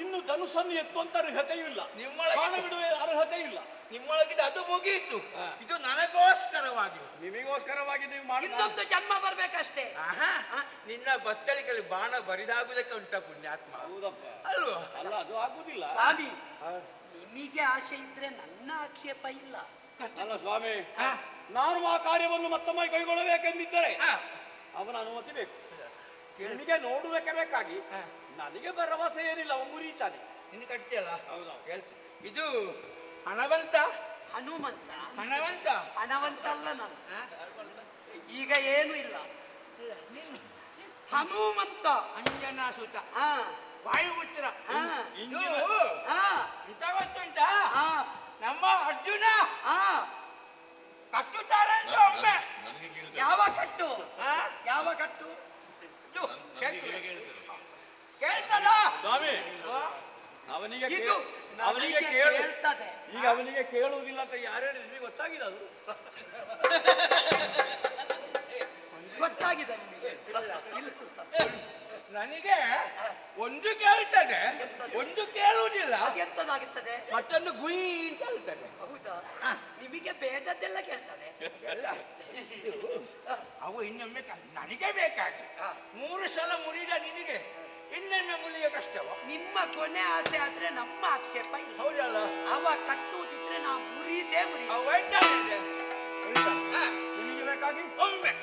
ಇನ್ನು ಧನುಸ್ಸನ್ನು ಎತ್ತುವಂತ ಅರ್ಹತೆಯೂ ಇಲ್ಲ, ಬಾಣ ಬಿಡುವ ಅರ್ಹತೆ ಇಲ್ಲ. ನಿಮ್ಮೊಳಗಿದ ಅದು ಮುಗಿಯಿತು. ಇದು ನನಗೋಸ್ಕರವಾಗಿ, ನಿಮಗೋಸ್ಕರವಾಗಿ ನೀವು ಮಾಡಿ. ಇನ್ನೊಂದು ಜನ್ಮ ಬರ್ಬೇಕಷ್ಟೇ. ನಿನ್ನ ಬತ್ತಳಿಕೆಯಲ್ಲಿ ಬಾಣ ಬರಿದಾಗುವುದಕ್ಕೆ ಉಂಟ ಪುಣ್ಯಾತ್ಮ. ಹೌದಪ್ಪ, ಅಲ್ವಾ? ಅಲ್ಲ ಅದು ಆಗುದಿಲ್ಲ ಸ್ವಾಮಿ, ನಿಮಗೆ ಆಶೆ ಇದ್ರೆ ನನ್ನ ಆಕ್ಷೇಪ ಇಲ್ಲ. ಅಲ್ಲ ಸ್ವಾಮಿ, ನಾನು ಆ ಕಾರ್ಯವನ್ನು ಮತ್ತೊಮ್ಮೆ ಕೈಗೊಳ್ಳಬೇಕೆಂದಿದ್ದರೆ ಅವನ ಅನುಮತಿ ಬೇಕು. ನಿಮಗೆ ನೋಡುವುದಕ್ಕೆ ಬೇಕಾಗಿ ನನಗೆ ಭರವಸೆ ಏನಿಲ್ಲ. ಅವನು ಮುರಿತಾನೆ. ನಿನ್ನ ಕಟ್ತಿಯಲ್ಲ? ಹೌದಾ? ಹೇಳ್ತೀನಿ. ಇದು ಹಣವಂತ ಹನುಮಂತ ಹಣವಂತ ಹಣವಂತ ಅಲ್ಲ ನಾನು. ಈಗ ಏನು ಇಲ್ಲ. ಹನುಮಂತ ಅಂಜನ ಸುತ ವಾಯುಪುತ್ರ. ಇದು ಇಂತ ಗೊತ್ತುಂಟ, ನಮ್ಮ ಅರ್ಜುನ ಕಟ್ಟುತ್ತಾರೆ ಅಂತ ಒಮ್ಮೆ. ಯಾವ ಕಟ್ಟು? ಯಾವ ಕಟ್ಟು? ಕೇಳ್ತದ ಸ್ವಾಮಿ, ಅವನಿಗೆ ಇದು ಅವನಿಗೆ ಕೇಳ್ತದೆ. ಈಗ ಅವನಿಗೆ ಕೇಳುವುದಿಲ್ಲ ಅಂತ ಯಾರು ಹೇಳಿದ್ರು? ನಿಮಗೆ ಗೊತ್ತಾಗಿದೆ ಅದು? ಗೊತ್ತಾಗಿದೆ ನಿಮಗೆ? ನನಗೆ ಒಂದು ಕೇಳ್ತದೆ, ಒಂದು ಕೇಳುವುದಿಲ್ಲ. ಅದೆಂತದಾಗುತ್ತದೆ? ಮತ್ತೊಂದು ಗುಯಿ ಕೇಳ್ತದೆ. ಹೌದಾ? ನಿಮಗೆ ಬೇಡದ್ದೆಲ್ಲ ಕೇಳ್ತದೆ. ಅವು ಇನ್ನೊಮ್ಮೆ ನನಗೆ ಬೇಕಾಗಿ 3 ಸಲ ಮುರಿದ ನಿನಗೆ ಇನ್ನೊಮ್ಮೆ ಮುರಿಯ ಕಷ್ಟವ. ನಿಮ್ಮ ಕೊನೆ ಆಸೆ ಆದ್ರೆ ನಮ್ಮ ಆಕ್ಷೇಪ ಇಲ್ಲ. ಹೌದಲ್ಲ? ಅವ ಕಟ್ಟುವುದಿದ್ರೆ ನಾವು ಮುರಿದೇ ಮುರಿ. ನಿಮಗೆ ಬೇಕಾಗಿ ಒಮ್ಮೆ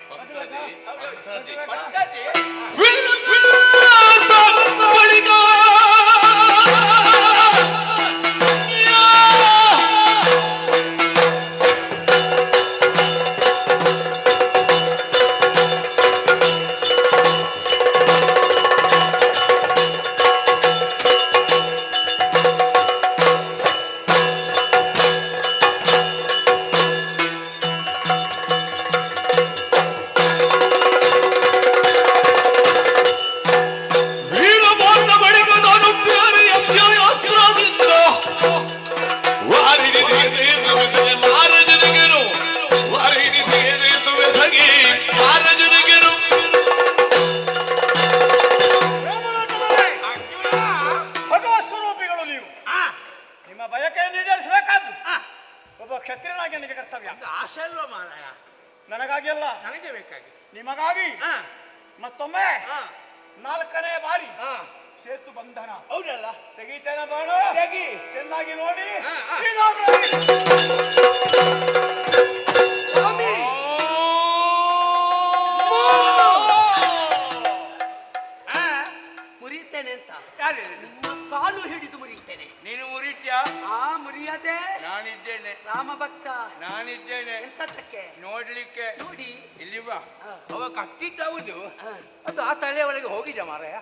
ನನಗಾಗಿ ಅಲ್ಲ, ನನಗೆ ಬೇಕಾಗಿ, ನಿಮಗಾಗಿ ಮತ್ತೊಮ್ಮೆ 4ನೇ ಬಾರಿ ಸೇತು ಬಂಧನ. ಹೌದಲ್ಲ? ತೆಗೀತೇನೆ ಬಾಣ. ತೆಗಿ, ಚೆನ್ನಾಗಿ ನೋಡಿ. ಮುರಿಯುತ್ತೇನೆ ಅಂತ ಯಾರು? ನಿಮ್ಮ ಕಾಲು ಹಿಡಿದು ಮುರಿಯುತ್ತೇನೆ. ನೀನು ಮುರಿತ್ಯಾ? ಮುರಿಯದೆ ನಾನಿದ್ದೇನೆ. ರಾಮ ಭಕ್ತ ನಾನಿದ್ದೇನೆ. ಎಂತಕ್ಕೆ? ನೋಡ್ಲಿಕ್ಕೆ. ನೋಡಿ ಇಲ್ಲಿ ಬಾ. ಅವ ಕಟ್ಟಿದ್ದವುದು ಅದು ಆ ತಲೆ ಒಳಗೆ ಹೋಗಿದೆ ಮಾರಾಯ.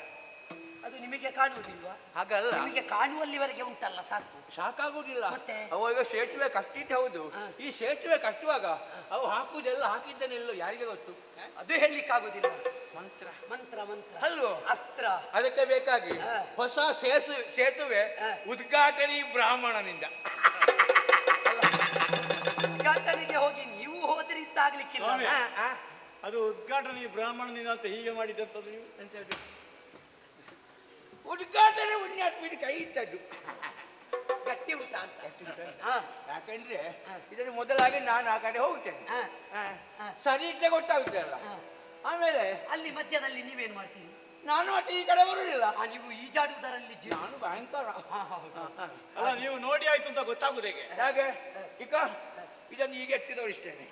ಅದು ನಿಮಗೆ ಕಾಣುವುದಿಲ್ವಾ? ಹಾಗಲ್ಲ, ನಿಮಗೆ ಕಾಣುವಲ್ಲಿವರೆಗೆ ಉಂಟಲ್ಲ, ಸಾಕು. ಸಾಕಾಗುವುದಿಲ್ಲ. ಮತ್ತೆ ಅವಾಗ ಸೇತುವೆ ಕಟ್ಟಿದ್ದು ಹೌದು. ಈ ಸೇತುವೆ ಕಟ್ಟುವಾಗ ಅವು ಹಾಕುವುದೆಲ್ಲ ಹಾಕಿದ್ದನೆಲ್ಲೋ ಯಾರಿಗೆ ಗೊತ್ತು? ಅದು ಹೇಳಲಿಕ್ಕಾಗುದಿಲ್ಲ. ಮಂತ್ರ ಮಂತ್ರ ಮಂತ್ರ ಅಲ್ವೋ? ಅಸ್ತ್ರ. ಅದಕ್ಕೆ ಬೇಕಾಗಿ ಹೊಸ ಸೇತುವೆ ಉದ್ಘಾಟನೆ ಬ್ರಾಹ್ಮಣನಿಂದ. ಉದ್ಘಾಟನೆಗೆ ಹೋಗಿ ನೀವು ಹೋದ್ರಿ ಇದ್ದಾಗ್ಲಿಕ್ಕಿಲ್ಲ. ಅದು ಉದ್ಘಾಟನೆ ಬ್ರಾಹ್ಮಣನಿಂದ ಅಂತ ಹೀಗೆ ಮಾಡಿದಂಥದ್ದು ನೀವು ಅಂತ ಹೇಳಿ. ಉದ್ಘಾಟನೆ ಉಣ್ಯಾತ್ಮೀಡಿ ಕೈ ಇಟ್ಟದ್ದು ಗಟ್ಟಿ ಉಂಟಾ ಅಂತ. ಯಾಕಂದ್ರೆ ಇದನ್ನು ಮೊದಲಾಗಿ ನಾನು ಆ ಕಡೆ ಹೋಗ್ತೇನೆ, ಸರಿ ಇಟ್ಲೆ ಗೊತ್ತಾಗುತ್ತೆ ಅಲ್ಲ. ಆಮೇಲೆ ಅಲ್ಲಿ ಮಧ್ಯದಲ್ಲಿ ನೀವೇನ್ ಮಾಡ್ತೀರಿ? ನಾನು ಮತ್ತೆ ಈ ಕಡೆ ಬರುವುದಿಲ್ಲ. ನೀವು ಈಜಾಡುವುದರಲ್ಲಿ ನಾನು ಭಯಂಕರ. ಅಲ್ಲ, ನೀವು ನೋಡಿ ಆಯ್ತು ಅಂತ ಗೊತ್ತಾಗುದು ಹೇಗೆ? ಹಾಗೆ ಈಗ ಇದನ್ನು ಹೀಗೆ ಎತ್ತಿ ತೋರಿಸ್ತೇನೆ.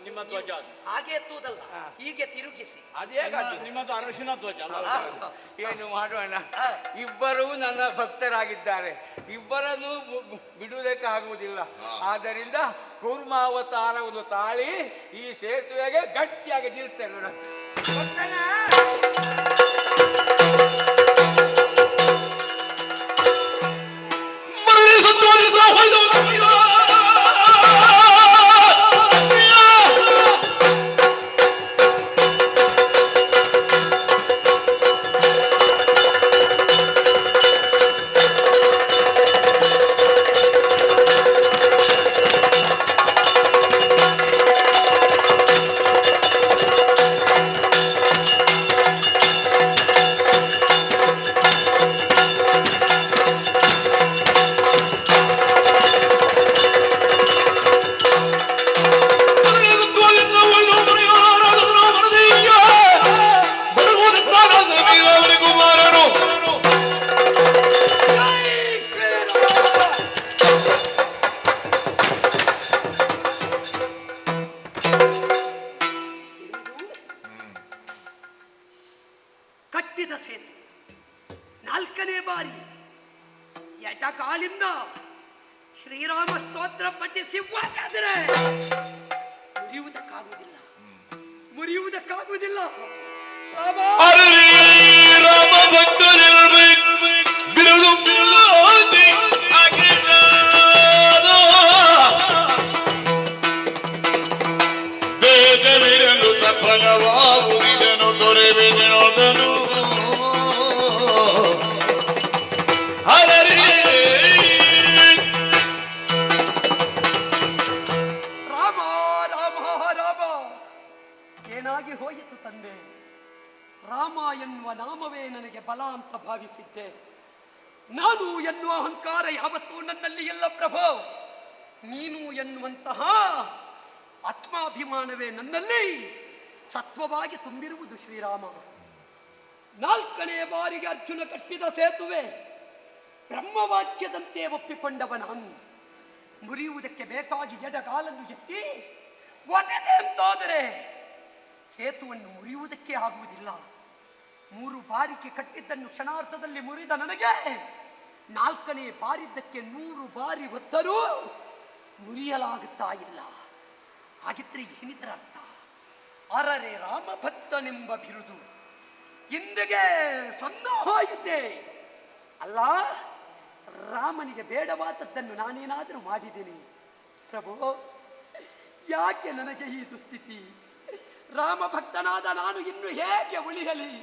ನಿಮ್ಮ ಧ್ವಜ ಅದು. ಹಾಗೆ ಎತ್ತುವುದಲ್ಲ, ಹೀಗೆ ತಿರುಗಿಸಿ. ಅದೇ ನಿಮ್ಮದು ಅರಶಿನ ಧ್ವಜ ಅಲ್ಲ? ಏನು ಮಾಡೋಣ, ಇಬ್ಬರೂ ನನ್ನ ಭಕ್ತರಾಗಿದ್ದಾರೆ, ಇಬ್ಬರನ್ನು ಬಿಡುವುದಕ್ಕೆ ಆಗುವುದಿಲ್ಲ. ಆದ್ದರಿಂದ ಕೂರ್ಮಾವತಾರವನ್ನು ತಾಳಿ ಈ ಸೇತುವೆಗೆ ಗಟ್ಟಿಯಾಗಿ ನಿಲ್ತೇನೆ. ಕಟ್ಟಿದ ಸೇತು 4ನೇ ಬಾರಿ ಎಡಗಾಲಿಂದ ಶ್ರೀರಾಮ ಸ್ತೋತ್ರ ಪಠಿಸಿ ಹೋದರೆ ಮುರಿಯುವುದಕ್ಕಾಗುವುದಿಲ್ಲ. ಅರರೇ ರಾಮ ಭಕ್ತರಿರಬೇಕು ಬಿರುದು ಬಿರುದಿ ಆಗಿದ್ದಾನೋ. ಬೇಗವಿರಲು ಸಫಲವಾಗುವುದನ್ನು ದೊರೆವಿನೋದನು. ಅರರೇ ರಾಮ ರಾಮ ರಾಮ ಏನಾಗಿ ಹೋಯಿತು ತಂದೆ? ರಾಮ ಎನ್ನುವ ನಾಮವೇ ನನಗೆ ಬಲ ಅಂತ ಭಾವಿಸಿದ್ದೆ. ನಾನು ಎನ್ನುವ ಅಹಂಕಾರ ಯಾವತ್ತೂ ನನ್ನಲ್ಲಿ ಇಲ್ಲ ಪ್ರಭು. ನೀನು ಎನ್ನುವಂತಹ ಆತ್ಮಾಭಿಮಾನವೇ ನನ್ನಲ್ಲಿ ಸತ್ವವಾಗಿ ತುಂಬಿರುವುದು ಶ್ರೀರಾಮ. 4ನೇ ಬಾರಿಗೆ ಅರ್ಜುನ ಕಟ್ಟಿದ ಸೇತುವೆ ಬ್ರಹ್ಮವಾಕ್ಯದಂತೆ ಒಪ್ಪಿಕೊಂಡವ ನಾನು. ಮುರಿಯುವುದಕ್ಕೆ ಬೇಕಾಗಿ ಎಡಗಾಲನ್ನು ಎತ್ತಿ ಒಡೆದೆ ಅಂತಾದರೆ ಸೇತುವನ್ನು ಮುರಿಯುವುದಕ್ಕೆ ಆಗುವುದಿಲ್ಲ. 3 ಬಾರಿಗೆ ಕಟ್ಟಿದ್ದನ್ನು ಕ್ಷಣಾರ್ಥದಲ್ಲಿ ಮುರಿದ ನನಗೆ 4ನೇ ಬಾರಿದ್ದಕ್ಕೆ 100 ಬಾರಿ ಒತ್ತರೂ ಮುರಿಯಲಾಗುತ್ತಾ ಇಲ್ಲ. ಹಾಗಿದ್ರೆ ಏನಿದರ ಅರ್ಥ? ಅರರೆ ರಾಮ ಭಕ್ತನೆಂಬ ಬಿರುದು ಇಂದಿಗೆ ಸಂದೋಹಾಯಿದ್ದೆ ಅಲ್ಲ. ರಾಮನಿಗೆ ಬೇಡವಾದದ್ದನ್ನು ನಾನೇನಾದರೂ ಮಾಡಿದ್ದೇನೆ ಪ್ರಭು? ಯಾಕೆ ನನಗೆ ಈ ದುಸ್ಥಿತಿ? ರಾಮ ಭಕ್ತನಾದ ನಾನು ಇನ್ನು ಹೇಗೆ ಉಳಿಯಲಿ?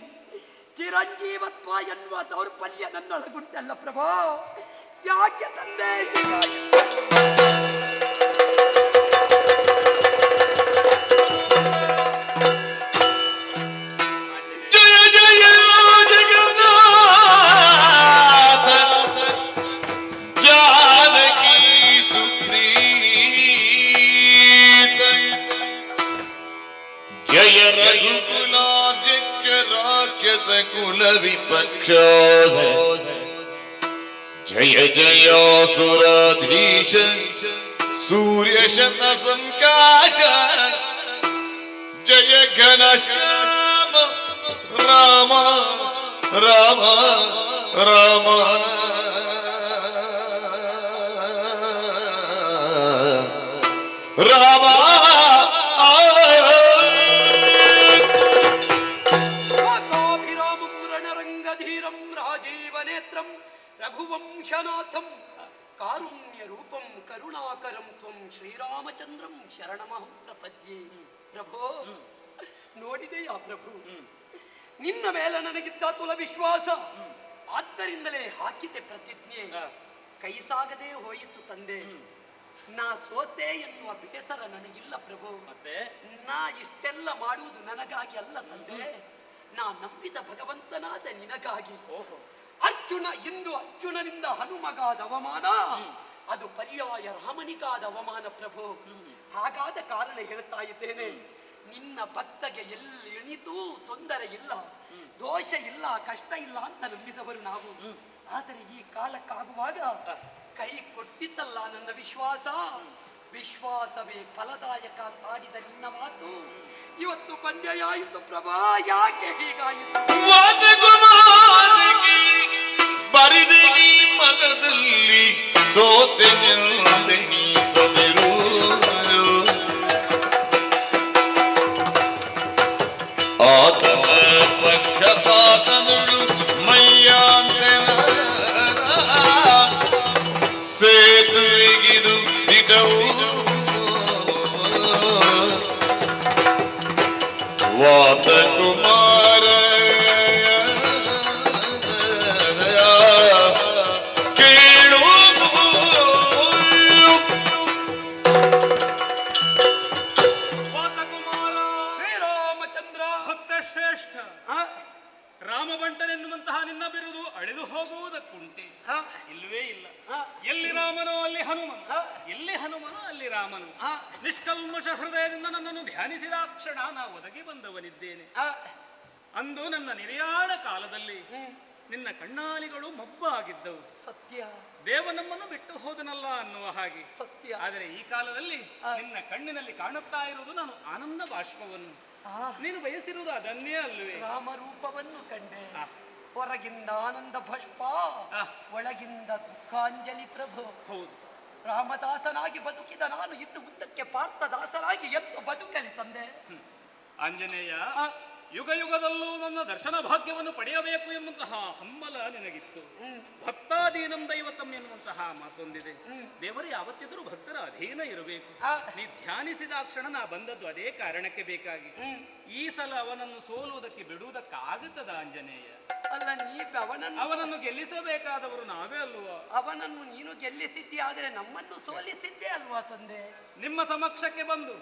ಚಿರಂಜೀವತ್ವ ಎನ್ನುವ ದೌರ್ಬಲ್ಯ ನನ್ನೊಳಗುಂಟಲ್ಲ ಪ್ರಭು. ಯಾಕೆ ತಂದೆ ಕುಲ ವಿಪಕ್ಷ ಜಯ ಜಯ ಸುರಾಧೀಶ ಸೂರ್ಯ ಶತ ಸಂಕಾಶ ಜಯ ಘನ ಶ್ಯಾಮ ರಾಮ ರಾಮ ರಾಮ ರಾಮ ರಘುವಂಶನಾಥಂ ಕಾರುಣ್ಯ ರೂಪಂ ಕರುಣಾಕರಂ ತ್ವಂ ಶ್ರೀರಾಮಚಂದ್ರಂ ಶರಣಮಹಂ ಪ್ರಪದ್ಯೆ. ಪ್ರಭು ನೋಡಿದೆಯಾ ಪ್ರಭು, ನಿನ್ನ ಮೇಲೆ ನನಗಿದ್ದ ತುಲ ವಿಶ್ವಾಸ, ಆದ್ದರಿಂದಲೇ ಹಾಕಿದ್ದೆ ಪ್ರತಿಜ್ಞೆ. ಕೈ ಸಾಗದೆ ಹೋಯಿತು ತಂದೆ. ನಾ ಸೋತೆ ಎನ್ನುವ ಬೇಸರ ನನಗಿಲ್ಲ ಪ್ರಭು. ನಾ ಇಷ್ಟೆಲ್ಲ ಮಾಡುವುದು ನನಗಾಗಿ ಅಲ್ಲ ತಂದೆ, ನಾ ನಂಬಿದ ಭಗವಂತನಾದ ನಿನಗಾಗಿ. ಅರ್ಜುನ ಇಂದು ಅರ್ಜುನನಿಂದ ಹನುಮಗಾದ ಅವಮಾನ, ಅದು ಪರ್ಯಾಯ ರಾಮನಿಗಾದ ಅವಮಾನ ಪ್ರಭು. ಹಾಗಾದ ಕಾರಣ ಹೇಳ್ತಾ ಇದ್ದೇನೆ, ನಿನ್ನ ಭಕ್ತಗೆ ಎಲ್ಲಿ ಎಣಿತೂ ತೊಂದರೆ ಇಲ್ಲ, ದೋಷ ಇಲ್ಲ, ಕಷ್ಟ ಇಲ್ಲ ಅಂತ ನಂಬಿದವರು ನಾವು. ಆದರೆ ಈ ಕಾಲಕ್ಕಾಗುವಾಗ ಕೈ ಕೊಟ್ಟಿತ್ತಲ್ಲ ನನ್ನ ವಿಶ್ವಾಸ. ವಿಶ್ವಾಸವೇ ಫಲದಾಯಕ ಅಂತ ಆಡಿದ ನಿನ್ನ ಮಾತು ಇವತ್ತು ಬಂದೆಯಾಯಿತು ಪ್ರಭಾ. ಯಾಕೆ ಹೀಗಾಯಿತು? ಬರಿದೆ ನೀ ಮನದಲ್ಲಿ ಸೋತೆ ಸದಿರು ಆತನ ಪಕ್ಷಪಾತಗಳು ಮೈಯಾಂತೆನ ಸೇತುವೆಗಿದು ದಿಟವು ವಾತ ಕುಮಾರ ರಾಮಭಂಟನೆನ್ನುವಂತಹ ನಿನ್ನ ಬಿರುದು ಅಳಿದು ಹೋಗುವುದಕ್ಕುಂಟೆ? ಇಲ್ಲವೇ ಇಲ್ಲ. ಎಲ್ಲಿ ರಾಮನೋ ಅಲ್ಲಿ ಹನುಮನು, ಎಲ್ಲಿ ಹನುಮನು ಅಲ್ಲಿ ರಾಮನು. ನಿಷ್ಕಲ್ಮಶ ಹೃದಯದಿಂದ ನನ್ನನ್ನು ಧ್ಯಾನಿಸಿದ ಕ್ಷಣ ನಾ ಒದಗಿ ಬಂದವನಿದ್ದೇನೆ. ಅಂದು ನನ್ನ ನಿರ್ಯಾಣ ಕಾಲದಲ್ಲಿ ನಿನ್ನ ಕಣ್ಣಾಲಿಗಳು ಮಬ್ಬಾಗಿದ್ದವು. ಸತ್ಯ. ದೇವ ನಮ್ಮನ್ನು ಬಿಟ್ಟು ಹೋದನಲ್ಲ ಅನ್ನುವ ಹಾಗೆ. ಸತ್ಯ. ಆದರೆ ಈ ಕಾಲದಲ್ಲಿ ನಿನ್ನ ಕಣ್ಣಿನಲ್ಲಿ ಕಾಣುತ್ತಾ ಇರುವುದು ನಾನು ಆನಂದ ಬಾಷ್ಪವನ್ನು. ನೀನು ಬಯಸಿರುವುದು ಅದನ್ನೇ ಅಲ್ವೇ? ರಾಮರೂಪವನ್ನು ಕಂಡೆ, ಹೊರಗಿಂದ ಆನಂದ ಭಷ್ಪ, ಒಳಗಿಂದ ದುಃಖಾಂಜಲಿ ಪ್ರಭು. ಹೌದು, ರಾಮದಾಸನಾಗಿ ಬದುಕಿದ ನಾನು ಇನ್ನು ಮುಂದಕ್ಕೆ ಪಾರ್ಥದಾಸನಾಗಿ ಎಂದು ಬದುಕಲಿ ತಂದೆ. ಆಂಜನೇಯ, ಯುಗ ಯುಗದಲ್ಲೂ ನನ್ನ ದರ್ಶನ ಭಾಗ್ಯವನ್ನು ಪಡೆಯಬೇಕು ಎನ್ನುವಂತಹ ಹಮ್ಮಲ ನಿನಗಿತ್ತು. ಭಕ್ತಾಧೀನಂ ದೈವತಂ ಎನ್ನುವಂತಹ ಮಾತೊಂದಿದೆ. ದೇವರು ಯಾವತ್ತಿದ್ರೂ ಭಕ್ತರ ಅಧೀನ ಇರಬೇಕು. ನೀ ಧ್ಯಾನಿಸಿದ ಕ್ಷಣ ನಾ ಬಂದದ್ದು ಅದೇ ಕಾರಣಕ್ಕೆ ಬೇಕಾಗಿ. ಈ ಸಲ ಅವನನ್ನು ಸೋಲುವುದಕ್ಕೆ ಬಿಡುವುದಕ್ಕಾಗುತ್ತದ ಆಂಜನೇಯ? ಅಲ್ಲ, ಅವನನ್ನು ಗೆಲ್ಲಿಸಬೇಕಾದವರು ನಾವೇ ಅಲ್ವಾ? ಅವನನ್ನು ನೀನು ಗೆಲ್ಲಿಸಿದ್ದೆ, ಆದ್ರೆ ನಮ್ಮನ್ನು ಸೋಲಿಸಿದ್ದೆ ಅಲ್ವಾ ತಂದೆ? ನಿಮ್ಮ ಸಮಕ್ಷಕ್ಕೆ ಬಂದು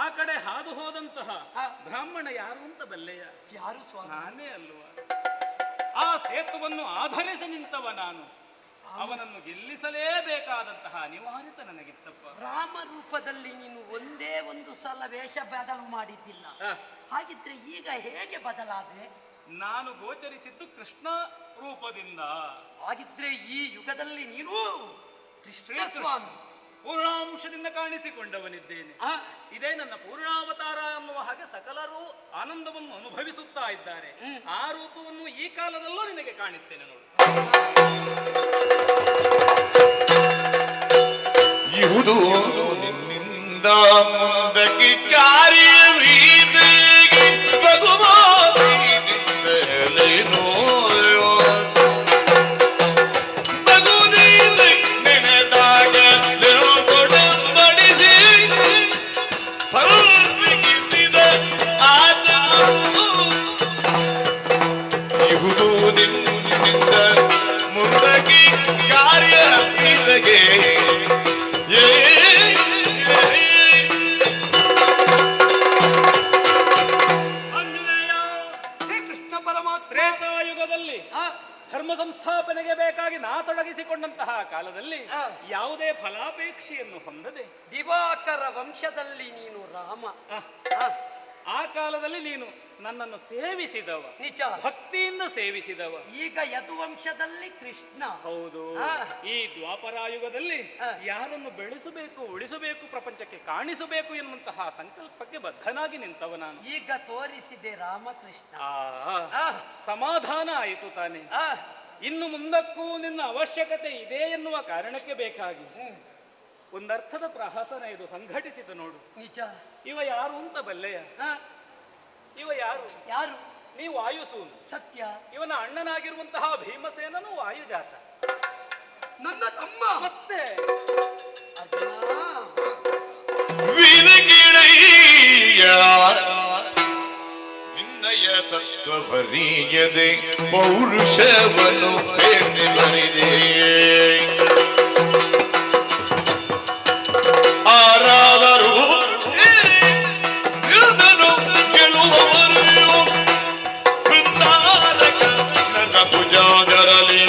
ಆ ಕಡೆ ಹಾದು ಹೋದಂತಹ ಬ್ರಾಹ್ಮಣ ಯಾರು ಅಂತ ಬಲ್ಲೆಯ? ಯಾರು ಸ್ವಾಮಿ? ನಾನೇ ಅಲ್ವಾ? ಆ ಸೇತುವನ್ನು ಆಧರಿಸಿ ನಿಂತವ ನಾನು. ಅವನನ್ನು ಗೆಲ್ಲಿಸಲೇಬೇಕಾದಂತಹ ಅನಿವಾರ್ಯತೆ ನನಗಿತ್ತಪ್ಪ. ರಾಮ ರೂಪದಲ್ಲಿ ನೀನು ಒಂದೇ ಒಂದು ಸಲ ವೇಷ ಬದಲು ಮಾಡಿದ್ದಿಲ್ಲ, ಹಾಗಿದ್ರೆ ಈಗ ಹೇಗೆ ಬದಲಾದೆ? ನಾನು ಗೋಚರಿಸಿದ್ದು ಕೃಷ್ಣ ರೂಪದಿಂದ. ಹಾಗಿದ್ರೆ ಈ ಯುಗದಲ್ಲಿ ನೀನು ಕೃಷ್ಣ ಸ್ವಾಮಿ ಪೂರ್ಣಾಂಶದಿಂದ ಕಾಣಿಸಿಕೊಂಡವನಿದ್ದೇನೆ. ಇದೇ ನನ್ನ ಪೂರ್ಣಾವತಾರ ಅನ್ನುವ ಹಾಗೆ ಸಕಲರು ಆನಂದವನ್ನು ಅನುಭವಿಸುತ್ತಾ ಇದ್ದಾರೆ. ಆ ರೂಪವನ್ನು ಈ ಕಾಲದಲ್ಲೂ ನಿನಗೆ ಕಾಣಿಸ್ತೇನೆ ನೋಡು. ಇಹುದು ನಿನ್ನಿಂದ ಮುಂದಕ್ಕೆ ಕಾರ್ಯವೀದಿಗೆ ಬಗುಮಾತಿನಿಂದಲೇನೋ ಬಗುದೀನ ನೆನೆದಾಗ ಕೊಡಂಬಡಿಸಿ ಸರ್ವಿಗಿಸಿದ ಆತ ಇಹುದು ನಿನ್ನಿಂದ ಮುಂದಕ್ಕೆ ಕಾರ್ಯವೀದಿಗೆ ತ್ರೇತಾಯುಗದಲ್ಲಿ ಧರ್ಮ ಸಂಸ್ಥಾಪನೆಗೆ ಬೇಕಾಗಿ ನಾ ತೊಡಗಿಸಿಕೊಂಡಂತಹ ಕಾಲದಲ್ಲಿ ಯಾವುದೇ ಫಲಾಪೇಕ್ಷೆಯನ್ನು ಹೊಂದದೆ ದಿವಾಕರ ವಂಶದಲ್ಲಿ ನೀನು ರಾಮ, ಆ ಕಾಲದಲ್ಲಿ ನೀನು ನನ್ನನ್ನು ಸೇವಿಸಿದವ, ನಿಜ ಭಕ್ತಿಯಿಂದ ಸೇವಿಸಿದವ. ಈಗ ಯದುವಂಶದಲ್ಲಿ ಕೃಷ್ಣ. ಹೌದು, ಈ ದ್ವಾಪರಾಯುಗದಲ್ಲಿ ಯಾರನ್ನು ಬೆಳೆಸಬೇಕು, ಉಳಿಸಬೇಕು, ಪ್ರಪಂಚಕ್ಕೆ ಕಾಣಿಸಬೇಕು ಎನ್ನುವಂತಹ ಸಂಕಲ್ಪಕ್ಕೆ ಬದ್ಧನಾಗಿ ನಿಂತವ ನಾನು. ಈಗ ತೋರಿಸಿದೆ ರಾಮಕೃಷ್ಣ. ಸಮಾಧಾನ ಆಯಿತು ತಾನೆ. ಇನ್ನು ಮುಂದಕ್ಕೂ ನಿನ್ನ ಅವಶ್ಯಕತೆ ಇದೆ ಎನ್ನುವ ಕಾರಣಕ್ಕೆ ಬೇಕಾಗಿ ಒಂದರ್ಥದ ಪ್ರಹಸನ ಇದು ಸಂಘಟಿಸಿತು ನೋಡು. ನಿಜ. ಇವ ಯಾರು ಅಂತ ಬಲ್ಲೆಯ? ಇವ ಯಾರು? ಯಾರು? ನೀವು ವಾಯುಸೂನು. ಸತ್ಯ. ಇವನ ಅಣ್ಣನಾಗಿರುವಂತಹ ಭೀಮಸೇನನು ವಾಯುಜಾತ, ನನ್ನ ತಮ್ಮ. ಮತ್ತೆ ವಿನಗಿಳೆಯ ನಿನ್ನಯ ಸತ್ವವರಿಯದೆ ಪೌರುಷವನ್ನು ಬರಿದೆ ಆರಾದರೂ ಗೆಲುವವರು ಬೃಂದಾರಕ ನನ್ನ ಭುಜಾಗರಲಿ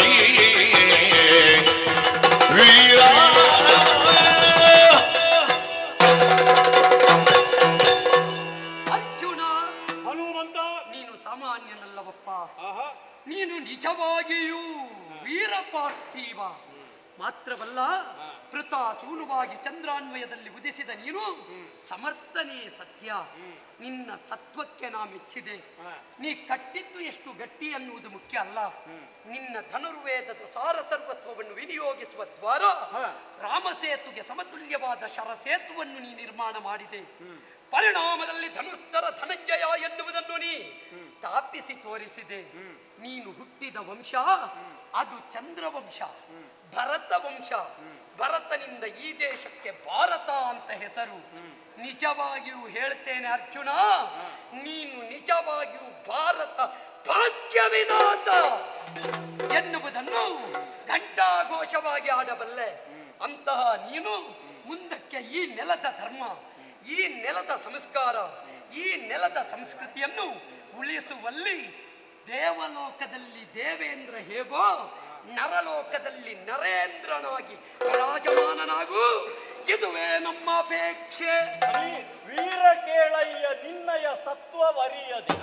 ವೀರ ಅರ್ಜುನ, ಹನುಮಂತ, ನೀನು ಸಾಮಾನ್ಯನಲ್ಲವಪ್ಪ. ನೀನು ನಿಜವಾಗಿಯೂ ವೀರಪಾರ್ಥಿವ. ಮಾತ್ರವಲ್ಲ, ಪೃಥಾಸೂನುವಾಗಿ ಚಂದ್ರಾನ್ವಯದಲ್ಲಿ ಉದಿಸಿದ ನೀನು ಸಮರ್ಥನೇ ಸತ್ಯ. ನಿನ್ನ ಸತ್ವಕ್ಕೆ ನಾ ಮೆಚ್ಚಿದೆ. ನೀ ಕಟ್ಟಿದ್ದು ಎಷ್ಟು ಗಟ್ಟಿ ಅನ್ನುವುದು ಮುಖ್ಯ ಅಲ್ಲ, ನಿನ್ನ ಧನುರ್ವೇದದ ಸಾರ ಸರ್ವಸ್ವವನ್ನು ವಿನಿಯೋಗಿಸುವ ದ್ವಾರ ರಾಮಸೇತುಗೆ ಸಮತುಲ್ಯವಾದ ಶರಸೇತುವನ್ನು ನೀ ನಿರ್ಮಾಣ ಮಾಡಿದೆ. ಪರಿಣಾಮದಲ್ಲಿ ಧನುರ್ಧರ ಧನಂಜಯ ಎನ್ನುವುದನ್ನು ನೀ ಸ್ಥಾಪಿಸಿ ತೋರಿಸಿದೆ. ನೀನು ಹುಟ್ಟಿದ ವಂಶ ಅದು ಚಂದ್ರವಂಶ, ಭರತ ವಂಶ. ಭರತನಿಂದ ಈ ದೇಶಕ್ಕೆ ಭಾರತ ಅಂತ ಹೆಸರು. ನಿಜವಾಗಿಯೂ ಹೇಳ್ತೇನೆ ಅರ್ಜುನ, ನೀನು ನಿಜವಾಗಿಯೂ ಭಾರತ ಭಾಗ್ಯವಿದಾತ ಎನ್ನುವುದನ್ನು ಘಂಟಾಘೋಷವಾಗಿ ಆಡಬಲ್ಲೆ. ಅಂತಹ ನೀನು ಮುಂದಕ್ಕೆ ಈ ನೆಲದ ಧರ್ಮ, ಈ ನೆಲದ ಸಂಸ್ಕಾರ, ಈ ನೆಲದ ಸಂಸ್ಕೃತಿಯನ್ನು ಉಳಿಸುವಲ್ಲಿ ದೇವಲೋಕದಲ್ಲಿ ದೇವೇಂದ್ರ ಹೇಗೋ ನರಲೋಕದಲ್ಲಿ ನರೇಂದ್ರನಾಗಿ ರಾಜಮಾನನಾಗು. ಇದುವೇ ನಮ್ಮ ಅಪೇಕ್ಷೆ. ವೀರ ಕೇಳಯ್ಯ ನಿನ್ನಯ ಸತ್ವವರಿಯದೆ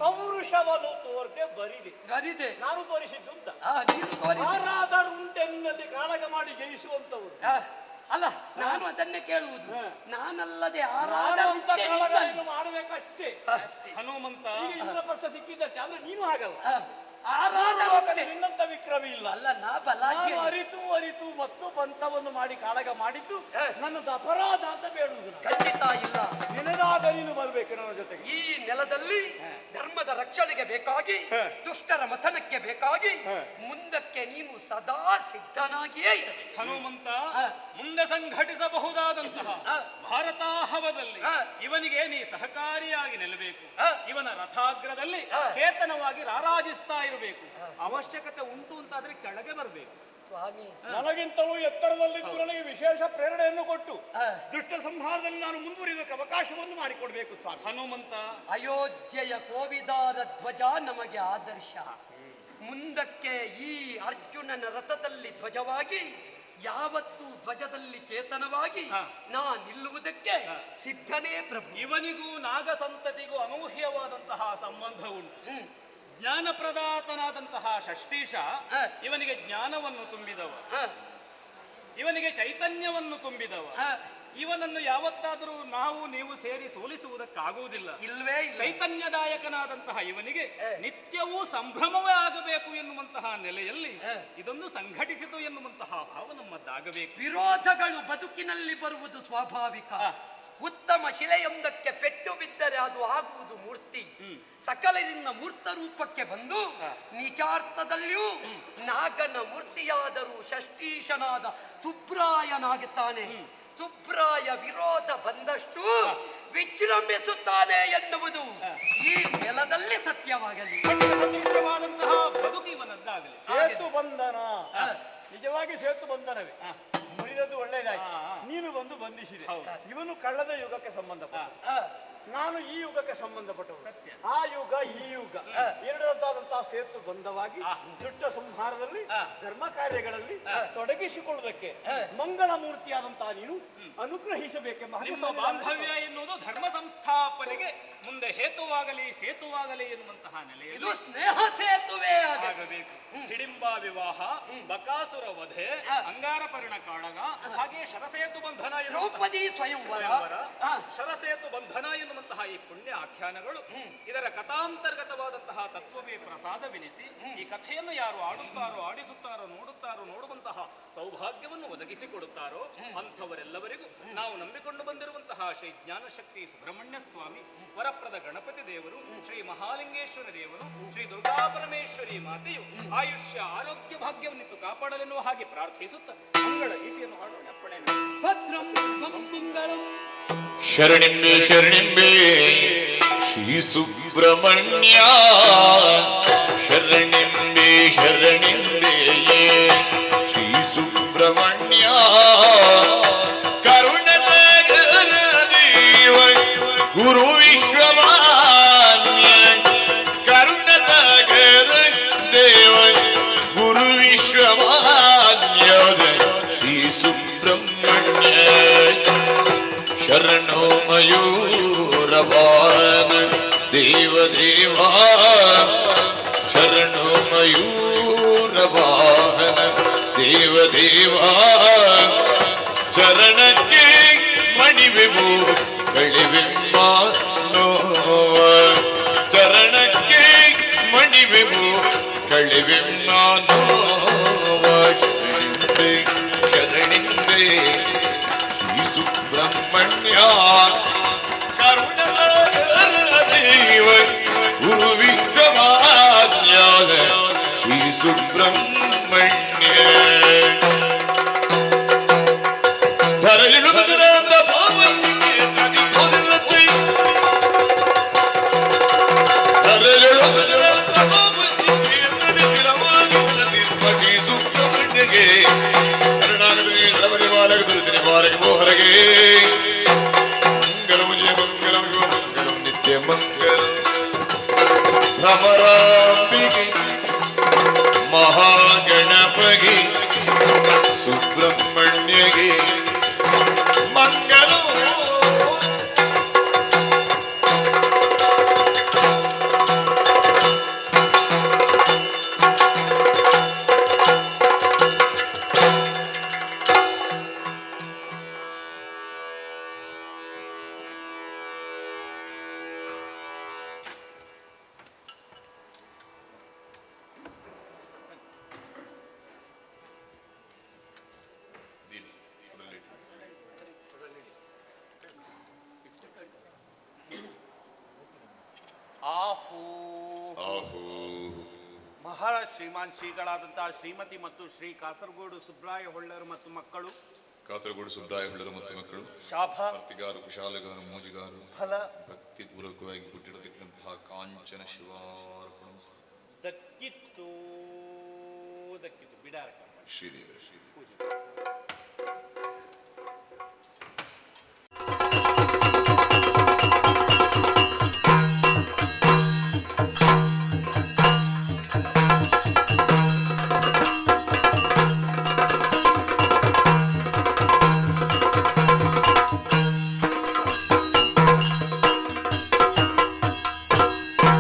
ಪೌರುಷವನ್ನು ತೋರ್ದೆ ಬರಿದೆ. ನಾನು ತೋರಿಸಿದ್ದು ಅಂತ ನೀನು ತೋರಿಸಿ ಯಾರಾದರೂ ಉಂಟೆನ್ನಲ್ಲಿ ಕಾಳಗ ಮಾಡಿ ಜಯಿಸುವಂತವರು. ಅಲ್ಲ ನಾನು ಅದನ್ನೇ ಕೇಳುವುದು. ನಾನಲ್ಲದೆ ಆರಾಧ ನಾನು ಅಂತ ವಿದ್ಯೆ ಕಾಳಗವನ್ನು ಮಾಡಬೇಕಷ್ಟೇ. ಅಷ್ಟೇ. ಹನುಮಂತ ಈಗ ಇಂದ್ರಪ್ರಸ್ಥ ಸಿಕ್ಕಿದ್ದಷ್ಟೇ, ಆದ್ರೆ ನೀನು ಹಾಗಲ್ಲ. ಆರಾಧ ವಿದ್ಯೆ. ನಿನ್ನಂತ ವಿಕ್ರಮಿ ಇಲ್ಲ. ಅಲ್ಲ ನಾ ಬಲಾಢ್ಯ. ನಾನು ಅರಿತು ಮತ್ತು ಪಂಥವನ್ನು ಮಾಡಿ ಕಾಳಗ ಮಾಡಿದ್ದು ನನ್ನದು ಅಪರಾಧ ಅಂತ ಬೇಡುವುದು. ಖಂಡಿತ ಇಲ್ಲ. ನಿನಗಾಗ ನೀನು ಬರ್ಬೇಕು ನನ್ನ ಜೊತೆಗೆ. ಈ ನೆಲದಲ್ಲಿ ಧರ್ಮದ ರಕ್ಷಣೆಗೆ ಬೇಕಾಗಿ, ದುಷ್ಟರ ಮಥನಕ್ಕೆ ಬೇಕಾಗಿ ಮುಂದಕ್ಕೆ ನೀನು ಸದಾ ಸಿದ್ಧನಾಗಿಯೇ ಇರಬೇಕು. ಹನುಮಂತ ಮುಂದೆ ಸಂಘಟಿಸಬಹುದಾದಂತಹ ಭಾರತಾಹವದಲ್ಲಿ ಇವನಿಗೆ ನೀ ಸಹಕಾರಿಯಾಗಿ ನಿಲ್ಲಬೇಕು. ಇವನ ರಥಾಗ್ರದಲ್ಲಿ ಕೇತನವಾಗಿ ರಾರಾಜಿಸ್ತಾ ಇರಬೇಕು. ಅವಶ್ಯಕತೆ ಉಂಟು ಅಂತಾದ್ರೆ ಕೆಳಗೆ ಬರಬೇಕು. ಸ್ವಾಮಿ, ನನಗಿಂತಲೂ ಎತ್ತರದಲ್ಲಿದ್ದು ನನಗೆ ವಿಶೇಷ ಪ್ರೇರಣೆಯನ್ನು ಕೊಟ್ಟು ದುಷ್ಟ ಸಂಹಾರದಲ್ಲಿ ನಾನು ಮುಂದುವರಿಯೋದಕ್ಕೆ ಅವಕಾಶವನ್ನು ಮಾಡಿಕೊಡ್ಬೇಕು ಸ್ವಾಮಿ. ಹನುಮಂತ, ಅಯೋಧ್ಯೆಯ ಕೋವಿದಾರ ಧ್ವಜ ನಮಗೆ ಆದರ್ಶ. ಮುಂದಕ್ಕೆ ಈ ಅರ್ಜುನನ ರಥದಲ್ಲಿ ಧ್ವಜವಾಗಿ, ಯಾವತ್ತೂ ಧ್ವಜದಲ್ಲಿ ಚೇತನವಾಗಿ ನಾ ನಿಲ್ಲುವುದಕ್ಕೆ ಸಿದ್ಧನೇ ಪ್ರಭು. ಇವನಿಗೂ ನಾಗ ಸಂತತಿಗೂ ಅನೂಹ್ಯವಾದಂತಹ ಸಂಬಂಧ ಉಂಟು. ಜ್ಞಾನ ಪ್ರದಾತನಾದಂತಹ ಷಷ್ಠೀಶ ಇವನಿಗೆ ಜ್ಞಾನವನ್ನು ತುಂಬಿದವ, ಇವನಿಗೆ ಚೈತನ್ಯವನ್ನು ತುಂಬಿದವ. ಇವನನ್ನು ಯಾವತ್ತಾದರೂ ನಾವು ನೀವು ಸೇರಿ ಸೋಲಿಸುವುದಕ್ಕಾಗುವುದಿಲ್ಲ. ಇಲ್ವೇ ಇಲ್ಲ. ಚೈತನ್ಯದಾಯಕನಾದಂತಹ ಇವನಿಗೆ ನಿತ್ಯವೂ ಸಂಭ್ರಮವೇ ಆಗಬೇಕು ಎನ್ನುವಂತಹ ನೆಲೆಯಲ್ಲಿ ಇದೊಂದು ಸಂಘಟಿಸಿತು ಎನ್ನುವಂತಹ ಭಾವ ನಮ್ಮದ್ದಾಗಬೇಕು. ವಿರೋಧಗಳು ಬದುಕಿನಲ್ಲಿ ಬರುವುದು ಸ್ವಾಭಾವಿಕ. ಉತ್ತಮ ಶಿಲೆಯೊಂದಕ್ಕೆ ಪೆಟ್ಟು ಬಿದ್ದರೆ ಅದು ಆಗುವುದು ಮೂರ್ತಿ. ಸಕಲರಿಂದ ಮೂರ್ತ ರೂಪಕ್ಕೆ ಬಂದು ನಿಜಾರ್ಥದಲ್ಲಿಯೂ ನಾಗನ ಮೂರ್ತಿಯಾದರೂ ಷಷ್ಠೀಶನಾದ ಸುಬ್ರಾಯನಾಗುತ್ತಾನೆ. ಸುಬ್ರಾಯ ವಿರೋಧ ಬಂದಷ್ಟು ವಿಜೃಂಭಿಸುತ್ತಾನೆ ಎನ್ನುವುದು ಈ ನೆಲದಲ್ಲಿ ಸತ್ಯವಾಗಲಿ. ಸದೃಶವಾದಂತಹ ಬದುಕು ಇವನದ್ದಾಗಲಿ. ಸೇತು ಬಂಧನ ನಿಜವಾಗಿ ಸೇತು ಬಂಧನವೇ. ಮುರಿದದ್ದು ಒಳ್ಳೆಯದಾಯ್ತು, ನೀನು ಬಂದು ಬಂಧಿಸಿದೆ. ಇವನು ಕಳ್ಳದ ಯುಗಕ್ಕೆ ಸಂಬಂಧಪಟ್ಟ, ನಾನು ಈ ಯುಗಕ್ಕೆ ಸಂಬಂಧಪಟ್ಟವು. ಸತ್ಯ. ಆ ಯುಗ ಈ ಯುಗ ಎರಡರದ್ದಾದಂತಹ ಸೇತು ಬಂಧವಾಗಿ ದುಷ್ಟ ಸಂಹಾರದಲ್ಲಿ ಧರ್ಮ ಕಾರ್ಯಗಳಲ್ಲಿ ತೊಡಗಿಸಿಕೊಳ್ಳುವುದಕ್ಕೆ ಮಂಗಳ ಮೂರ್ತಿಯಾದಂತಹ ನೀನು ಅನುಗ್ರಹಿಸಬೇಕೆಂಬ ನಿಮ್ಮ ಬಾಂಧವ್ಯ ಎನ್ನುವುದು ಧರ್ಮ ಸಂಸ್ಥಾಪನೆಗೆ ಮುಂದೆ ಹೇತುವಾಗಲಿ ಸೇತುವಾಗಲಿ ಎನ್ನುವಂತಹ ನೆಲೆಯಲ್ಲಿ ಇದು ಸ್ನೇಹ ಸೇತುವೆ ಆಗಬೇಕು. ಹಿಡಿಂಬ ವಿವಾಹ, ಬಕಾಸುರ ವಧೆ, ಅಂಗಾರಪರ್ಣ ಕಾಳಗ, ಹಾಗೆ ಶರಸೇತು ಬಂಧನ, ದ್ರೌಪದಿ ಸ್ವಯಂವರ, ಶರಸೇತು ಬಂಧನ ಎನ್ನುವಂತಹ ಈ ಪುಣ್ಯ ಆಖ್ಯಾನಗಳು ಇದರ ಕಥಾಂತರ್ಗತವಾದಂತಹ ತತ್ವವೇ ಪ್ರಸಾದವೆನಿಸಿ ಈ ಕಥೆಯನ್ನು ಯಾರು ಆಡುತ್ತಾರೋ, ಆಡಿಸುತ್ತಾರೋ, ನೋಡುವಂತಹ ಸೌಭಾಗ್ಯವನ್ನು ಒದಗಿಸಿಕೊಡುತ್ತಾರೋ ಅಂಥವರೆಲ್ಲವರಿಗೂ ನಾವು ನಂಬಿಕೊಂಡು ಬಂದಿರುವಂತಹ ಶ್ರೀ ಜ್ಞಾನಶಕ್ತಿ ಸುಬ್ರಹ್ಮಣ್ಯ ಸ್ವಾಮಿ, ವರಪ್ರದ ಗಣಪತಿ ದೇವರು, ಶ್ರೀ ಮಹಾಲಿಂಗೇಶ್ವರ ದೇವರು, ಶ್ರೀ ದುರ್ಗಾ ಪರಮೇಶ್ವರಿ ಮಾತೆಯು ಆಯುಷ್ಯ ಆರೋಗ್ಯ ಭಾಗ್ಯವನ್ನಿತ್ತು ಕಾಪಾಡಲೆನ್ನುವ ಹಾಗೆ ಪ್ರಾರ್ಥಿಸುತ್ತ ಮಂಗಳ ಗೀತೆಯನ್ನು ಹಾಡೋಣ. ಅಪ್ಪಣೆ. ಭದ್ರಂ ಮಂಗಳಂ ಶರಣಿಂಬೆ ಶರಣಿಂಬೆ ಶ್ರೀ ಸುಬ್ರಹ್ಮಣ್ಯ, ಶರಣಿಂಬೆ ಶರಣಿಂಬೆ ಶ್ರೀ ಸುಬ್ರಹ್ಮಣ್ಯ, ಕರುಣಸಾಗರ ದೇವ ಗುರು ವಿಶ್ವಮಾನ್ಯ, ಕರುಣಸಾಗರ ದೇವ ಗುರು ವಿಶ್ವಮಾನ್ಯ ಶ್ರೀ ಸುಬ್ರಹ್ಮಣ್ಯ, ಶರಣೋ ಮಯೂರವಾಹನ ದೇವ ದೇವಾ, ಶರಣೋ ಮಯೂರವಾಹನ ದೇವ ದೇವಾ, ಚರಣಕ್ಕೆ ಮಣಿವೆವು ಕಳಿವೆಮ್ಮ ನೋವ, ಚರಣಕ್ಕೆ ಮಣಿವೆವು ಕಳಿವೆಮ್ಮ ನೋವ, ಶರಣಿಂದೆ ಶ್ರೀ ಸುಬ್ರಹ್ಮಣ್ಯ, ಕರುಣಸಾಗರ ದೇವ ಗುರು ವಿಶ್ವಮಾನ್ಯ ಶ್ರೀ ಸುಬ್ರಹ್ಮಣ್ಯ, ಧರಲಿಳು ಬದಲಾದ ಪಾವತಿಗೆ ತದಿಪೋದಿಲ್ಲತೆ, ಧರಲಿಳು ಬದಲಾದ ಪಾವತಿಗೆ ತದಿಸಿರವಾಗಿ ತದಿರ್ಪ ಶ್ರೀ ಸುಬ್ರಹ್ಮಣ್ಯಗೆ, ಕರುಣಾಗದಲ್ಲಿ ಧರ್ಮದಿ ಬಾಲಕದಲ್ಲಿ ಬಾಲಕ ಮೋಹರಗೆ, ಮಂಗಲಂ ಜಯ ಮಂಗಲಂ ಶಿವ ಮಂಗಲಂ ನಿತ್ಯ ಮಂಗಲಂ, ಭ್ರಮರಾಂಬಿಗೆ ಮಹಾಗಣಪಗೆ ಸುಬ್ರಹ್ಮಣ್ಯಗೆ ಮಂಗಲೋ. ಆಹೋ ಮಹಾರಾಜ್ ಶ್ರೀಮಾನ್ ಶ್ರೀಗಳಾದಂತಹ ಶ್ರೀಮತಿ ಮತ್ತು ಶ್ರೀ ಕಾಸರಗೋಡು ಸುಬ್ರಾಯ ಹೊಳ್ಳರು ಮತ್ತು ಮಕ್ಕಳು, ಕಾಸರಗೋಡು ಸುಬ್ರಾಯ ಹೊಳ್ಳರು ಮತ್ತು ಮಕ್ಕಳು, ಶಾಭ ಭರ್ತಿಗಾರು, ಕುಶಾಲಗಾರು, ಮೋಜಿಗಾರು, ಫಲ ಭಕ್ತಿಪೂರ್ವಕವಾಗಿ ಹುಟ್ಟಿರತಕ್ಕಂತಹ ಕಾಂಚನ ಶಿವಾರ್ಪಣಮಸ್ತು. ದಕ್ಕಿತ್ತು ಬಿಡಾರಕ ಶ್ರೀದೇವರು ಶ್ರೀದೇವರು.